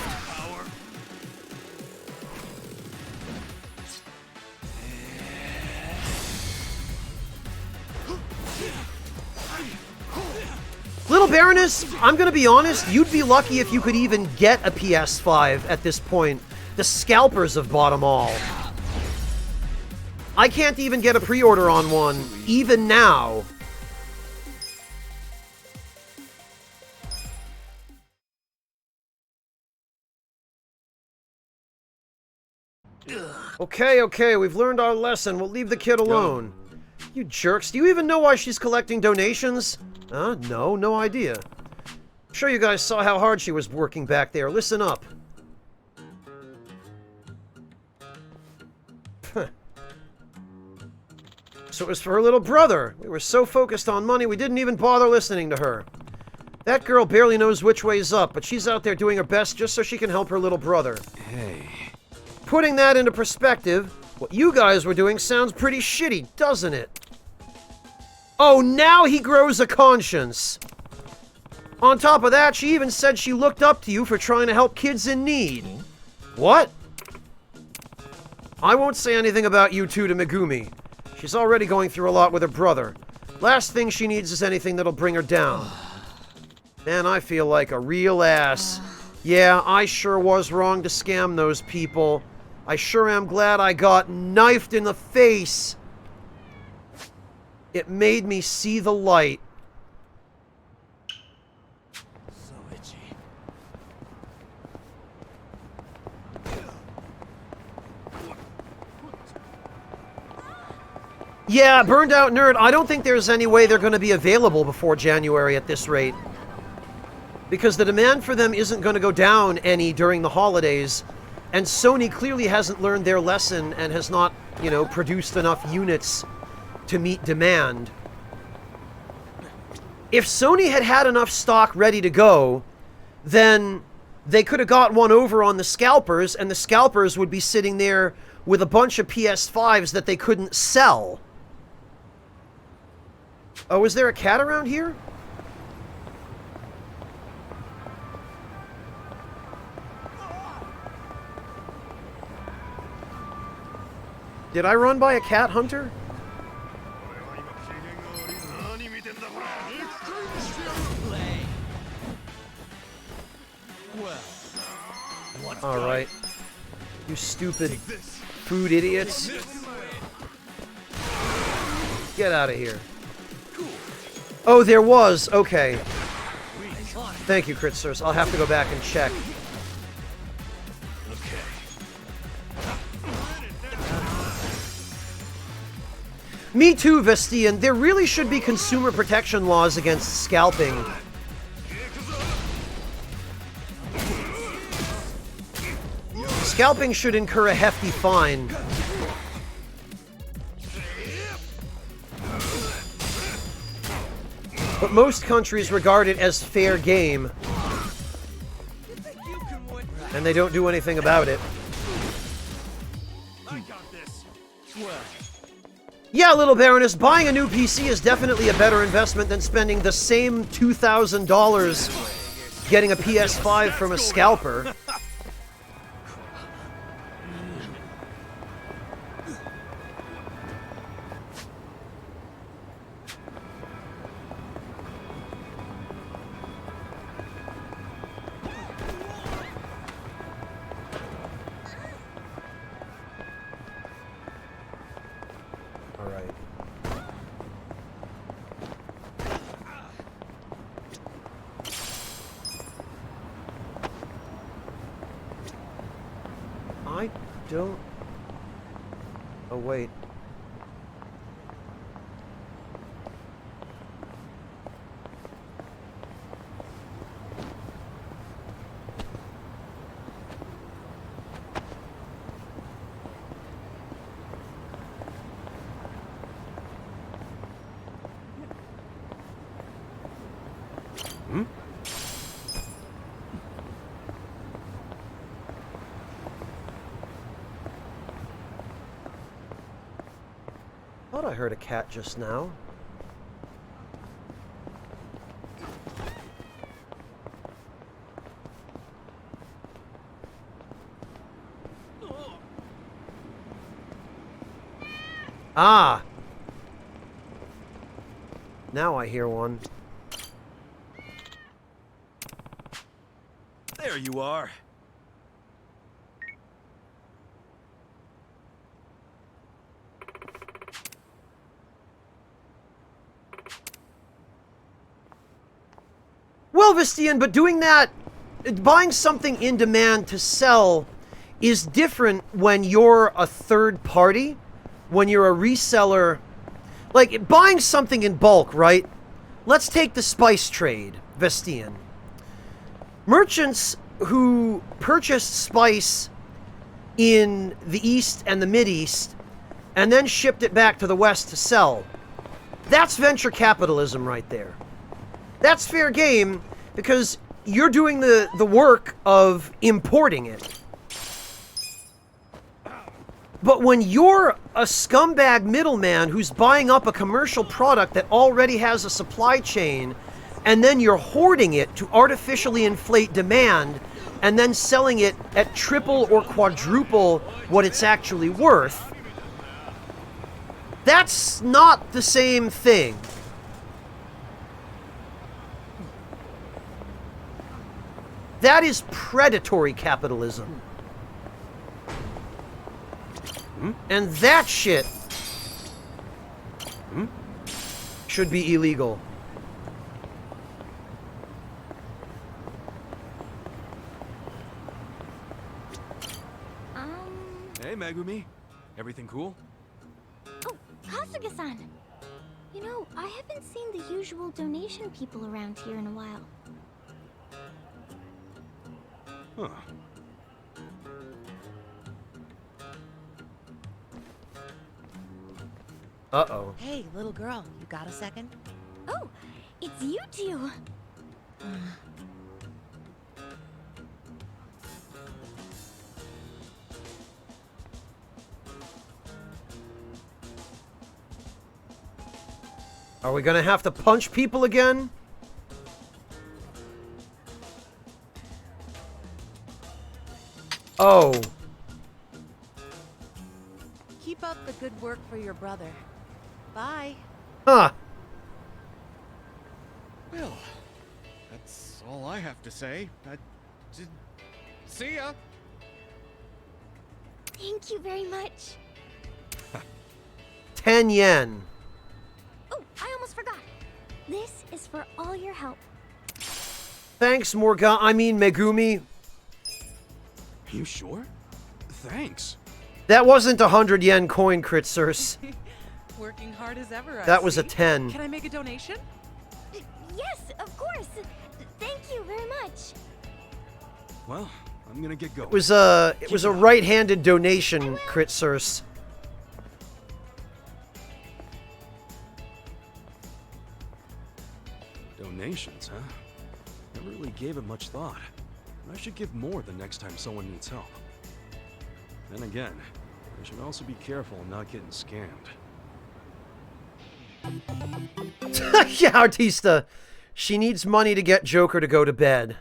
Little Baroness, I'm gonna be honest, you'd be lucky if you could even get a PS5 at this point. The scalpers have bought them all. I can't even get a pre-order on one, even now. Okay, we've learned our lesson. We'll leave the kid alone. You jerks, do you even know why she's collecting donations? No idea. I'm sure you guys saw how hard she was working back there. Listen up. So it was for her little brother. We were so focused on money, we didn't even bother listening to her. That girl barely knows which way's up, but she's out there doing her best just so she can help her little brother. Hey. Putting that into perspective, what you guys were doing sounds pretty shitty, doesn't it? Oh, now he grows a conscience. On top of that, she even said she looked up to you for trying to help kids in need. What? I won't say anything about you two to Megumi. She's already going through a lot with her brother. Last thing she needs is anything that'll bring her down. Man, I feel like a real ass. Yeah, I sure was wrong to scam those people. I sure am glad I got knifed in the face. It made me see the light. So itchy. Yeah, Burned Out Nerd, I don't think there's any way they're going to be available before January at this rate. Because the demand for them isn't going to go down any during the holidays. And Sony clearly hasn't learned their lesson and has not, produced enough units to meet demand. If Sony had had enough stock ready to go, then they could have got one over on the scalpers, and the scalpers would be sitting there with a bunch of PS5s that they couldn't sell. Oh, is there a cat around here? Did I run by a cat hunter? Alright. You stupid food idiots. Get out of here. Oh, there was. Okay. Thank you, Kritzers. I'll have to go back and check. Me too, Vestian. There really should be consumer protection laws against scalping. Scalping should incur a hefty fine. But most countries regard it as fair game. And they don't do anything about it. I got this. Well, Yeah, little Baroness, buying a new PC is definitely a better investment than spending the same $2,000 getting a PS5 from a scalper. All right. I don't... Oh, wait. Hmm? Thought I heard a cat just now. Ah! Now I hear one. There you are. Well, Vistian, but doing that, buying something in demand to sell is different when you're a third party, when you're a reseller. Like, buying something in bulk, right? Let's take the spice trade, Vistian. Merchants who purchased spice in the East and the Mideast and then shipped it back to the West to sell. That's venture capitalism right there. That's fair game because you're doing the work of importing it. But when you're a scumbag middleman who's buying up a commercial product that already has a supply chain, and then you're hoarding it to artificially inflate demand, and then selling it at triple or quadruple what it's actually worth, that's not the same thing. That is predatory capitalism. And that shit should be illegal. Hey, Megumi. Everything cool? Oh, Kasuga-san. You know, I haven't seen the usual donation people around here in a while. Huh. Uh-oh. Hey, little girl, you got a second? Oh, it's you two. Are we gonna have to punch people again? Oh. Keep up the good work for your brother. Bye. Huh. Well, that's all I have to say. See ya. Thank you very much. 10 yen. Oh, I almost forgot. This is for all your help. Thanks, Megumi. You sure? Thanks. That wasn't a 100 yen coin, Kritzers. Working hard as ever, That was a 10. Can I make a donation? Yes, of course. Thank you very much. Well, I'm gonna get going. It was a right-handed donation, Kritzers. Donations, huh? Never really gave it much thought. I should give more the next time someone needs help. Then again, I should also be careful not getting scammed. Yeah, Artista. She needs money to get Joker to go to bed.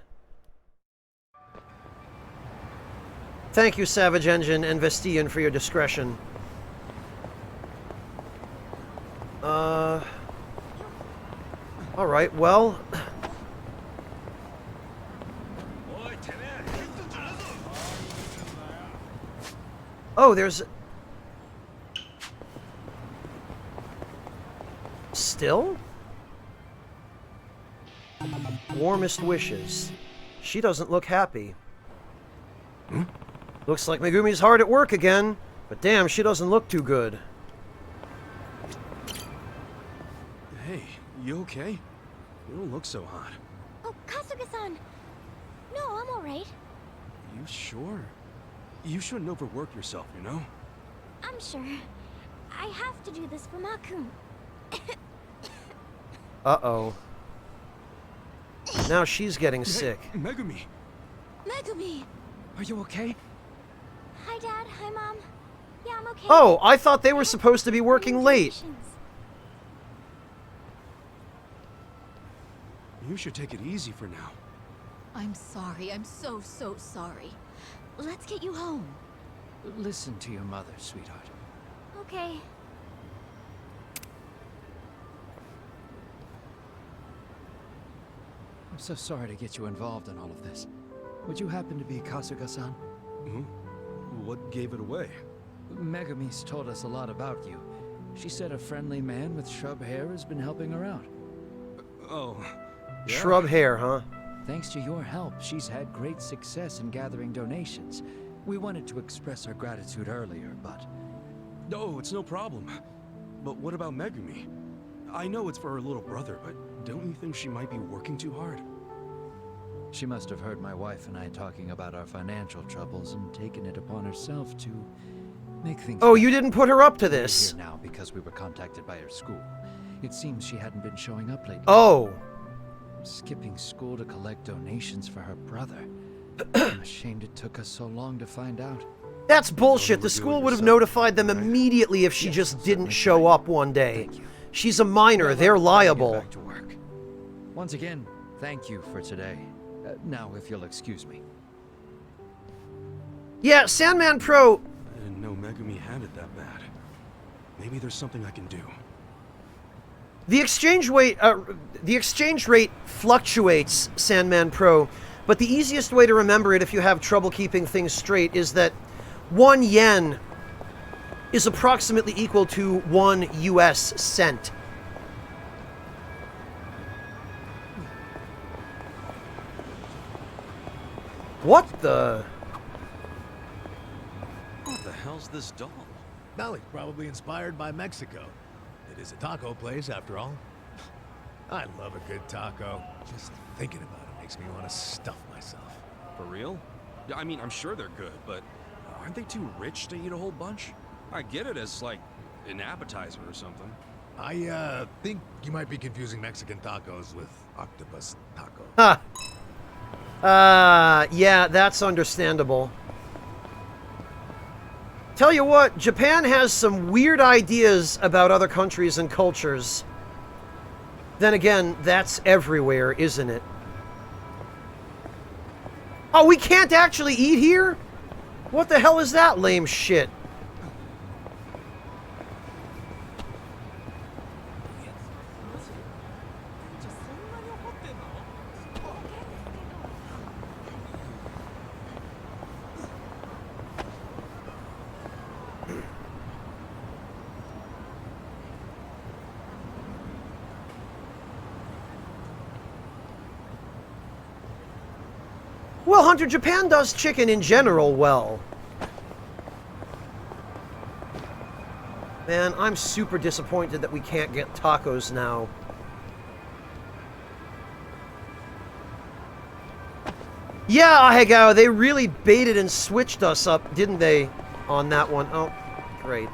Thank you, Savage Engine and Vestian, for your discretion. Alright, well... Oh, there's... Still? Warmest wishes. She doesn't look happy. Looks like Megumi's hard at work again, but damn, she doesn't look too good. Hey, you okay? You don't look so hot. Oh, Kasuga-san! No, I'm alright. You sure? You shouldn't overwork yourself, you know? I'm sure. I have to do this for Makun. Uh-oh. Now she's getting sick. Megumi! Megumi! Are you okay? Hi, Dad. Hi, Mom. Yeah, I'm okay. Oh, I thought they were supposed to be working late. You should take it easy for now. I'm sorry. I'm so sorry. Let's get you home. Listen to your mother, sweetheart. Okay. I'm so sorry to get you involved in all of this. Would you happen to be Kasuga-san? Hmm? What gave it away? Megumi's told us a lot about you. She said a friendly man with shrub hair has been helping her out. Oh. Yeah. Shrub hair, huh? Thanks to your help, she's had great success in gathering donations. We wanted to express our gratitude earlier, but... No, it's no problem. But what about Megumi? I know it's for her little brother, but don't you think she might be working too hard? She must have heard my wife and I talking about our financial troubles and taken it upon herself to make things... Oh, you didn't put her up to this. We're here now because we were contacted by her school. It seems she hadn't been showing up lately. Oh. Skipping school to collect donations for her brother. I'm ashamed it took us so long to find out. That's bullshit. The school would have notified them immediately if she just didn't show up one day. She's a minor. They're liable. Back to work. Once again, thank you for today. Now, if you'll excuse me. Yeah, Sandman Pro... I didn't know Megumi had it that bad. Maybe there's something I can do. The exchange rate fluctuates, Sandman Pro, but the easiest way to remember it if you have trouble keeping things straight is that 1 yen is approximately equal to 1 US cent. What the? What the hell's this doll? Dolly's probably inspired by Mexico. It is a taco place, after all. I love a good taco. Just thinking about it makes me want to stuff myself. For real? Yeah, I mean, I'm sure they're good, but aren't they too rich to eat a whole bunch? I get it as, like, an appetizer or something. I, think you might be confusing Mexican tacos with octopus taco. Huh. Yeah, that's understandable. Tell you what, Japan has some weird ideas about other countries and cultures. Then again, that's everywhere, isn't it? Oh, we can't actually eat here? What the hell is that lame shit? Well, Hunter, Japan does chicken in general well. Man, I'm super disappointed that we can't get tacos now. Yeah, Ahegao, they really baited and switched us up, didn't they, on that one? Oh, great.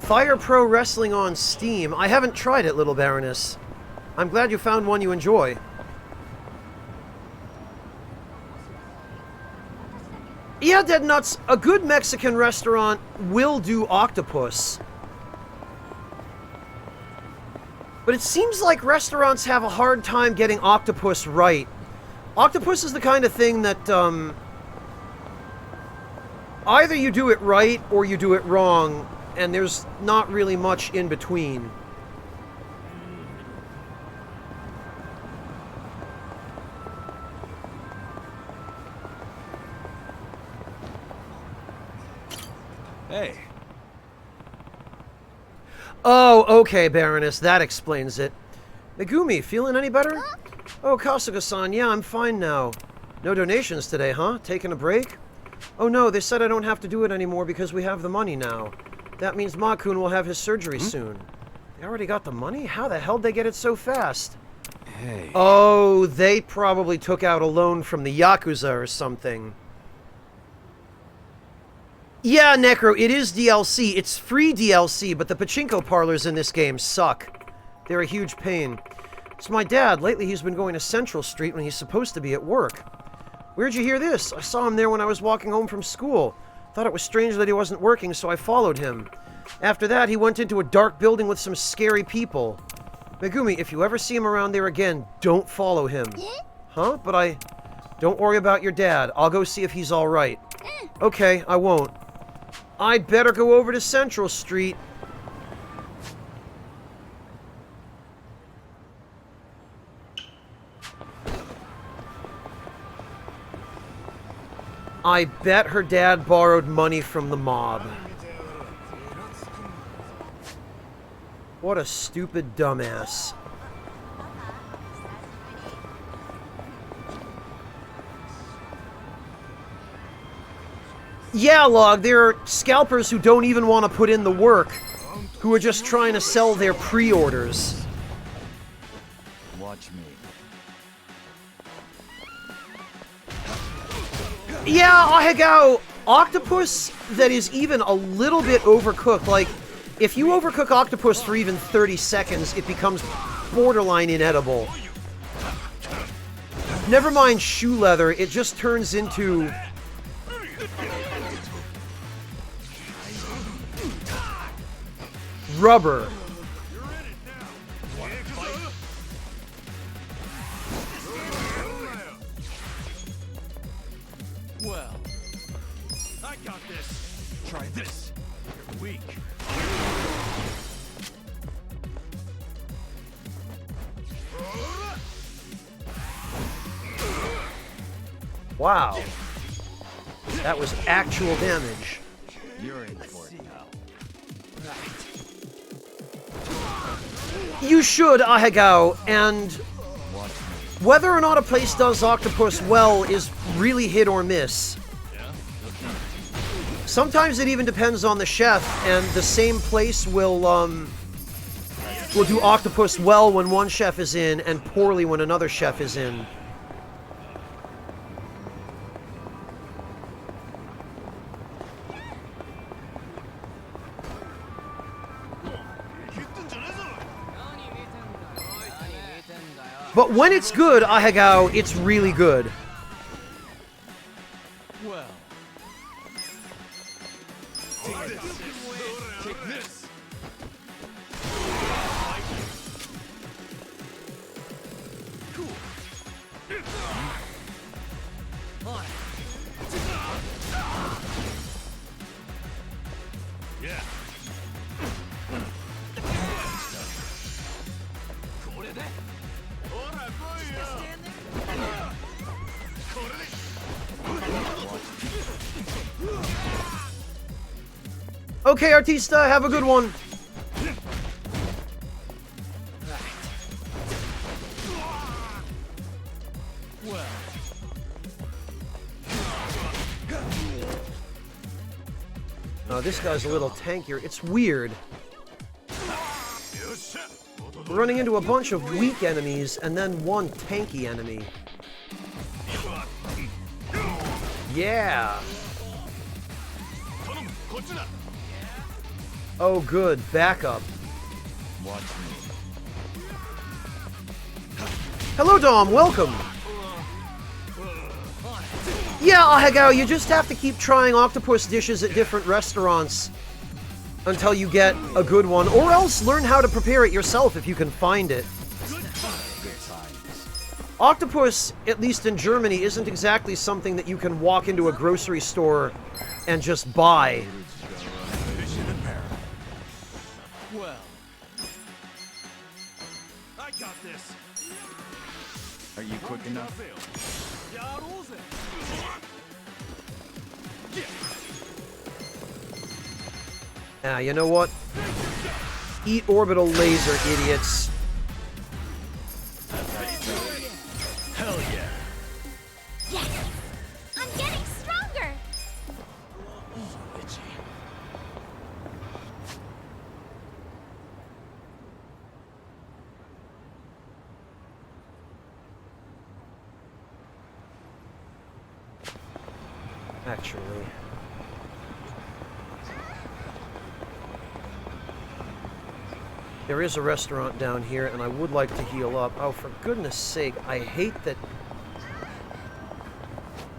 Fire Pro Wrestling on Steam. I haven't tried it, Little Baroness. I'm glad you found one you enjoy. Yeah, Dead Nuts, a good Mexican restaurant will do octopus. But it seems like restaurants have a hard time getting octopus right. Octopus is the kind of thing that, either you do it right or you do it wrong, and there's not really much in between. Hey. Oh, okay, Baroness, that explains it. Megumi, feeling any better? Oh, Kasuga-san, yeah, I'm fine now. No donations today, huh? Taking a break? Oh no, they said I don't have to do it anymore because we have the money now. That means Ma-kun will have his surgery soon. They already got the money? How the hell did they get it so fast? Hey. Oh, they probably took out a loan from the Yakuza or something. Yeah, Necro, it is DLC. It's free DLC, but the pachinko parlors in this game suck. They're a huge pain. It's my dad. Lately he's been going to Central Street when he's supposed to be at work. Where'd you hear this? I saw him there when I was walking home from school. Thought it was strange that he wasn't working, so I followed him. After that, he went into a dark building with some scary people. Megumi, if you ever see him around there again, don't follow him. Huh? But don't worry about your dad. I'll go see if he's alright. Okay, I won't. I'd better go over to Central Street. I bet her dad borrowed money from the mob. What a stupid dumbass. Yeah, Log, there are scalpers who don't even want to put in the work, who are just trying to sell their pre-orders. Watch me. Yeah, Ahegao, octopus that is even a little bit overcooked, like, if you overcook octopus for even 30 seconds, it becomes borderline inedible. Never mind shoe leather, it just turns into... rubber. Well, I got this. Try this. You're weak. Wow. That was actual damage. You're in for it now. You should, Ahegao, and whether or not a place does octopus well is really hit or miss. Sometimes it even depends on the chef, and the same place will do octopus well when one chef is in, and poorly when another chef is in. But when it's good, Ahegao, it's really good. Well. Take this. Take this. Cool. Yeah. Okay, Artista, have a good one. Oh, this guy's a little tankier. It's weird. We're running into a bunch of weak enemies and then one tanky enemy. Yeah. Oh, good. Backup. Watch me. Hello, Dom. Welcome. Yeah, Ahegao, you just have to keep trying octopus dishes at different restaurants until you get a good one, or else learn how to prepare it yourself if you can find it. Octopus, at least in Germany, isn't exactly something that you can walk into a grocery store and just buy. Well, I got this. Are you quick enough? Ah, you know what? Eat orbital laser, idiots. Hell yeah. Yes! I'm getting stronger! Actually. There is a restaurant down here, and I would like to heal up. Oh, for goodness sake, I hate that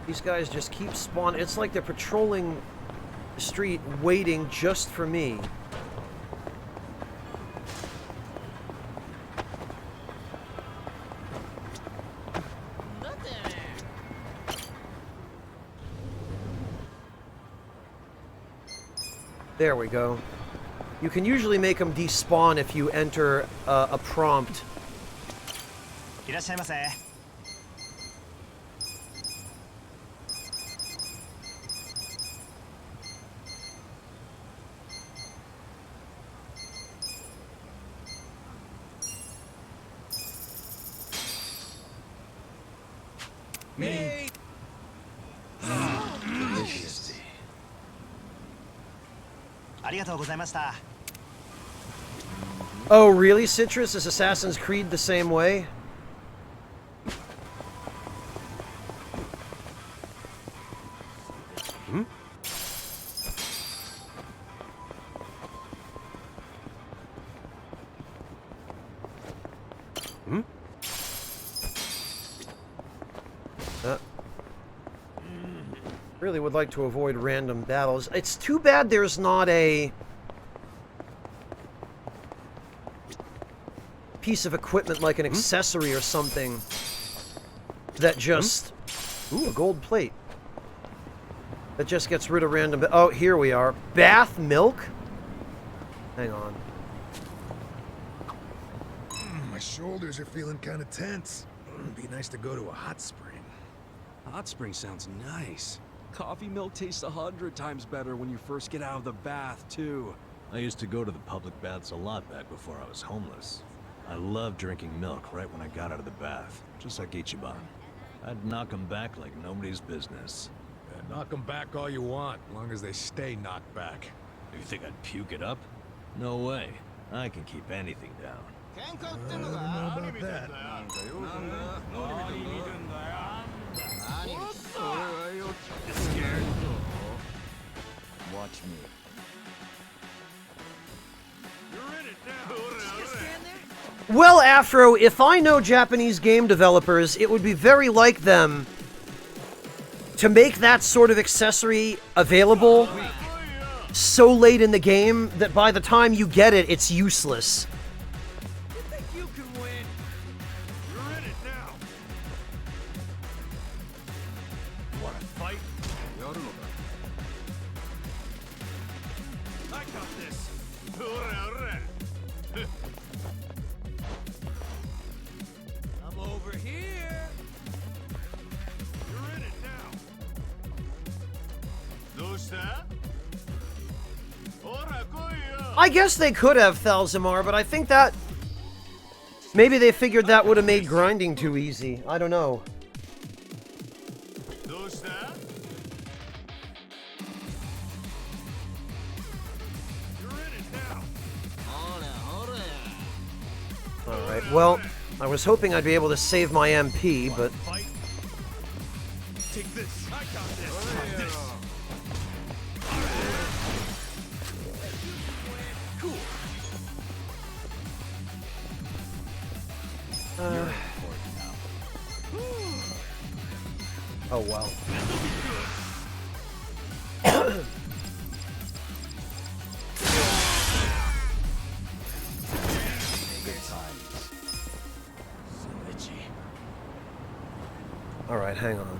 these guys just keep spawning. It's like they're patrolling the street, waiting just for me. There we go. You can usually make them despawn if you enter a prompt. me. Delicious. Oh, really, Citrus? Is Assassin's Creed the same way? Hmm? Hmm? Really would like to avoid random battles. It's too bad there's not a piece of equipment like an accessory or something that just... Ooh, a gold plate. That just gets rid of random... Oh, here we are. Bath milk? Hang on. My shoulders are feeling kind of tense. It'd be nice to go to a hot spring. Hot spring sounds nice. Coffee milk tastes 100 times better when you first get out of the bath, too. I used to go to the public baths a lot back before I was homeless. I loved drinking milk right when I got out of the bath, just like Ichiban. I'd knock them back like nobody's business. Yeah, knock them back all you want, as long as they stay knocked back. You think I'd puke it up? No way. I can keep anything down. I don't know about that. Scared? Watch me. You're in it now. Well, Afro, if I know Japanese game developers, it would be very like them to make that sort of accessory available so late in the game that by the time you get it, it's useless. You think you can win? You're in it now. You want to fight? I got this. I'm over here. You're in it now. I guess they could have Thalzimar, but I think that... Maybe they figured that would have made grinding too easy. I don't know. Alright, well, I was hoping I'd be able to save my MP, but... Take this. I got this. Oh, well. Good times. So itchy. Alright, hang on.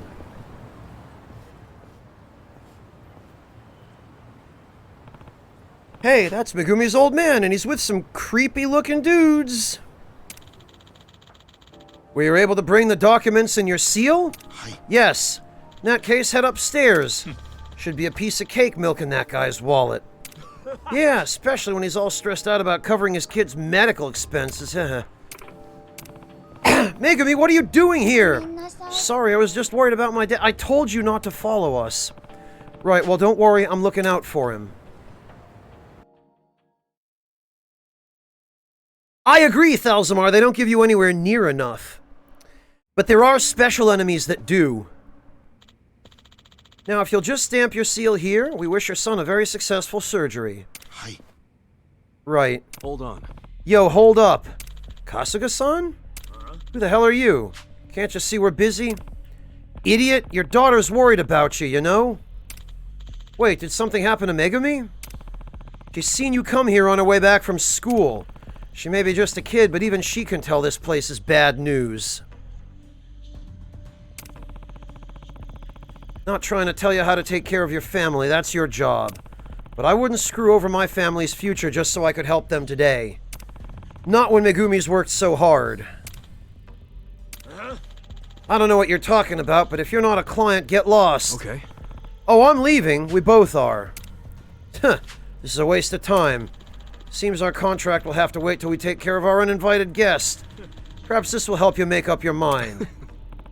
Hey, that's Megumi's old man, and he's with some creepy-looking dudes. Were you able to bring the documents in your seal? Yes. In that case, head upstairs. Should be a piece of cake milk in that guy's wallet. Yeah, especially when he's all stressed out about covering his kid's medical expenses. Megumi, what are you doing here? Sorry, I was just worried about my dad. I told you not to follow us. Right, well, don't worry. I'm looking out for him. I agree, Thalzamar. They don't give you anywhere near enough. But there are special enemies that do. Now, if you'll just stamp your seal here, we wish your son a very successful surgery. Hi. Right. Hold on. Yo, hold up. Kasuga-san? Who the hell are you? Can't you see we're busy? Idiot, your daughter's worried about you, you know? Wait, did something happen to Megumi? She's seen you come here on her way back from school. She may be just a kid, but even she can tell this place is bad news. Not trying to tell you how to take care of your family, that's your job. But I wouldn't screw over my family's future just so I could help them today. Not when Megumi's worked so hard. I don't know what you're talking about, but if you're not a client, get lost. Okay. Oh, I'm leaving. We both are. Huh. This is a waste of time. Seems our contract will have to wait till we take care of our uninvited guest. Perhaps this will help you make up your mind.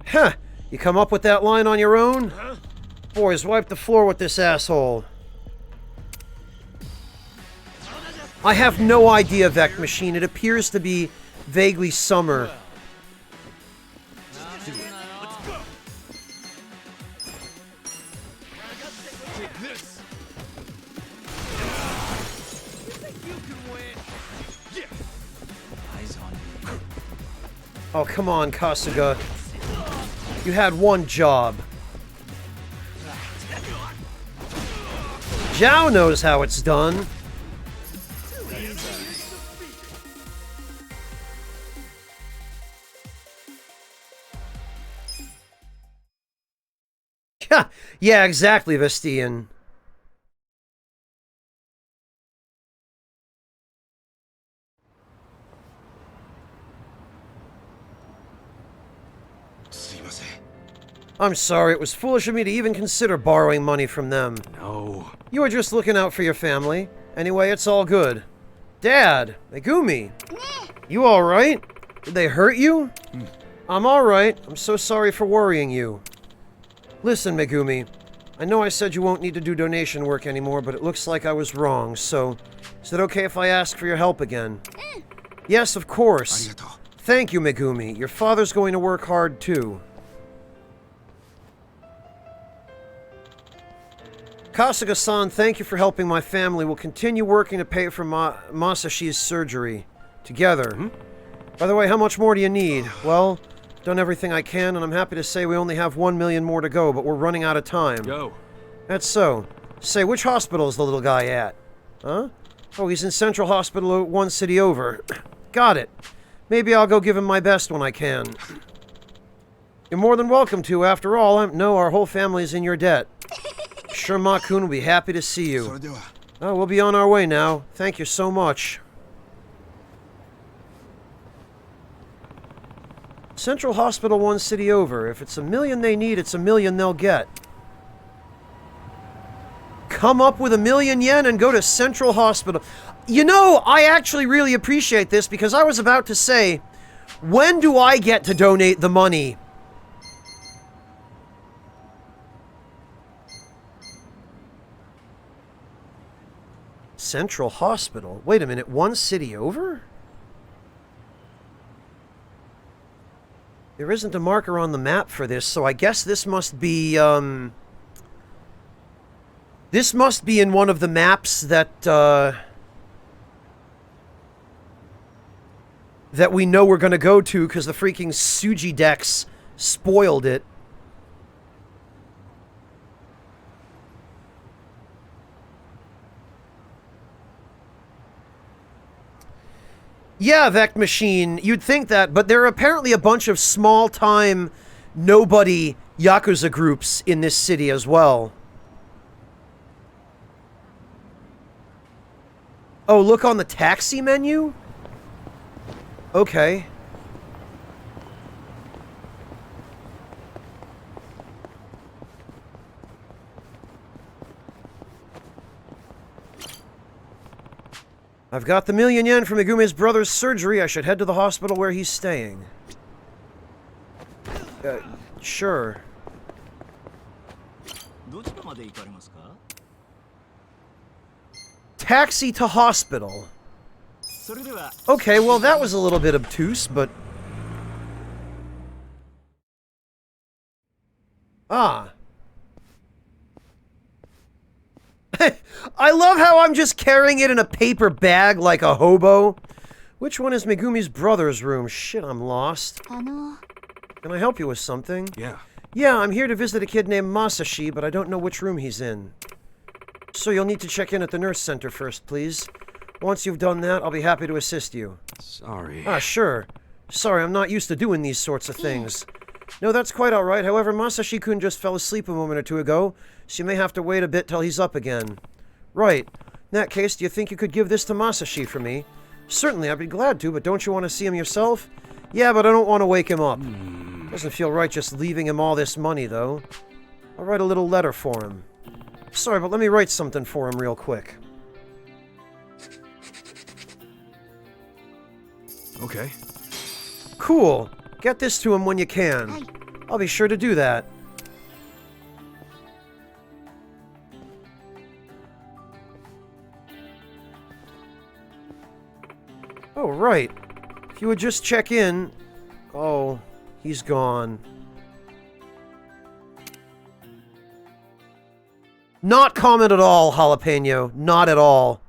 Huh. You come up with that line on your own? Boys, wipe the floor with this asshole. I have no idea, Vect Machine. It appears to be vaguely summer. Oh, come on, Kasuga. You had one job. Zhao knows how it's done. Yeah, exactly, Vestian. I'm sorry, it was foolish of me to even consider borrowing money from them. No. You were just looking out for your family. Anyway, it's all good. Dad, Megumi. You alright? Did they hurt you? I'm alright. I'm so sorry for worrying you. Listen, Megumi. I know I said you won't need to do donation work anymore, but it looks like I was wrong, so... Is it okay if I ask for your help again? Yes, of course. Thank you, Megumi. Your father's going to work hard, too. Kasuga-san, thank you for helping my family. We'll continue working to pay for Masashi's surgery. Together. By the way, how much more do you need? Well, done everything I can, and I'm happy to say we only have 1 million more to go, but we're running out of time. Go. That's so. Say, which hospital is the little guy at? Huh? Oh, he's in Central Hospital 1 city over. Got it. Maybe I'll go give him my best when I can. You're more than welcome to, after all. No, our whole family's in your debt. Sure, Ma-kun will be happy to see you. Oh, we'll be on our way now. Thank you so much. Central Hospital 1 city over. If it's 1 million they need, it's 1 million they'll get. Come up with 1 million yen and go to Central Hospital. You know, I actually really appreciate this because I was about to say, when do I get to donate the money? Central Hospital? Wait a minute, 1 city over? There isn't a marker on the map for this, so I guess this must be, this must be in one of the maps that, that we know we're gonna go to, because the freaking Suji Dex spoiled it. Yeah, Vect Machine, you'd think that, but there are apparently a bunch of small-time, nobody Yakuza groups in this city as well. Oh, look on the taxi menu? Okay. I've got the $1,000,000 from Megumi's brother's surgery. I should head to the hospital where he's staying. Sure. Taxi to hospital. Okay, well that was a little bit obtuse, but... Ah. I love how I'm just carrying it in a paper bag like a hobo. Which one is Megumi's brother's room? Shit, I'm lost. Can I help you with something? Yeah. Yeah, I'm here to visit a kid named Masashi, but I don't know which room he's in. So you'll need to check in at the nurse center first, please. Once you've done that, I'll be happy to assist you. Sorry. Ah, sure. Sorry, I'm not used to doing these sorts of things. No, that's quite alright. However, Masashi-kun just fell asleep a moment or two ago, so you may have to wait a bit till he's up again. Right. In that case, do you think you could give this to Masashi for me? Certainly, I'd be glad to, but don't you want to see him yourself? Yeah, but I don't want to wake him up. Doesn't feel right just leaving him all this money, though. I'll write a little letter for him. Sorry, but let me write something for him real quick. Okay. Cool. Get this to him when you can. I'll be sure to do that. Oh, right. If you would just check in... Oh, he's gone. Not comment at all, Jalapeno. Not at all.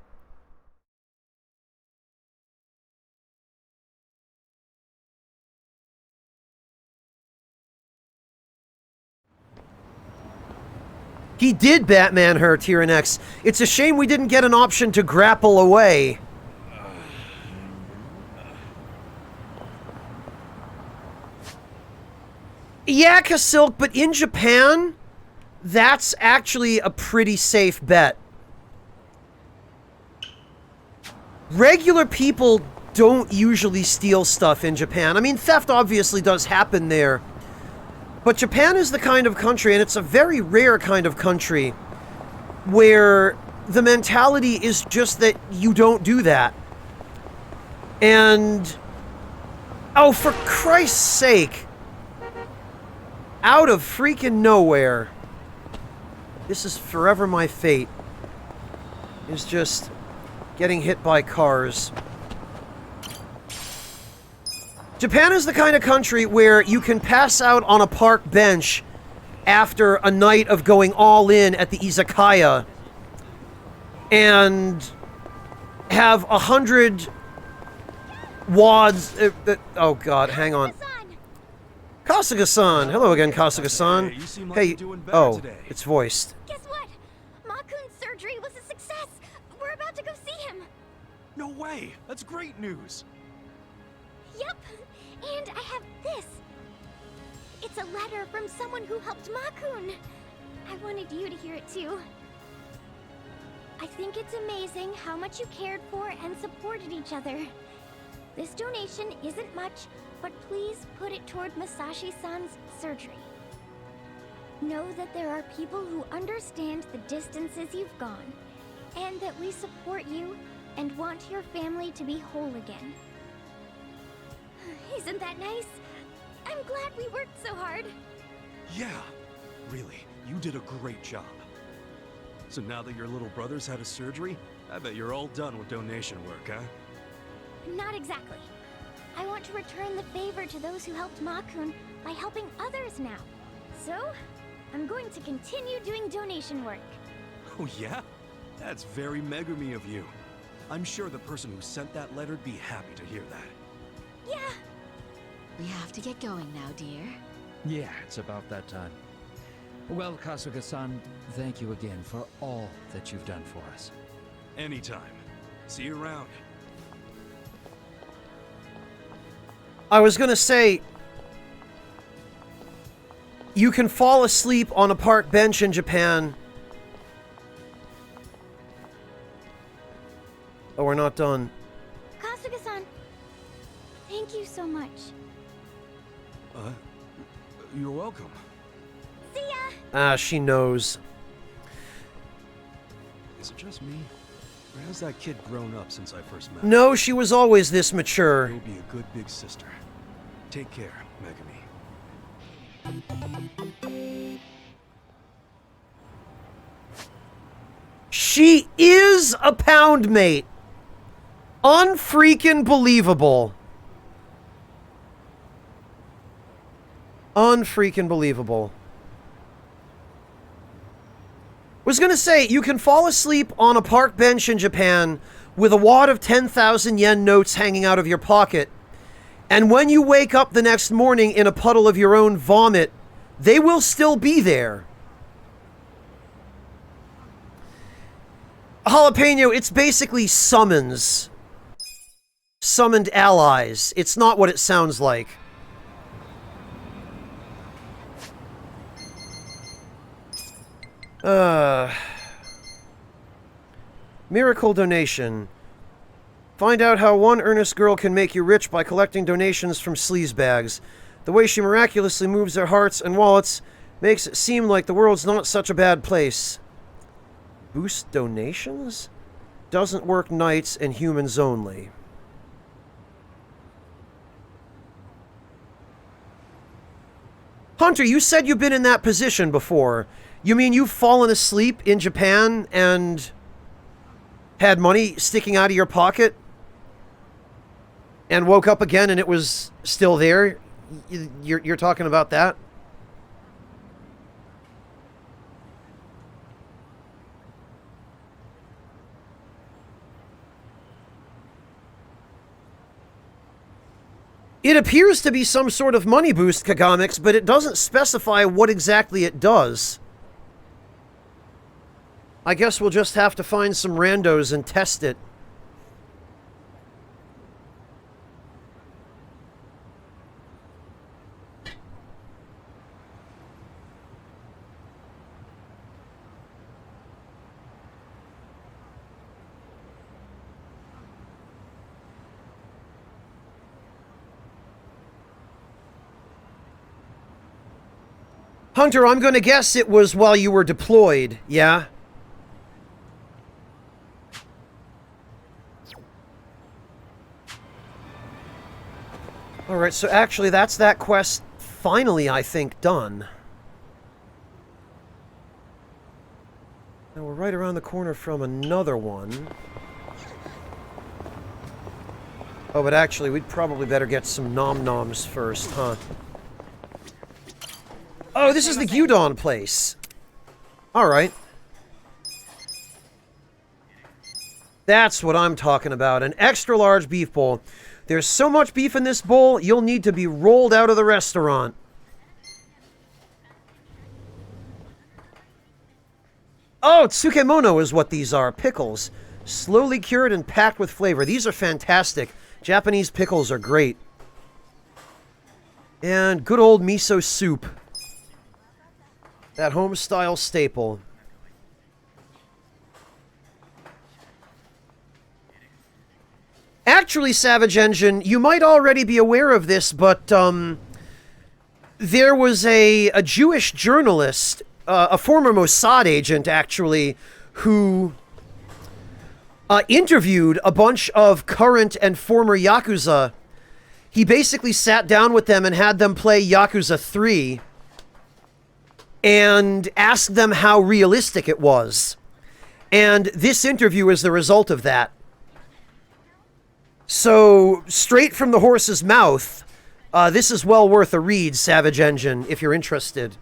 He did Batman her, Tyrannex. It's a shame we didn't get an option to grapple away. Yeah, Kasilk, but in Japan, that's actually a pretty safe bet. Regular people don't usually steal stuff in Japan. I mean, theft obviously does happen there. But Japan is the kind of country, and it's a very rare kind of country, where the mentality is just that you don't do that. And... oh, for Christ's sake! Out of freaking nowhere. This is forever my fate. Is just getting hit by cars. Japan is the kind of country where you can pass out on a park bench after a night of going all in at the izakaya and have 100 wads... oh god, hang on. Kasuga-san! Hello again, Kasuga-san. Hey, oh, it's voiced. Guess what? Makun's surgery was a success. We're about to go see him. No way! That's great news! Yep. And I have this. It's a letter from someone who helped Makun. I wanted you to hear it too. I think it's amazing how much you cared for and supported each other. This donation isn't much, but please put it toward Masashi-san's surgery. Know that there are people who understand the distances you've gone, and that we support you and want your family to be whole again. Isn't that nice? I'm glad we worked so hard. Yeah, really, you did a great job. So now that your little brother's had his surgery, I bet you're all done with donation work, huh? Not exactly. I want to return the favor to those who helped Makun by helping others now. So, I'm going to continue doing donation work. Oh yeah? That's very Megumi of you. I'm sure the person who sent that letter'd be happy to hear that. Yeah. We have to get going now, dear. Yeah, it's about that time. Well, Kasuga-san, thank you again for all that you've done for us. Anytime. See you around. I was gonna say, you can fall asleep on a park bench in Japan. Oh, we're not done. Kasuga-san, thank you so much. You're welcome. See ya! Ah, she knows. Is it just me? Or has that kid grown up since I first met her? No, she was always this mature. You'll be a good big sister. Take care, Megami. She is a pound mate. Unfreaking believable. Unfreaking believable. Was gonna say, you can fall asleep on a park bench in Japan with a wad of 10,000 yen notes hanging out of your pocket. And when you wake up the next morning in a puddle of your own vomit, they will still be there. Jalapeno, it's basically summons. Summoned allies. It's not what it sounds like. Miracle donation. Find out how one earnest girl can make you rich by collecting donations from sleazebags. The way she miraculously moves their hearts and wallets makes it seem like the world's not such a bad place. Boost donations? Doesn't work nights and humans only. Hunter, you said you've been in that position before. You mean you've fallen asleep in Japan and had money sticking out of your pocket? And woke up again and it was still there? You're talking about that? It appears to be some sort of money boost, Kagamix, but it doesn't specify what exactly it does. I guess we'll just have to find some randos and test it. Hunter, I'm going to guess it was while you were deployed, yeah? Alright, so actually that's that quest finally, I think, done. Now we're right around the corner from another one. Oh, but actually we'd probably better get some nom-noms first, huh? Oh, this is the gyudon place. Alright. That's what I'm talking about. An extra large beef bowl. There's so much beef in this bowl, you'll need to be rolled out of the restaurant. Oh, tsukemono is what these are. Pickles. Slowly cured and packed with flavor. These are fantastic. Japanese pickles are great. And good old miso soup. That home-style staple. Actually, Savage Engine, you might already be aware of this, but there was a Jewish journalist, a former Mossad agent, actually, who interviewed a bunch of current and former Yakuza. He basically sat down with them and had them play Yakuza 3 and asked them how realistic it was. And this interview is the result of that. So, straight from the horse's mouth, this is well worth a read, Savage Engine, if you're interested.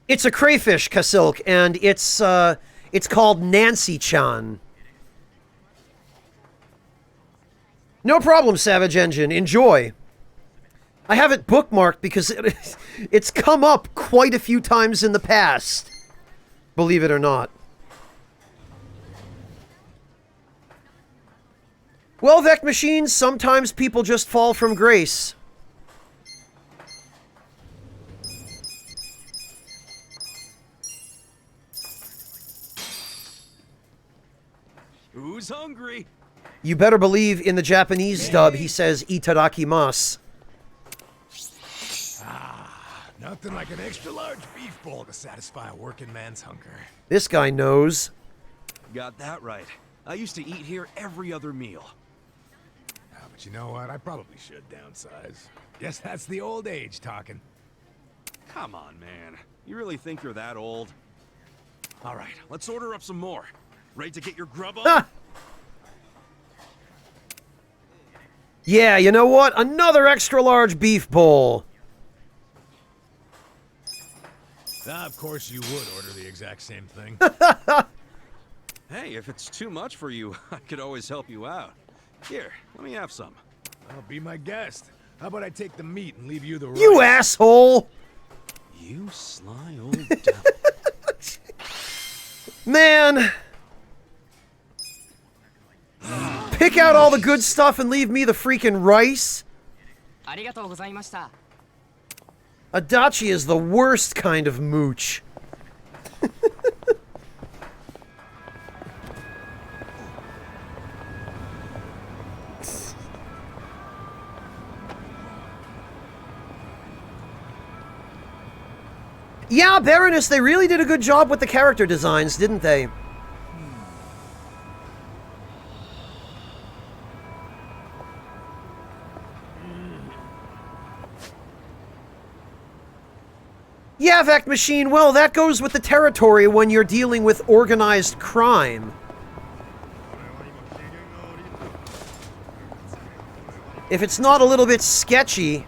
It's a crayfish, Kasilk, and it's called Nancy-chan. No problem, Savage Engine. Enjoy. I have it bookmarked because it's come up quite a few times in the past. Believe it or not. Well, Vec Machines, sometimes people just fall from grace. Who's hungry? You better believe in the Japanese dub, he says itadakimasu. Nothing like an extra large beef bowl to satisfy a working man's hunger. This guy knows. Got that right. I used to eat here every other meal. But you know what? I probably should downsize. Guess that's the old age talking. Come on, man. You really think you're that old? All right, let's order up some more. Ready to get your grub on? Ah! Yeah, you know what? Another extra large beef bowl. Of course you would order the exact same thing. Hey, if it's too much for you, I could always help you out. Here, let me have some. Well, be my guest. How about I take the meat and leave you the rice? You asshole! You sly old devil. Man! Pick out all the good stuff and leave me the freaking rice? Adachi is the worst kind of mooch. Yeah, Baroness, they really did a good job with the character designs, didn't they? Yeah, Vec Machine, well, that goes with the territory when you're dealing with organized crime. If it's not a little bit sketchy,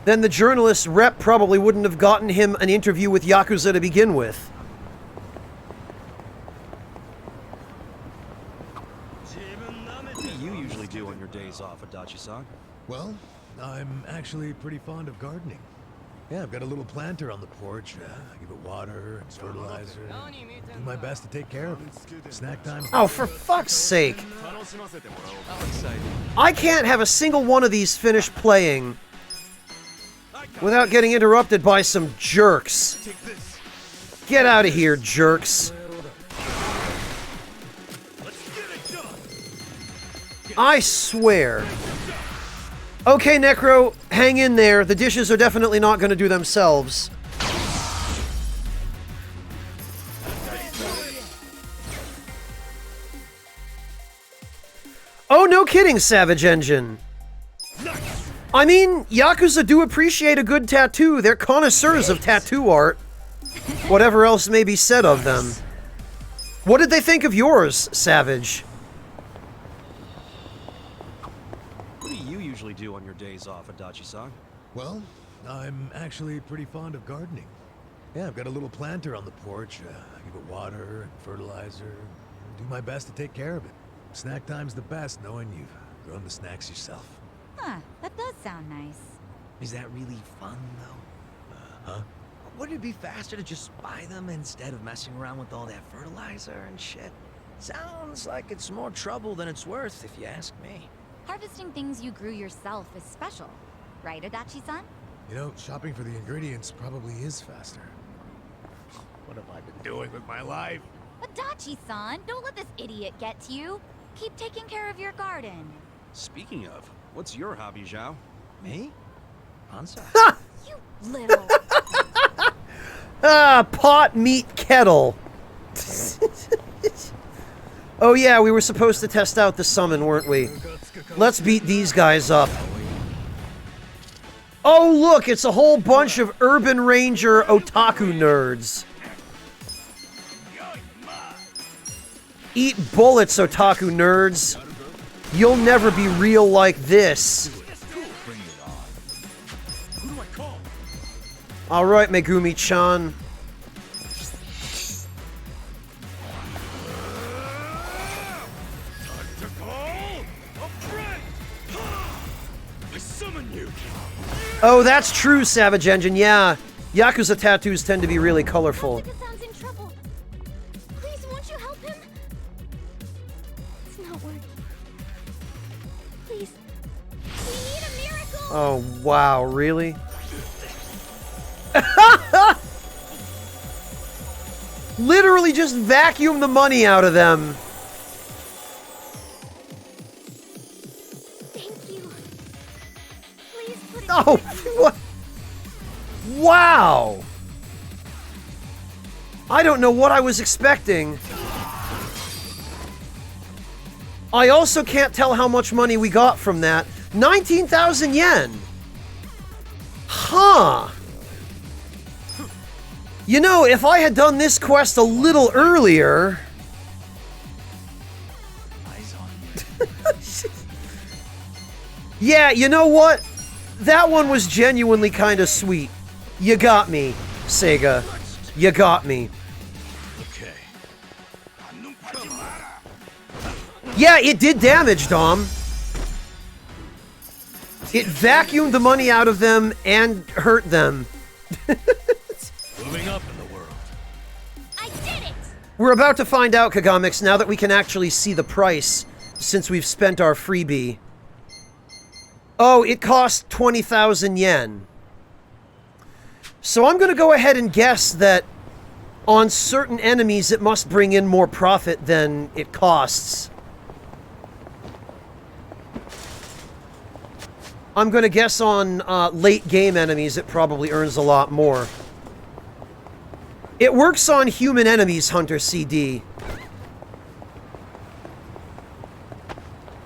then the journalist's rep probably wouldn't have gotten him an interview with Yakuza to begin with. What do you usually do on your days off, Adachi-san? Well, I'm actually pretty fond of gardening. Yeah, I've got a little planter on the porch. I give it water and fertilizer. Do my best to take care of it. Snack time. Oh, for fuck's sake. I can't have a single one of these finished playing without getting interrupted by some jerks. Get out of here, jerks. I swear. Okay, Necro, hang in there. The dishes are definitely not going to do themselves. Oh, no kidding, Savage Engine. I mean, Yakuza do appreciate a good tattoo. They're connoisseurs of tattoo art. Whatever else may be said of them. What did they think of yours, Savage? What do you usually do on your days off, Adachi-san? Well, I'm actually pretty fond of gardening. Yeah, I've got a little planter on the porch. I give it water and fertilizer. Do my best to take care of it. Snack time's the best, knowing you've grown the snacks yourself. Huh, that does sound nice. Is that really fun, though? Huh? Wouldn't it be faster to just buy them instead of messing around with all that fertilizer and shit? Sounds like it's more trouble than it's worth, if you ask me. Harvesting things you grew yourself is special, right, Adachi-san? You know, shopping for the ingredients probably is faster. What have I been doing with my life? Adachi-san, don't let this idiot get to you. Keep taking care of your garden. Speaking of, what's your hobby, Zhao? Me? Hansa. You little... Pot, meat, kettle. Oh yeah, we were supposed to test out the summon, weren't we? Let's beat these guys up. Oh look, it's a whole bunch of Urban Ranger otaku nerds. Eat bullets, otaku nerds. You'll never be real like this. Alright, Megumi-chan. Oh, that's true, Savage Engine, yeah. Yakuza tattoos tend to be really colorful. Sounds in trouble. Please, won't you help him? It's not working. Oh, wow, really? Literally just vacuum the money out of them. Thank you. Please put it Oh, what? Wow. I don't know what I was expecting. I also can't tell how much money we got from that. 19,000 yen. Huh. You know, if I had done this quest a little earlier... Eyes on you. Yeah, you know what? That one was genuinely kind of sweet. You got me, Sega. You got me. Okay. Yeah, it did damage, Dom. It vacuumed the money out of them and hurt them. Moving up in the world. I did it! We're about to find out, Kagamix, now that we can actually see the price, since we've spent our freebie. Oh, it cost 20,000 yen. So I'm going to go ahead and guess that on certain enemies it must bring in more profit than it costs. I'm going to guess on late game enemies it probably earns a lot more. It works on human enemies, Hunter CD.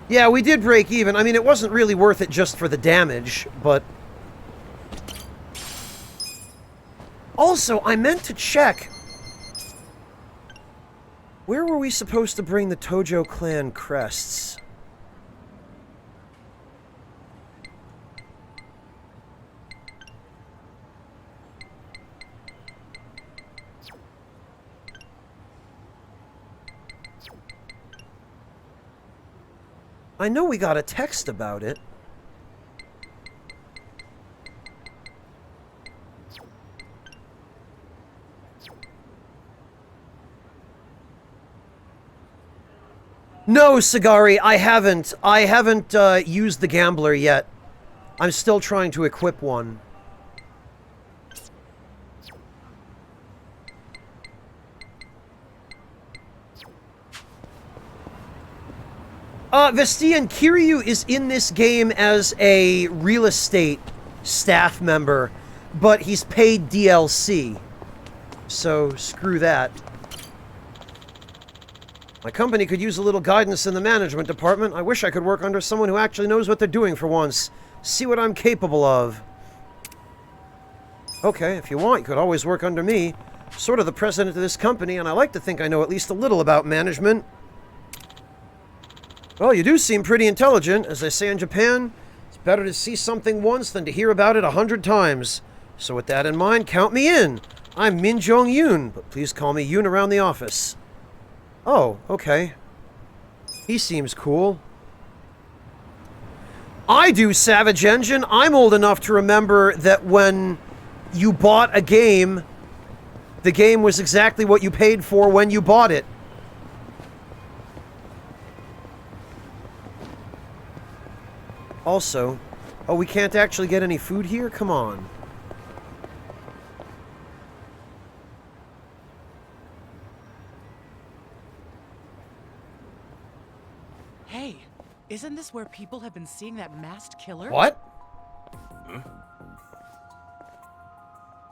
Yeah, we did break even. I mean, it wasn't really worth it just for the damage, but... Also, I meant to check. Where were we supposed to bring the Tojo clan crests? I know we got a text about it. No, Sagari, I haven't. I haven't used the gambler yet. I'm still trying to equip one. Vestian, Kiryu is in this game as a real estate staff member, but he's paid DLC. So, screw that. My company could use a little guidance in the management department. I wish I could work under someone who actually knows what they're doing for once. See what I'm capable of. Okay, if you want, you could always work under me. Sort of the president of this company, and I like to think I know at least a little about management. Well, you do seem pretty intelligent. As they say in Japan, it's better to see something once than to hear about it 100 times. So with that in mind, count me in. I'm Min Jong-yoon, but please call me Yoon around the office. Oh, okay. He seems cool. I do, Savage Engine. I'm old enough to remember that when you bought a game, the game was exactly what you paid for when you bought it. Also, oh, we can't actually get any food here? Come on. Hey, isn't this where people have been seeing that masked killer? What? Huh?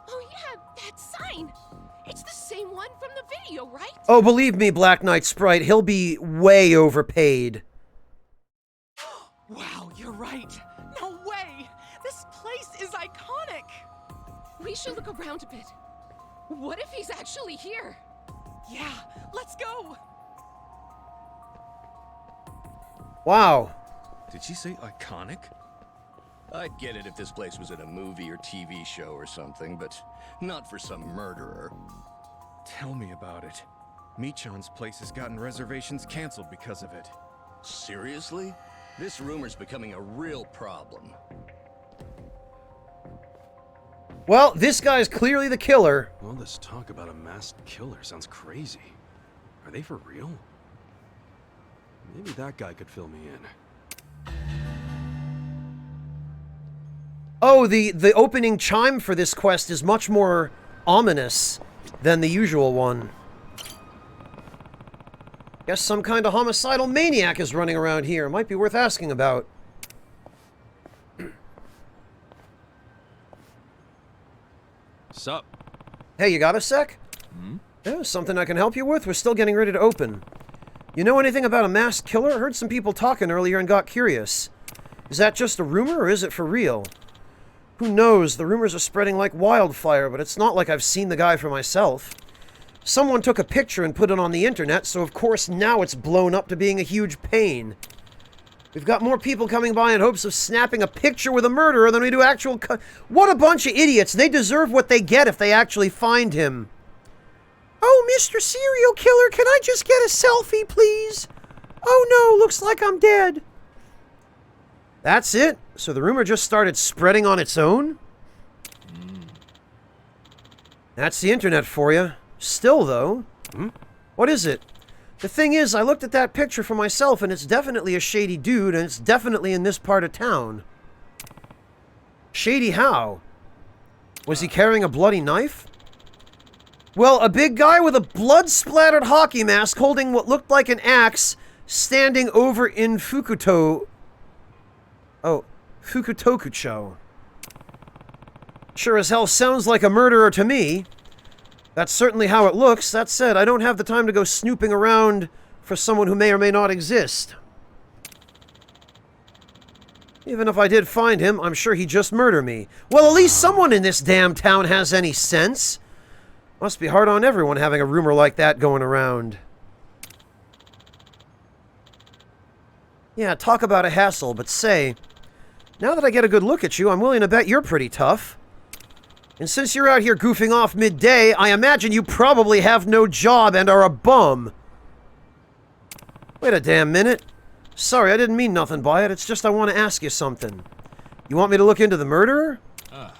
Oh yeah, that sign! It's the same one from the video, right? Oh, believe me, Black Knight Sprite, he'll be way overpaid. Wow, you're right. No way! This place is iconic! We should look around a bit. What if he's actually here? Yeah, let's go! Wow. Did she say iconic? I'd get it if this place was in a movie or TV show or something, but not for some murderer. Tell me about it. Michan's place has gotten reservations canceled because of it. Seriously? This rumor's becoming a real problem. Well, this guy's clearly the killer. All this talk about a masked killer sounds crazy. Are they for real? Maybe that guy could fill me in. Oh, the opening chime for this quest is much more ominous than the usual one. Guess some kind of homicidal maniac is running around here. Might be worth asking about. Sup? Hey, you got a sec? Hmm? Yeah, something I can help you with? We're still getting ready to open. You know anything about a masked killer? I heard some people talking earlier and got curious. Is that just a rumor, or is it for real? Who knows? The rumors are spreading like wildfire, but it's not like I've seen the guy for myself. Someone took a picture and put it on the internet, so of course now it's blown up to being a huge pain. We've got more people coming by in hopes of snapping a picture with a murderer than we do actual What a bunch of idiots! They deserve what they get if they actually find him. Oh, Mr. Serial Killer, can I just get a selfie, please? Oh no, looks like I'm dead. That's it? So the rumor just started spreading on its own? That's the internet for you. Still, though. What is it? The thing is, I looked at that picture for myself, and it's definitely a shady dude, and it's definitely in this part of town. Shady how? Was he carrying a bloody knife? Well, a big guy with a blood-splattered hockey mask holding what looked like an axe standing over in Fukutokucho. Sure as hell sounds like a murderer to me. That's certainly how it looks. That said, I don't have the time to go snooping around for someone who may or may not exist. Even if I did find him, I'm sure he'd just murder me. Well, at least someone in this damn town has any sense. Must be hard on everyone having a rumor like that going around. Yeah, talk about a hassle, but say, now that I get a good look at you, I'm willing to bet you're pretty tough. And since you're out here goofing off midday, I imagine you probably have no job and are a bum. Wait a damn minute. Sorry, I didn't mean nothing by it. It's just I want to ask you something. You want me to look into the murderer?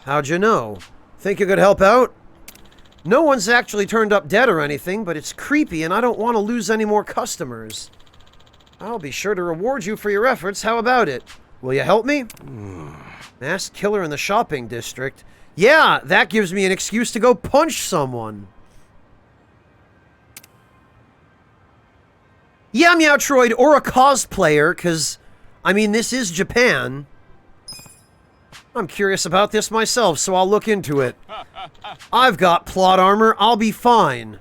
How'd you know? Think you could help out? No one's actually turned up dead or anything, but it's creepy and I don't want to lose any more customers. I'll be sure to reward you for your efforts. How about it? Will you help me? Masked killer in the shopping district. Yeah, that gives me an excuse to go punch someone. Yeah, Meowtroid, or a cosplayer, because, I mean, this is Japan. I'm curious about this myself, so I'll look into it. I've got plot armor, I'll be fine.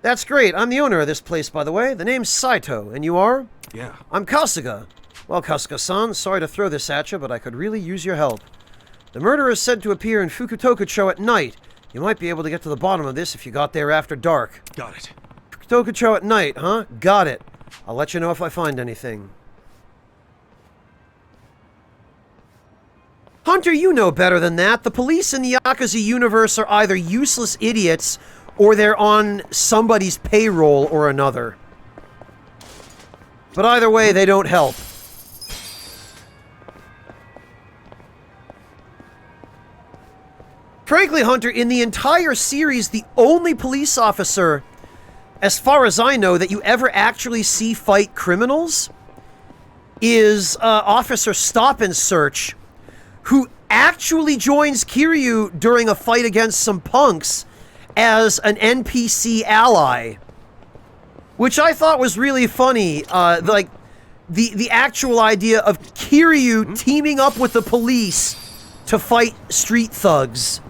That's great, I'm the owner of this place, by the way. The name's Saito, and you are? Yeah. I'm Kasuga. Well, Kasuga-san, sorry to throw this at you, but I could really use your help. The murderer is said to appear in Fukutokucho at night. You might be able to get to the bottom of this if you got there after dark. Got it. Fukutokucho at night, huh? Got it. I'll let you know if I find anything. Hunter, you know better than that. The police in the Yakuza universe are either useless idiots or they're on somebody's payroll or another. But either way, they don't help. Frankly, Hunter, in the entire series, the only police officer, as far as I know, that you ever actually see fight criminals is Officer Stop and Search, who actually joins Kiryu during a fight against some punks as an NPC ally. Which I thought was really funny. Like, the actual idea of Kiryu teaming up with the police to fight street thugs.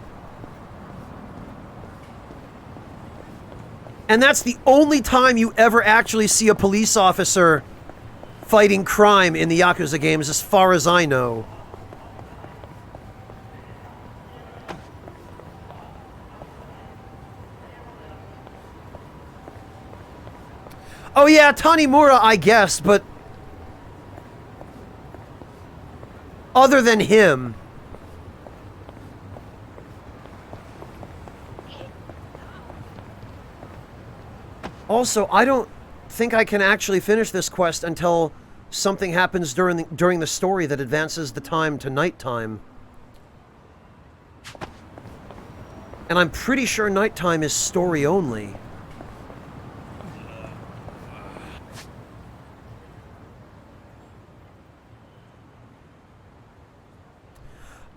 And that's the only time you ever actually see a police officer fighting crime in the Yakuza games, as far as I know. Oh yeah, Tanimura, I guess, but other than him... Also, I don't think I can actually finish this quest until something happens during the story that advances the time to nighttime. And I'm pretty sure nighttime is story only.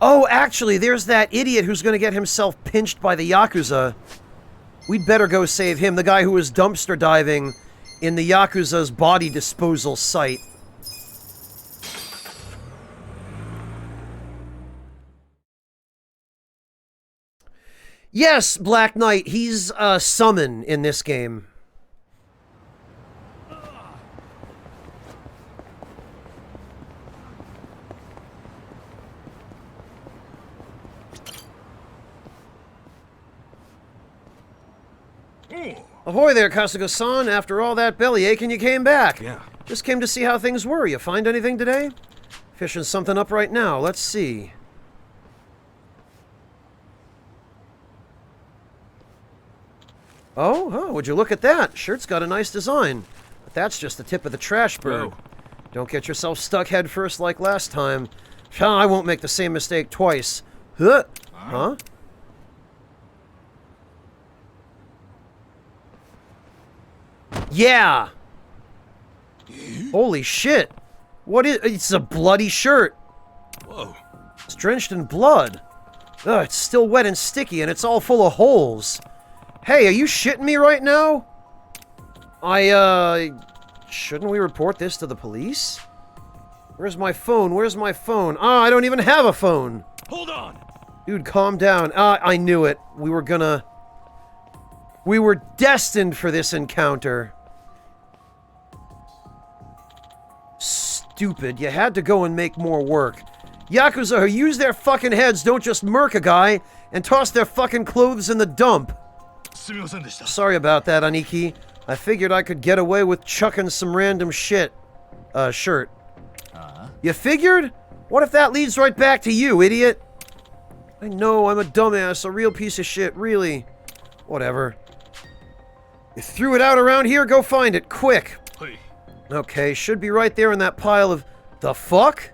Oh, actually, there's that idiot who's going to get himself pinched by the Yakuza. We'd better go save him, the guy who was dumpster diving in the Yakuza's body disposal site. Yes, Black Knight, he's a summon in this game. Ahoy there, Kasuga-san. After all that bellyache and you came back. Yeah. Just came to see how things were. You find anything today? Fishing something up right now. Let's see. Oh, would you look at that? Shirt's got a nice design. But that's just the tip of the trash bird. Whoa. Don't get yourself stuck head first like last time. I won't make the same mistake twice. Huh? Huh? Yeah! Holy shit! What is... It's a bloody shirt! Whoa. It's drenched in blood. Ugh, it's still wet and sticky, and it's all full of holes. Hey, are you shitting me right now? Shouldn't we report this to the police? Where's my phone? Where's my phone? I don't even have a phone! Hold on! Dude, calm down. I knew it. We were destined for this encounter. Stupid. You had to go and make more work. Yakuza who use their fucking heads don't just murk a guy and toss their fucking clothes in the dump. Sorry about that, Aniki. I figured I could get away with chucking some random shit. Shirt. You figured? What if that leads right back to you, idiot? I know, I'm a dumbass, a real piece of shit, really. Whatever. You threw it out around here, go find it, quick. Okay, should be right there in that pile of... The fuck?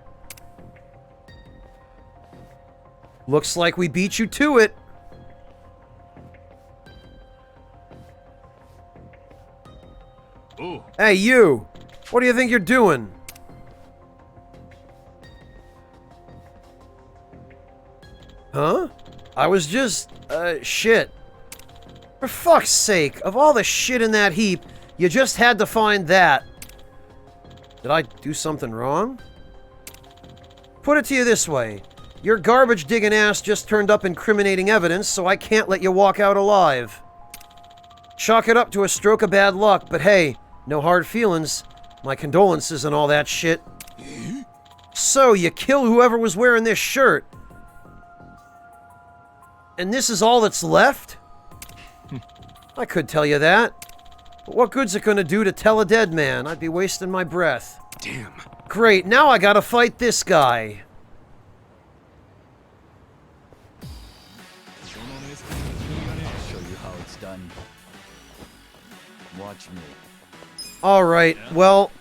Looks like we beat you to it. Ooh. Hey, you! What do you think you're doing? Huh? I was just... shit. For fuck's sake, of all the shit in that heap, you just had to find that. Did I do something wrong? Put it to you this way. Your garbage-digging ass just turned up incriminating evidence, so I can't let you walk out alive. Chalk it up to a stroke of bad luck, but hey, no hard feelings. My condolences and all that shit. So, you kill whoever was wearing this shirt. And this is all that's left? I could tell you that. But what good's it gonna do to tell a dead man? I'd be wasting my breath. Damn. Great, now I gotta fight this guy. I'll show you how it's done. Watch me. Alright, well...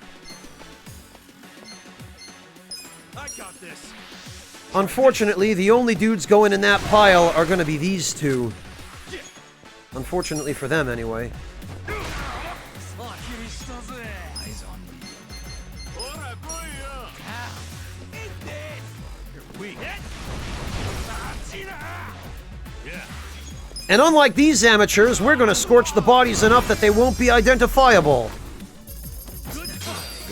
I got this. Unfortunately, the only dudes going in that pile are gonna be these two. Unfortunately for them, anyway. Eyes on me. You're weak. Yeah. And unlike these amateurs, we're gonna scorch the bodies enough that they won't be identifiable. Good times.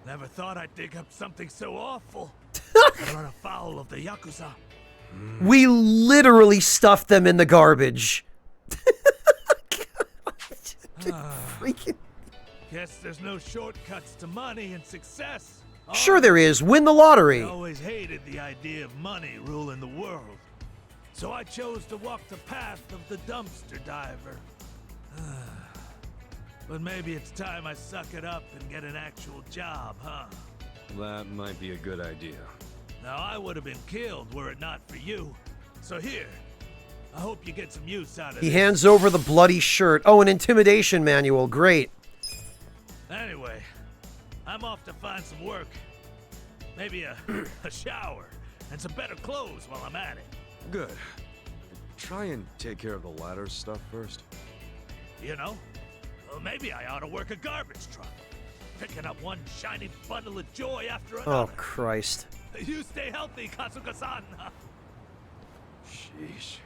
Never thought I'd dig up something so awful. Run afoul of the Yakuza. We literally stuffed them in the garbage. Freaking... Guess there's no shortcuts to money and success. Sure there is. Win the lottery. I always hated the idea of money ruling the world. So I chose to walk the path of the dumpster diver. But maybe it's time I suck it up and get an actual job, huh? That might be a good idea. Now, I would have been killed were it not for you. So here, I hope you get some use out of He this. hands over the bloody shirt. Oh, an intimidation manual. Great. Anyway, I'm off to find some work. Maybe a shower and some better clothes while I'm at it. Good. Try and take care of the ladder stuff first. You know, well, maybe I ought to work a garbage truck. Picking up one shiny bundle of joy after another. Oh, Christ. You stay healthy, Kasuga-san. Sheesh.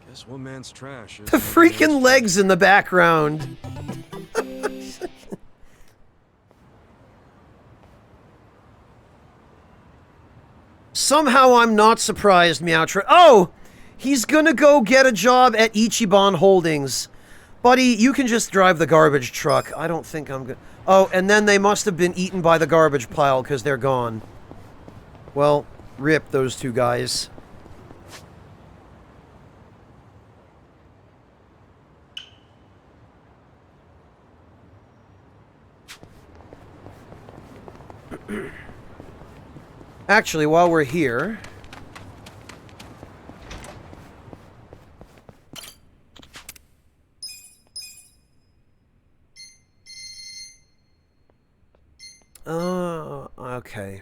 Guess one man's trash is The another freaking man's legs in the background. Somehow I'm not surprised, Meowtra. Oh! He's gonna go get a job at Ichiban Holdings. Buddy, you can just drive the garbage truck. I don't think I'm good. Oh, and then they must have been eaten by the garbage pile because they're gone. Well, rip those two guys. Actually, while we're here... okay.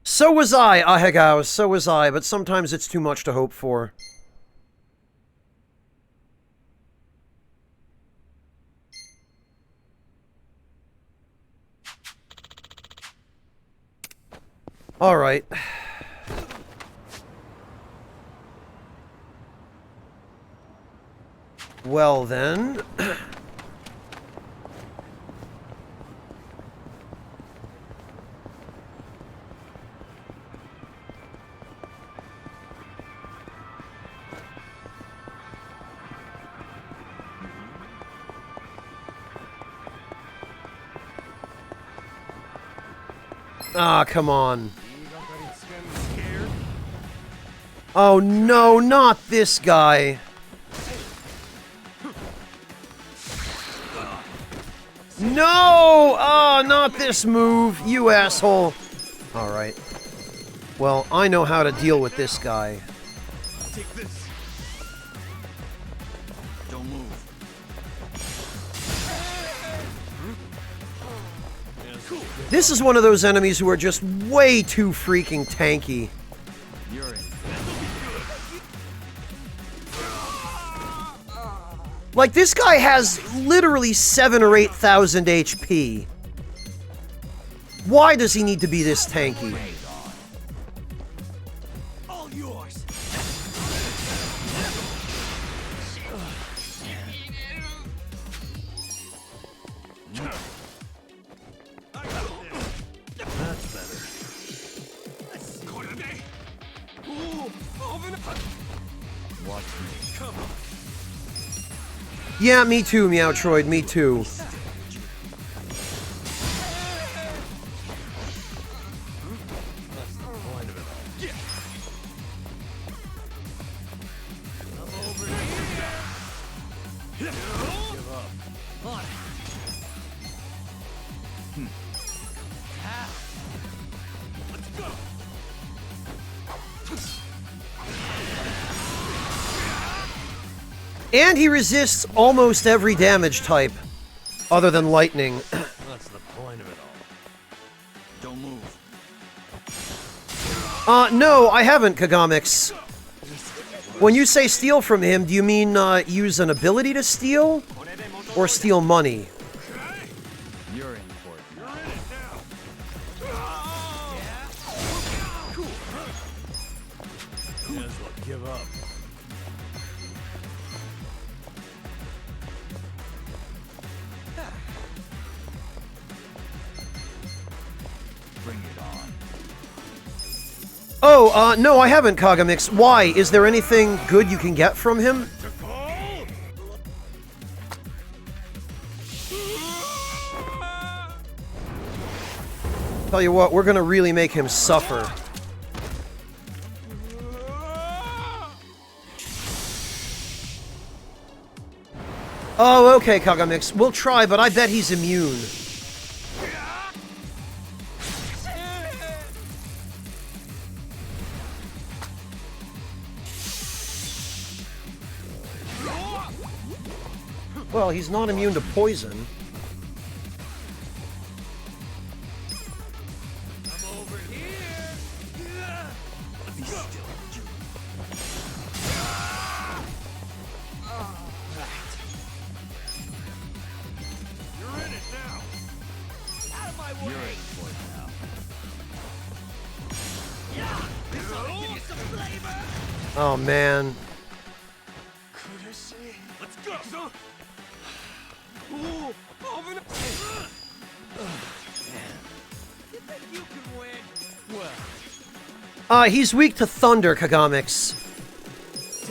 So was I, Ahegao, so was I, but sometimes it's too much to hope for. Alright. Well then... Ah, come on. Oh no, not this guy. No! Oh, not this move, you asshole. Alright. Well, I know how to deal with this guy. Take this. Don't move. This is one of those enemies who are just way too freaking tanky. You're in. Like, this guy has literally 7,000 or 8,000 HP. Why does he need to be this tanky? All yours. That's better. Watch me. Come on. Yeah, me too, Meowtroid, me too. And he resists almost every damage type, other than lightning. What's the point of it all? Don't move. No, I haven't, Kagamix. When you say steal from him, do you mean, use an ability to steal? Or steal money? You're in for it. You're in it now. May as well give up. Bring it on. Oh, no, I haven't, Kagamix. Why? Is there anything good you can get from him? Tell you what, we're gonna really make him suffer. Oh, okay, Kagamix. We'll try, but I bet he's immune. Well, he's not immune to poison. I'm over here. Be still, you. my way. You're in for it now. Yeah, this ought to give you some flavor. Oh man. Let's go, son. Ooh, open up. You think you can win? Well, He's weak to thunder, Kagamix.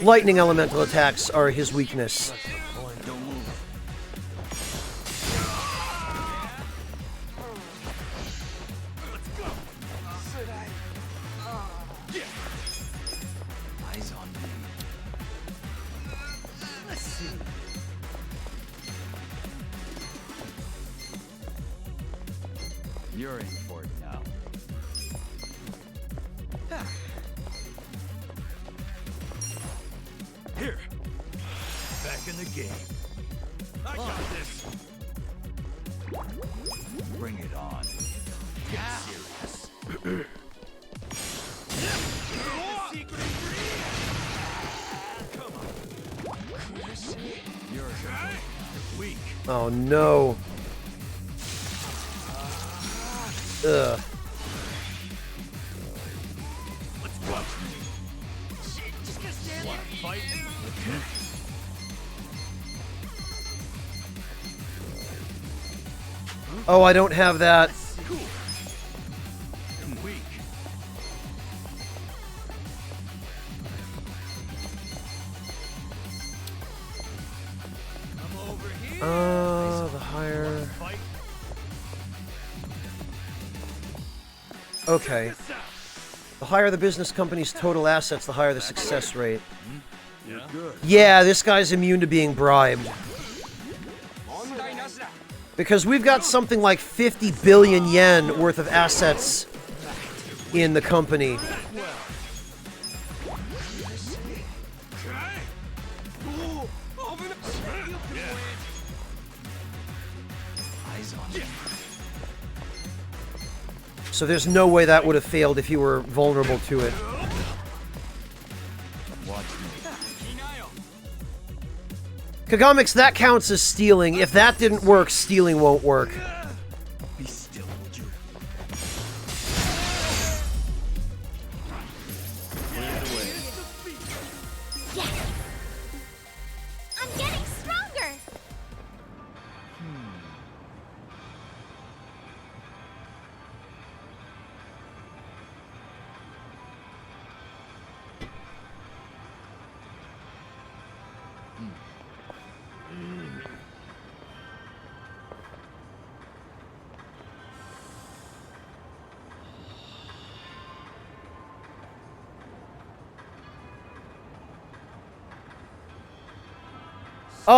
Lightning elemental attacks are his weakness. don't move. Let's go. Should I? Yeah. Eyes on me. Let's see. You're in for it now. Here. Back in the game. I got this. Bring it on. Get serious. Secret ingredient. Come on. You're weak. Oh no. Ugh. Let's watch me. Just gonna stand Wanna there. fight? Okay. Oh, I don't have that. Cool. I'm weak. Come over here. The higher. Okay. The higher the business company's total assets, the higher the success rate. You're good. Yeah, this guy's immune to being bribed. Because we've got something like 50 billion yen worth of assets in the company. Eyes on me. So there's no way that would have failed if you were vulnerable to it. Watch me. Kagamix, that counts as stealing. If that didn't work, stealing won't work. Be still, would you? Yes! I'm getting stronger!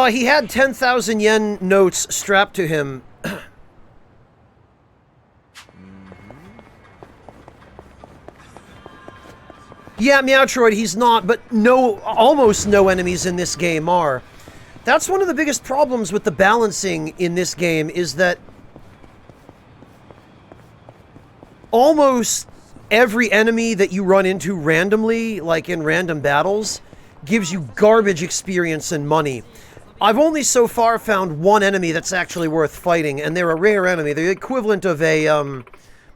He had 10,000 yen notes strapped to him. Yeah, Meowtroid, he's not, but almost no enemies in this game are. That's one of the biggest problems with the balancing in this game, is that almost every enemy that you run into randomly, like in random battles, gives you garbage experience and money. I've only so far found one enemy that's actually worth fighting, and they're a rare enemy. They're the equivalent of a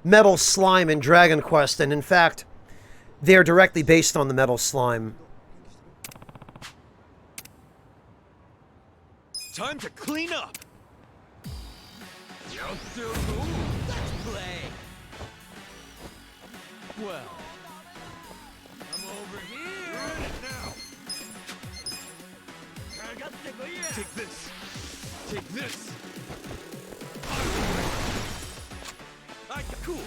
metal slime in Dragon Quest, and in fact, they're directly based on the metal slime. Time to clean up. Let's play. Well, come over here. You're in it now. Take this. Take this. Cool.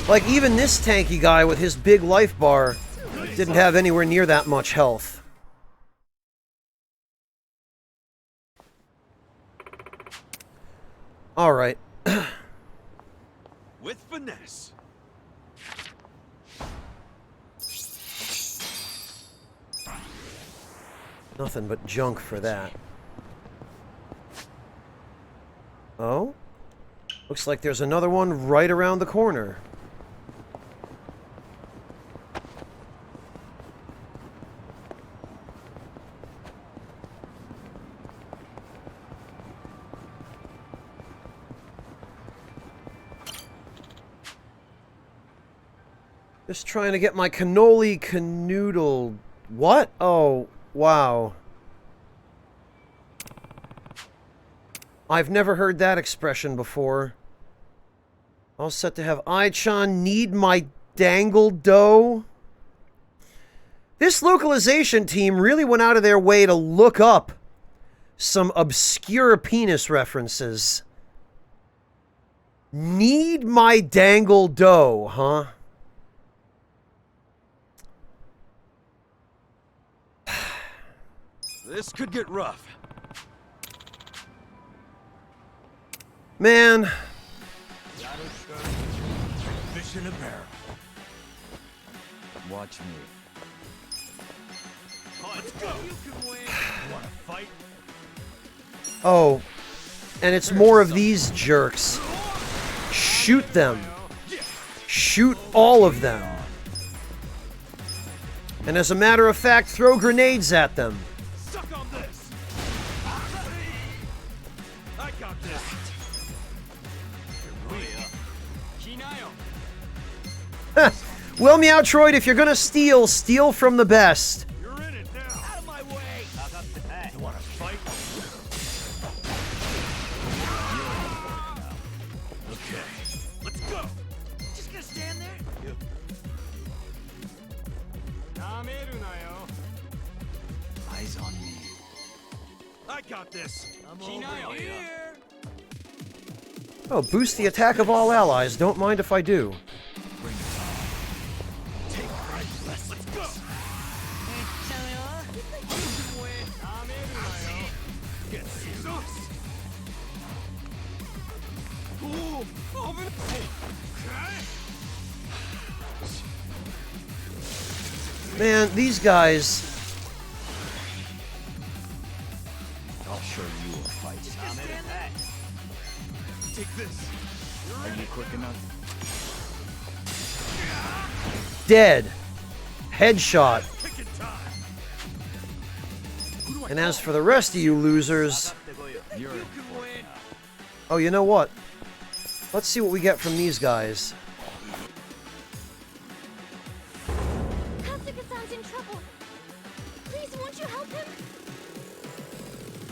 Like, even this tanky guy with his big life bar didn't have anywhere near that much health. Alright. With finesse. Nothing but junk for that. Oh? Looks like there's another one right around the corner. Just trying to get my cannoli canoodle. What? Oh, wow. I've never heard that expression before. All set to have Ai-chan need my dangle dough. This localization team really went out of their way to look up some obscure penis references. Need my dangle dough, huh? This could get rough. Man. Fish in a barrel. Watch me. Let's go. You can win. Want to fight? Oh. And it's more of these jerks. Shoot them. Shoot all of them. And as a matter of fact, throw grenades at them. Suck on this. I got this. Well, Meowtroid, if you're gonna steal, steal from the best. You're in it now. Out of my way. You want to fight? Okay. Let's go. Just gonna stand there? Eyes on me. I got this. I'm over here. Oh, boost the attack of all allies. Don't mind if I do. Take right. Let's go. Get serious. Ooh, over. Man, these guys. I'll show you a fight. Take this. Are you quick enough? Dead. Headshot. And as for the rest of you losers... Oh, you know what? Let's see what we get from these guys. Kasuga-san's in trouble. Please, won't you help him?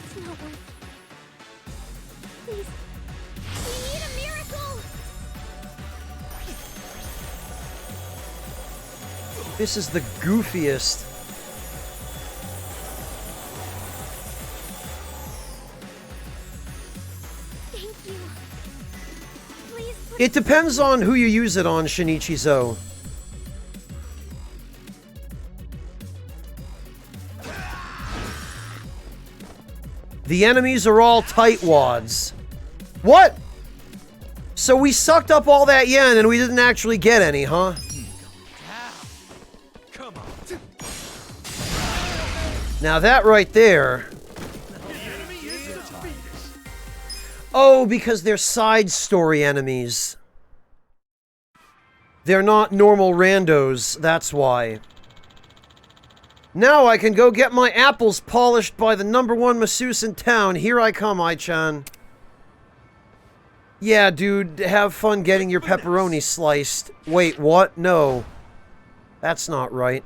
It's not worth. Please. We need a miracle! This is the goofiest. Thank you. Please put It depends on who you use it on, Shinichi Zo. The enemies are all tightwads. What? So we sucked up all that yen and we didn't actually get any, huh? Come on. Now that right there... Oh, because they're side story enemies. They're not normal randos, that's why. Now I can go get my apples polished by the #1 masseuse in town. Here I come, Ai-chan. Yeah, dude, have fun getting your pepperoni sliced. Wait, what? No. That's not right.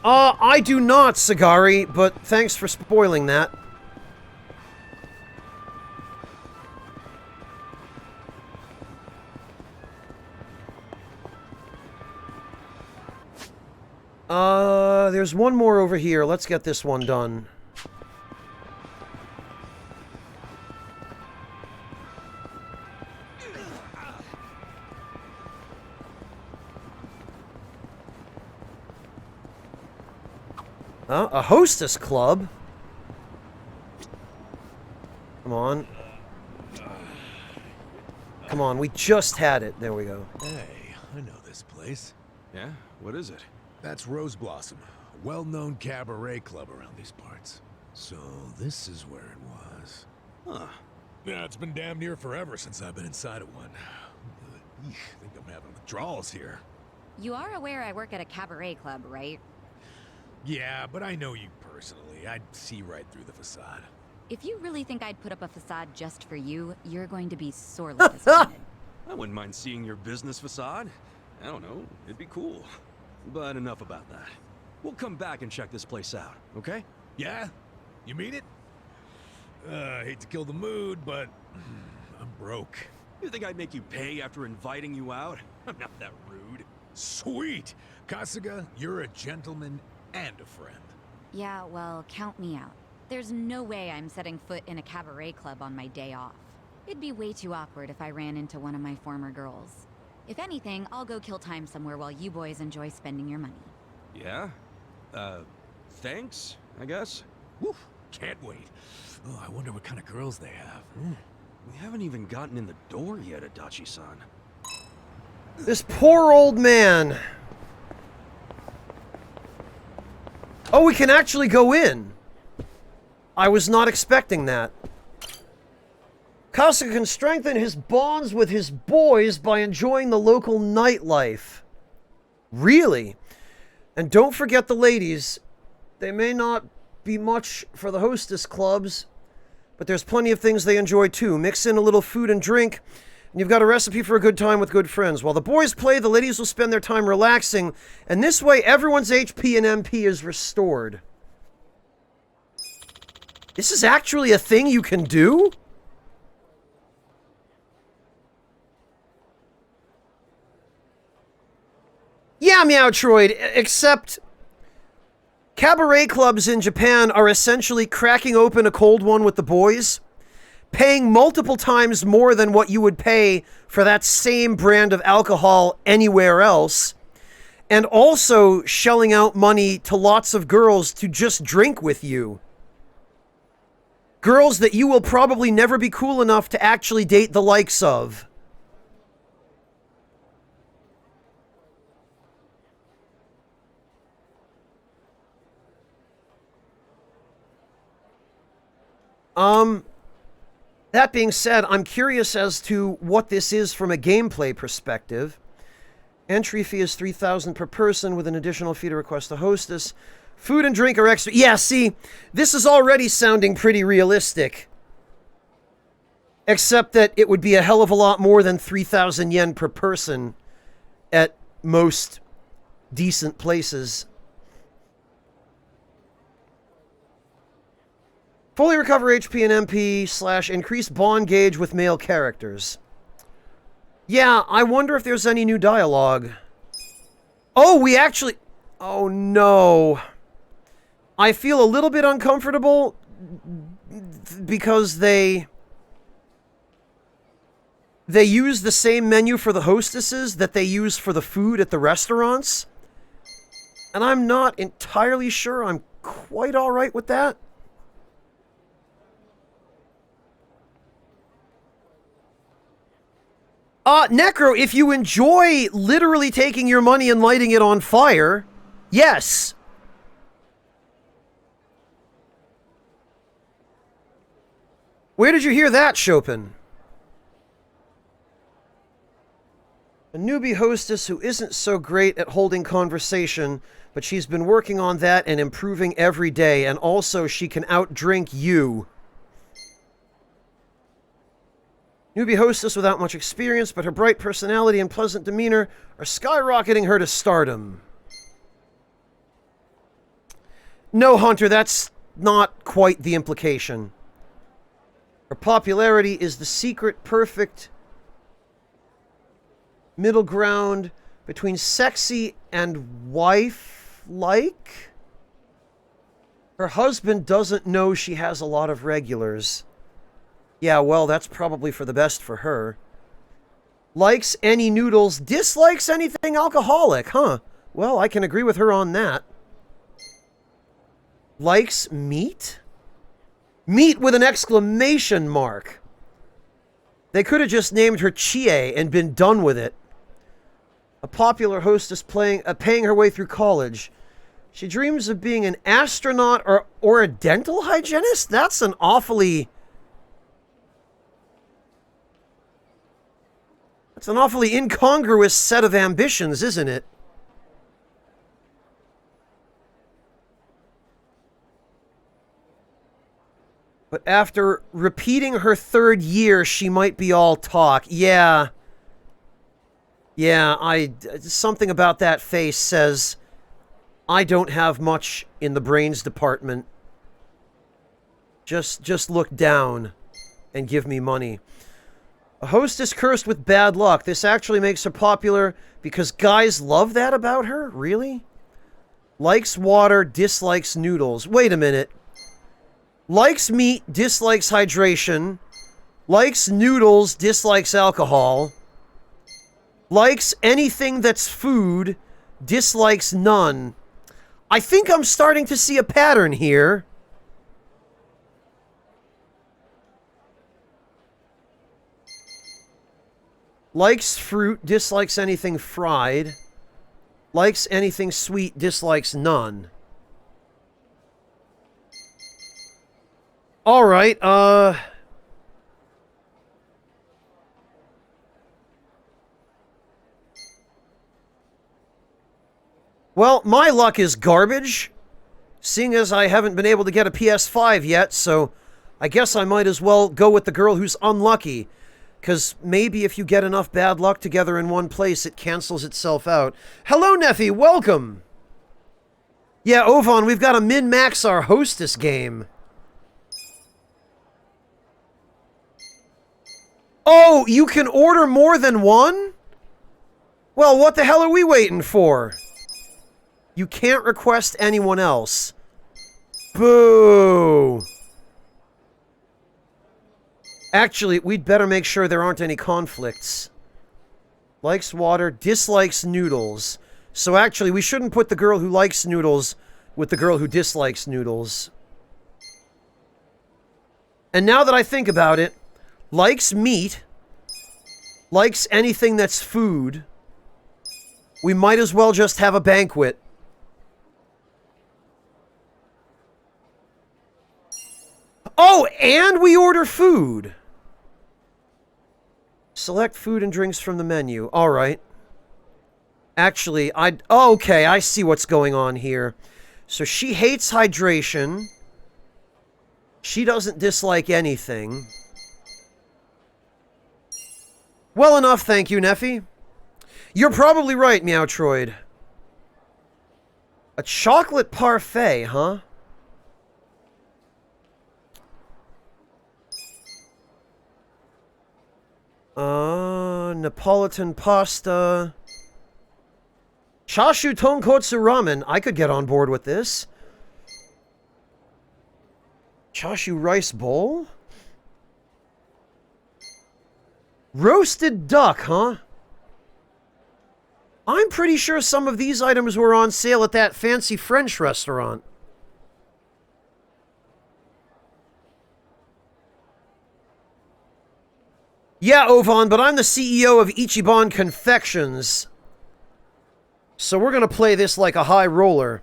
I do not, Sagari, but thanks for spoiling that. There's one more over here. Let's get this one done. A hostess club? Come on. Come on, we just had it. There we go. Hey, I know this place. Yeah? What is it? That's Rose Blossom, a well-known cabaret club around these parts. So this is where it was. Huh. Yeah, it's been damn near forever since I've been inside of one. I think I'm having withdrawals here. You are aware I work at a cabaret club, right? Yeah, but I know you personally. I'd see right through the facade. If you really think I'd put up a facade just for you, you're going to be sorely disappointed. I wouldn't mind seeing your business facade. I don't know, it'd be cool. But enough about that. We'll come back and check this place out, okay? Yeah? You mean it? I hate to kill the mood, but I'm broke. You think I'd make you pay after inviting you out? I'm not that rude. Sweet! Kasuga, you're a gentleman and a friend. Yeah, well, count me out. There's no way I'm setting foot in a cabaret club on my day off. It'd be way too awkward if I ran into one of my former girls. If anything, I'll go kill time somewhere while you boys enjoy spending your money. Yeah? Thanks, I guess? Woof, can't wait. Oh, I wonder what kind of girls they have. We haven't even gotten in the door yet, Adachi-san. This poor old man. Oh, we can actually go in. I was not expecting that. Kasuga can strengthen his bonds with his boys by enjoying the local nightlife. Really? And don't forget the ladies. They may not be much for the hostess clubs, but there's plenty of things they enjoy too. Mix in a little food and drink, and you've got a recipe for a good time with good friends. While the boys play, the ladies will spend their time relaxing, and this way everyone's HP and MP is restored. This is actually a thing you can do? Yeah, Meowtroid, except cabaret clubs in Japan are essentially cracking open a cold one with the boys, paying multiple times more than what you would pay for that same brand of alcohol anywhere else, and also shelling out money to lots of girls to just drink with you. Girls that you will probably never be cool enough to actually date the likes of. That being said, I'm curious as to what this is from a gameplay perspective. Entry fee is 3,000 per person with an additional fee to request a hostess. Food and drink are extra. Yeah, see, this is already sounding pretty realistic. Except that it would be a hell of a lot more than 3,000 yen per person at most decent places. Fully recover HP and MP / increase bond gauge with male characters. Yeah, I wonder if there's any new dialogue. Oh, we actually... Oh, no. I feel a little bit uncomfortable because they use the same menu for the hostesses that they use for the food at the restaurants. And I'm not entirely sure I'm quite all right with that. Necro, if you enjoy literally taking your money and lighting it on fire, yes. Where did you hear that, Chopin? A newbie hostess who isn't so great at holding conversation, but she's been working on that and improving every day, and also she can outdrink you. Newbie hostess without much experience, but her bright personality and pleasant demeanor are skyrocketing her to stardom. No, Hunter, that's not quite the implication. Her popularity is the secret, perfect middle ground between sexy and wife-like. Her husband doesn't know she has a lot of regulars. Yeah, well, that's probably for the best for her. Likes any noodles, dislikes anything alcoholic, huh? Well, I can agree with her on that. Likes meat? Meat with an exclamation mark. They could have just named her Chie and been done with it. A popular hostess paying her way through college. She dreams of being an astronaut or a dental hygienist? That's an awfully incongruous set of ambitions, isn't it? But after repeating her third year, she might be all talk. Yeah. Yeah, something about that face says, I don't have much in the brains department. Just look down and give me money. A host is cursed with bad luck. This actually makes her popular because guys love that about her? Really? Likes water, dislikes noodles. Wait a minute. Likes meat, dislikes hydration. Likes noodles, dislikes alcohol. Likes anything that's food, dislikes none. I think I'm starting to see a pattern here. Likes fruit, dislikes anything fried. Likes anything sweet, dislikes none. Alright, well, my luck is garbage, seeing as I haven't been able to get a PS5 yet, so I guess I might as well go with the girl who's unlucky. Because maybe if you get enough bad luck together in one place, it cancels itself out. Hello, Neffy. Welcome. Yeah, Ovan, we've got to min-max our hostess game. Oh, you can order more than one? Well, what the hell are we waiting for? You can't request anyone else. Boo. Actually, we'd better make sure there aren't any conflicts. Likes water, dislikes noodles. So actually, we shouldn't put the girl who likes noodles with the girl who dislikes noodles. And now that I think about it, likes meat, likes anything that's food, we might as well just have a banquet. Oh, and we order food. Select food and drinks from the menu. All right. Actually, oh, okay, I see what's going on here. So she hates hydration. She doesn't dislike anything. Well enough, thank you, Neffy. You're probably right, Meowtroid. A chocolate parfait, huh? Neapolitan pasta. Chashu tonkotsu ramen. I could get on board with this. Chashu rice bowl? Roasted duck, huh? I'm pretty sure some of these items were on sale at that fancy French restaurant. Yeah, Ovan, but I'm the CEO of Ichiban Confections. So we're gonna play this like a high roller.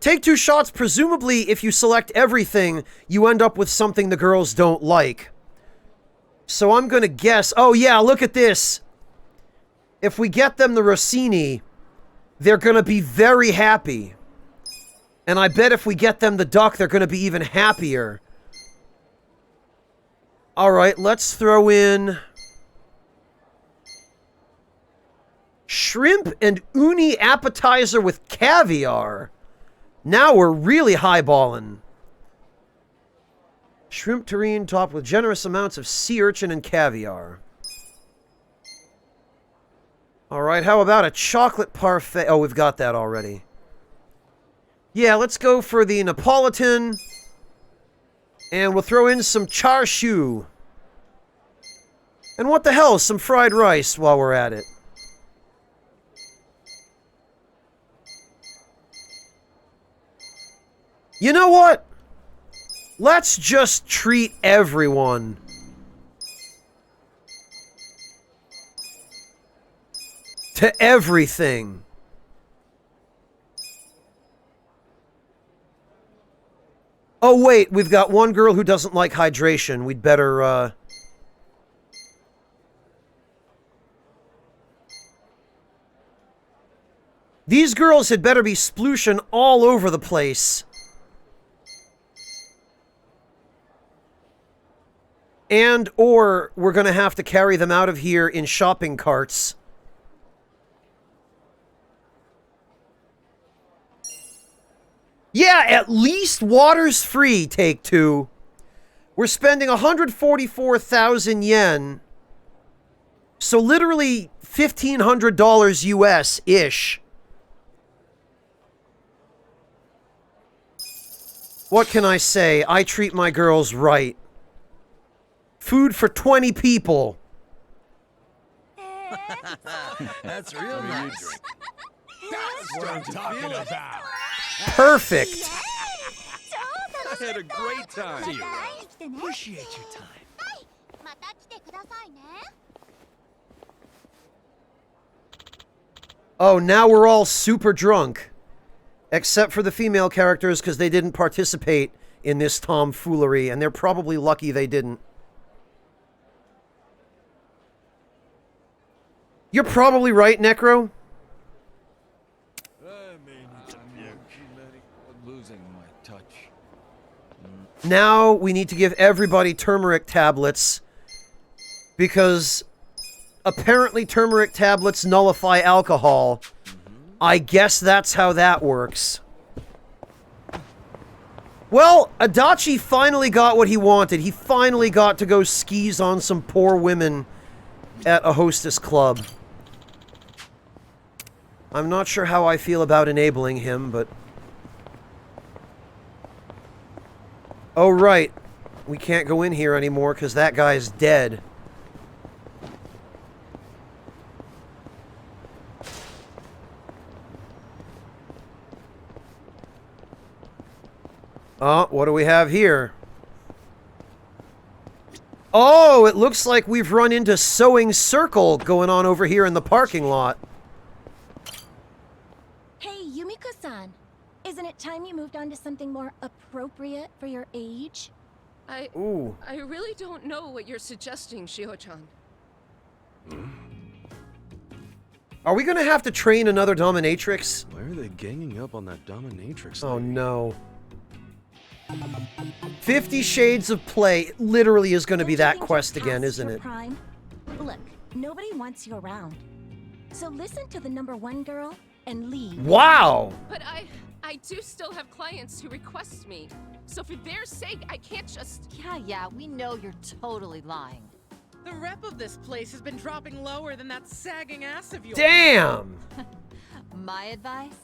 Take 2 shots. Presumably, if you select everything, you end up with something the girls don't like. So I'm gonna guess... Oh yeah, look at this. If we get them the Rossini, they're gonna be very happy. And I bet if we get them the duck, they're gonna be even happier. Alright, let's throw in... shrimp and uni appetizer with caviar. Now we're really highballing. Shrimp terrine topped with generous amounts of sea urchin and caviar. Alright, how about a chocolate parfait? Oh, we've got that already. Yeah, let's go for the Neapolitan. And we'll throw in some char siu. And what the hell, some fried rice while we're at it. You know what? Let's just treat everyone to everything. Oh, wait, we've got one girl who doesn't like hydration. We'd better, These girls had better be splooshin' all over the place. And or we're going to have to carry them out of here in shopping carts. Yeah, at least water's free, take two. We're spending 144,000 yen. So literally $1,500 US-ish. What can I say? I treat my girls right. Food for 20 people. That's real nice. That's what I'm talking about. Perfect. I had a great time. Appreciate your time. Oh, now we're all super drunk. Except for the female characters, because they didn't participate in this tomfoolery, and they're probably lucky they didn't. You're probably right, Necro. Losing my touch. Now we need to give everybody turmeric tablets, because apparently turmeric tablets nullify alcohol. I guess that's how that works. Well, Adachi finally got what he wanted. He finally got to go skis on some poor women at a hostess club. I'm not sure how I feel about enabling him, but... Oh, right. We can't go in here anymore because that guy's dead. Oh, what do we have here? Oh, it looks like we've run into Sewing Circle going on over here in the parking lot. Hey, Yumiko-san. Isn't it time you moved on to something more appropriate for your age? I really don't know what you're suggesting, Shiho-chan. Are we gonna have to train another dominatrix? Why are they ganging up on that dominatrix? Oh no. 50 Shades of Play literally is gonna be that quest again, isn't it? Prime? Look, nobody wants you around. So listen to the #1 girl and leave. Wow! But I do still have clients who request me. So for their sake, I can't just... Yeah, we know you're totally lying. The rep of this place has been dropping lower than that sagging ass of yours. Damn! My advice?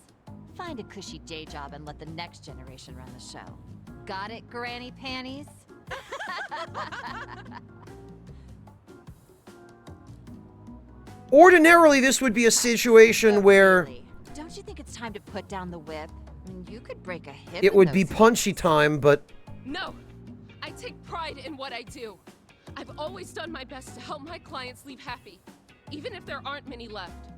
Find a cushy day job and let the next generation run the show. Got it, Granny Panties? Ordinarily, this would be a situation where Don't you think it's time to put down the whip? I mean, you could break a hip. it would be punchy time, but... No! I take pride in what I do. I've always done my best to help my clients leave happy, even if there aren't many left.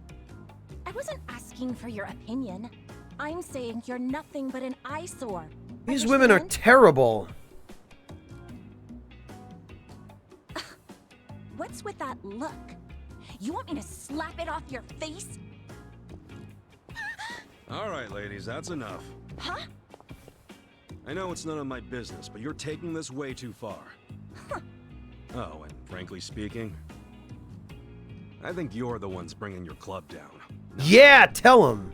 I wasn't asking for your opinion. I'm saying you're nothing but an eyesore. These women are terrible. What's with that look? You want me to slap it off your face? All right, ladies, that's enough. Huh? I know it's none of my business, but you're taking this way too far. Oh, and frankly speaking, I think you're the ones bringing your club down. Yeah, tell him.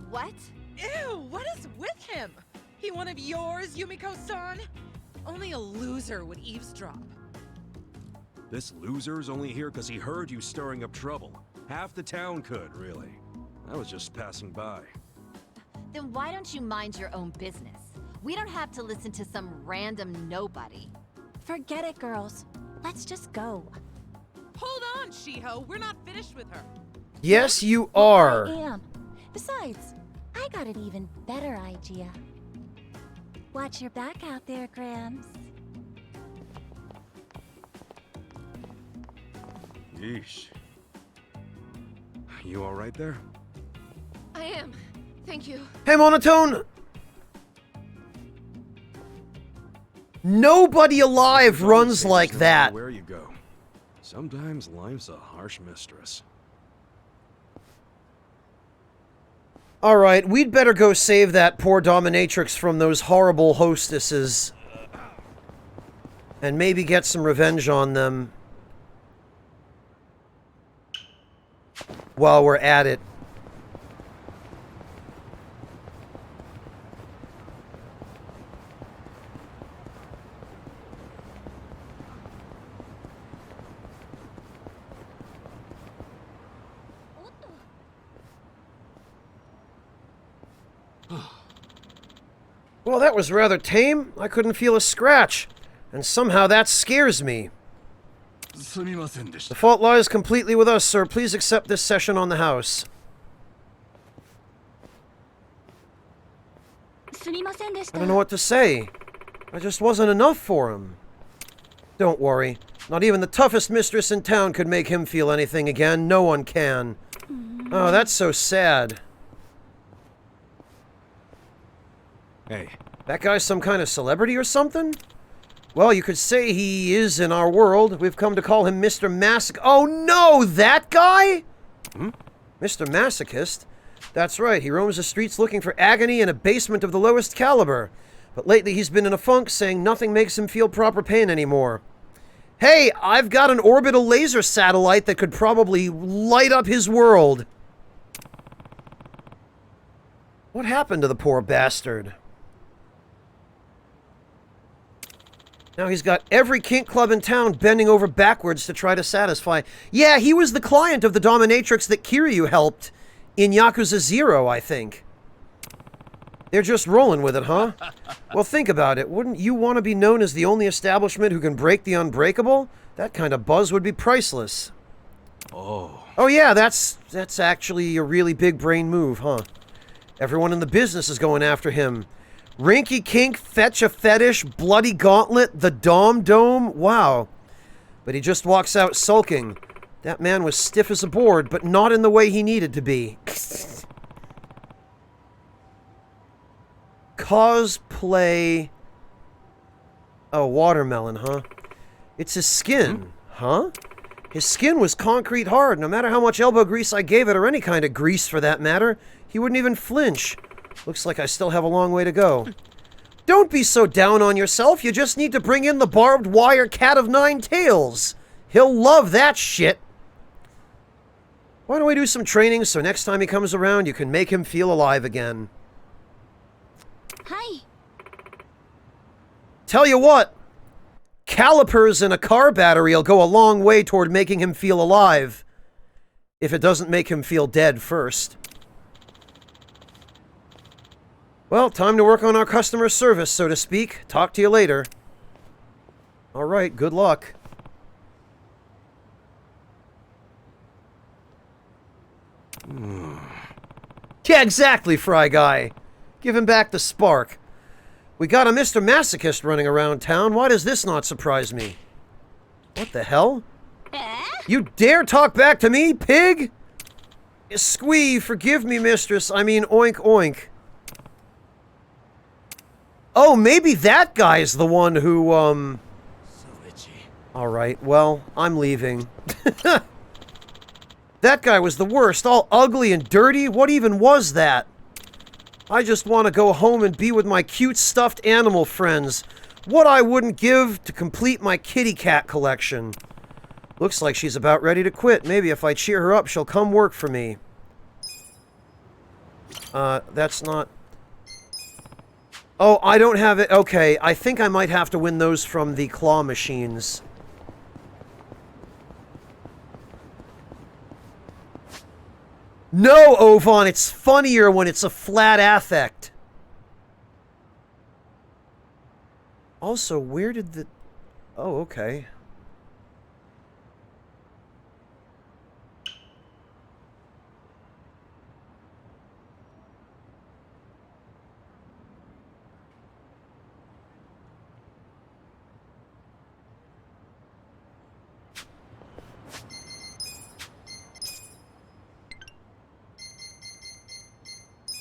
What? Ew, what is with him? He one of yours, Yumiko-san? Only a loser would eavesdrop. This loser's only here because he heard you stirring up trouble. Half the town could, really. I was just passing by. Then why don't you mind your own business? We don't have to listen to some random nobody. Forget it, girls. Let's just go. Hold on, Shiho. We're not finished with her. Yes, you are. I am. Besides, I got an even better idea. Watch your back out there, Grams. Yeesh. You all right there? I am. Thank you. Hey, Monotone! Nobody alive runs like that. Where you go. Sometimes life's a harsh mistress. Alright, we'd better go save that poor dominatrix from those horrible hostesses. And maybe get some revenge on them while we're at it. Well, that was rather tame. I couldn't feel a scratch. And somehow that scares me. The fault lies completely with us, sir. Please accept this session on the house. I don't know what to say. I just wasn't enough for him. Don't worry. Not even the toughest mistress in town could make him feel anything again. No one can. Oh, that's so sad. Hey. That guy's some kind of celebrity or something? Well, you could say he is in our world. We've come to call him Mr. Masoch. Oh no, that guy? Mr. Masochist? That's right, he roams the streets looking for agony in a basement of the lowest caliber. But lately he's been in a funk, saying nothing makes him feel proper pain anymore. Hey, I've got an orbital laser satellite that could probably light up his world. What happened to the poor bastard? Now he's got every kink club in town bending over backwards to try to satisfy. Yeah, he was the client of the dominatrix that Kiryu helped in Yakuza 0, I think. They're just rolling with it, huh? Well, think about it. Wouldn't you want to be known as the only establishment who can break the unbreakable? That kind of buzz would be priceless. Oh yeah, that's actually a really big brain move, huh? Everyone in the business is going after him. Rinky Kink, Fetch a Fetish, Bloody Gauntlet, the Dom Dome. Wow. But he just walks out sulking. That man was stiff as a board, but not in the way he needed to be. Cosplay... Oh, watermelon, huh? It's his skin, huh? His skin was concrete hard. No matter how much elbow grease I gave it, or any kind of grease for that matter, he wouldn't even flinch. Looks like I still have a long way to go. Don't be so down on yourself. You just need to bring in the barbed wire cat of 9 tails. He'll love that shit. Why don't we do some training so next time he comes around you can make him feel alive again? Hi. Tell you what, calipers in a car battery will go a long way toward making him feel alive. If it doesn't make him feel dead first. Well, time to work on our customer service, so to speak. Talk to you later. Alright, good luck. Yeah, exactly, Fry Guy. Give him back the spark. We got a Mr. Masochist running around town. Why does this not surprise me? What the hell? You dare talk back to me, pig? Squee, forgive me, mistress. I mean, oink oink. Oh, maybe that guy's the one who, So itchy. Alright, well, I'm leaving. That guy was the worst, all ugly and dirty. What even was that? I just want to go home and be with my cute stuffed animal friends. What I wouldn't give to complete my kitty cat collection. Looks like she's about ready to quit. Maybe if I cheer her up, she'll come work for me. That's not... Oh, I don't have it. Okay, I think I might have to win those from the claw machines. No, Ovan, it's funnier when it's a flat affect. Also, where did the... Oh, okay.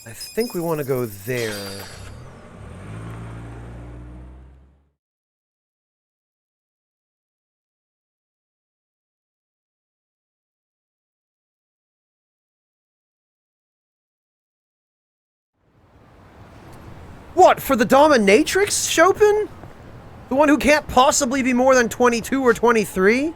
I think we want to go there. What, for the dominatrix, Chopin? The one who can't possibly be more than 22 or 23?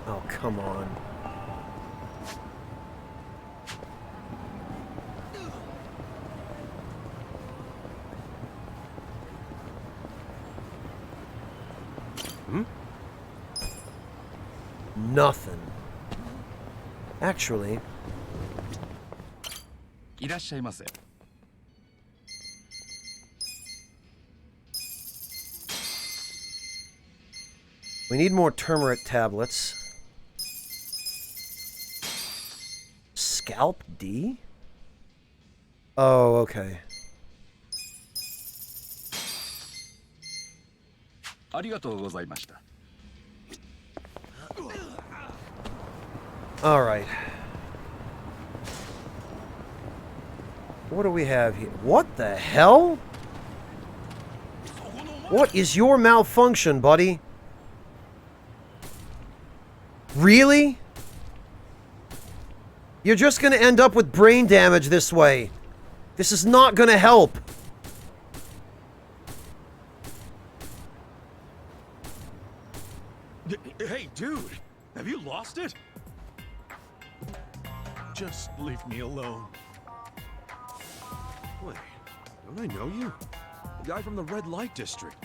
Oh, come on. Nothing. Actually. いらっしゃいませ。We need more turmeric tablets. Scalp D? Oh, okay. ありがとうございました。 All right. What do we have here? What the hell? What is your malfunction, buddy? Really? You're just gonna end up with brain damage this way. This is not gonna help. Hey, dude! Have you lost it? Just leave me alone. Wait, don't I know you? The guy from the red light district.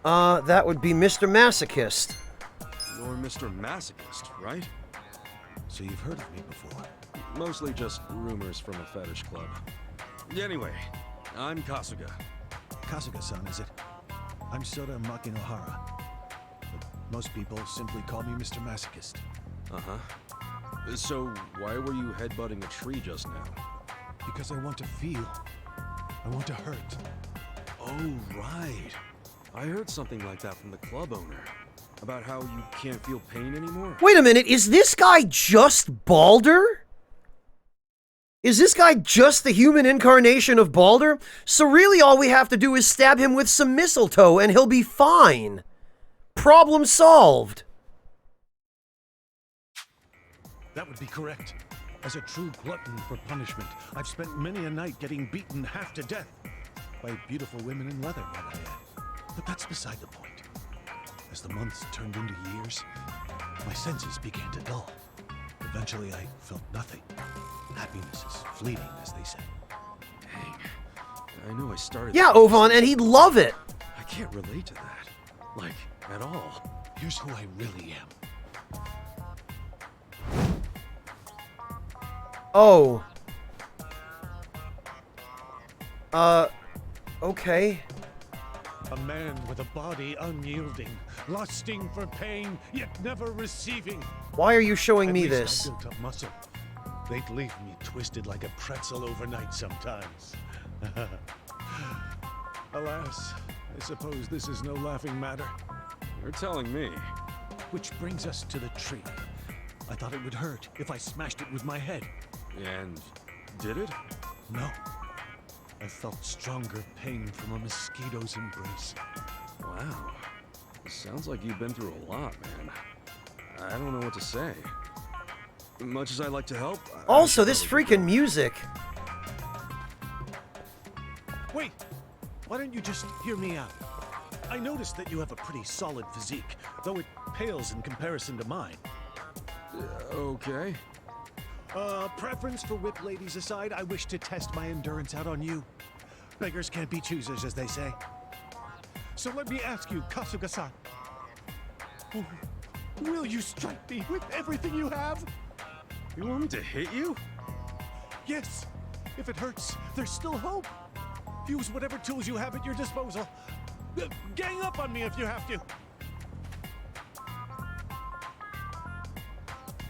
That would be Mr. Masochist. You're Mr. Masochist, right? So you've heard of me before? Mostly just rumors from a fetish club. Anyway, I'm Kasuga. Kasuga-san, is it? I'm Soda Makinohara. But most people simply call me Mr. Masochist. Uh-huh. So, why were you headbutting a tree just now? Because I want to feel. I want to hurt. Oh, right. I heard something like that from the club owner. About how you can't feel pain anymore. Wait a minute, is this guy just Balder? Is this guy just the human incarnation of Balder? So really all we have to do is stab him with some mistletoe and he'll be fine. Problem solved. That would be correct. As a true glutton for punishment, I've spent many a night getting beaten half to death. By beautiful women in leather, might I add. But that's beside the point. As the months turned into years, my senses began to dull. Eventually, I felt nothing. Happiness is fleeting, as they say. Dang. I know I started... Yeah, Ovan, and he'd love it. I can't relate to that. Like, at all. Here's who I really am. Oh. Okay. A man with a body unyielding, lusting for pain, yet never receiving. Why are you showing me At least this? I built up muscle. They'd leave me twisted like a pretzel overnight sometimes. Alas, I suppose this is no laughing matter. You're telling me. Which brings us to the tree. I thought it would hurt if I smashed it with my head. And did it? No. I felt stronger pain from a mosquito's embrace. Wow. Sounds like you've been through a lot, man. I don't know what to say. Much as I like to help... Also, this freaking music. Wait! Why don't you just hear me out? I noticed that you have a pretty solid physique, though it pales in comparison to mine. Okay. Preference for whip ladies aside, I wish to test my endurance out on you. Beggars can't be choosers, as they say. So let me ask you, Kasuga-san. Will you strike me with everything you have? You want me to hit you? Yes. If it hurts, there's still hope. Use whatever tools you have at your disposal. Gang up on me if you have to.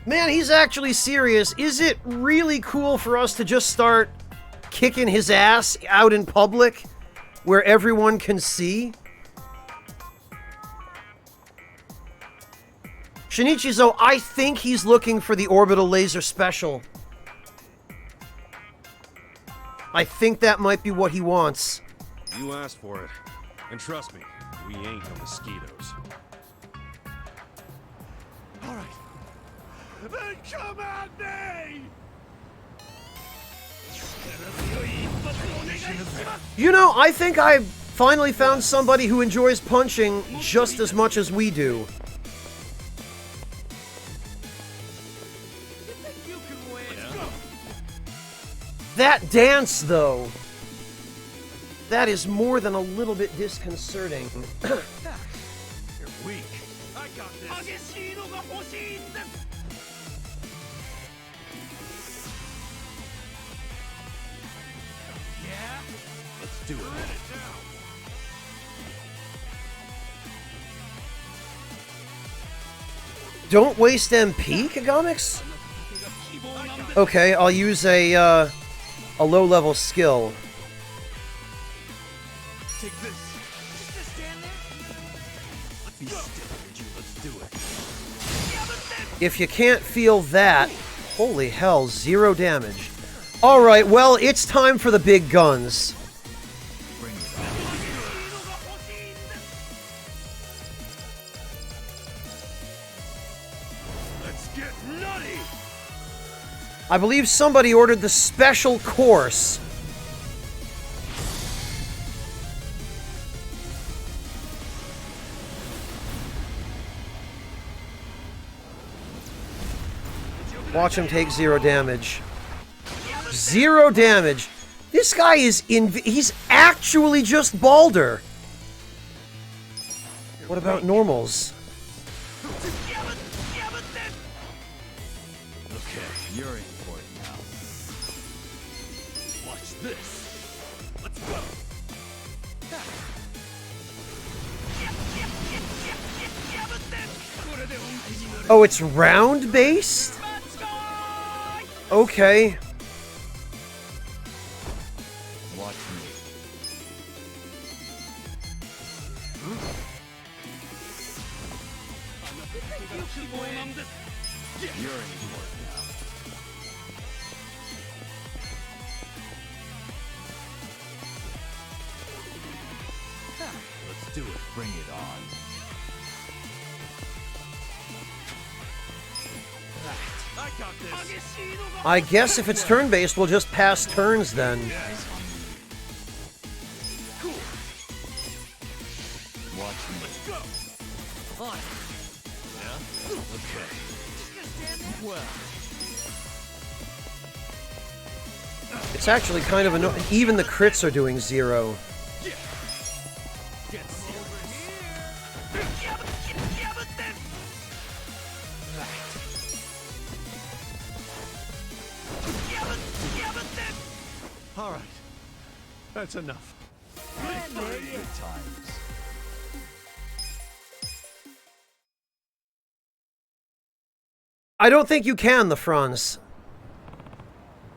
Man, he's actually serious. Is it really cool for us to just start kicking his ass out in public where everyone can see? Shinichizo, I think he's looking for the orbital laser special. I think that might be what he wants. You asked for it. And trust me, we ain't no mosquitoes. All right. then come at me! You know, I think I finally found somebody who enjoys punching just as much as we do. That dance, though, that is more than a little bit disconcerting. You're weak. I got this. Yeah? Let's do it. Don't waste MP, Kagamix? Okay, I'll use a low-level skill. Take this. Just stand there. Be still, Riju. Let's do it. If you can't feel that, holy hell, 0 damage. Alright, well, it's time for the big guns. Let's get nutty. I believe somebody ordered the special course. Watch him take 0 damage. 0 damage. This guy is he's actually just Balder. What about normals? Okay, you're in for it now. Watch this. Let's go. Oh, it's round-based? Okay. Watch me. You're in for it now. Let's do it. Bring it on. I got this. I guess if it's turn-based, we'll just pass turns then. Cool. Watch me. Let's go. On. Yeah? Okay. Well. It's actually kind of annoying. Even the crits are doing 0. Get over All right. That's enough. Good times. I don't think you can, the Franz.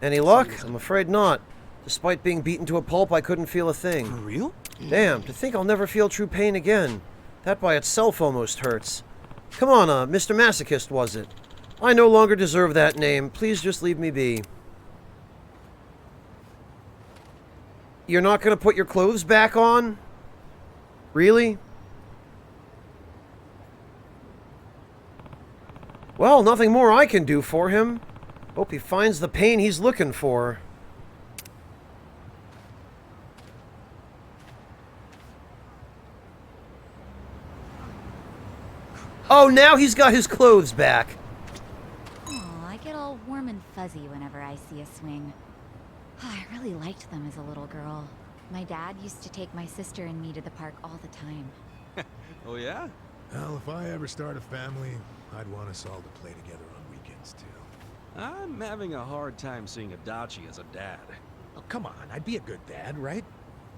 Any luck? I'm afraid not. Despite being beaten to a pulp, I couldn't feel a thing. For real? Damn, to think I'll never feel true pain again. That by itself almost hurts. Come on, Mr. Masochist, was it? I no longer deserve that name. Please just leave me be. You're not gonna put your clothes back on? Really? Well, nothing more I can do for him. Hope he finds the pain he's looking for. Oh, now he's got his clothes back. Oh, I get all warm and fuzzy whenever I see a swing. I really liked them as a little girl. My dad used to take my sister and me to the park all the time. Oh, yeah? Well, if I ever start a family, I'd want us all to play together on weekends, too. I'm having a hard time seeing Adachi as a dad. Oh, come on. I'd be a good dad, right?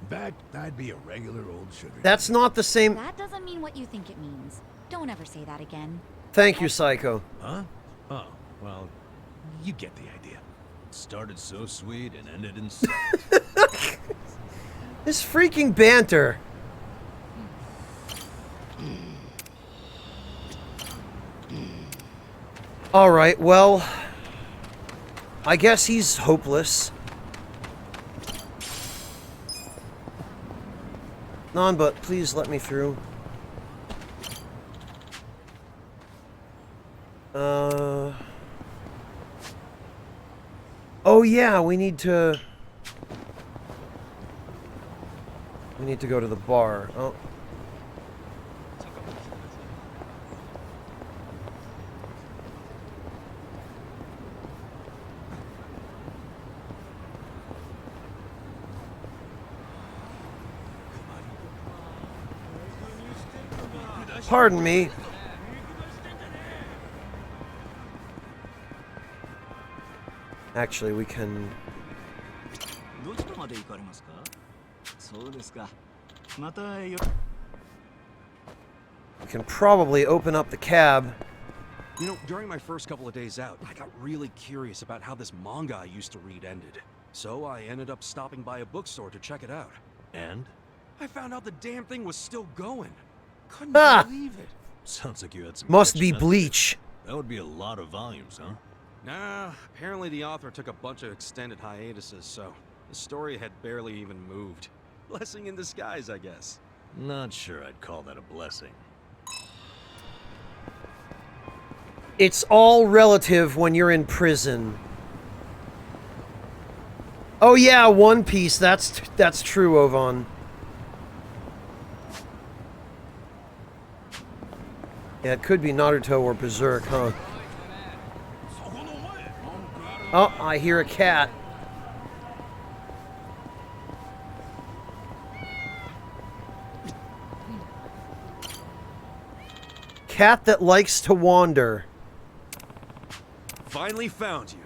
In fact, I'd be a regular old sugar. That's not the same... That doesn't mean what you think it means. Don't ever say that again. Thank you, Psycho. Huh? Oh, well, you get the idea. Started so sweet and ended in salt. This freaking banter. Alright, well... I guess he's hopeless. Non, but please let me through. yeah, we need to... We need to go to the bar. Oh. Pardon me. Actually, we can... We can probably open up the cab. You know, during my first couple of days out, I got really curious about how this manga I used to read ended. So I ended up stopping by a bookstore to check it out. And? I found out the damn thing was still going. Couldn't believe it. Sounds like you had some... Must be catching up to do. Bleach. That would be a lot of volumes, huh? Nah, apparently the author took a bunch of extended hiatuses, so the story had barely even moved. Blessing in disguise, I guess. Not sure I'd call that a blessing. It's all relative when you're in prison. Oh yeah, One Piece. That's true, Ovan. Yeah, it could be Naruto or Berserk, huh? Oh, I hear a cat. Cat that likes to wander. Finally found you.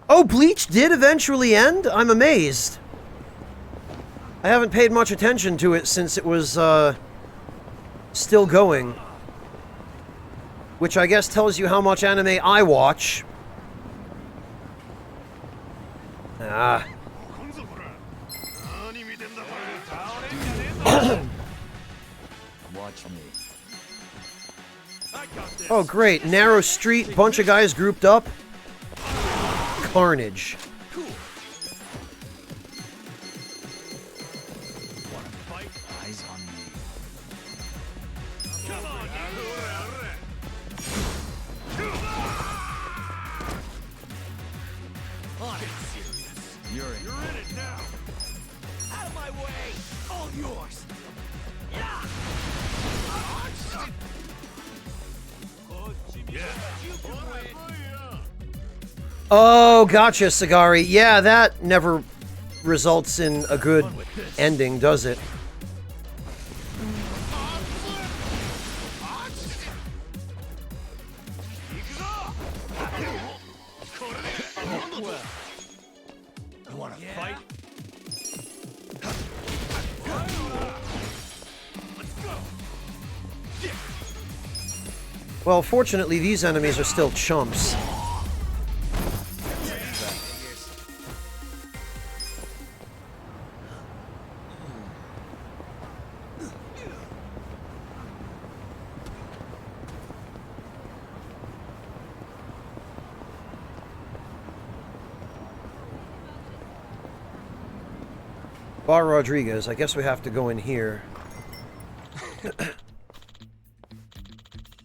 Oh, Bleach did eventually end? I'm amazed. I haven't paid much attention to it since it was, still going. Which I guess tells you how much anime I watch. Ah. Watch me. Oh, great. Narrow street, bunch of guys grouped up. Carnage. Eyes on me. You're in it now. Out of my way! All yours! Oh, gotcha, Sagari. Yeah, that never results in a good ending, does it? You wanna fight? Well, fortunately, these enemies are still chumps. Bar Rodriguez, I guess we have to go in here.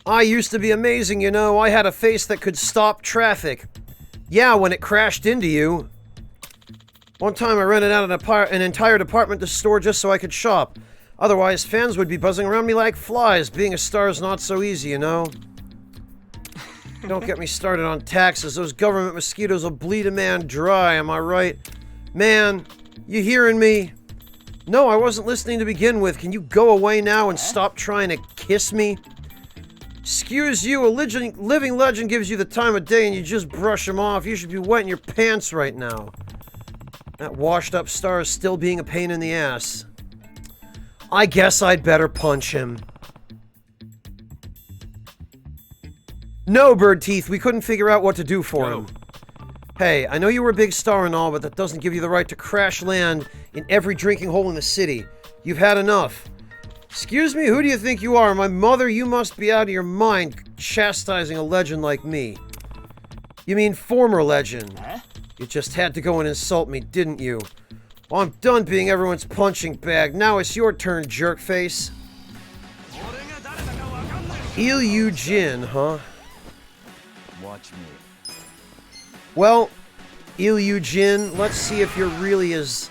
I used to be amazing, you know. I had a face that could stop traffic. Yeah, when it crashed into you. One time I rented out an entire department store just so I could shop. Otherwise, fans would be buzzing around me like flies. Being a star is not so easy, you know. Don't get me started on taxes. Those government mosquitoes will bleed a man dry, am I right? Man, you hearing me? No, I wasn't listening to begin with. Can you go away now and stop trying to kiss me? Excuse you, a living legend gives you the time of day and you just brush him off. You should be wetting your pants right now. That washed up star is still being a pain in the ass. I guess I'd better punch him. No, Bird Teeth, we couldn't figure out what to do for him. Hey, I know you were a big star and all, but that doesn't give you the right to crash land in every drinking hole in the city. You've had enough. Excuse me, who do you think you are? My mother? You must be out of your mind chastising a legend like me. You mean former legend? You just had to go and insult me, didn't you? Well, I'm done being everyone's punching bag. Now it's your turn, jerkface. Il Jin, huh? Watch me. Well, Il Jin, let's see if you're really as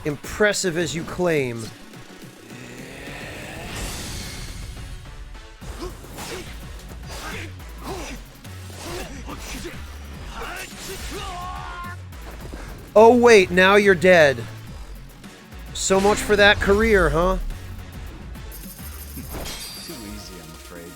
impressive as you claim. Oh wait, now you're dead. So much for that career, huh? Too easy, I'm afraid.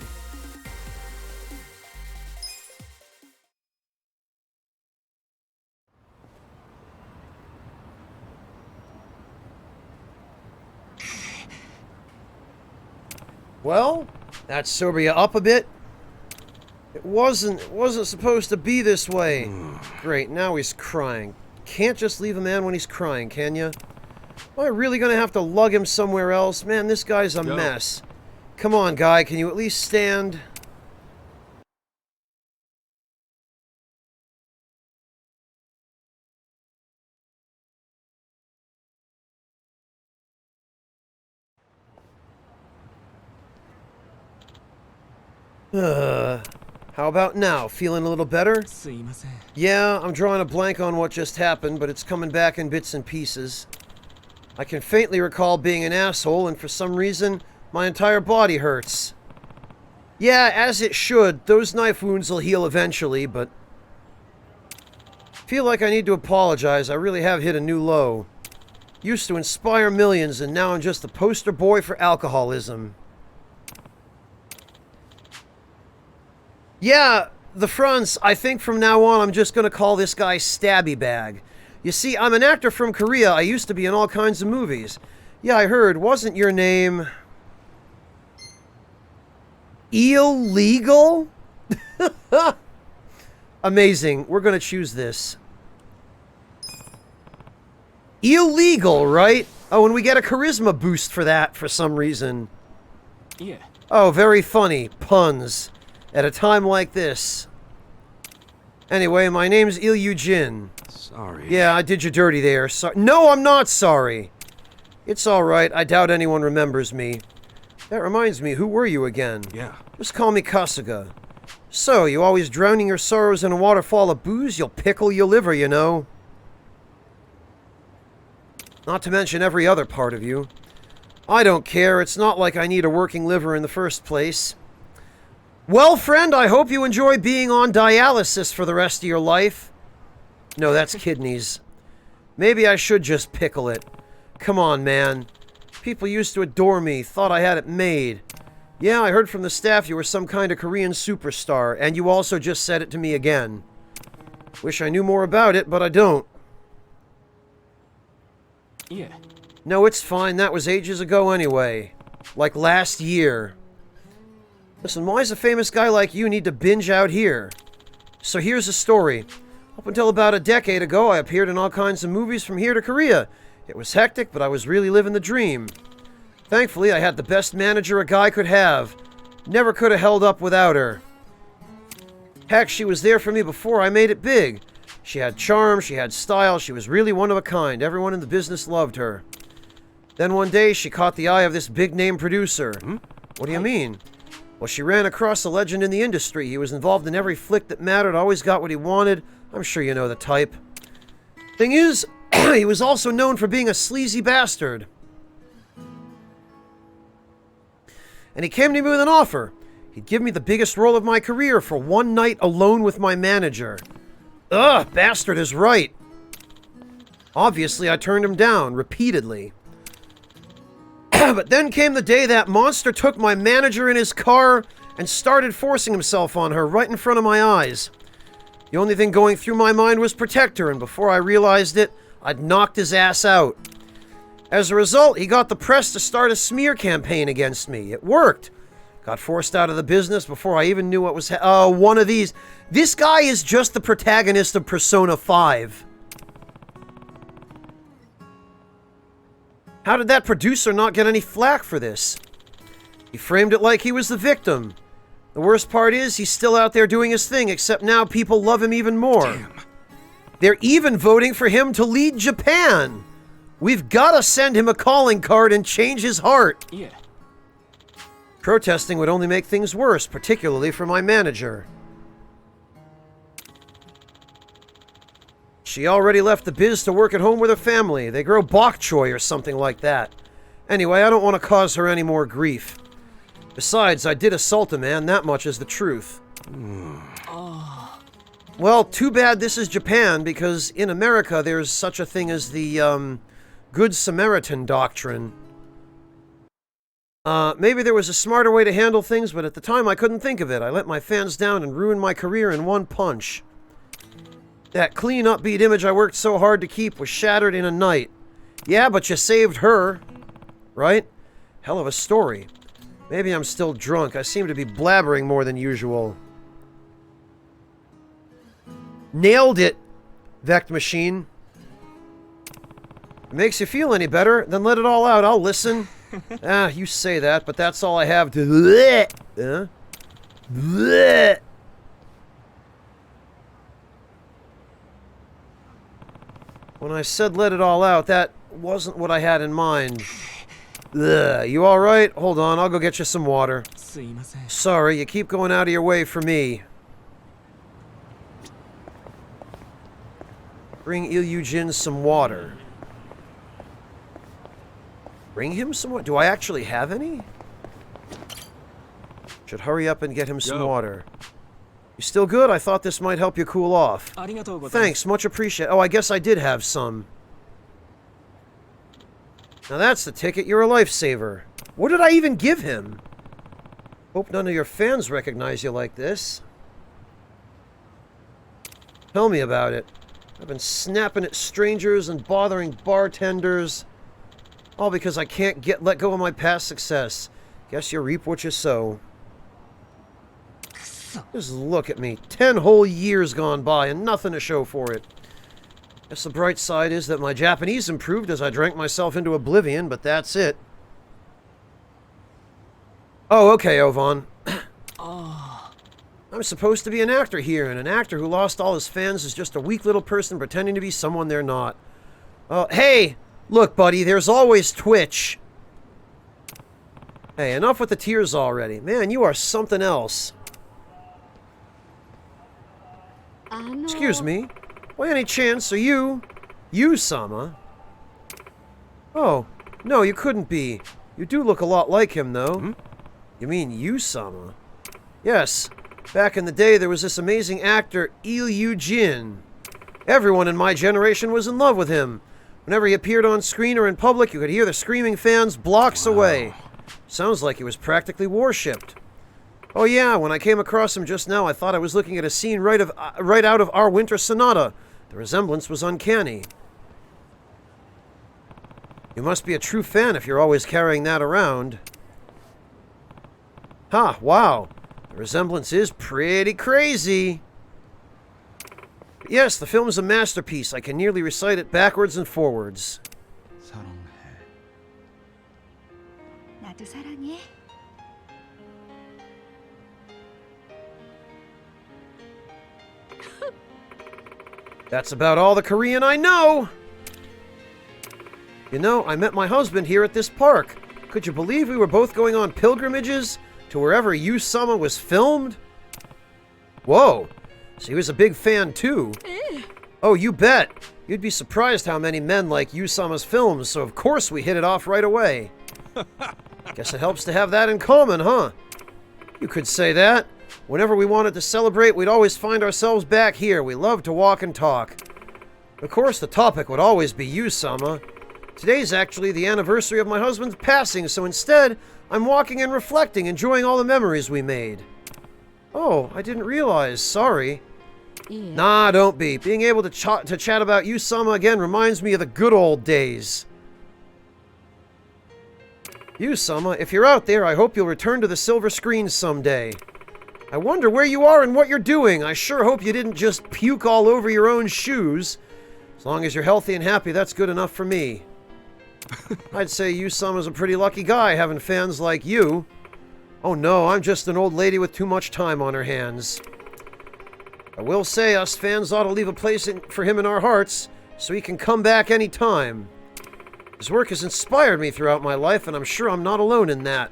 Well, that sober you up a bit. It wasn't supposed to be this way. Great, now he's crying. Can't just leave a man when he's crying, can you? Am I really gonna have to lug him somewhere else? Man, this guy's a mess. Come on, guy, can you at least stand? How about now? Feeling a little better? Yeah, I'm drawing a blank on what just happened, but it's coming back in bits and pieces. I can faintly recall being an asshole, and for some reason, my entire body hurts. Yeah, as it should. Those knife wounds will heal eventually, but... feel like I need to apologize. I really have hit a new low. Used to inspire millions, and now I'm just the poster boy for alcoholism. Yeah, the fronts, I think from now on I'm just gonna call this guy Stabby Bag. You see, I'm an actor from Korea. I used to be in all kinds of movies. Yeah, I heard. Wasn't your name... Illegal? Amazing. We're gonna choose this. Illegal, right? Oh, and we get a charisma boost for that for some reason. Yeah. Oh, very funny. Puns. At a time like this. Anyway, my name's Il Jin. Sorry. Yeah, I did you dirty there. No, I'm not sorry. It's alright. I doubt anyone remembers me. That reminds me, who were you again? Yeah. Just call me Kasuga. So, you always drowning your sorrows in a waterfall of booze? You'll pickle your liver, you know. Not to mention every other part of you. I don't care. It's not like I need a working liver in the first place. Well, friend, I hope you enjoy being on dialysis for the rest of your life. No, that's kidneys. Maybe I should just pickle it. Come on, man. People used to adore me, thought I had it made. Yeah, I heard from the staff you were some kind of Korean superstar, and you also just said it to me again. Wish I knew more about it, but I don't. Yeah. No, it's fine. That was ages ago anyway. Like last year. Listen, why does a famous guy like you need to binge out here? So here's the story. Up until about a decade ago, I appeared in all kinds of movies from here to Korea. It was hectic, but I was really living the dream. Thankfully, I had the best manager a guy could have. Never could have held up without her. Heck, she was there for me before I made it big. She had charm, she had style, she was really one of a kind. Everyone in the business loved her. Then one day, she caught the eye of this big-name producer. What do you mean? Well, she ran across a legend in the industry. He was involved in every flick that mattered, always got what he wanted. I'm sure you know the type. Thing is, he was also known for being a sleazy bastard. And he came to me with an offer. He'd give me the biggest role of my career for one night alone with my manager. Ugh, bastard is right. Obviously, I turned him down repeatedly. But then came the day that monster took my manager in his car and started forcing himself on her right in front of my eyes. The only thing going through my mind was protect her, and before I realized it, I'd knocked his ass out. As a result, he got the press to start a smear campaign against me. It worked. Got forced out of the business before I even knew what was one of these. This guy is just the protagonist of Persona 5. How did that producer not get any flack for this? He framed it like he was the victim. The worst part is, he's still out there doing his thing, except now people love him even more. Damn. They're even voting for him to lead Japan. We've got to send him a calling card and change his heart. Yeah. Protesting would only make things worse, particularly for my manager. She already left the biz to work at home with her family. They grow bok choy or something like that. Anyway, I don't want to cause her any more grief. Besides, I did assault a man, that much is the truth. Well, too bad this is Japan, because in America there's such a thing as the, Good Samaritan doctrine. Maybe there was a smarter way to handle things, but at the time I couldn't think of it. I let my fans down and ruined my career in one punch. That clean, upbeat image I worked so hard to keep was shattered in a night. Yeah, but you saved her. Right? Hell of a story. Maybe I'm still drunk. I seem to be blabbering more than usual. Nailed it, Vect Machine. If it makes you feel any better, then let it all out. I'll listen. You say that, but that's all I have to... When I said let it all out, that wasn't what I had in mind. You alright? Hold on, I'll go get you some water. Sorry, you keep going out of your way for me. Bring Ilyujin some water. Bring him some water? Do I actually have any? Should hurry up and get him some water. You still good? I thought this might help you cool off. Thanks, much appreciated. Oh, I guess I did have some. Now that's the ticket. You're a lifesaver. What did I even give him? Hope none of your fans recognize you like this. Tell me about it. I've been snapping at strangers and bothering bartenders. All because I can't let go of my past success. Guess you reap what you sow. Just look at me. 10 whole years gone by and nothing to show for it. Guess the bright side is that my Japanese improved as I drank myself into oblivion, but that's it. Oh, okay, Ovan. I'm supposed to be an actor here, and an actor who lost all his fans is just a weak little person pretending to be someone they're not. Hey! Look, buddy, there's always Twitch. Hey, enough with the tears already. Man, you are something else. Excuse me. By any chance, are you Sama? Oh, no, you couldn't be. You do look a lot like him, though. You mean you Sama? Yes. Back in the day, there was this amazing actor, Ilyujin. Everyone in my generation was in love with him. Whenever he appeared on screen or in public, you could hear the screaming fans blocks away. Sounds like he was practically worshipped. Oh yeah, when I came across him just now, I thought I was looking at a scene right out of Our Winter Sonata. The resemblance was uncanny. You must be a true fan if you're always carrying that around. Ha, wow. The resemblance is pretty crazy. But yes, the film is a masterpiece. I can nearly recite it backwards and forwards. 나도 사랑해. That's about all the Korean I know! You know, I met my husband here at this park. Could you believe we were both going on pilgrimages to wherever Yu-sama was filmed? Whoa! So he was a big fan too. Oh, you bet! You'd be surprised how many men like Yu-sama's films, so of course we hit it off right away. Guess it helps to have that in common, huh? You could say that. Whenever we wanted to celebrate, we'd always find ourselves back here. We love to walk and talk. Of course, the topic would always be Yu-sama. Today's actually the anniversary of my husband's passing, so instead, I'm walking and reflecting, enjoying all the memories we made. Oh, I didn't realize. Sorry. Yeah. Nah, don't be. Being able to chat about Yu-sama again reminds me of the good old days. Yu-sama, if you're out there, I hope you'll return to the silver screen someday. I wonder where you are and what you're doing. I sure hope you didn't just puke all over your own shoes. As long as you're healthy and happy, that's good enough for me. I'd say Yu-sama's a pretty lucky guy having fans like you. Oh no, I'm just an old lady with too much time on her hands. I will say us fans ought to leave a place for him in our hearts so he can come back any time. His work has inspired me throughout my life, and I'm sure I'm not alone in that.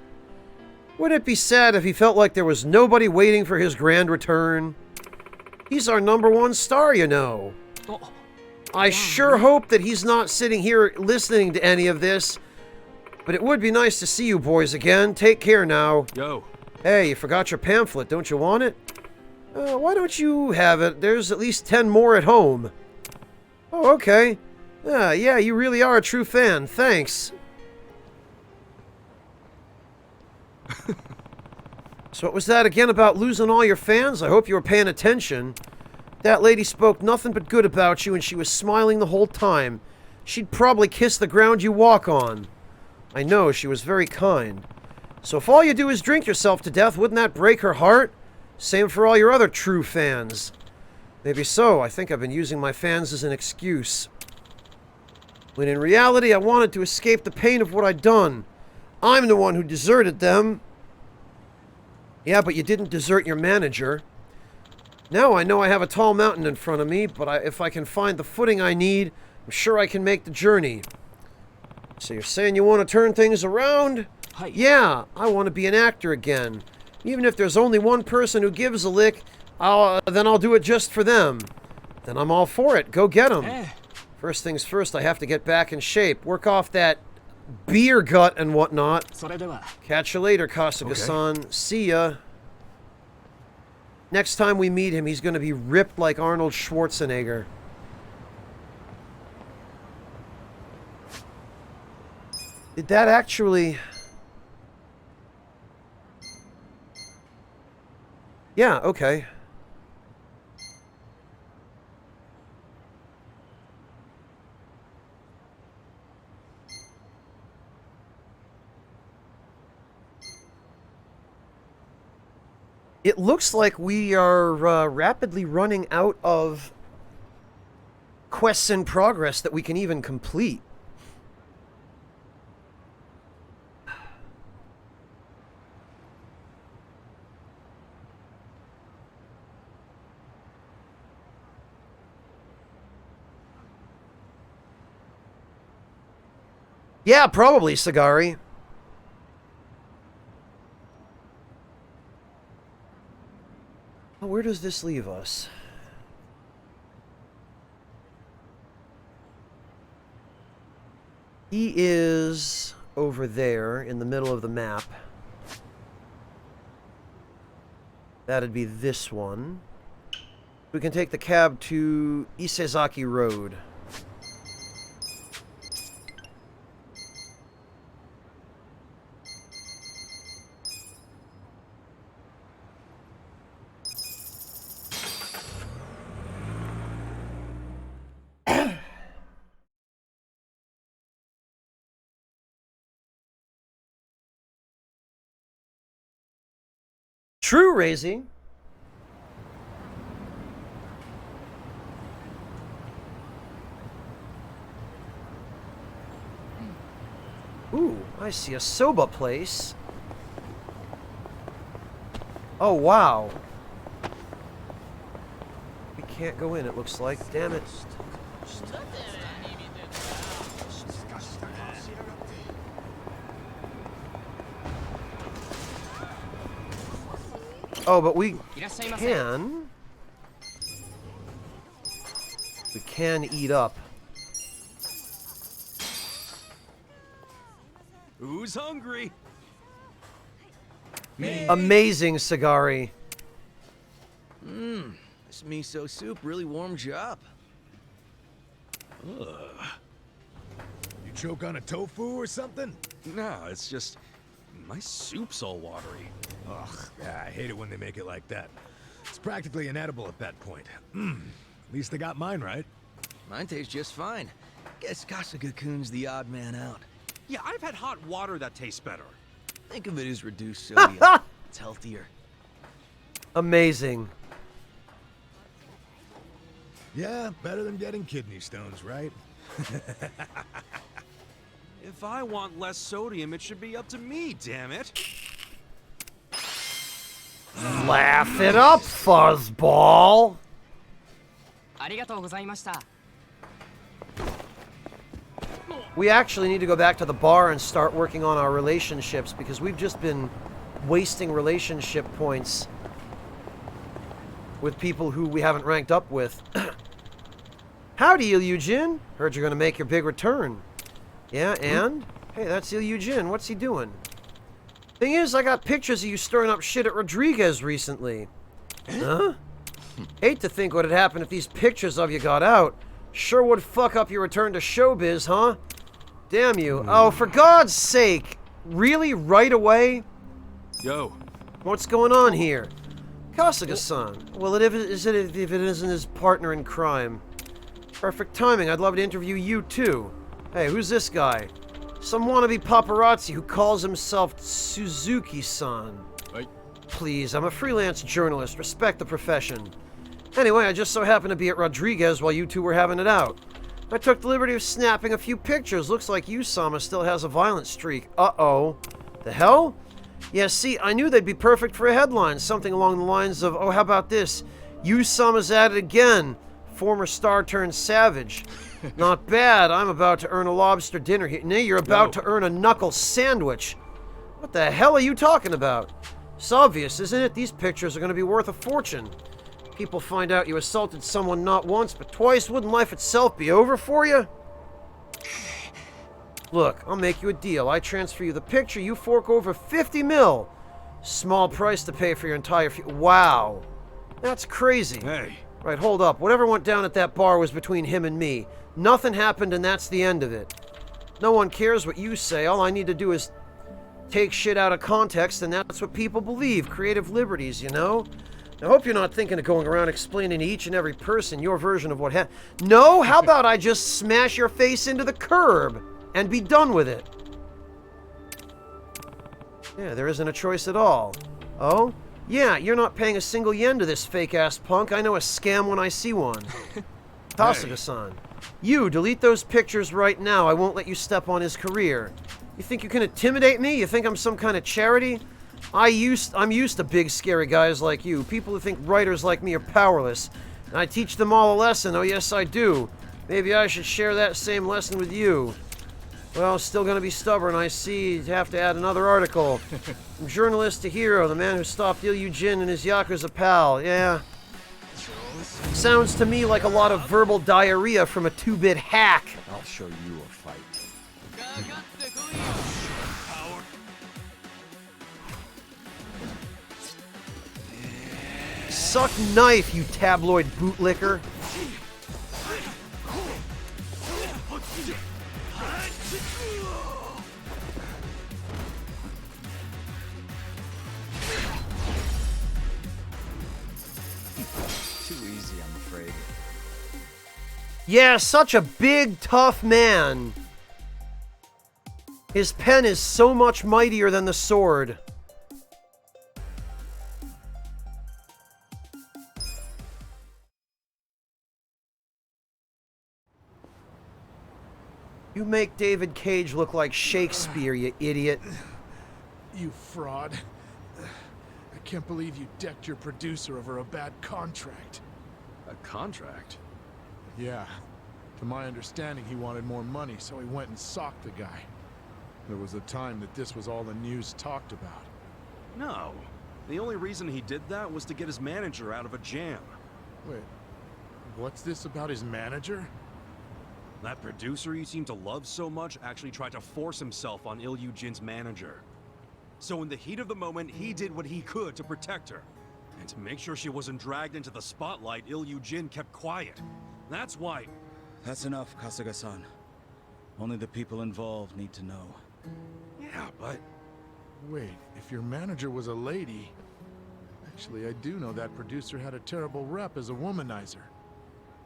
Wouldn't it be sad if he felt like there was nobody waiting for his grand return? He's our #1 star, you know. I sure hope that he's not sitting here listening to any of this, but it would be nice to see you boys again. Take care now. Yo. Hey, you forgot your pamphlet. Don't you want it? Why don't you have it? There's at least 10 more at home. Oh, okay. Yeah, you really are a true fan. Thanks. So what was that again about losing all your fans? I hope you were paying attention. That lady spoke nothing but good about you, and she was smiling the whole time. She'd probably kiss the ground you walk on. I know, she was very kind. So if all you do is drink yourself to death, wouldn't that break her heart? Same for all your other true fans. Maybe so. I think I've been using my fans as an excuse. When in reality, I wanted to escape the pain of what I'd done. I'm the one who deserted them. Yeah, but you didn't desert your manager. Now I know I have a tall mountain in front of me, but if I can find the footing I need, I'm sure I can make the journey. So you're saying you want to turn things around? Hi. Yeah, I want to be an actor again. Even if there's only one person who gives a lick, then I'll do it just for them. Then I'm all for it. Go get 'em. First things first, I have to get back in shape. Work off that beer gut and whatnot. Catch you later, Kasuga-san. Okay. See ya. Next time we meet him, he's going to be ripped like Arnold Schwarzenegger. Did that actually... Yeah, okay. It looks like we are rapidly running out of quests in progress that we can even complete. Yeah, probably, Sagari. Where does this leave us? He is over there in the middle of the map. That'd be this one. We can take the cab to Isezaki Road. True, Razy. Ooh, I see a soba place. Oh, wow. We can't go in, it looks like. Damn it. Oh, but we can... We can eat up. Who's hungry? Me. Amazing, Sagari. This miso soup really warms you up. Ugh. You choke on a tofu or something? No, it's just... my soup's all watery. Ugh, yeah, I hate it when they make it like that. It's practically inedible at that point. At least they got mine right. Mine tastes just fine. Guess Kasuga-kun's the odd man out. Yeah, I've had hot water that tastes better. Think of it as reduced sodium. It's healthier. Amazing. Yeah, better than getting kidney stones, right? If I want less sodium, it should be up to me, damn it. Laugh it up, fuzzball. We actually need to go back to the bar and start working on our relationships because we've just been wasting relationship points with people who we haven't ranked up with. Howdy, Ilyujin. Heard you're gonna make your big return. Yeah, and? Hey, that's Ilyujin. What's he doing? Thing is, I got pictures of you stirring up shit at Rodriguez recently. Huh? Hate to think what had happened if these pictures of you got out. Sure would fuck up your return to showbiz, huh? Damn you. Oh, for God's sake. Really? Right away? Yo. What's going on here? Kasuga-san. Well, if it isn't his partner in crime. Perfect timing. I'd love to interview you, too. Hey, who's this guy? Some wannabe paparazzi who calls himself Suzuki-san. Right. Please, I'm a freelance journalist. Respect the profession. Anyway, I just so happened to be at Rodriguez while you two were having it out. I took the liberty of snapping a few pictures. Looks like Usama still has a violent streak. Uh-oh. The hell? Yeah, see, I knew they'd be perfect for a headline. Something along the lines of, oh, how about this? Usama's at it again. Former star turned savage. Not bad. I'm about to earn a lobster dinner here. Nay, you're about to earn a knuckle sandwich. What the hell are you talking about? It's obvious, isn't it? These pictures are going to be worth a fortune. People find out you assaulted someone not once, but twice. Wouldn't life itself be over for you? Look, I'll make you a deal. I transfer you the picture, you fork over 50 mil. Small price to pay for your entire wow. That's crazy. Hey. Right, hold up. Whatever went down at that bar was between him and me. Nothing happened and that's the end of it. No one cares what you say. All I need to do is take shit out of context, and that's what people believe. Creative liberties, you know? I hope you're not thinking of going around explaining to each and every person your version of what happened. No? How about I just smash your face into the curb and be done with it? Yeah, there isn't a choice at all. Oh? Yeah, you're not paying a single yen to this fake-ass punk. I know a scam when I see one. Kasuga-san. You, delete those pictures right now. I won't let you step on his career. You think you can intimidate me? You think I'm some kind of charity? I'm used to big, scary guys like you. People who think writers like me are powerless. And I teach them all a lesson. Oh, yes, I do. Maybe I should share that same lesson with you. Well, still gonna be stubborn, I see. You have to add another article. From journalist to hero, the man who stopped Ilyujin and his Yakuza pal. Yeah. Sounds to me like a lot of verbal diarrhea from a 2-bit hack. I'll show you a fight. Suck knife, you tabloid bootlicker. Too easy, I'm afraid. Yeah, such a big, tough man. His pen is so much mightier than the sword. You make David Cage look like Shakespeare, you idiot. You fraud. I can't believe you decked your producer over a bad contract. A contract? Yeah. To my understanding, he wanted more money, so he went and socked the guy. There was a time that this was all the news talked about. No. The only reason he did that was to get his manager out of a jam. Wait, what's this about his manager? That producer you seem to love so much actually tried to force himself on Ilyujin's manager. So in the heat of the moment, he did what he could to protect her. And to make sure she wasn't dragged into the spotlight, Ilyujin kept quiet. That's why... That's enough, Kasuga-san. Only the people involved need to know. Yeah, but... Wait, if your manager was a lady... Actually, I do know that producer had a terrible rep as a womanizer.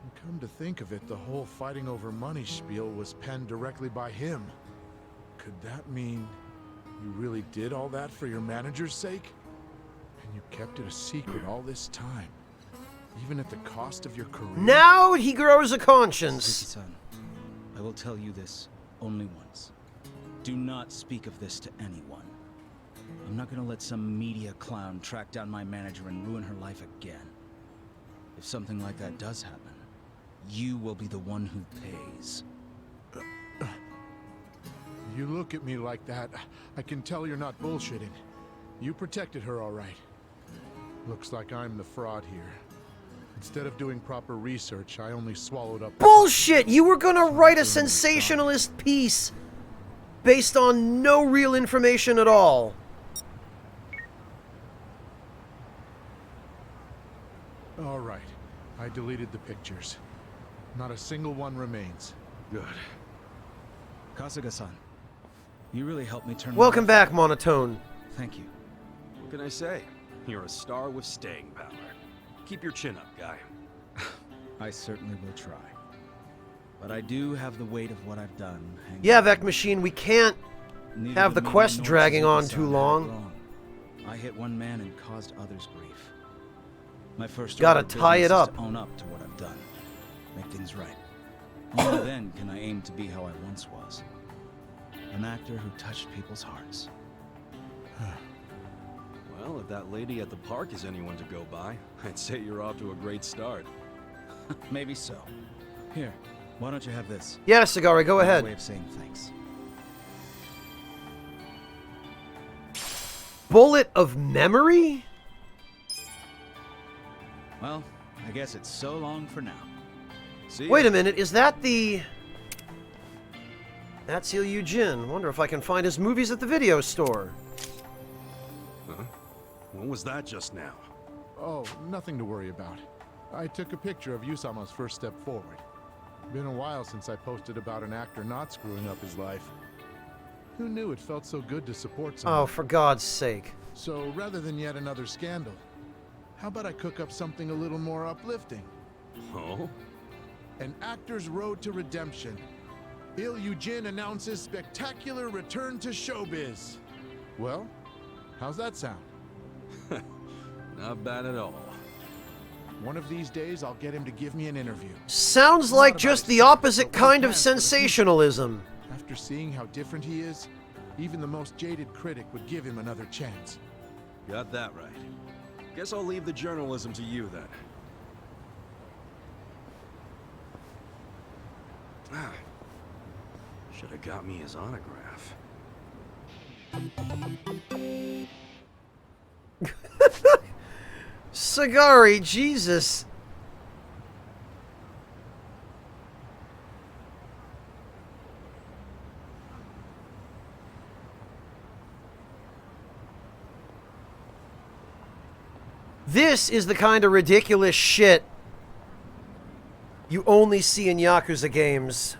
And come to think of it, the whole fighting over money spiel was penned directly by him. Could that mean you really did all that for your manager's sake? And you kept it a secret all this time, even at the cost of your career? Now he grows a conscience. Suzuki-san, I will tell you this only once. Do not speak of this to anyone. I'm not gonna let some media clown track down my manager and ruin her life again. If something like that does happen, you will be the one who pays. You look at me like that, I can tell you're not bullshitting. You protected her all right. Looks like I'm the fraud here. Instead of doing proper research, I only swallowed up... Bullshit! You were gonna write a sensationalist piece based on no real information at all. All right. I deleted the pictures. Not a single one remains. Good. Kasuga-san, you really helped me turn... Welcome back, Monotone. Thank you. What can I say? You're a star with staying power. Keep your chin up, guy. I certainly will try. But I do have the weight of what I've done. Yeah, Vec Machine, we can't have the quest dragging on too long. I hit one man and caused others grief. My first gotta order of tie it business is up. to own up to what I've done. Make things right. Only then can I aim to be how I once was. An actor who touched people's hearts. Well, if that lady at the park is anyone to go by, I'd say you're off to a great start. Maybe so. Here, why don't you have this? Yeah, Sagari, go ahead. Way of saying thanks. Bullet of memory? Well, I guess it's so long for now. See Wait a minute, is that the... That's Ilyu Jin. Wonder if I can find his movies at the video store. Huh? What was that just now? Oh, nothing to worry about. I took a picture of Yusama's first step forward. Been a while since I posted about an actor not screwing up his life. Who knew it felt so good to support someone? Oh, for God's sake. So rather than yet another scandal, how about I cook up something a little more uplifting? Oh? An actor's road to redemption. Ilyu Jin announces spectacular return to showbiz. Well, how's that sound? Not bad at all. One of these days, I'll get him to give me an interview. Sounds like just the opposite kind of sensationalism. After seeing how different he is, even the most jaded critic would give him another chance. Got that right. Guess I'll leave the journalism to you then. Ah. Should have got me his autograph. Sagari, Jesus. This is the kind of ridiculous shit you only see in Yakuza games.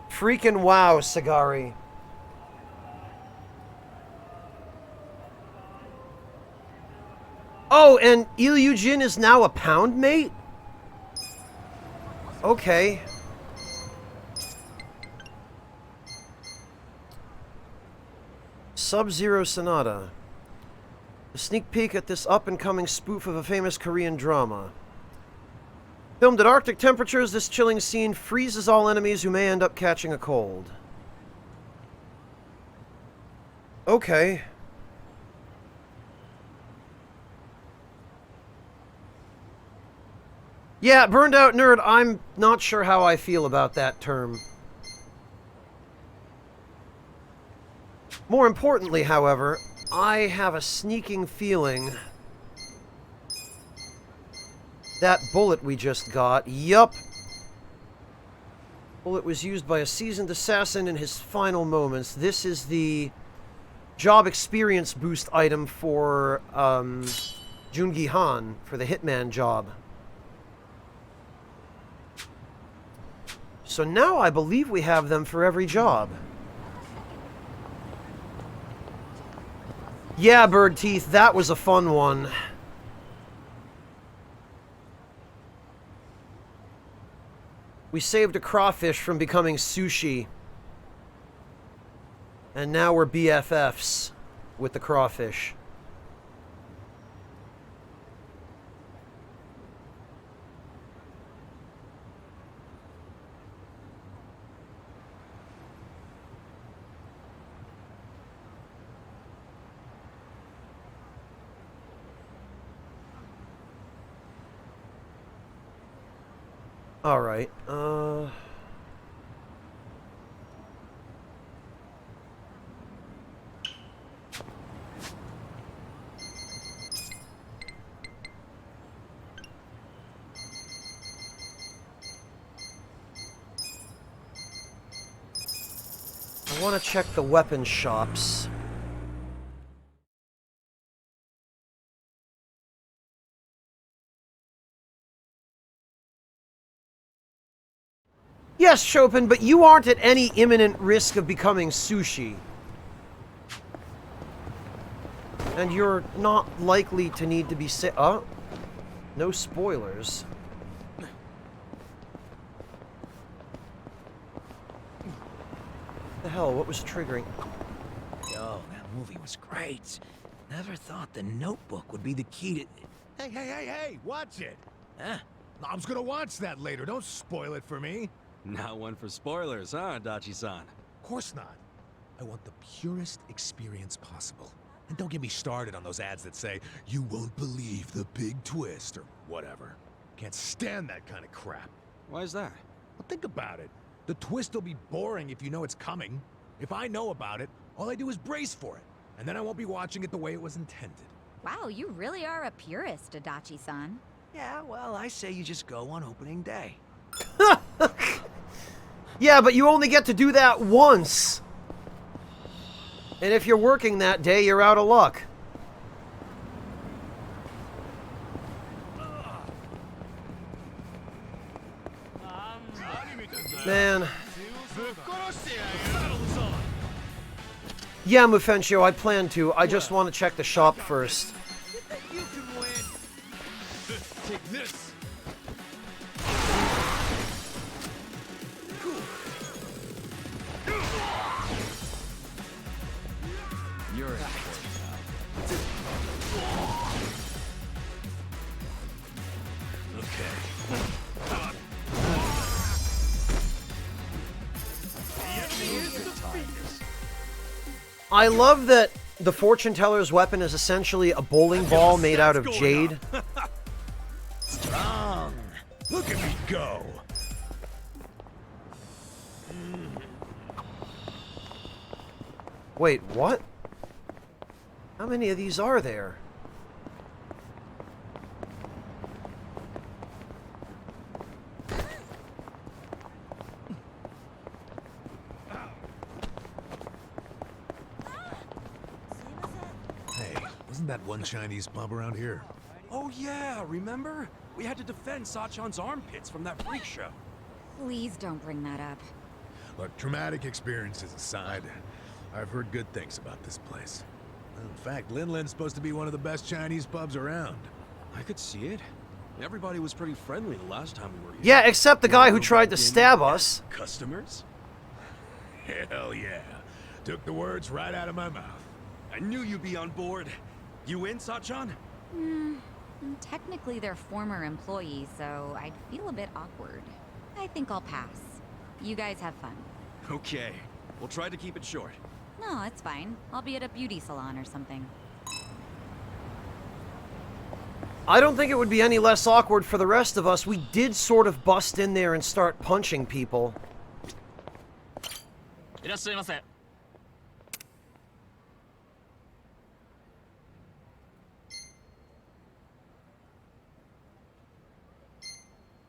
Freaking wow, Sagari. Oh, and Ilyu Jin is now a pound mate? Okay. Sub-Zero Sonata. A sneak peek at this up-and-coming spoof of a famous Korean drama. Filmed at Arctic temperatures, this chilling scene freezes all enemies who may end up catching a cold. Okay. Yeah, burned out nerd, I'm not sure how I feel about that term. More importantly, however, I have a sneaking feeling that bullet we just got, yup. Bullet was used by a seasoned assassin in his final moments. This is the job experience boost item for Jungi Han for the Hitman job. So now I believe we have them for every job. Yeah, Bird Teeth, that was a fun one. We saved a crawfish from becoming sushi. And now we're BFFs with the crawfish. Alright, I want to check the weapon shops. Yes, Chopin, but you aren't at any imminent risk of becoming sushi. And you're not likely to need to be no spoilers. The hell, what was triggering? Yo, that movie was great. Never thought the Notebook would be the key to... Hey, watch it! Huh? I was gonna watch that later, don't spoil it for me. Not one for spoilers, huh, Adachi-san? Of course not. I want the purest experience possible. And don't get me started on those ads that say, you won't believe the big twist, or whatever. Can't stand that kind of crap. Why is that? Well, think about it. The twist will be boring if you know it's coming. If I know about it, all I do is brace for it. And then I won't be watching it the way it was intended. Wow, you really are a purist, Adachi-san. Yeah, well, I say you just go on opening day. Yeah, but you only get to do that once. And if you're working that day, you're out of luck. Man. Yeah, Mufencio, I plan to. I just want to check the shop first. You can win. Take this. You're in I love that the fortune teller's weapon is essentially a bowling ball made out of jade. Strong. Look at me go. Wait, what? How many of these are there? Isn't that one Chinese pub around here? Oh yeah, remember? We had to defend Sachan's armpits from that freak show. Please don't bring that up. Look, traumatic experiences aside, I've heard good things about this place. In fact, Linlin's supposed to be one of the best Chinese pubs around. I could see it. Everybody was pretty friendly the last time we were here. Yeah, except the guy who tried to stab us. Customers? Hell yeah. Took the words right out of my mouth. I knew you'd be on board. You in, Sachan? Technically they're former employees, so I'd feel a bit awkward. I think I'll pass. You guys have fun. Okay. We'll try to keep it short. No, it's fine. I'll be at a beauty salon or something. I don't think it would be any less awkward for the rest of us. We did sort of bust in there and start punching people.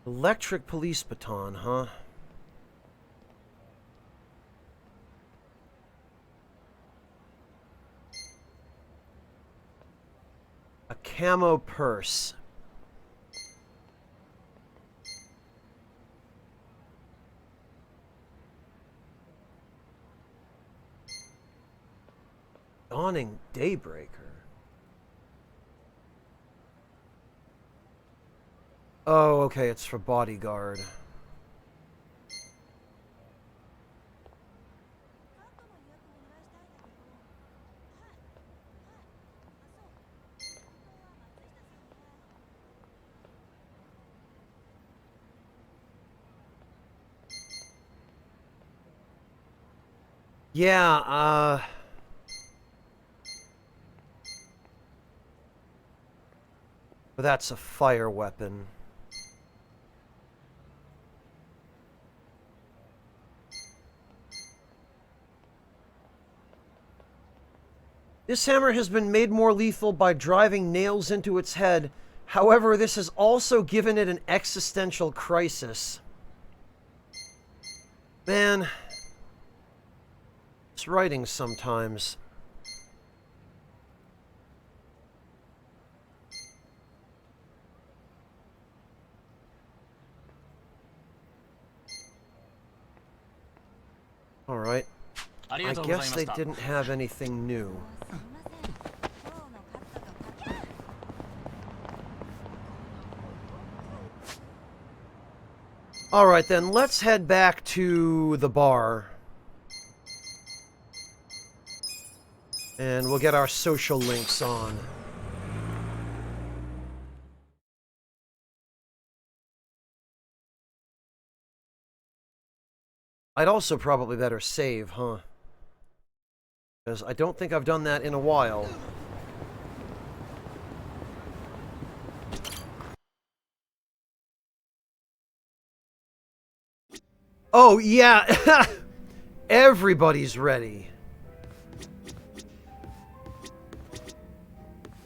Electric police baton, huh? A camo purse. Dawning Daybreaker. Oh, okay, it's for bodyguard. Yeah, but that's a fire weapon. This hammer has been made more lethal by driving nails into its head. However, this has also given it an existential crisis. Man, it's writing sometimes. All right. I guess they didn't have anything new. All right, then, let's head back to the bar. And we'll get our social links on. I'd also probably better save, huh? Because I don't think I've done that in a while. Oh, yeah! Everybody's ready.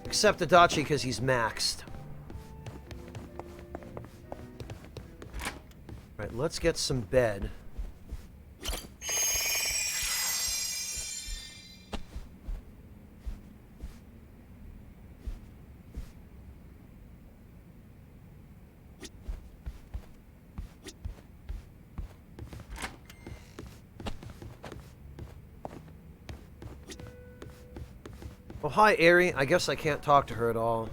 Except Adachi, because he's maxed. Alright, let's get some bed. Oh, hi, Eri. I guess I can't talk to her at all.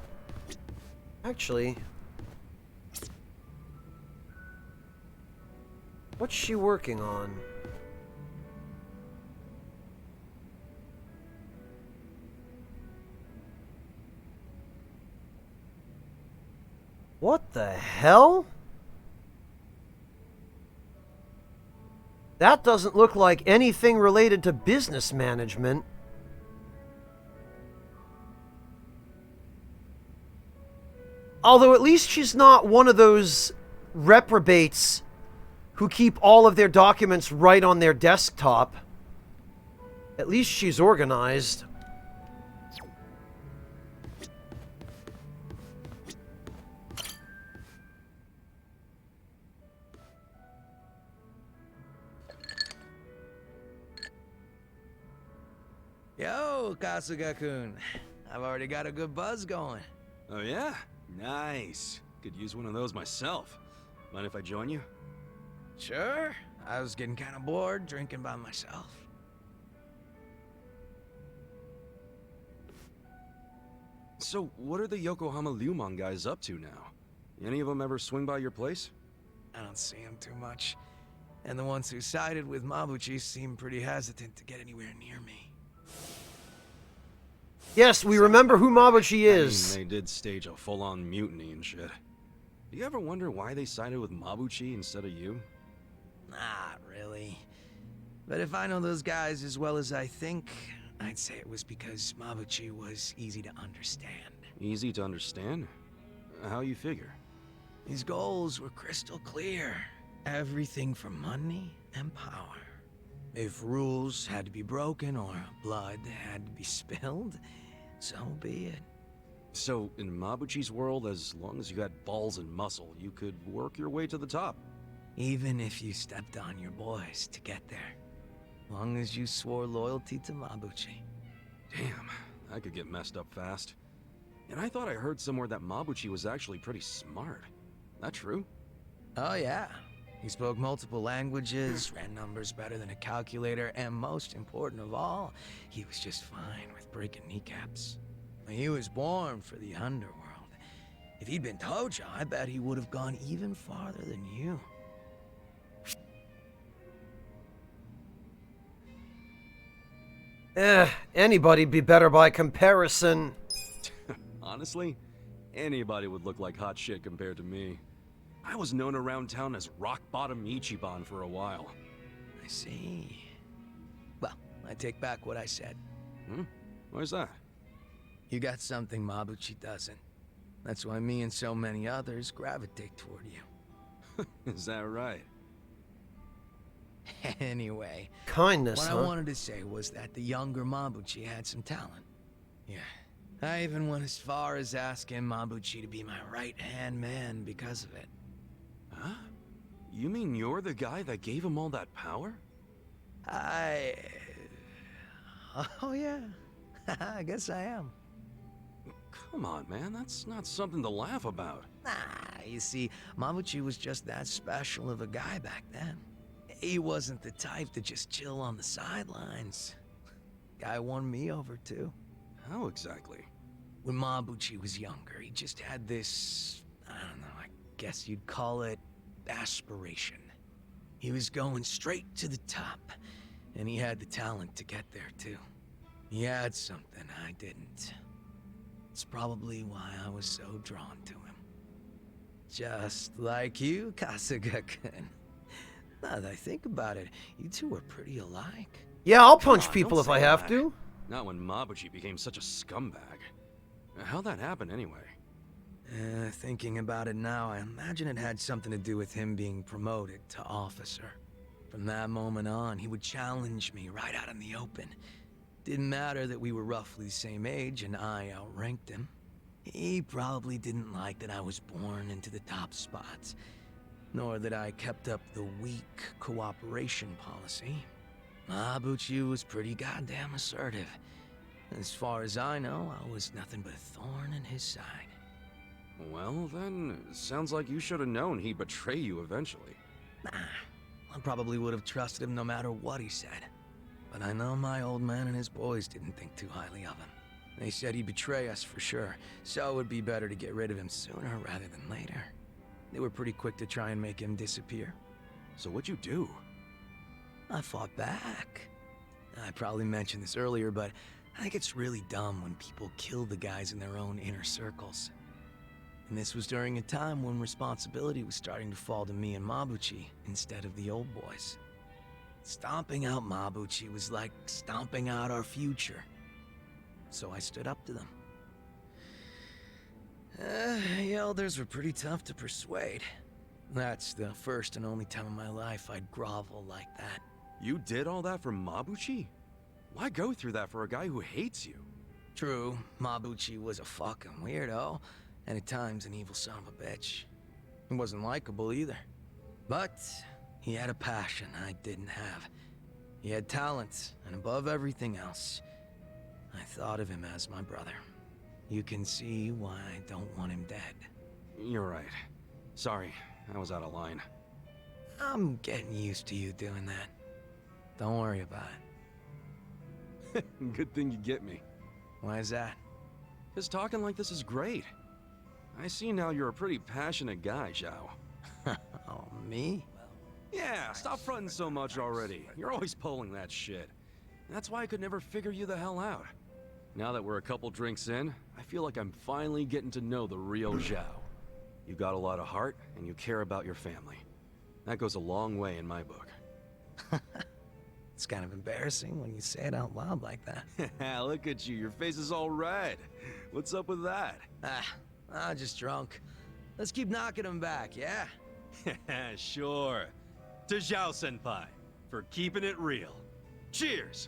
Actually... what's she working on? What the hell? That doesn't look like anything related to business management. Although at least she's not one of those reprobates who keep all of their documents right on their desktop. At least she's organized. Yo, Kasuga-kun. I've already got a good buzz going. Oh yeah? Nice. Could use one of those myself. Mind if I join you? Sure. I was getting kind of bored drinking by myself. So, what are the Yokohama Lumon guys up to now? Any of them ever swing by your place? I don't see them too much. And the ones who sided with Mabuchi seem pretty hesitant to get anywhere near me. Yes, we remember who Mabuchi is. I mean, they did stage a full-on mutiny and shit. Do you ever wonder why they sided with Mabuchi instead of you? Not really. But if I know those guys as well as I think, I'd say it was because Mabuchi was easy to understand. Easy to understand? How you figure? His goals were crystal clear. Everything for money and power. If rules had to be broken or blood had to be spilled, so be it. So, in Mabuchi's world, as long as you had balls and muscle, you could work your way to the top. Even if you stepped on your boys to get there. Long as you swore loyalty to Mabuchi. Damn, I could get messed up fast. And I thought I heard somewhere that Mabuchi was actually pretty smart. That true? Oh yeah. He spoke multiple languages, ran numbers better than a calculator, and most important of all, he was just fine with breaking kneecaps. He was born for the underworld. If he'd been Tojo, I bet he would have gone even farther than you. Anybody'd be better by comparison. Honestly, anybody would look like hot shit compared to me. I was known around town as Rock Bottom Ichiban for a while. I see. Well, I take back what I said. Why's that? You got something Mabuchi doesn't. That's why me and so many others gravitate toward you. Is that right? Anyway, kindness, what huh? I wanted to say was that the younger Mabuchi had some talent. I even went as far as asking Mabuchi to be my right-hand man because of it. Huh? You mean you're the guy that gave him all that power? Oh yeah, I guess I am. Come on, man, that's not something to laugh about. Nah, you see, Mabuchi was just that special of a guy back then. He wasn't the type to just chill on the sidelines. Guy won me over too. How exactly? When Mabuchi was younger, he just had this, I don't know, I guess you'd call it aspiration. He was going straight to the top, and he had the talent to get there too. He had something I didn't. It's probably why I was so drawn to him. Just like you, Kasuga-kun. Now that I think about it, you two are pretty alike. Yeah, I'll Come punch on, people don't if I say have that. to. Not when Mabuchi became such a scumbag. How'd that happen anyway? Thinking about it now, I imagine it had something to do with him being promoted to officer. From that moment on, he would challenge me right out in the open. Didn't matter that we were roughly the same age and I outranked him. He probably didn't like that I was born into the top spots, nor that I kept up the weak cooperation policy. Mabuchi was pretty goddamn assertive. As far as I know, I was nothing but a thorn in his side. Well, then, sounds like you should have known he'd betray you eventually. Nah, I probably would have trusted him no matter what he said. But I know my old man and his boys didn't think too highly of him. They said he'd betray us for sure, so it would be better to get rid of him sooner rather than later. They were pretty quick to try and make him disappear. So what'd you do? I fought back. I probably mentioned this earlier, but I think it's really dumb when people kill the guys in their own inner circles. And this was during a time when responsibility was starting to fall to me and Mabuchi instead of the old boys. Stomping out Mabuchi was like stomping out our future. So I stood up to them. The elders were pretty tough to persuade. That's the first and only time in my life I'd grovel like that. You did all that for Mabuchi? Why go through that for a guy who hates you? True, Mabuchi was a fucking weirdo, and at times an evil son of a bitch. He wasn't likable either. But he had a passion I didn't have. He had talent, and above everything else, I thought of him as my brother. You can see why I don't want him dead. You're right. Sorry, I was out of line. I'm getting used to you doing that. Don't worry about it. Good thing you get me. Why is that? Because talking like this is great. I see now you're a pretty passionate guy, Zhao. Oh, me? Yeah, stop fronting so much already. You're always pulling that shit. That's why I could never figure you the hell out. Now that we're a couple drinks in, I feel like I'm finally getting to know the real Zhao. You've got a lot of heart, and you care about your family. That goes a long way in my book. It's kind of embarrassing when you say it out loud like that. Look at you, your face is all red. What's up with that? Just drunk. Let's keep knocking him back, yeah? Sure. To Zhao-senpai, for keeping it real. Cheers!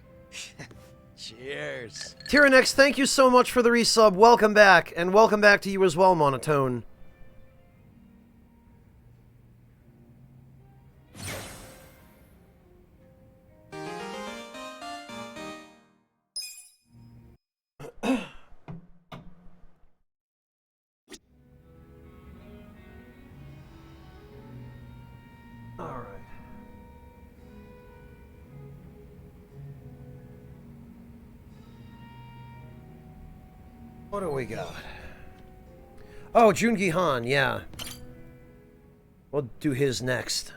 Cheers. Tyrannex, thank you so much for the resub. Welcome back, and welcome back to you as well, Monotone. What do we got? Oh, Jungi Han, yeah. We'll do his next.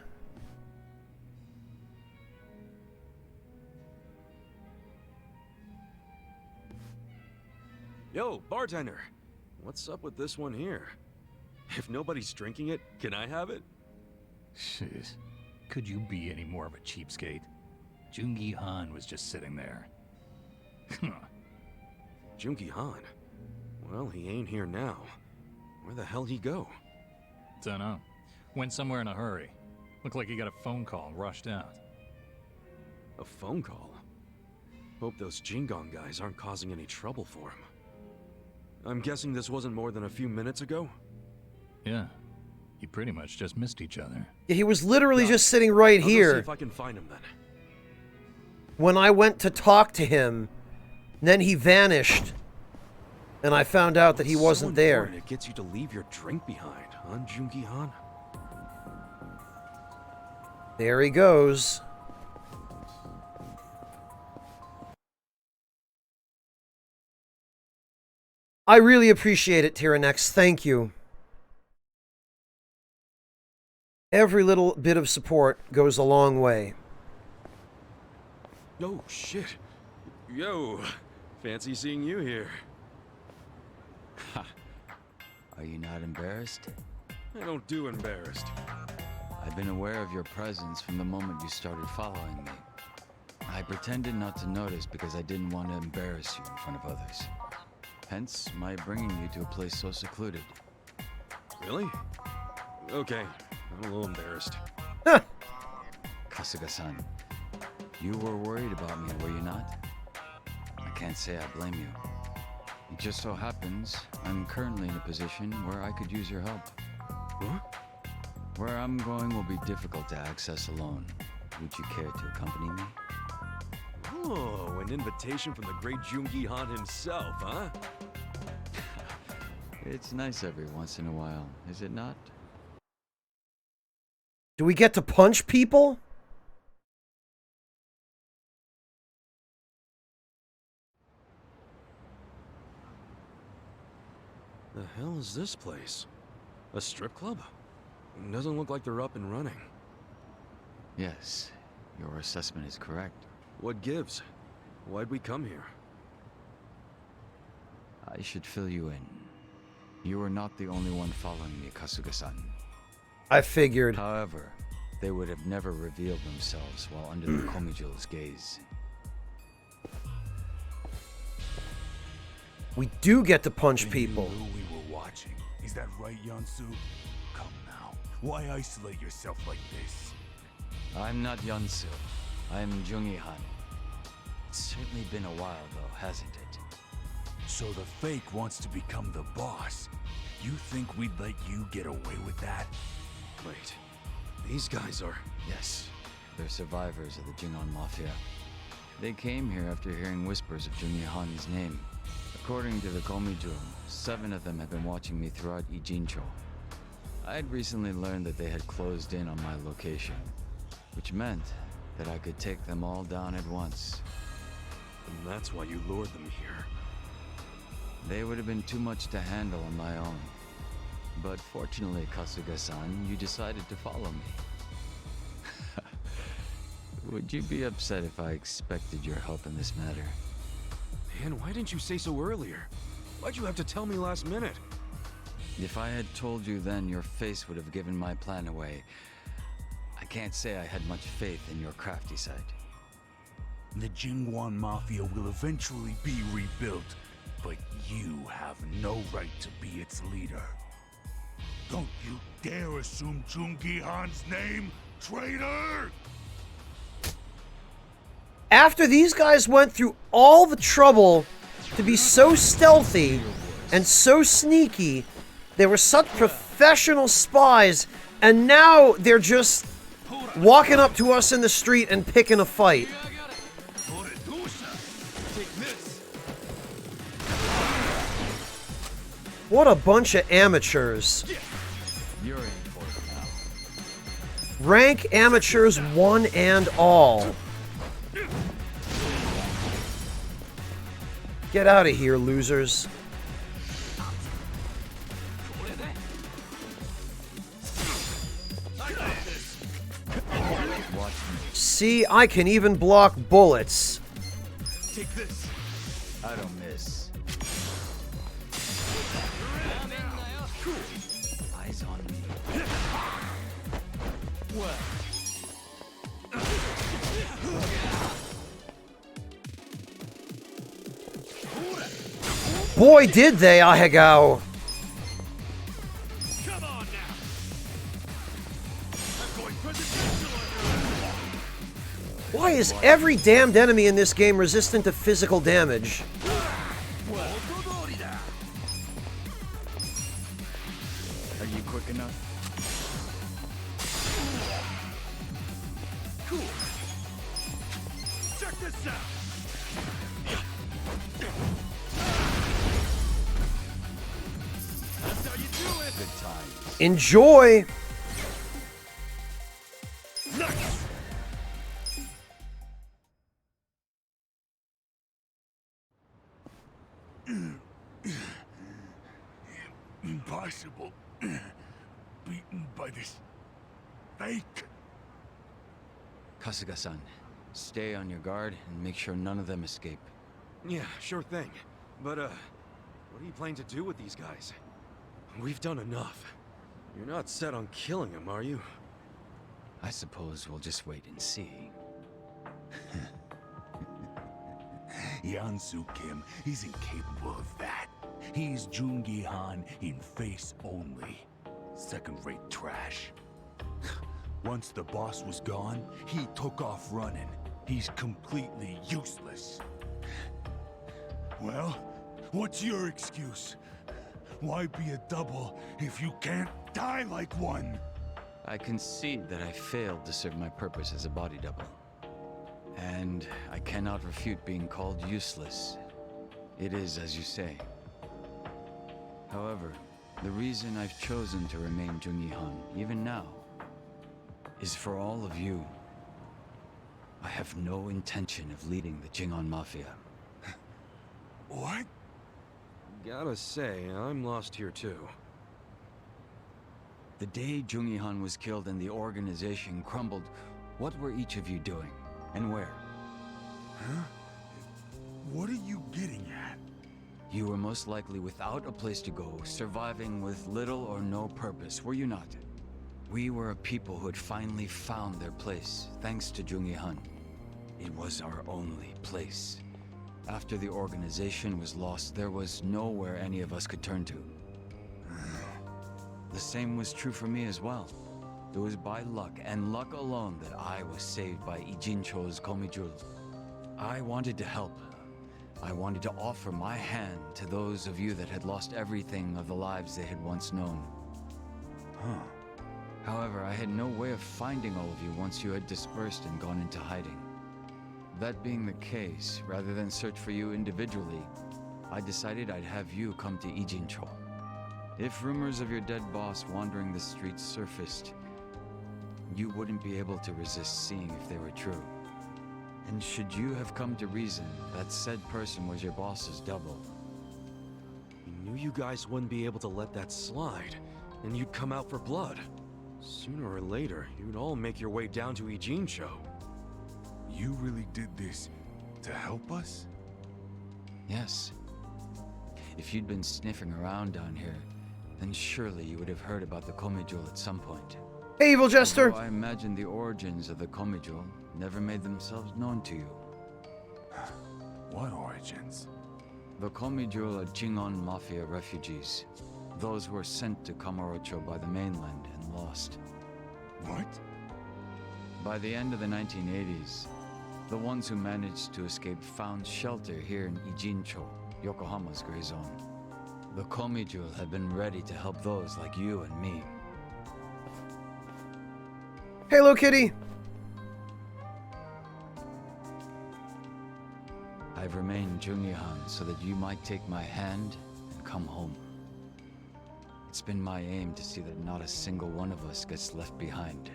Yo, bartender. What's up with this one here? If nobody's drinking it, can I have it? Jeez. Could you be any more of a cheapskate? Jungi Han was just sitting there. Jungi Han? Well, he ain't here now. Where the hell he go? Dunno. Went somewhere in a hurry. Looked like he got a phone call and rushed out. A phone call? Hope those Jingong guys aren't causing any trouble for him. I'm guessing this wasn't more than a few minutes ago? Yeah. You pretty much just missed each other. Yeah, he was literally just sitting right I'll go here. see if I can find him then. When I went to talk to him, then he vanished. And I found out that he wasn't there. It gets you to leave your drink behind, huh, Jungi-han? There he goes. I really appreciate it, Tyrannex. Thank you. Every little bit of support goes a long way. Oh, shit. Yo, fancy seeing you here. Ha. Are you not embarrassed? I don't do embarrassed. I've been aware of your presence from the moment you started following me. I pretended not to notice because I didn't want to embarrass you in front of others. Hence, my bringing you to a place so secluded. Really? Okay, I'm a little embarrassed. Kasuga-san, you were worried about me, were you not? I can't say I blame you. It just so happens I'm currently in a position where I could use your help. What? Where I'm going will be difficult to access alone. Would you care to accompany me? Oh, an invitation from the great Jungi-han himself, huh? It's nice every once in a while, is it not? Do we get to punch people? The hell is this place? A strip club? Doesn't look like they're up and running. Yes, your assessment is correct. What gives? Why'd we come here? I should fill you in. You are not the only one following me, Kasuga-san. I figured. However, they would have never revealed themselves while under the Komijo's gaze. We do get to punch people. You knew we were watching. Is that right, Yansu? Come now. Why isolate yourself like this? I'm not Yansu. I'm Jungi-han. It's certainly been a while, though, hasn't it? So the fake wants to become the boss. You think we'd let you get away with that? Wait, these guys are... Yes, they're survivors of the Jingon Mafia. They came here after hearing whispers of Jungi-han's name. According to the Komijo, 7 of them had been watching me throughout Ijincho. I had recently learned that they had closed in on my location, which meant that I could take them all down at once. And that's why you lured them here. They would have been too much to handle on my own. But fortunately, Kasuga-san, you decided to follow me. Would you be upset if I expected your help in this matter? Man, why didn't you say so earlier? Why'd you have to tell me last minute? If I had told you then, your face would have given my plan away. I can't say I had much faith in your crafty side. The Jingwan Mafia will eventually be rebuilt, but you have no right to be its leader. Don't you dare assume Jungi-han's name, traitor! After these guys went through all the trouble to be so stealthy and so sneaky, they were such professional spies, and now they're just walking up to us in the street and picking a fight. What a bunch of amateurs. You're in for it now. Rank amateurs one and all. Get out of here, losers. See, I can even block bullets. Take this. I don't miss. Eyes on me. What? Boy, did they, Ahegao. Come on now. I'm going Why is every damned enemy in this game resistant to physical damage? you quick enough? Cool. Check this out. That's how you do it. Good times. Enjoy! Nice. Impossible. Beaten by this fake. Kasuga-san, stay on your guard and make sure none of them escape. Yeah, sure thing. But, what are you planning to do with these guys? We've done enough. You're not set on killing them, are you? I suppose we'll just wait and see. Yansu Kim isn't capable of that. He's Jungi Han in face only. Second-rate trash. Once the boss was gone, he took off running. He's completely useless. Well, what's your excuse? Why be a double if you can't die like one? I concede that I failed to serve my purpose as a body double. And I cannot refute being called useless. It is as you say. However, the reason I've chosen to remain Jungi Han, even now, is for all of you. I have no intention of leading the Jingon Mafia. What? Gotta say, I'm lost here too. The day Jungi Han was killed and the organization crumbled, what were each of you doing? And where? Huh? What are you getting at? You were most likely without a place to go, surviving with little or no purpose, were you not? We were a people who had finally found their place, thanks to Jungi Han. It was our only place. After the organization was lost, there was nowhere any of us could turn to. The same was true for me as well. It was by luck, and luck alone, that I was saved by Ijincho's Komijul. I wanted to help. I wanted to offer my hand to those of you that had lost everything of the lives they had once known. However, I had no way of finding all of you once you had dispersed and gone into hiding. That being the case, rather than search for you individually, I decided I'd have you come to Ijincho. If rumors of your dead boss wandering the streets surfaced, you wouldn't be able to resist seeing if they were true. And should you have come to reason that said person was your boss's double, You knew you guys wouldn't be able to let that slide, and you'd come out for blood. Sooner or later, you'd all make your way down to Ijincho. You really did this to help us? yes. If you'd been sniffing around down here, then surely you would have heard about the Komijul at some point. Hey, evil jester! Although I imagine the origins of the Komijul never made themselves known to you. What origins? The Komijul are Jingon Mafia refugees. Those who were sent to Kamurocho by the mainland and lost. What? By the end of the 1980s, the ones who managed to escape found shelter here in Ijincho, Yokohama's gray zone. The Komijul have been ready to help those like you and me. Hello, kitty! I've remained Jungi Han so that you might take my hand and come home. It's been my aim to see that not a single one of us gets left behind.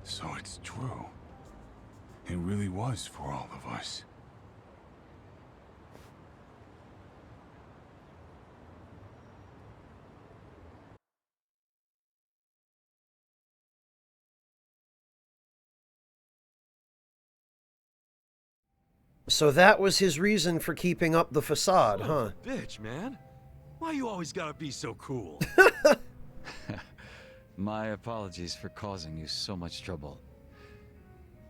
So it's true. It really was for all of us. So that was his reason for keeping up the facade, huh? Bitch, man. Why you always gotta be so cool? My apologies for causing you so much trouble.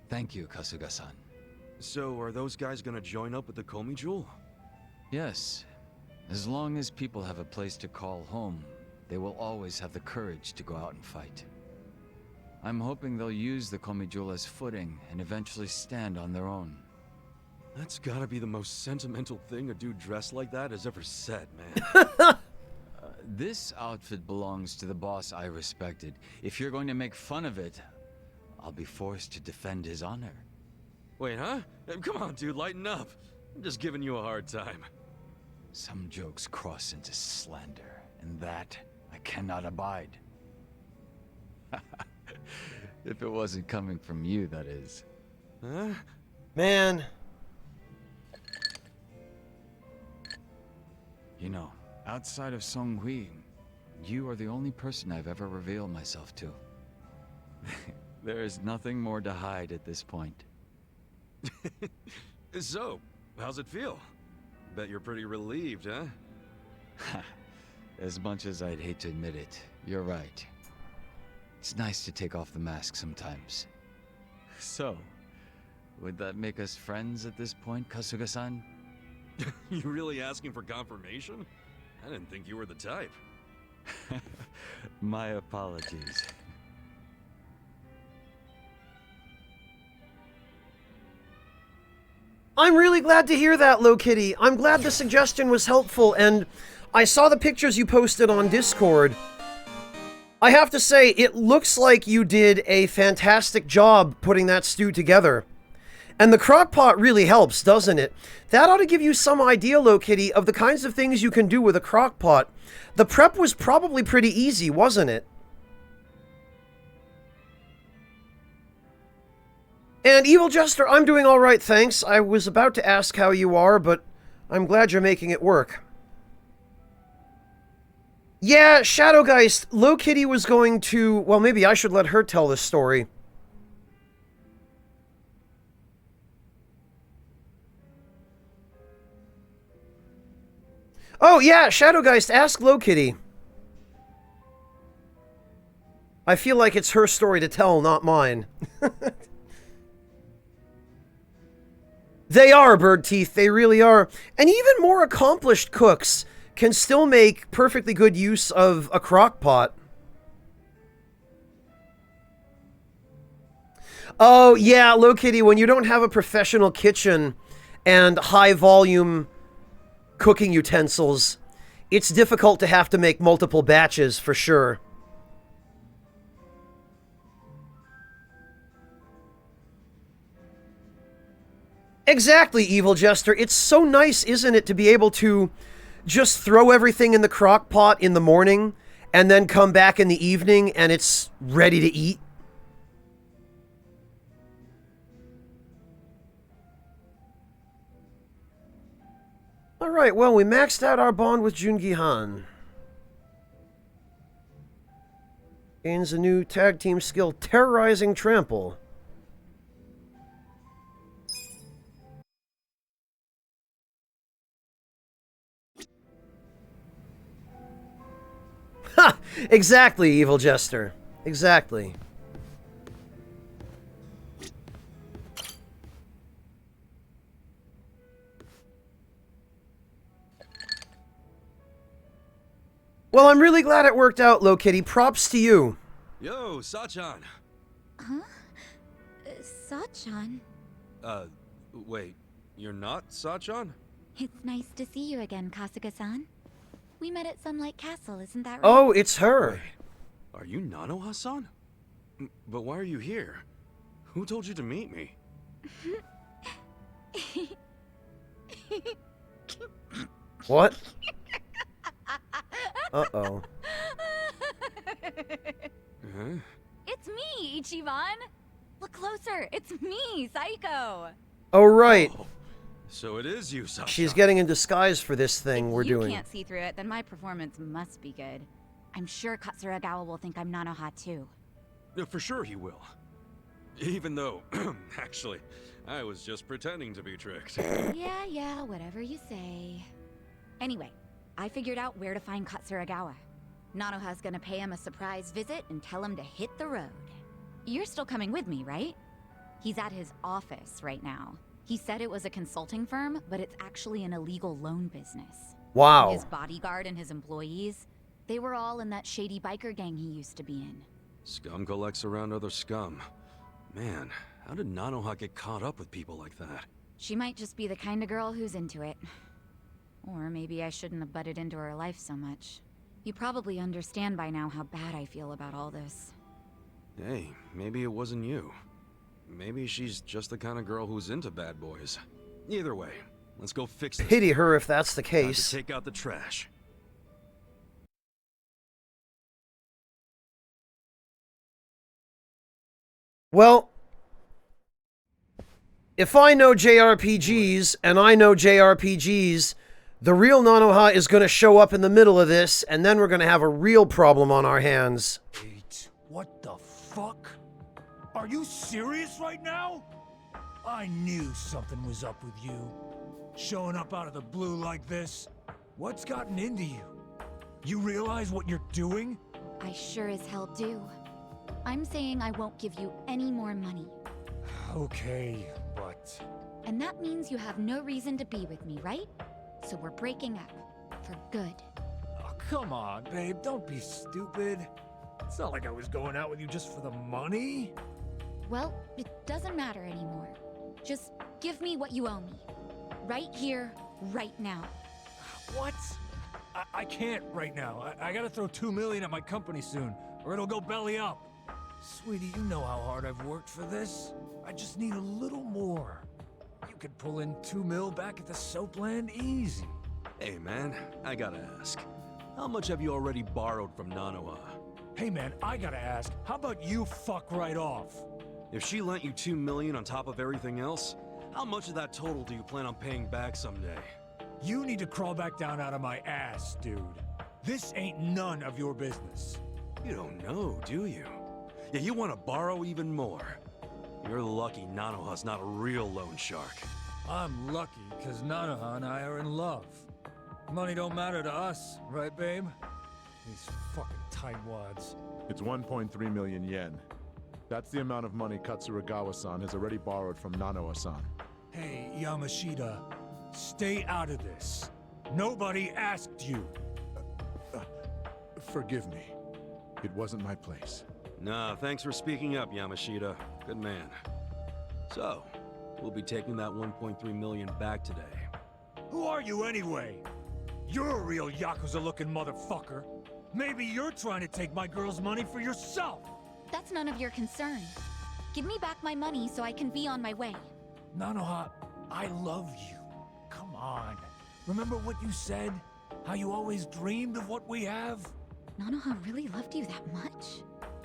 Thank you, Kasuga-san. So, are those guys gonna join up with the Komijul? Yes. As long as people have a place to call home, they will always have the courage to go out and fight. I'm hoping they'll use the Komijul as footing and eventually stand on their own. That's gotta be the most sentimental thing a dude dressed like that has ever said, man. This outfit belongs to the boss I respected. If you're going to make fun of it, I'll be forced to defend his honor. Wait, huh? Come on, dude, lighten up. I'm just giving you a hard time. Some jokes cross into slander, and that I cannot abide. If it wasn't coming from you, that is. Huh? Man. You know, outside of Song Hui, you are the only person I've ever revealed myself to. There is nothing more to hide at this point. So, how's it feel? Bet you're pretty relieved, huh? As much as I'd hate to admit it, you're right. It's nice to take off the mask sometimes. So, would that make us friends at this point, Kasuga-san? You really asking for confirmation? I didn't think you were the type. My apologies. I'm really glad to hear that, Low Kitty. I'm glad the suggestion was helpful, and I saw the pictures you posted on Discord. I have to say, it looks like you did a fantastic job putting that stew together. And the crock pot really helps, doesn't it? That ought to give you some idea, Low Kitty, of the kinds of things you can do with a crock pot. The prep was probably pretty easy, wasn't it? And Evil Jester, I'm doing all right, thanks. I was about to ask how you are, but I'm glad you're making it work. Yeah, Shadowgeist, Low Kitty was going to... Well, maybe I should let her tell this story. Oh, yeah, Shadowgeist, ask Low Kitty. I feel like it's her story to tell, not mine. They are, Bird Teeth, they really are. And even more accomplished cooks can still make perfectly good use of a crock pot. Oh, yeah, Low Kitty, when you don't have a professional kitchen and high-volume cooking utensils, it's difficult to have to make multiple batches, for sure. Exactly, Evil Jester. It's so nice, isn't it, to be able to just throw everything in the crock pot in the morning and then come back in the evening and it's ready to eat. Alright, well, we maxed out our bond with Jungi Han. Gains a new tag team skill, Terrorizing Trample. Ha! Exactly, Evil Jester. Exactly. Well, I'm really glad it worked out, Low Kitty. Props to you. Yo, Sachan. Huh? Sachan? Wait. You're not Sachan? It's nice to see you again, Kasuga-san. We met at Sunlight Castle, isn't that right? Oh, it's her. Wait, are you Nanoha-san? But why are you here? Who told you to meet me? What? Uh-oh. Huh? It's me, Ichiban! Look closer, it's me, Psycho! Oh, right. Oh, so it is you, Sachan. She's getting in disguise for this thing we're doing. If you can't see through it, then my performance must be good. I'm sure Katsuragawa will think I'm Nanoha too. For sure he will. Even though, actually, I was just pretending to be tricked. Yeah, whatever you say. Anyway, I figured out where to find Katsuragawa. Nanoha's gonna pay him a surprise visit and tell him to hit the road. You're still coming with me, right? He's at his office right now. He said it was a consulting firm, but it's actually an illegal loan business. Wow. His bodyguard and his employees, they were all in that shady biker gang he used to be in. Scum collects around other scum. Man, how did Nanoha get caught up with people like that? She might just be the kind of girl who's into it. Or maybe I shouldn't have butted into her life so much. You probably understand by now how bad I feel about all this. Hey, maybe it wasn't you. Maybe she's just the kind of girl who's into bad boys. Either way, let's go fix this. Pity her if that's the Time case. to take out the trash. Well, if I know JRPGs, and I know JRPGs, the real Nanoha is going to show up in the middle of this, and then we're going to have a real problem on our hands. Wait, what the fuck? Are you serious right now? I knew something was up with you. Showing up out of the blue like this. What's gotten into you? You realize what you're doing? I sure as hell do. I'm saying I won't give you any more money. Okay, but... And that means you have no reason to be with me, right? So we're breaking up. For good. Oh, come on, babe. Don't be stupid. It's not like I was going out with you just for the money. Well, it doesn't matter anymore. Just give me what you owe me. Right here, right now. What? I can't right now. I gotta throw $2 million at my company soon, or it'll go belly up. Sweetie, you know how hard I've worked for this. I just need a little more. You could pull in $2 million back at the Soapland easy. Hey man, I gotta ask. How much have you already borrowed from Nanoha? Hey man, I gotta ask, how about you fuck right off? If she lent you $2 million on top of everything else, how much of that total do you plan on paying back someday? You need to crawl back down out of my ass, dude. This ain't none of your business. You don't know, do you? Yeah, you want to borrow even more. You're lucky Nanoha's not a real loan shark. I'm lucky because Nanoha and I are in love. Money don't matter to us, right, babe? These fucking tightwads. It's 1.3 million yen. That's the amount of money Katsuragawa-san has already borrowed from Nanoha-san. Hey, Yamashita, stay out of this. Nobody asked you. Forgive me. It wasn't my place. Nah, thanks for speaking up, Yamashita. Good man. So, we'll be taking that 1.3 million back today. Who are you anyway? You're a real Yakuza-looking motherfucker. Maybe you're trying to take my girl's money for yourself. That's none of your concern. Give me back my money so I can be on my way. Nanoha, I love you. Come on. Remember what you said? How you always dreamed of what we have? Nanoha really loved you that much?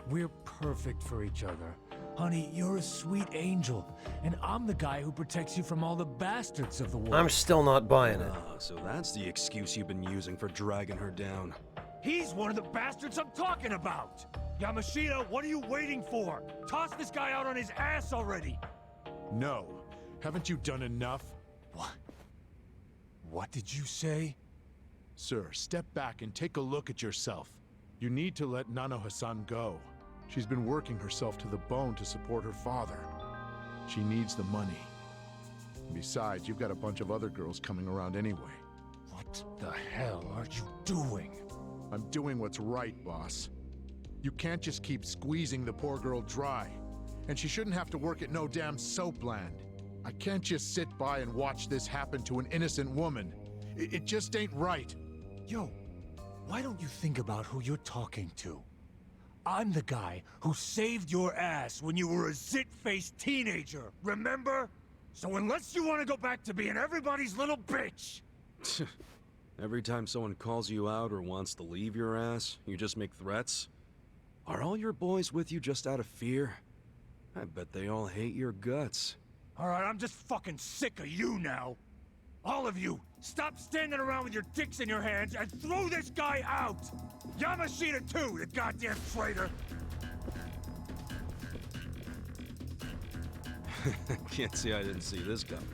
We're perfect for each other. Honey, you're a sweet angel, and I'm the guy who protects you from all the bastards of the world. I'm still not buying it. So that's the excuse you've been using for dragging her down. He's one of the bastards I'm talking about! Yamashita, what are you waiting for? Toss this guy out on his ass already! No. Haven't you done enough? What? What did you say? Sir, step back and take a look at yourself. You need to let Nanoha-san go. She's been working herself to the bone to support her father. She needs the money. Besides, you've got a bunch of other girls coming around anyway. What the hell are you doing? I'm doing what's right, boss. You can't just keep squeezing the poor girl dry. And she shouldn't have to work at no damn Soapland. I can't just sit by and watch this happen to an innocent woman. It just ain't right. Yo, why don't you think about who you're talking to? I'm the guy who saved your ass when you were a zit-faced teenager, remember? So unless you want to go back to being everybody's little bitch... Every time someone calls you out or wants to leave your ass, you just make threats? Are all your boys with you just out of fear? I bet they all hate your guts. Alright, I'm just fucking sick of you now. All of you, stop standing around with your dicks in your hands and throw this guy out! Yamashita too, the goddamn traitor! Can't say I didn't see this coming.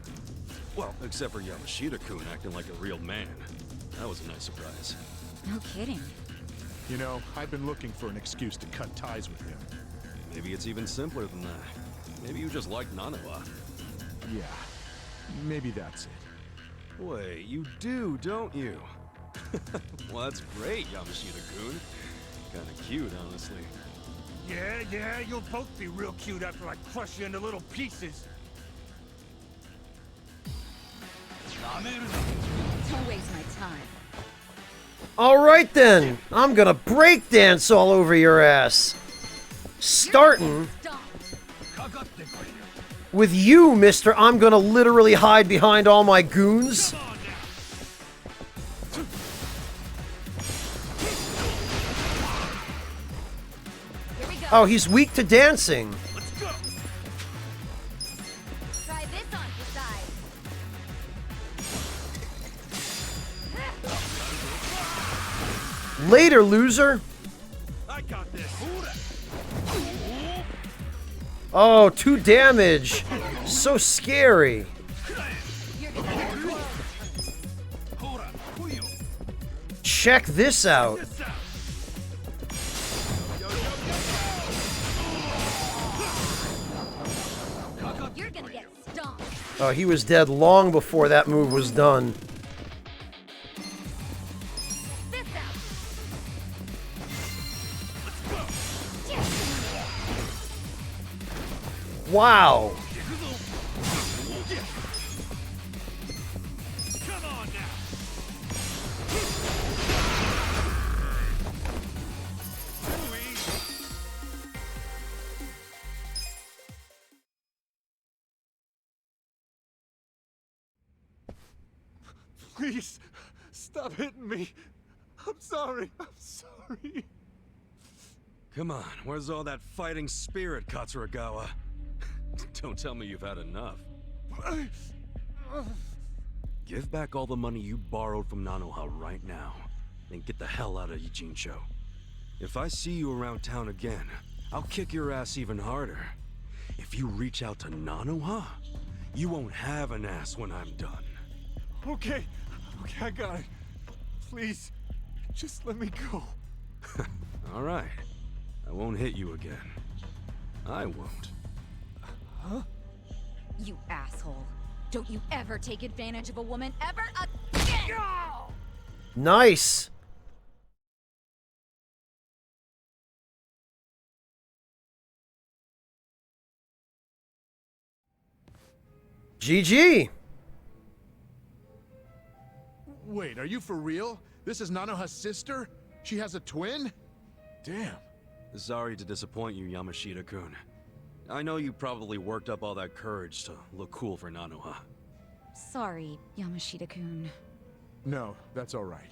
Well, except for Yamashita-kun acting like a real man. That was a nice surprise. No kidding. You know, I've been looking for an excuse to cut ties with him. Maybe it's even simpler than that. Maybe you just like Nanoha. Yeah, maybe that's it. Wait, you do, don't you? Well, that's great, Yamashita-kun. Kinda cute, honestly. Yeah, you'll both be real cute after I crush you into little pieces. Don't waste my time. Alright then, I'm gonna breakdance all over your ass. Starting with you, mister. I'm gonna literally hide behind all my goons. Oh, he's weak to dancing. Try this on for size. Later, loser. I got this. Oh, 2 damage. So scary. Check this out. You're gonna get stomped. Oh, he was dead long before that move was done. Wow. Please, stop hitting me. I'm sorry. I'm sorry. Come on, where's all that fighting spirit, Katsuragawa? Don't tell me you've had enough. Give back all the money you borrowed from Nanoha right now, then get the hell out of Ijincho. If I see you around town again, I'll kick your ass even harder. If you reach out to Nanoha, you won't have an ass when I'm done. Okay, I got it. Please, just let me go. All right. I won't hit you again. I won't. Huh? You asshole. Don't you ever take advantage of a woman ever again! Nice. GG. Wait, are you for real? This is Nanoha's sister? She has a twin? Damn. Sorry to disappoint you, Yamashita-kun. I know you probably worked up all that courage to look cool for Nanoha. Sorry, Yamashita-kun. No, that's all right.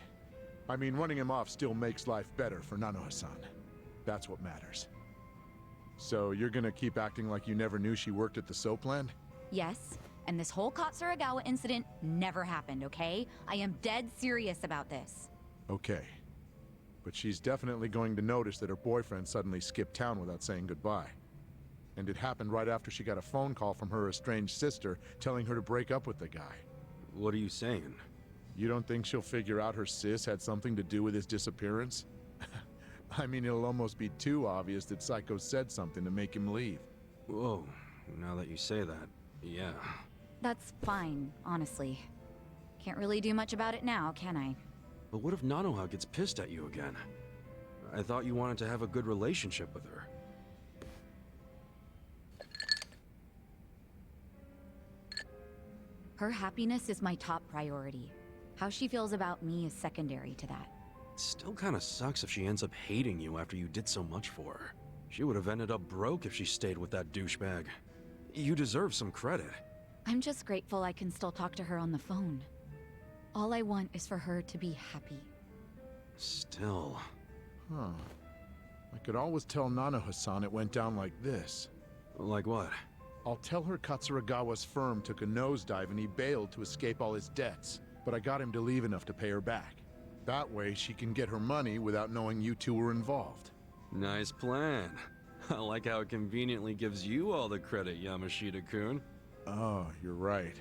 I mean, running him off still makes life better for Nanoha-san. That's what matters. So you're gonna keep acting like you never knew she worked at the soap land? Yes, and this whole Katsuragawa incident never happened, okay? I am dead serious about this. Okay. But she's definitely going to notice that her boyfriend suddenly skipped town without saying goodbye. And it happened right after she got a phone call from her estranged sister telling her to break up with the guy. What are you saying? You don't think she'll figure out her sis had something to do with his disappearance? I mean, it'll almost be too obvious that Psycho said something to make him leave. Whoa, now that you say that, yeah. That's fine, honestly. Can't really do much about it now, can I? But what if Nanoha gets pissed at you again? I thought you wanted to have a good relationship with her. Her happiness is my top priority. How she feels about me is secondary to that. It still kinda sucks if she ends up hating you after you did so much for her. She would have ended up broke if she stayed with that douchebag. You deserve some credit. I'm just grateful I can still talk to her on the phone. All I want is for her to be happy. Still. Huh. I could always tell Nanoha-san it went down like this. Like what? I'll tell her Katsuragawa's firm took a nosedive and he bailed to escape all his debts, but I got him to leave enough to pay her back. That way she can get her money without knowing you two were involved. Nice plan. I like how it conveniently gives you all the credit, Yamashita-kun. Oh, you're right.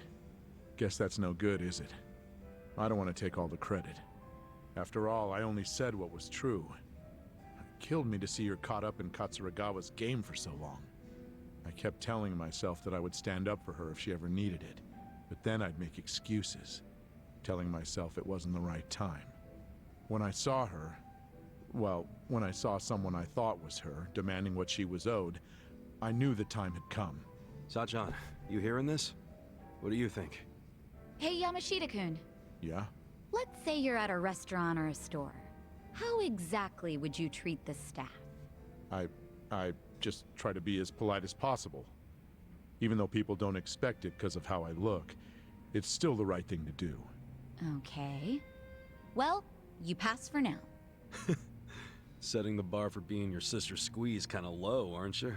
Guess that's no good, is it? I don't want to take all the credit. After all, I only said what was true. It killed me to see her caught up in Katsuragawa's game for so long. I kept telling myself that I would stand up for her if she ever needed it, but then I'd make excuses, telling myself it wasn't the right time. When I saw her, well, when I saw someone I thought was her, demanding what she was owed, I knew the time had come. Sachan, you hearing this? What do you think? Hey, Yamashita-kun. Yeah? Let's say you're at a restaurant or a store. How exactly would you treat the staff? I just try to be as polite as possible. Even though people don't expect it because of how I look, it's still the right thing to do. Okay. Well, you pass for now. Setting the bar for being your sister's squeeze kind of low, aren't you?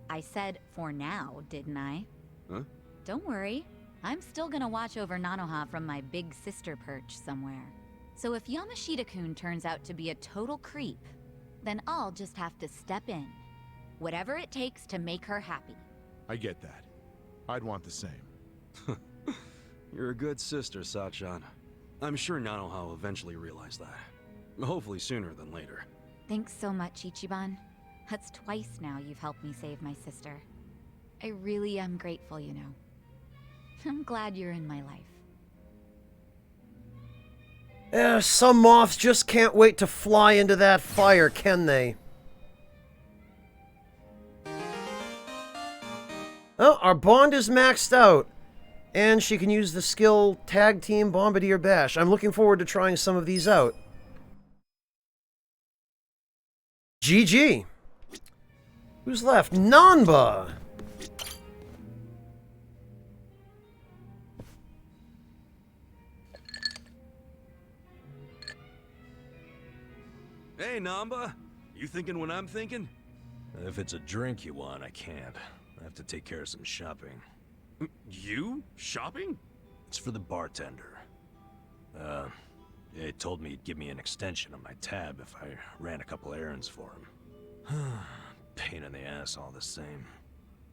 I said for now, didn't I? Huh? Don't worry. I'm still gonna watch over Nanoha from my big sister perch somewhere. So if Yamashita-kun turns out to be a total creep, then I'll just have to step in. Whatever it takes to make her happy. I get that. I'd want the same. You're a good sister, Sachan. I'm sure Nanoha will eventually realize that. Hopefully sooner than later. Thanks so much, Ichiban. That's twice now you've helped me save my sister. I really am grateful, you know. I'm glad you're in my life. Some moths just can't wait to fly into that fire, can they? Oh, our bond is maxed out. And she can use the skill Tag Team Bombardier Bash. I'm looking forward to trying some of these out. GG. Who's left? Nanba. Hey, Namba. You thinking what I'm thinking? If it's a drink you want, I can't. I have to take care of some shopping. You? Shopping? It's for the bartender. He told me he'd give me an extension on my tab if I ran a couple errands for him. Pain in the ass all the same.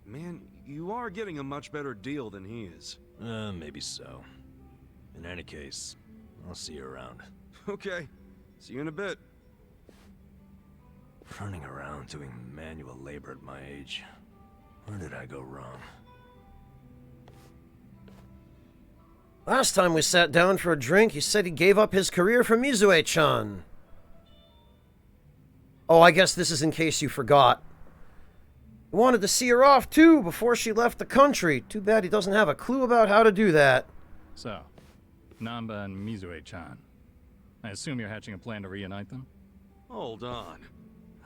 Man, you are getting a much better deal than he is. Maybe so. In any case, I'll see you around. Okay. See you in a bit. Running around doing manual labor at my age. Where did I go wrong? Last time we sat down for a drink, he said he gave up his career for Mizue-chan. Oh, I guess this is in case you forgot. He wanted to see her off, too, before she left the country. Too bad he doesn't have a clue about how to do that. So, Namba and Mizue-chan. I assume you're hatching a plan to reunite them? Hold on.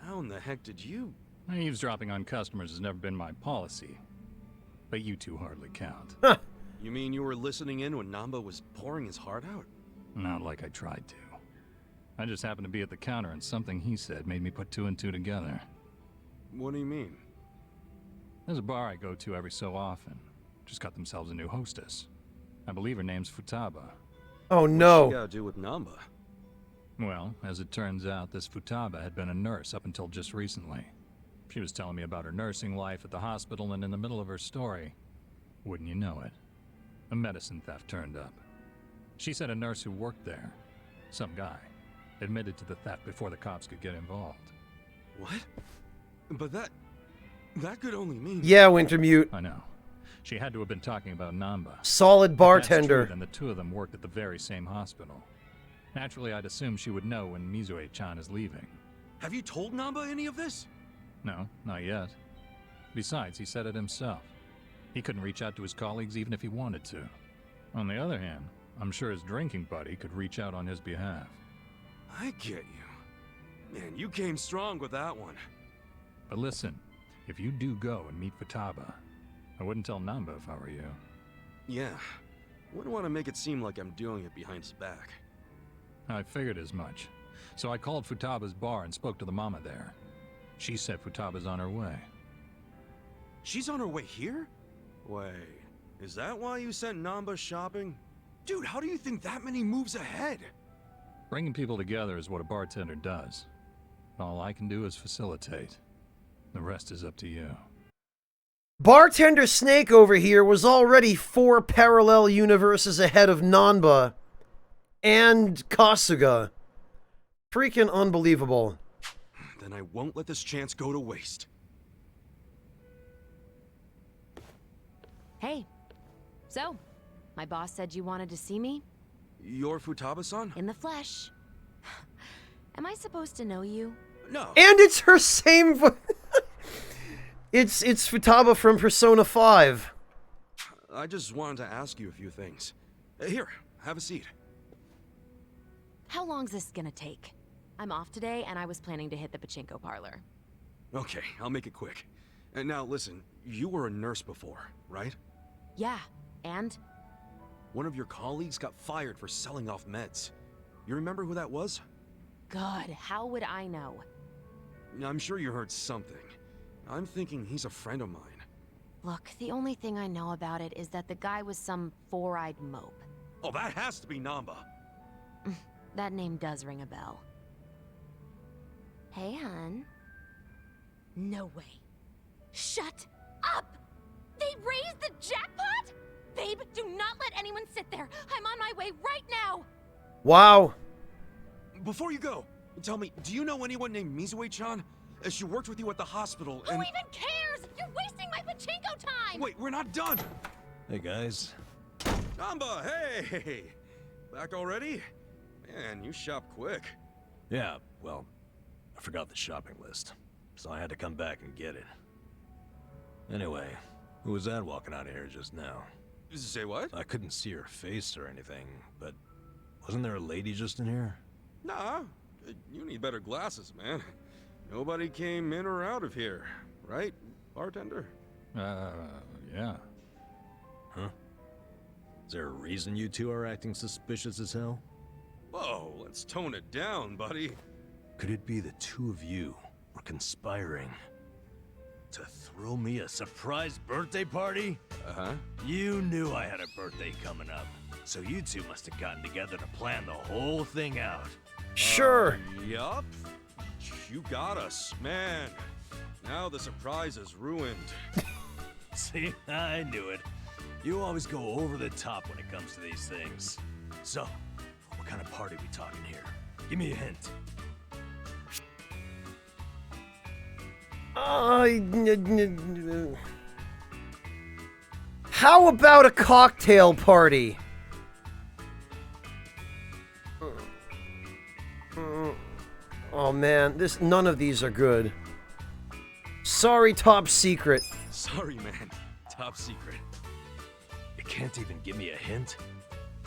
How in the heck did you... Eavesdropping on customers has never been my policy. But you two hardly count. Huh. You mean you were listening in when Namba was pouring his heart out? Not like I tried to. I just happened to be at the counter and something he said made me put two and two together. What do you mean? There's a bar I go to every so often. Just got themselves a new hostess. I believe her name's Futaba. Oh no. What's she gotta do with Namba? Well, as it turns out, this Futaba had been a nurse up until just recently. She was telling me about her nursing life at the hospital, and in the middle of her story, wouldn't you know it, a medicine theft turned up. She said a nurse who worked there, some guy, admitted to the theft before the cops could get involved. What? But that could only mean... Yeah, Wintermute. I know. She had to have been talking about Namba. Solid bartender. If that's true, then the two of them worked at the very same hospital. Naturally, I'd assume she would know when Mizue-chan is leaving. Have you told Namba any of this? No, not yet. Besides, he said it himself. He couldn't reach out to his colleagues even if he wanted to. On the other hand, I'm sure his drinking buddy could reach out on his behalf. I get you. Man, you came strong with that one. But listen, if you do go and meet Futaba, I wouldn't tell Namba if I were you. Yeah. Wouldn't want to make it seem like I'm doing it behind his back. I figured as much. So I called Futaba's bar and spoke to the mama there. She said Futaba's on her way. She's on her way here? Wait, is that why you sent Namba shopping? Dude, how do you think that many moves ahead? Bringing people together is what a bartender does. All I can do is facilitate. The rest is up to you. Bartender Snake over here was already 4 parallel universes ahead of Nanba and Kasuga. Freaking unbelievable. Then I won't let this chance go to waste. Hey. So, my boss said you wanted to see me? You're Futaba-san? In the flesh. Am I supposed to know you? No. And it's her same It's Futaba from Persona 5. I just wanted to ask you a few things. Here, have a seat. How long's this gonna take? I'm off today, and I was planning to hit the pachinko parlor. Okay, I'll make it quick. And now listen, you were a nurse before, right? Yeah, and? One of your colleagues got fired for selling off meds. You remember who that was? God, how would I know? I'm sure you heard something. I'm thinking he's a friend of mine. Look, the only thing I know about it is that the guy was some four-eyed mope. Oh, that has to be Namba. That name does ring a bell. Hey, hun. No way. Shut up! They raised the jackpot? Babe, do not let anyone sit there. I'm on my way right now. Wow. Before you go, tell me, do you know anyone named Mizue-chan? She worked with you at the hospital Who and... even cares? You're wasting my pachinko time! Wait, we're not done! Hey, guys. Namba, hey! Back already? Man, you shop quick. Yeah, well, I forgot the shopping list, so I had to come back and get it. Anyway, who was that walking out of here just now? Say what? I couldn't see her face or anything, but wasn't there a lady just in here? Nah, you need better glasses, man. Nobody came in or out of here, right, bartender? Yeah. Huh? Is there a reason you two are acting suspicious as hell? Whoa, let's tone it down, buddy. Could it be the two of you were conspiring to throw me a surprise birthday party? Uh-huh. You knew I had a birthday coming up, so you two must have gotten together to plan the whole thing out. Sure. Yup. You got us, man. Now the surprise is ruined. See, I knew it. You always go over the top when it comes to these things. So, what kind of party we talking here? Give me a hint. How about a cocktail party? Oh man, none of these are good. Sorry, top secret. Sorry, man. Top secret. You can't even give me a hint?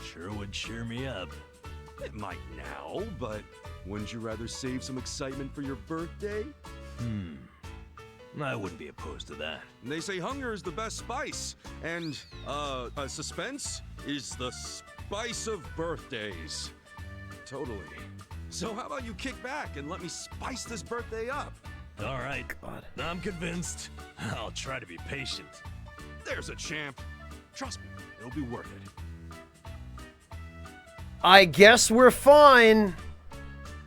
Sure would cheer me up. It might now, but wouldn't you rather save some excitement for your birthday? I wouldn't be opposed to that. They say hunger is the best spice, and, suspense is the spice of birthdays. Totally. So how about you kick back and let me spice this birthday up? All right, God. I'm convinced. I'll try to be patient. There's a champ. Trust me, it'll be worth it. I guess we're fine.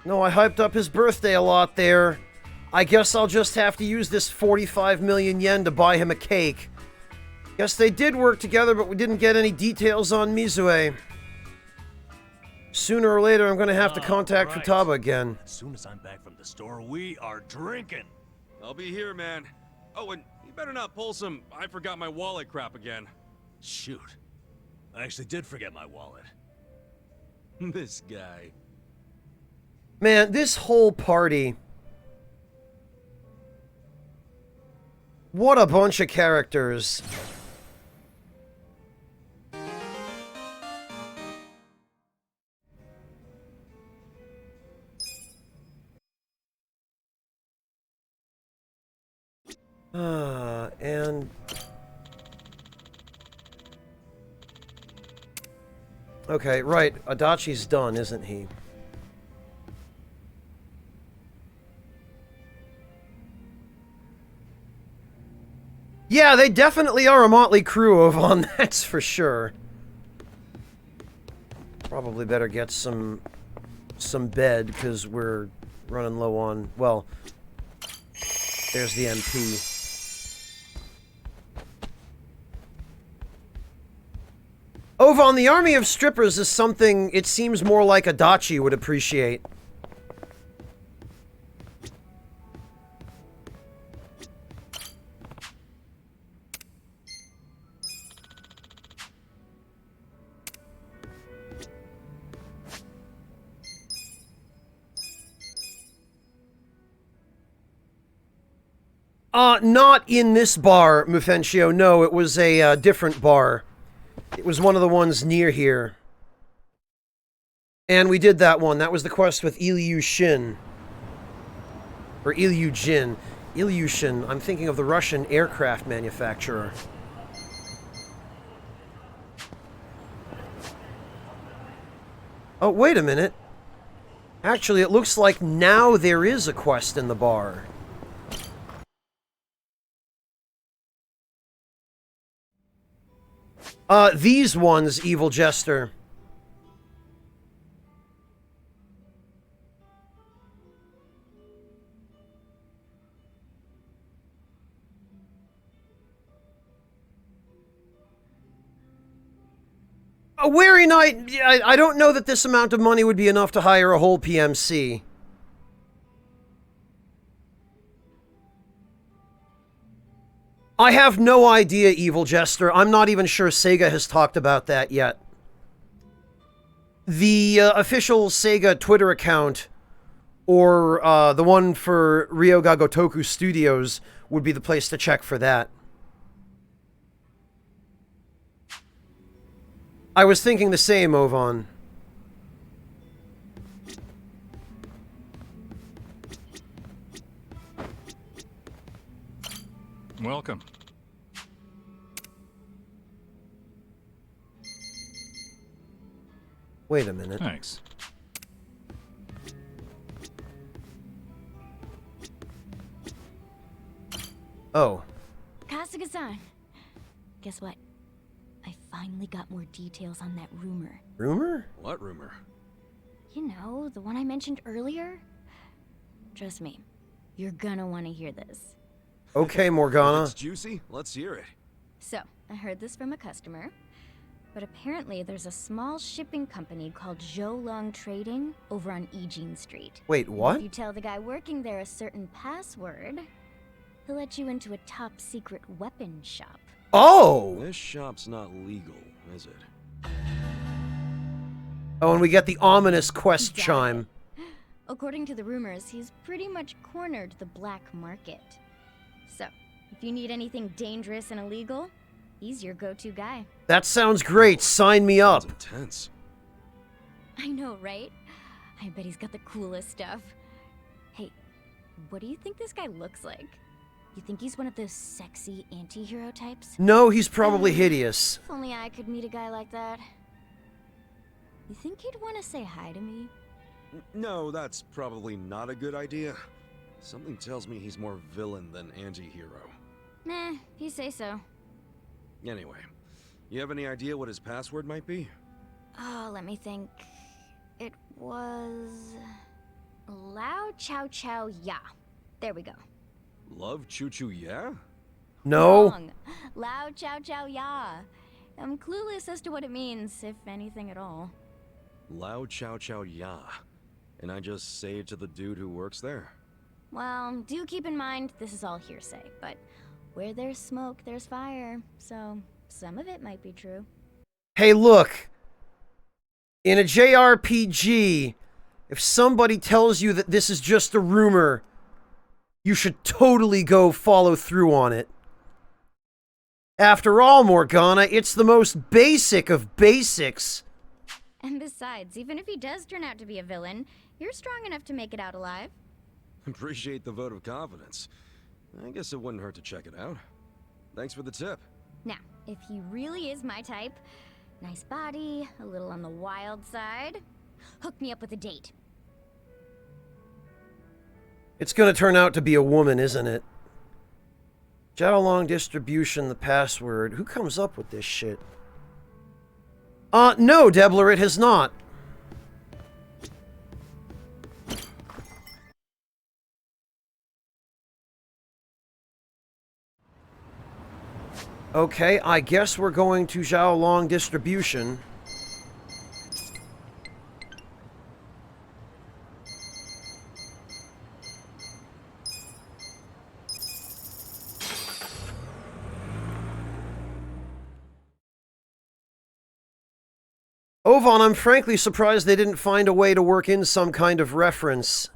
No, I hyped up his birthday a lot there. I guess I'll just have to use this 45 million yen to buy him a cake. Guess they did work together, but we didn't get any details on Mizue. Sooner or later, I'm gonna have to contact Futaba again. As soon as I'm back from the store, we are drinking. I'll be here, man. Oh, and you better not pull some I forgot my wallet crap again. Shoot. I actually did forget my wallet. This guy. Man, this whole party. What a bunch of characters. And... Okay, right. Adachi's done, isn't he? Yeah, they definitely are a motley crew of on, that's for sure. Probably better get some bed, because we're running low on... Well, there's the MP. Ovan, the army of strippers is something it seems more like Adachi would appreciate. Not in this bar, Mufencio. No, it was a different bar. It was one of the ones near here. And we did that one. That was the quest with Ilyushin. Or Ilyujin. Ilyushin. I'm thinking of the Russian aircraft manufacturer. Oh, wait a minute. Actually, it looks like now there is a quest in the bar. These ones, Evil Jester. A Weary Night, I don't know that this amount of money would be enough to hire a whole PMC. I have no idea, Evil Jester. I'm not even sure Sega has talked about that yet. The official Sega Twitter account, or the one for Ryoga Gotoku Studios, would be the place to check for that. I was thinking the same, Ovan. Welcome. Wait a minute. Thanks. Oh. Kasuga-san, guess what? I finally got more details on that rumor. Rumor? What rumor? You know, the one I mentioned earlier? Trust me, you're gonna want to hear this. Okay, Morgana. If it's juicy, let's hear it. So, I heard this from a customer, but apparently there's a small shipping company called Zhoulong Trading over on Eugene Street. Wait, what? If you tell the guy working there a certain password, he'll let you into a top-secret weapon shop. Oh! This shop's not legal, is it? Oh, and we get the ominous quest chime. According to the rumors, he's pretty much cornered the black market. So, if you need anything dangerous and illegal, he's your go-to guy. That sounds great. Sign me up. Sounds intense. I know, right? I bet he's got the coolest stuff. Hey, what do you think this guy looks like? You think he's one of those sexy anti-hero types? No, he's probably hideous. If only I could meet a guy like that. You think he'd want to say hi to me? No, that's probably not a good idea. Something tells me he's more villain than anti-hero. Nah, you say so. Anyway, you have any idea what his password might be? Oh, let me think. It was... Lao Chow Chow Ya. There we go. Love Choo Choo Yeah? No. Wrong. Lao Chow Chow Ya. I'm clueless as to what it means, if anything at all. Lao Chow Chow Ya. And I just say it to the dude who works there? Well, do keep in mind, this is all hearsay, but where there's smoke, there's fire, so some of it might be true. Hey, look. In a JRPG, if somebody tells you that this is just a rumor, you should totally go follow through on it. After all, Morgana, it's the most basic of basics. And besides, even if he does turn out to be a villain, you're strong enough to make it out alive. Appreciate the vote of confidence. I guess it wouldn't hurt to check it out. Thanks for the tip. Now, if he really is my type, nice body, a little on the wild side, hook me up with a date. It's gonna turn out to be a woman, isn't it? Zhoulong distribution, the password. Who comes up with this shit? No, Debler, it has not. Okay, I guess we're going to Zhoulong distribution. Ovan, I'm frankly surprised they didn't find a way to work in some kind of reference.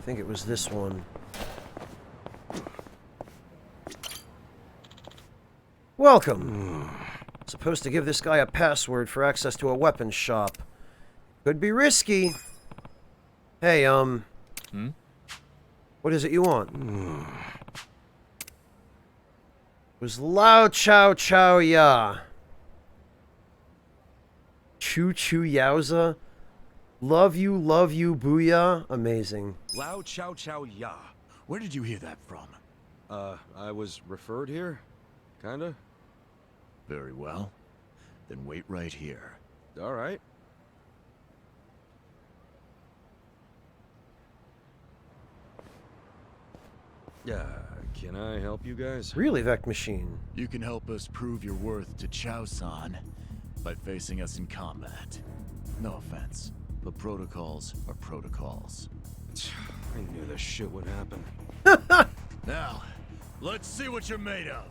think it was this one. Welcome. Supposed to give this guy a password for access to a weapons shop. Could be risky. Hey, what is it you want? It was Lao Chow Chow Ya. Choo Choo Yowza. Love you, booyah. Amazing. Lao Chow Chow Ya. Where did you hear that from? I was referred here? Kinda? Very well. Then wait right here. Alright. Can I help you guys? Really, Vec Machine? You can help us prove your worth to Chow-san by facing us in combat. No offense, but protocols are protocols. I knew this shit would happen. Now, let's see what you're made of.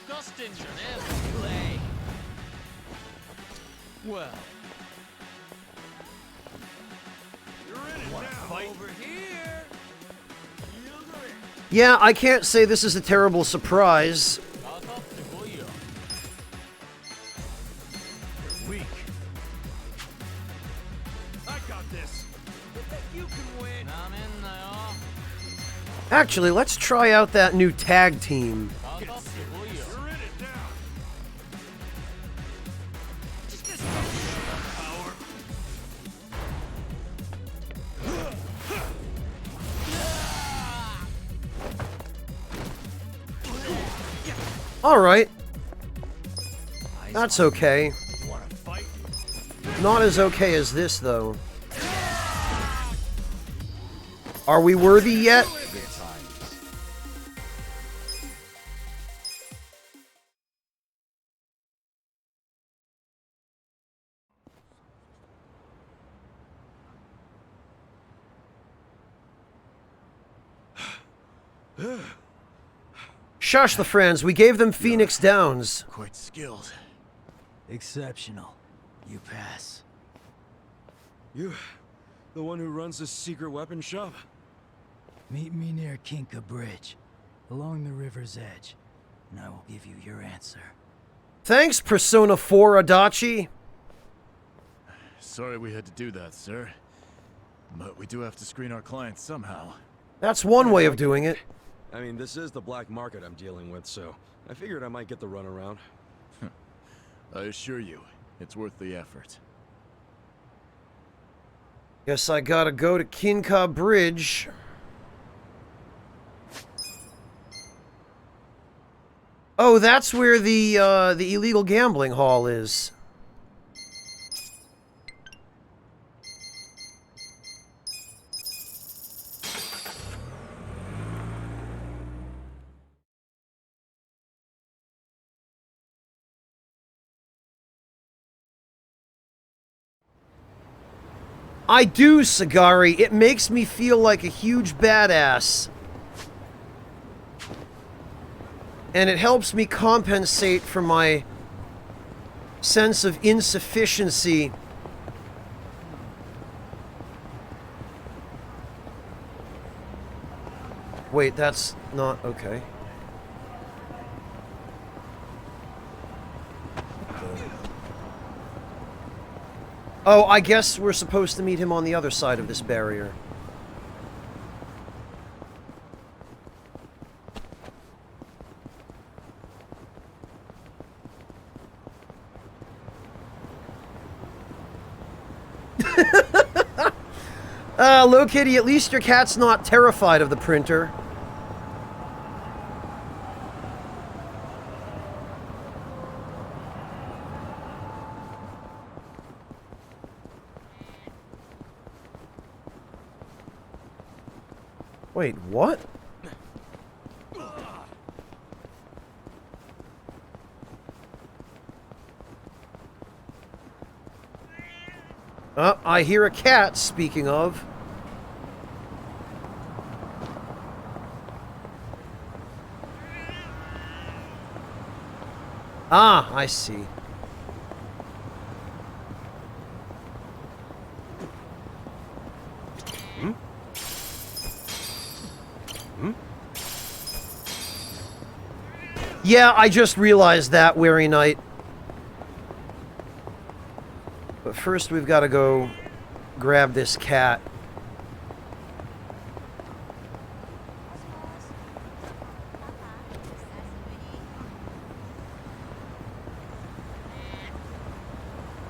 Dustin's an play. Well. You're in it now. Over here. Yeah, I can't say this is a terrible surprise. You're weak. I got this. You think you can win? I'm in now. Actually, let's try out that new tag team. You're in it now. Power. Alright. That's okay. Not as okay as this, though. Are we worthy yet? Shush the friends, we gave them Phoenix Downs. Quite skilled. Exceptional. You pass. You, the one who runs this secret weapon shop? Meet me near Kinka Bridge, along the river's edge, and I will give you your answer. Thanks, Persona 4 Adachi. Sorry we had to do that, sir. But we do have to screen our clients somehow. That's one way of doing it. I mean, this is the black market I'm dealing with, so I figured I might get the runaround. I assure you, it's worth the effort. Guess I gotta go to Kinka Bridge. Oh, that's where the illegal gambling hall is. I do, Sagari. It makes me feel like a huge badass. And it helps me compensate for my sense of insufficiency. Wait, that's not okay. Oh, I guess we're supposed to meet him on the other side of this barrier. Low Kitty, at least your cat's not terrified of the printer. Wait, what? I hear a cat, speaking of. Ah, I see. Yeah, I just realized that, Weary Knight. But first we've got to go grab this cat.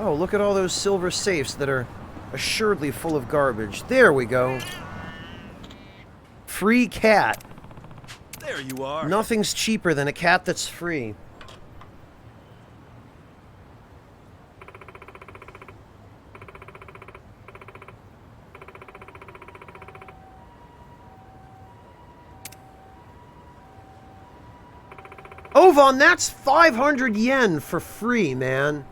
Oh, look at all those silver safes that are assuredly full of garbage. There we go. Free cat. There you are. Nothing's cheaper than a cat that's free. Ovan, that's 500 yen for free, man.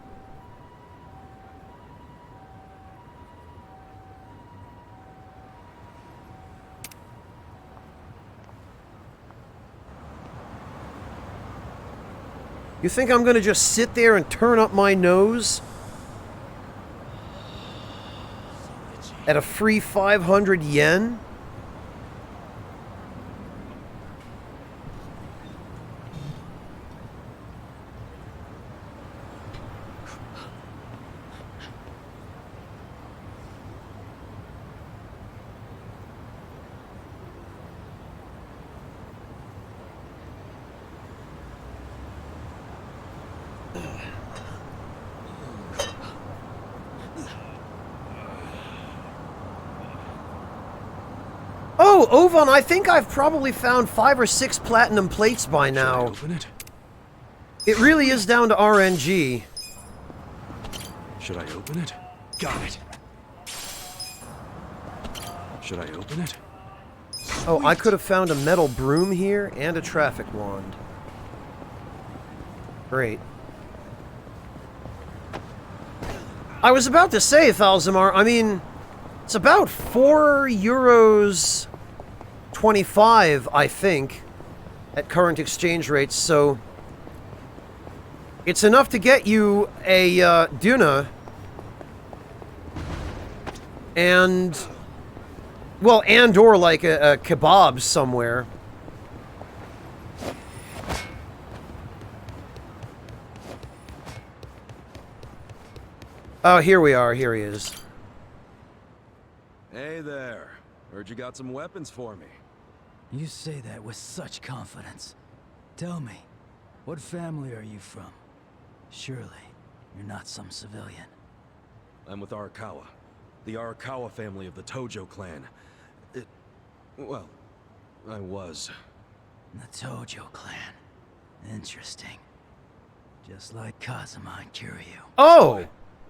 You think I'm gonna just sit there and turn up my nose at a free 500 yen? Oh, Ovan, I think I've probably found 5 or 6 platinum plates by now. Should I open it? It really is down to RNG. Should I open it? Got it. Should I open it? Oh, I could have found a metal broom here and a traffic wand. Great. I was about to say, Thalzimar, I mean, it's about €4.25, I think, at current exchange rates, so it's enough to get you a Duna and, well, and or like a kebab somewhere. Oh, here we are. Here he is. Hey there. Heard you got some weapons for me. You say that with such confidence. Tell me, what family are you from? Surely, you're not some civilian. I'm with Arakawa. The Arakawa family of the Tojo clan. Well, I was. The Tojo clan. Interesting. Just like Kazuma and Kiryu. Oh!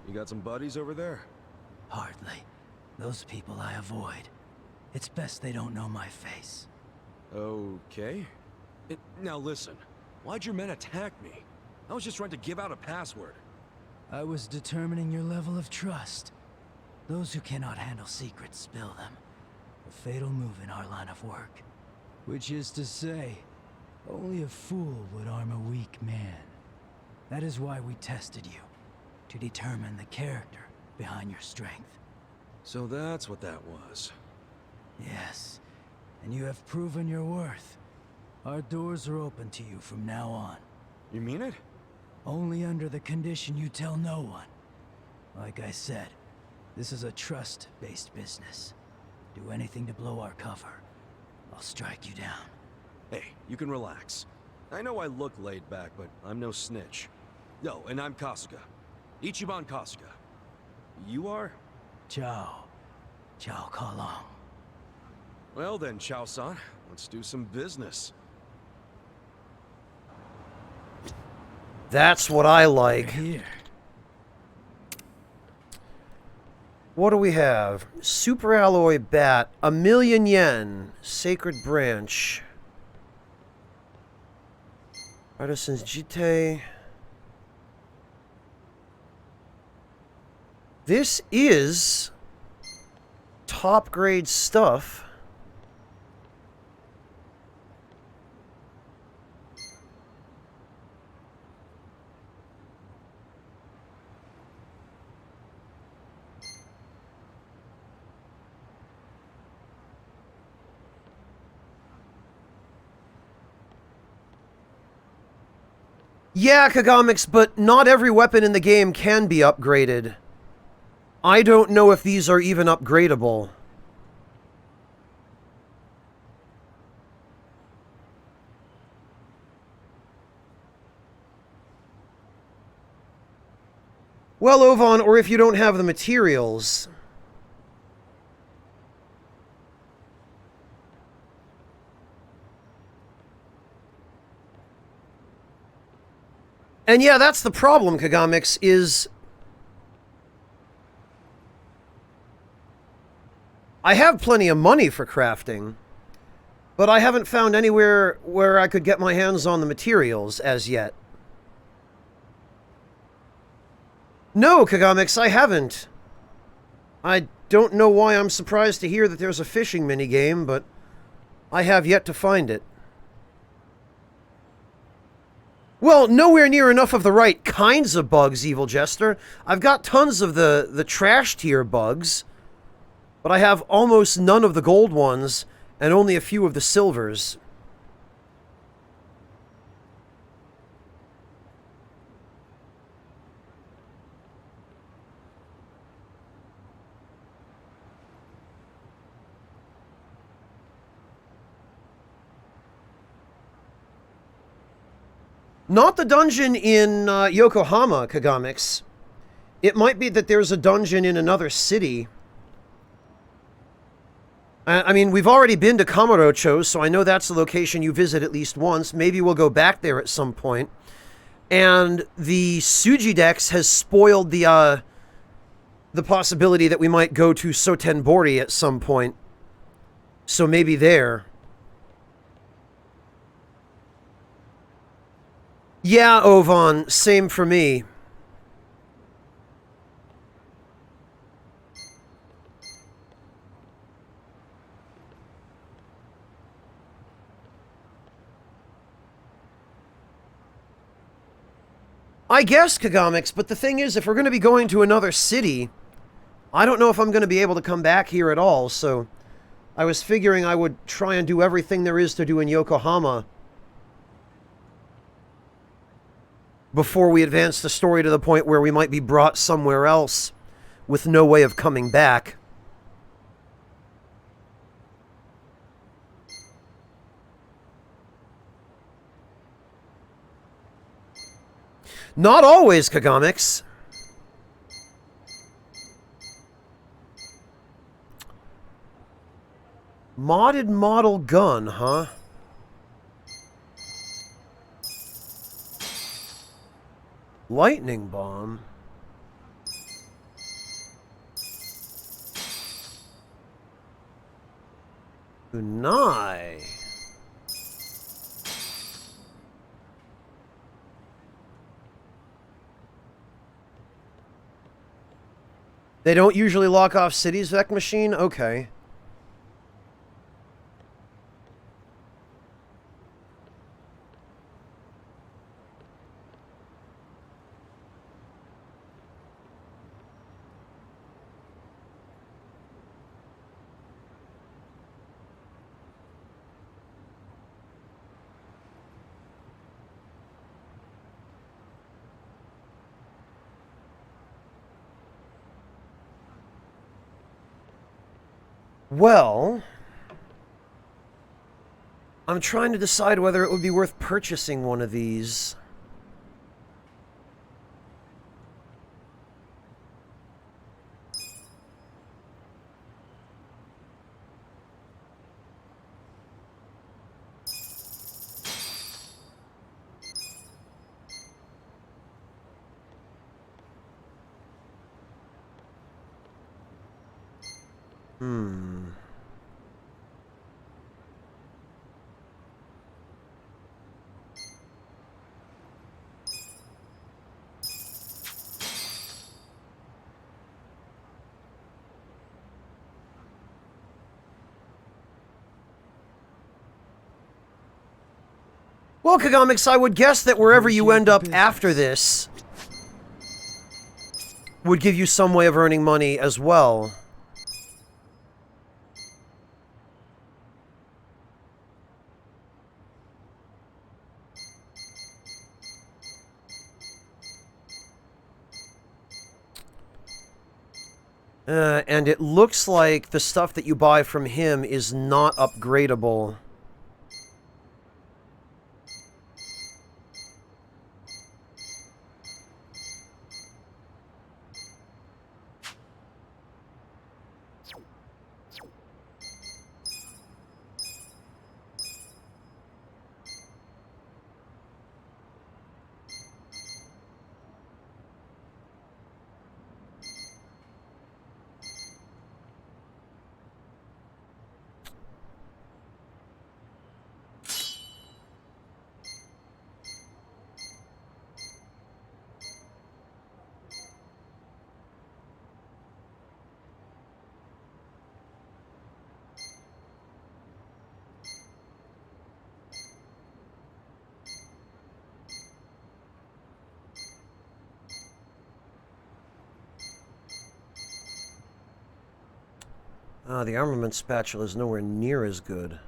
You got some buddies over there? Hardly. Those people I avoid. It's best they don't know my face. Okay. Now listen, why'd your men attack me? I was just trying to give out a password. I was determining your level of trust. Those who cannot handle secrets spill them. A fatal move in our line of work. Which is to say, only a fool would arm a weak man. That is why we tested you. To determine the character behind your strength. So that's what that was. Yes, and you have proven your worth. Our doors are open to you from now on. You mean it? Only under the condition you tell no one. Like I said, this is a trust-based business. Do anything to blow our cover. I'll strike you down. Hey, you can relax. I know I look laid back, but I'm no snitch. No, and I'm Kasuga. Ichiban Kasuga. You are? Ciao. Ciao Kalong. Well then, Chao-san, let's do some business. That's what I like. Here. What do we have? Super alloy bat, 1,000,000 yen. Sacred branch. Artisan's Jite. This is top grade stuff. Yeah, Kagamics, but not every weapon in the game can be upgraded. I don't know if these are even upgradable. Well, Ovan, or if you don't have the materials. And yeah, that's the problem, Kagamics, is... I have plenty of money for crafting, but I haven't found anywhere where I could get my hands on the materials as yet. No, Kagamics, I haven't. I don't know why I'm surprised to hear that there's a fishing minigame, but I have yet to find it. Well, nowhere near enough of the right kinds of bugs, Evil Jester. I've got tons of the trash tier bugs, but I have almost none of the gold ones, and only a few of the silvers. Not the dungeon in Yokohama, Kagamics. It might be that there's a dungeon in another city. I mean, we've already been to Kamurocho, so I know that's the location you visit at least once. Maybe we'll go back there at some point. And the Sujidex has spoiled the possibility that we might go to Sotenbori at some point. So maybe there. Yeah, Ovan, same for me. I guess, Kagamics, but the thing is, if we're going to be going to another city, I don't know if I'm going to be able to come back here at all, so I was figuring I would try and do everything there is to do in Yokohama before we advance the story to the point where we might be brought somewhere else with no way of coming back. Not always, Kagamics. Modded model gun, huh? Lightning bomb. Kunai. They don't usually lock off cities, Vec Machine? Okay. Well, I'm trying to decide whether it would be worth purchasing one of these. Well, Kagamics, I would guess that wherever you end up after this would give you some way of earning money as well. And it looks like the stuff that you buy from him is not upgradable. The armament spatula is nowhere near as good.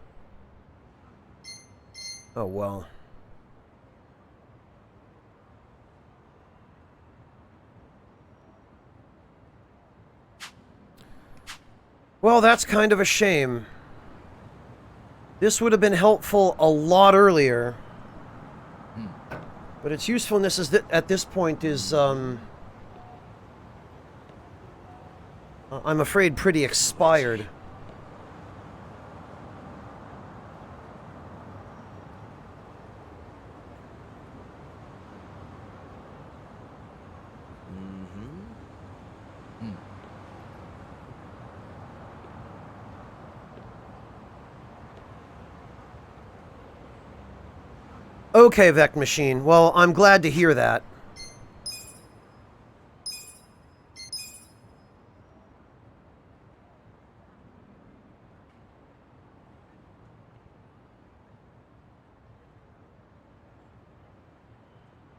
Oh, well. Well, that's kind of a shame. This would have been helpful a lot earlier. But its usefulness is at this point is, I'm afraid pretty expired. Okay, Vect Machine. Well, I'm glad to hear that.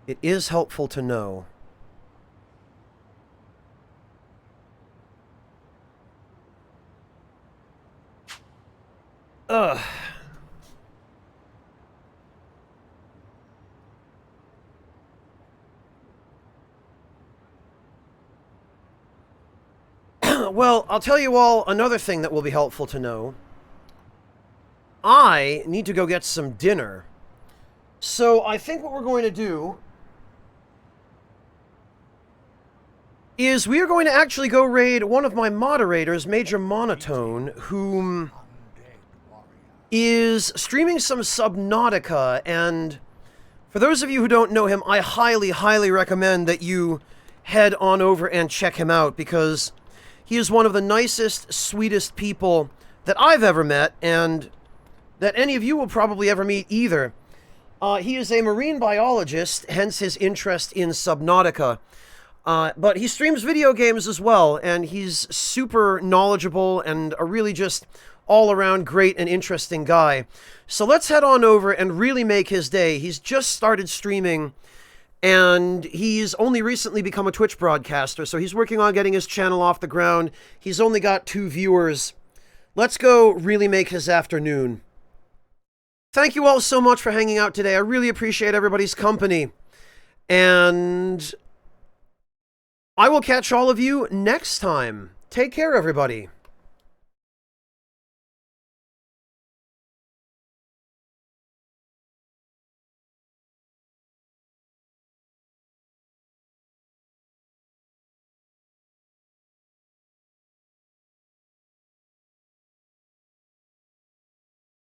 It is helpful to know. Ugh. Well, I'll tell you all another thing that will be helpful to know. I need to go get some dinner. So I think what we're going to do is we are going to actually go raid one of my moderators, Major Monotone, whom is streaming some Subnautica, and for those of you who don't know him, I highly, highly recommend that you head on over and check him out, because he is one of the nicest, sweetest people that I've ever met, and that any of you will probably ever meet either. He is a marine biologist, hence his interest in Subnautica. But he streams video games as well, and he's super knowledgeable and a really just all-around great and interesting guy. So let's head on over and really make his day. He's just started streaming, and he's only recently become a Twitch broadcaster, so he's working on getting his channel off the ground. He's only got 2 viewers. Let's go really make his afternoon. Thank you all so much for hanging out today. I really appreciate everybody's company. And I will catch all of you next time. Take care, everybody.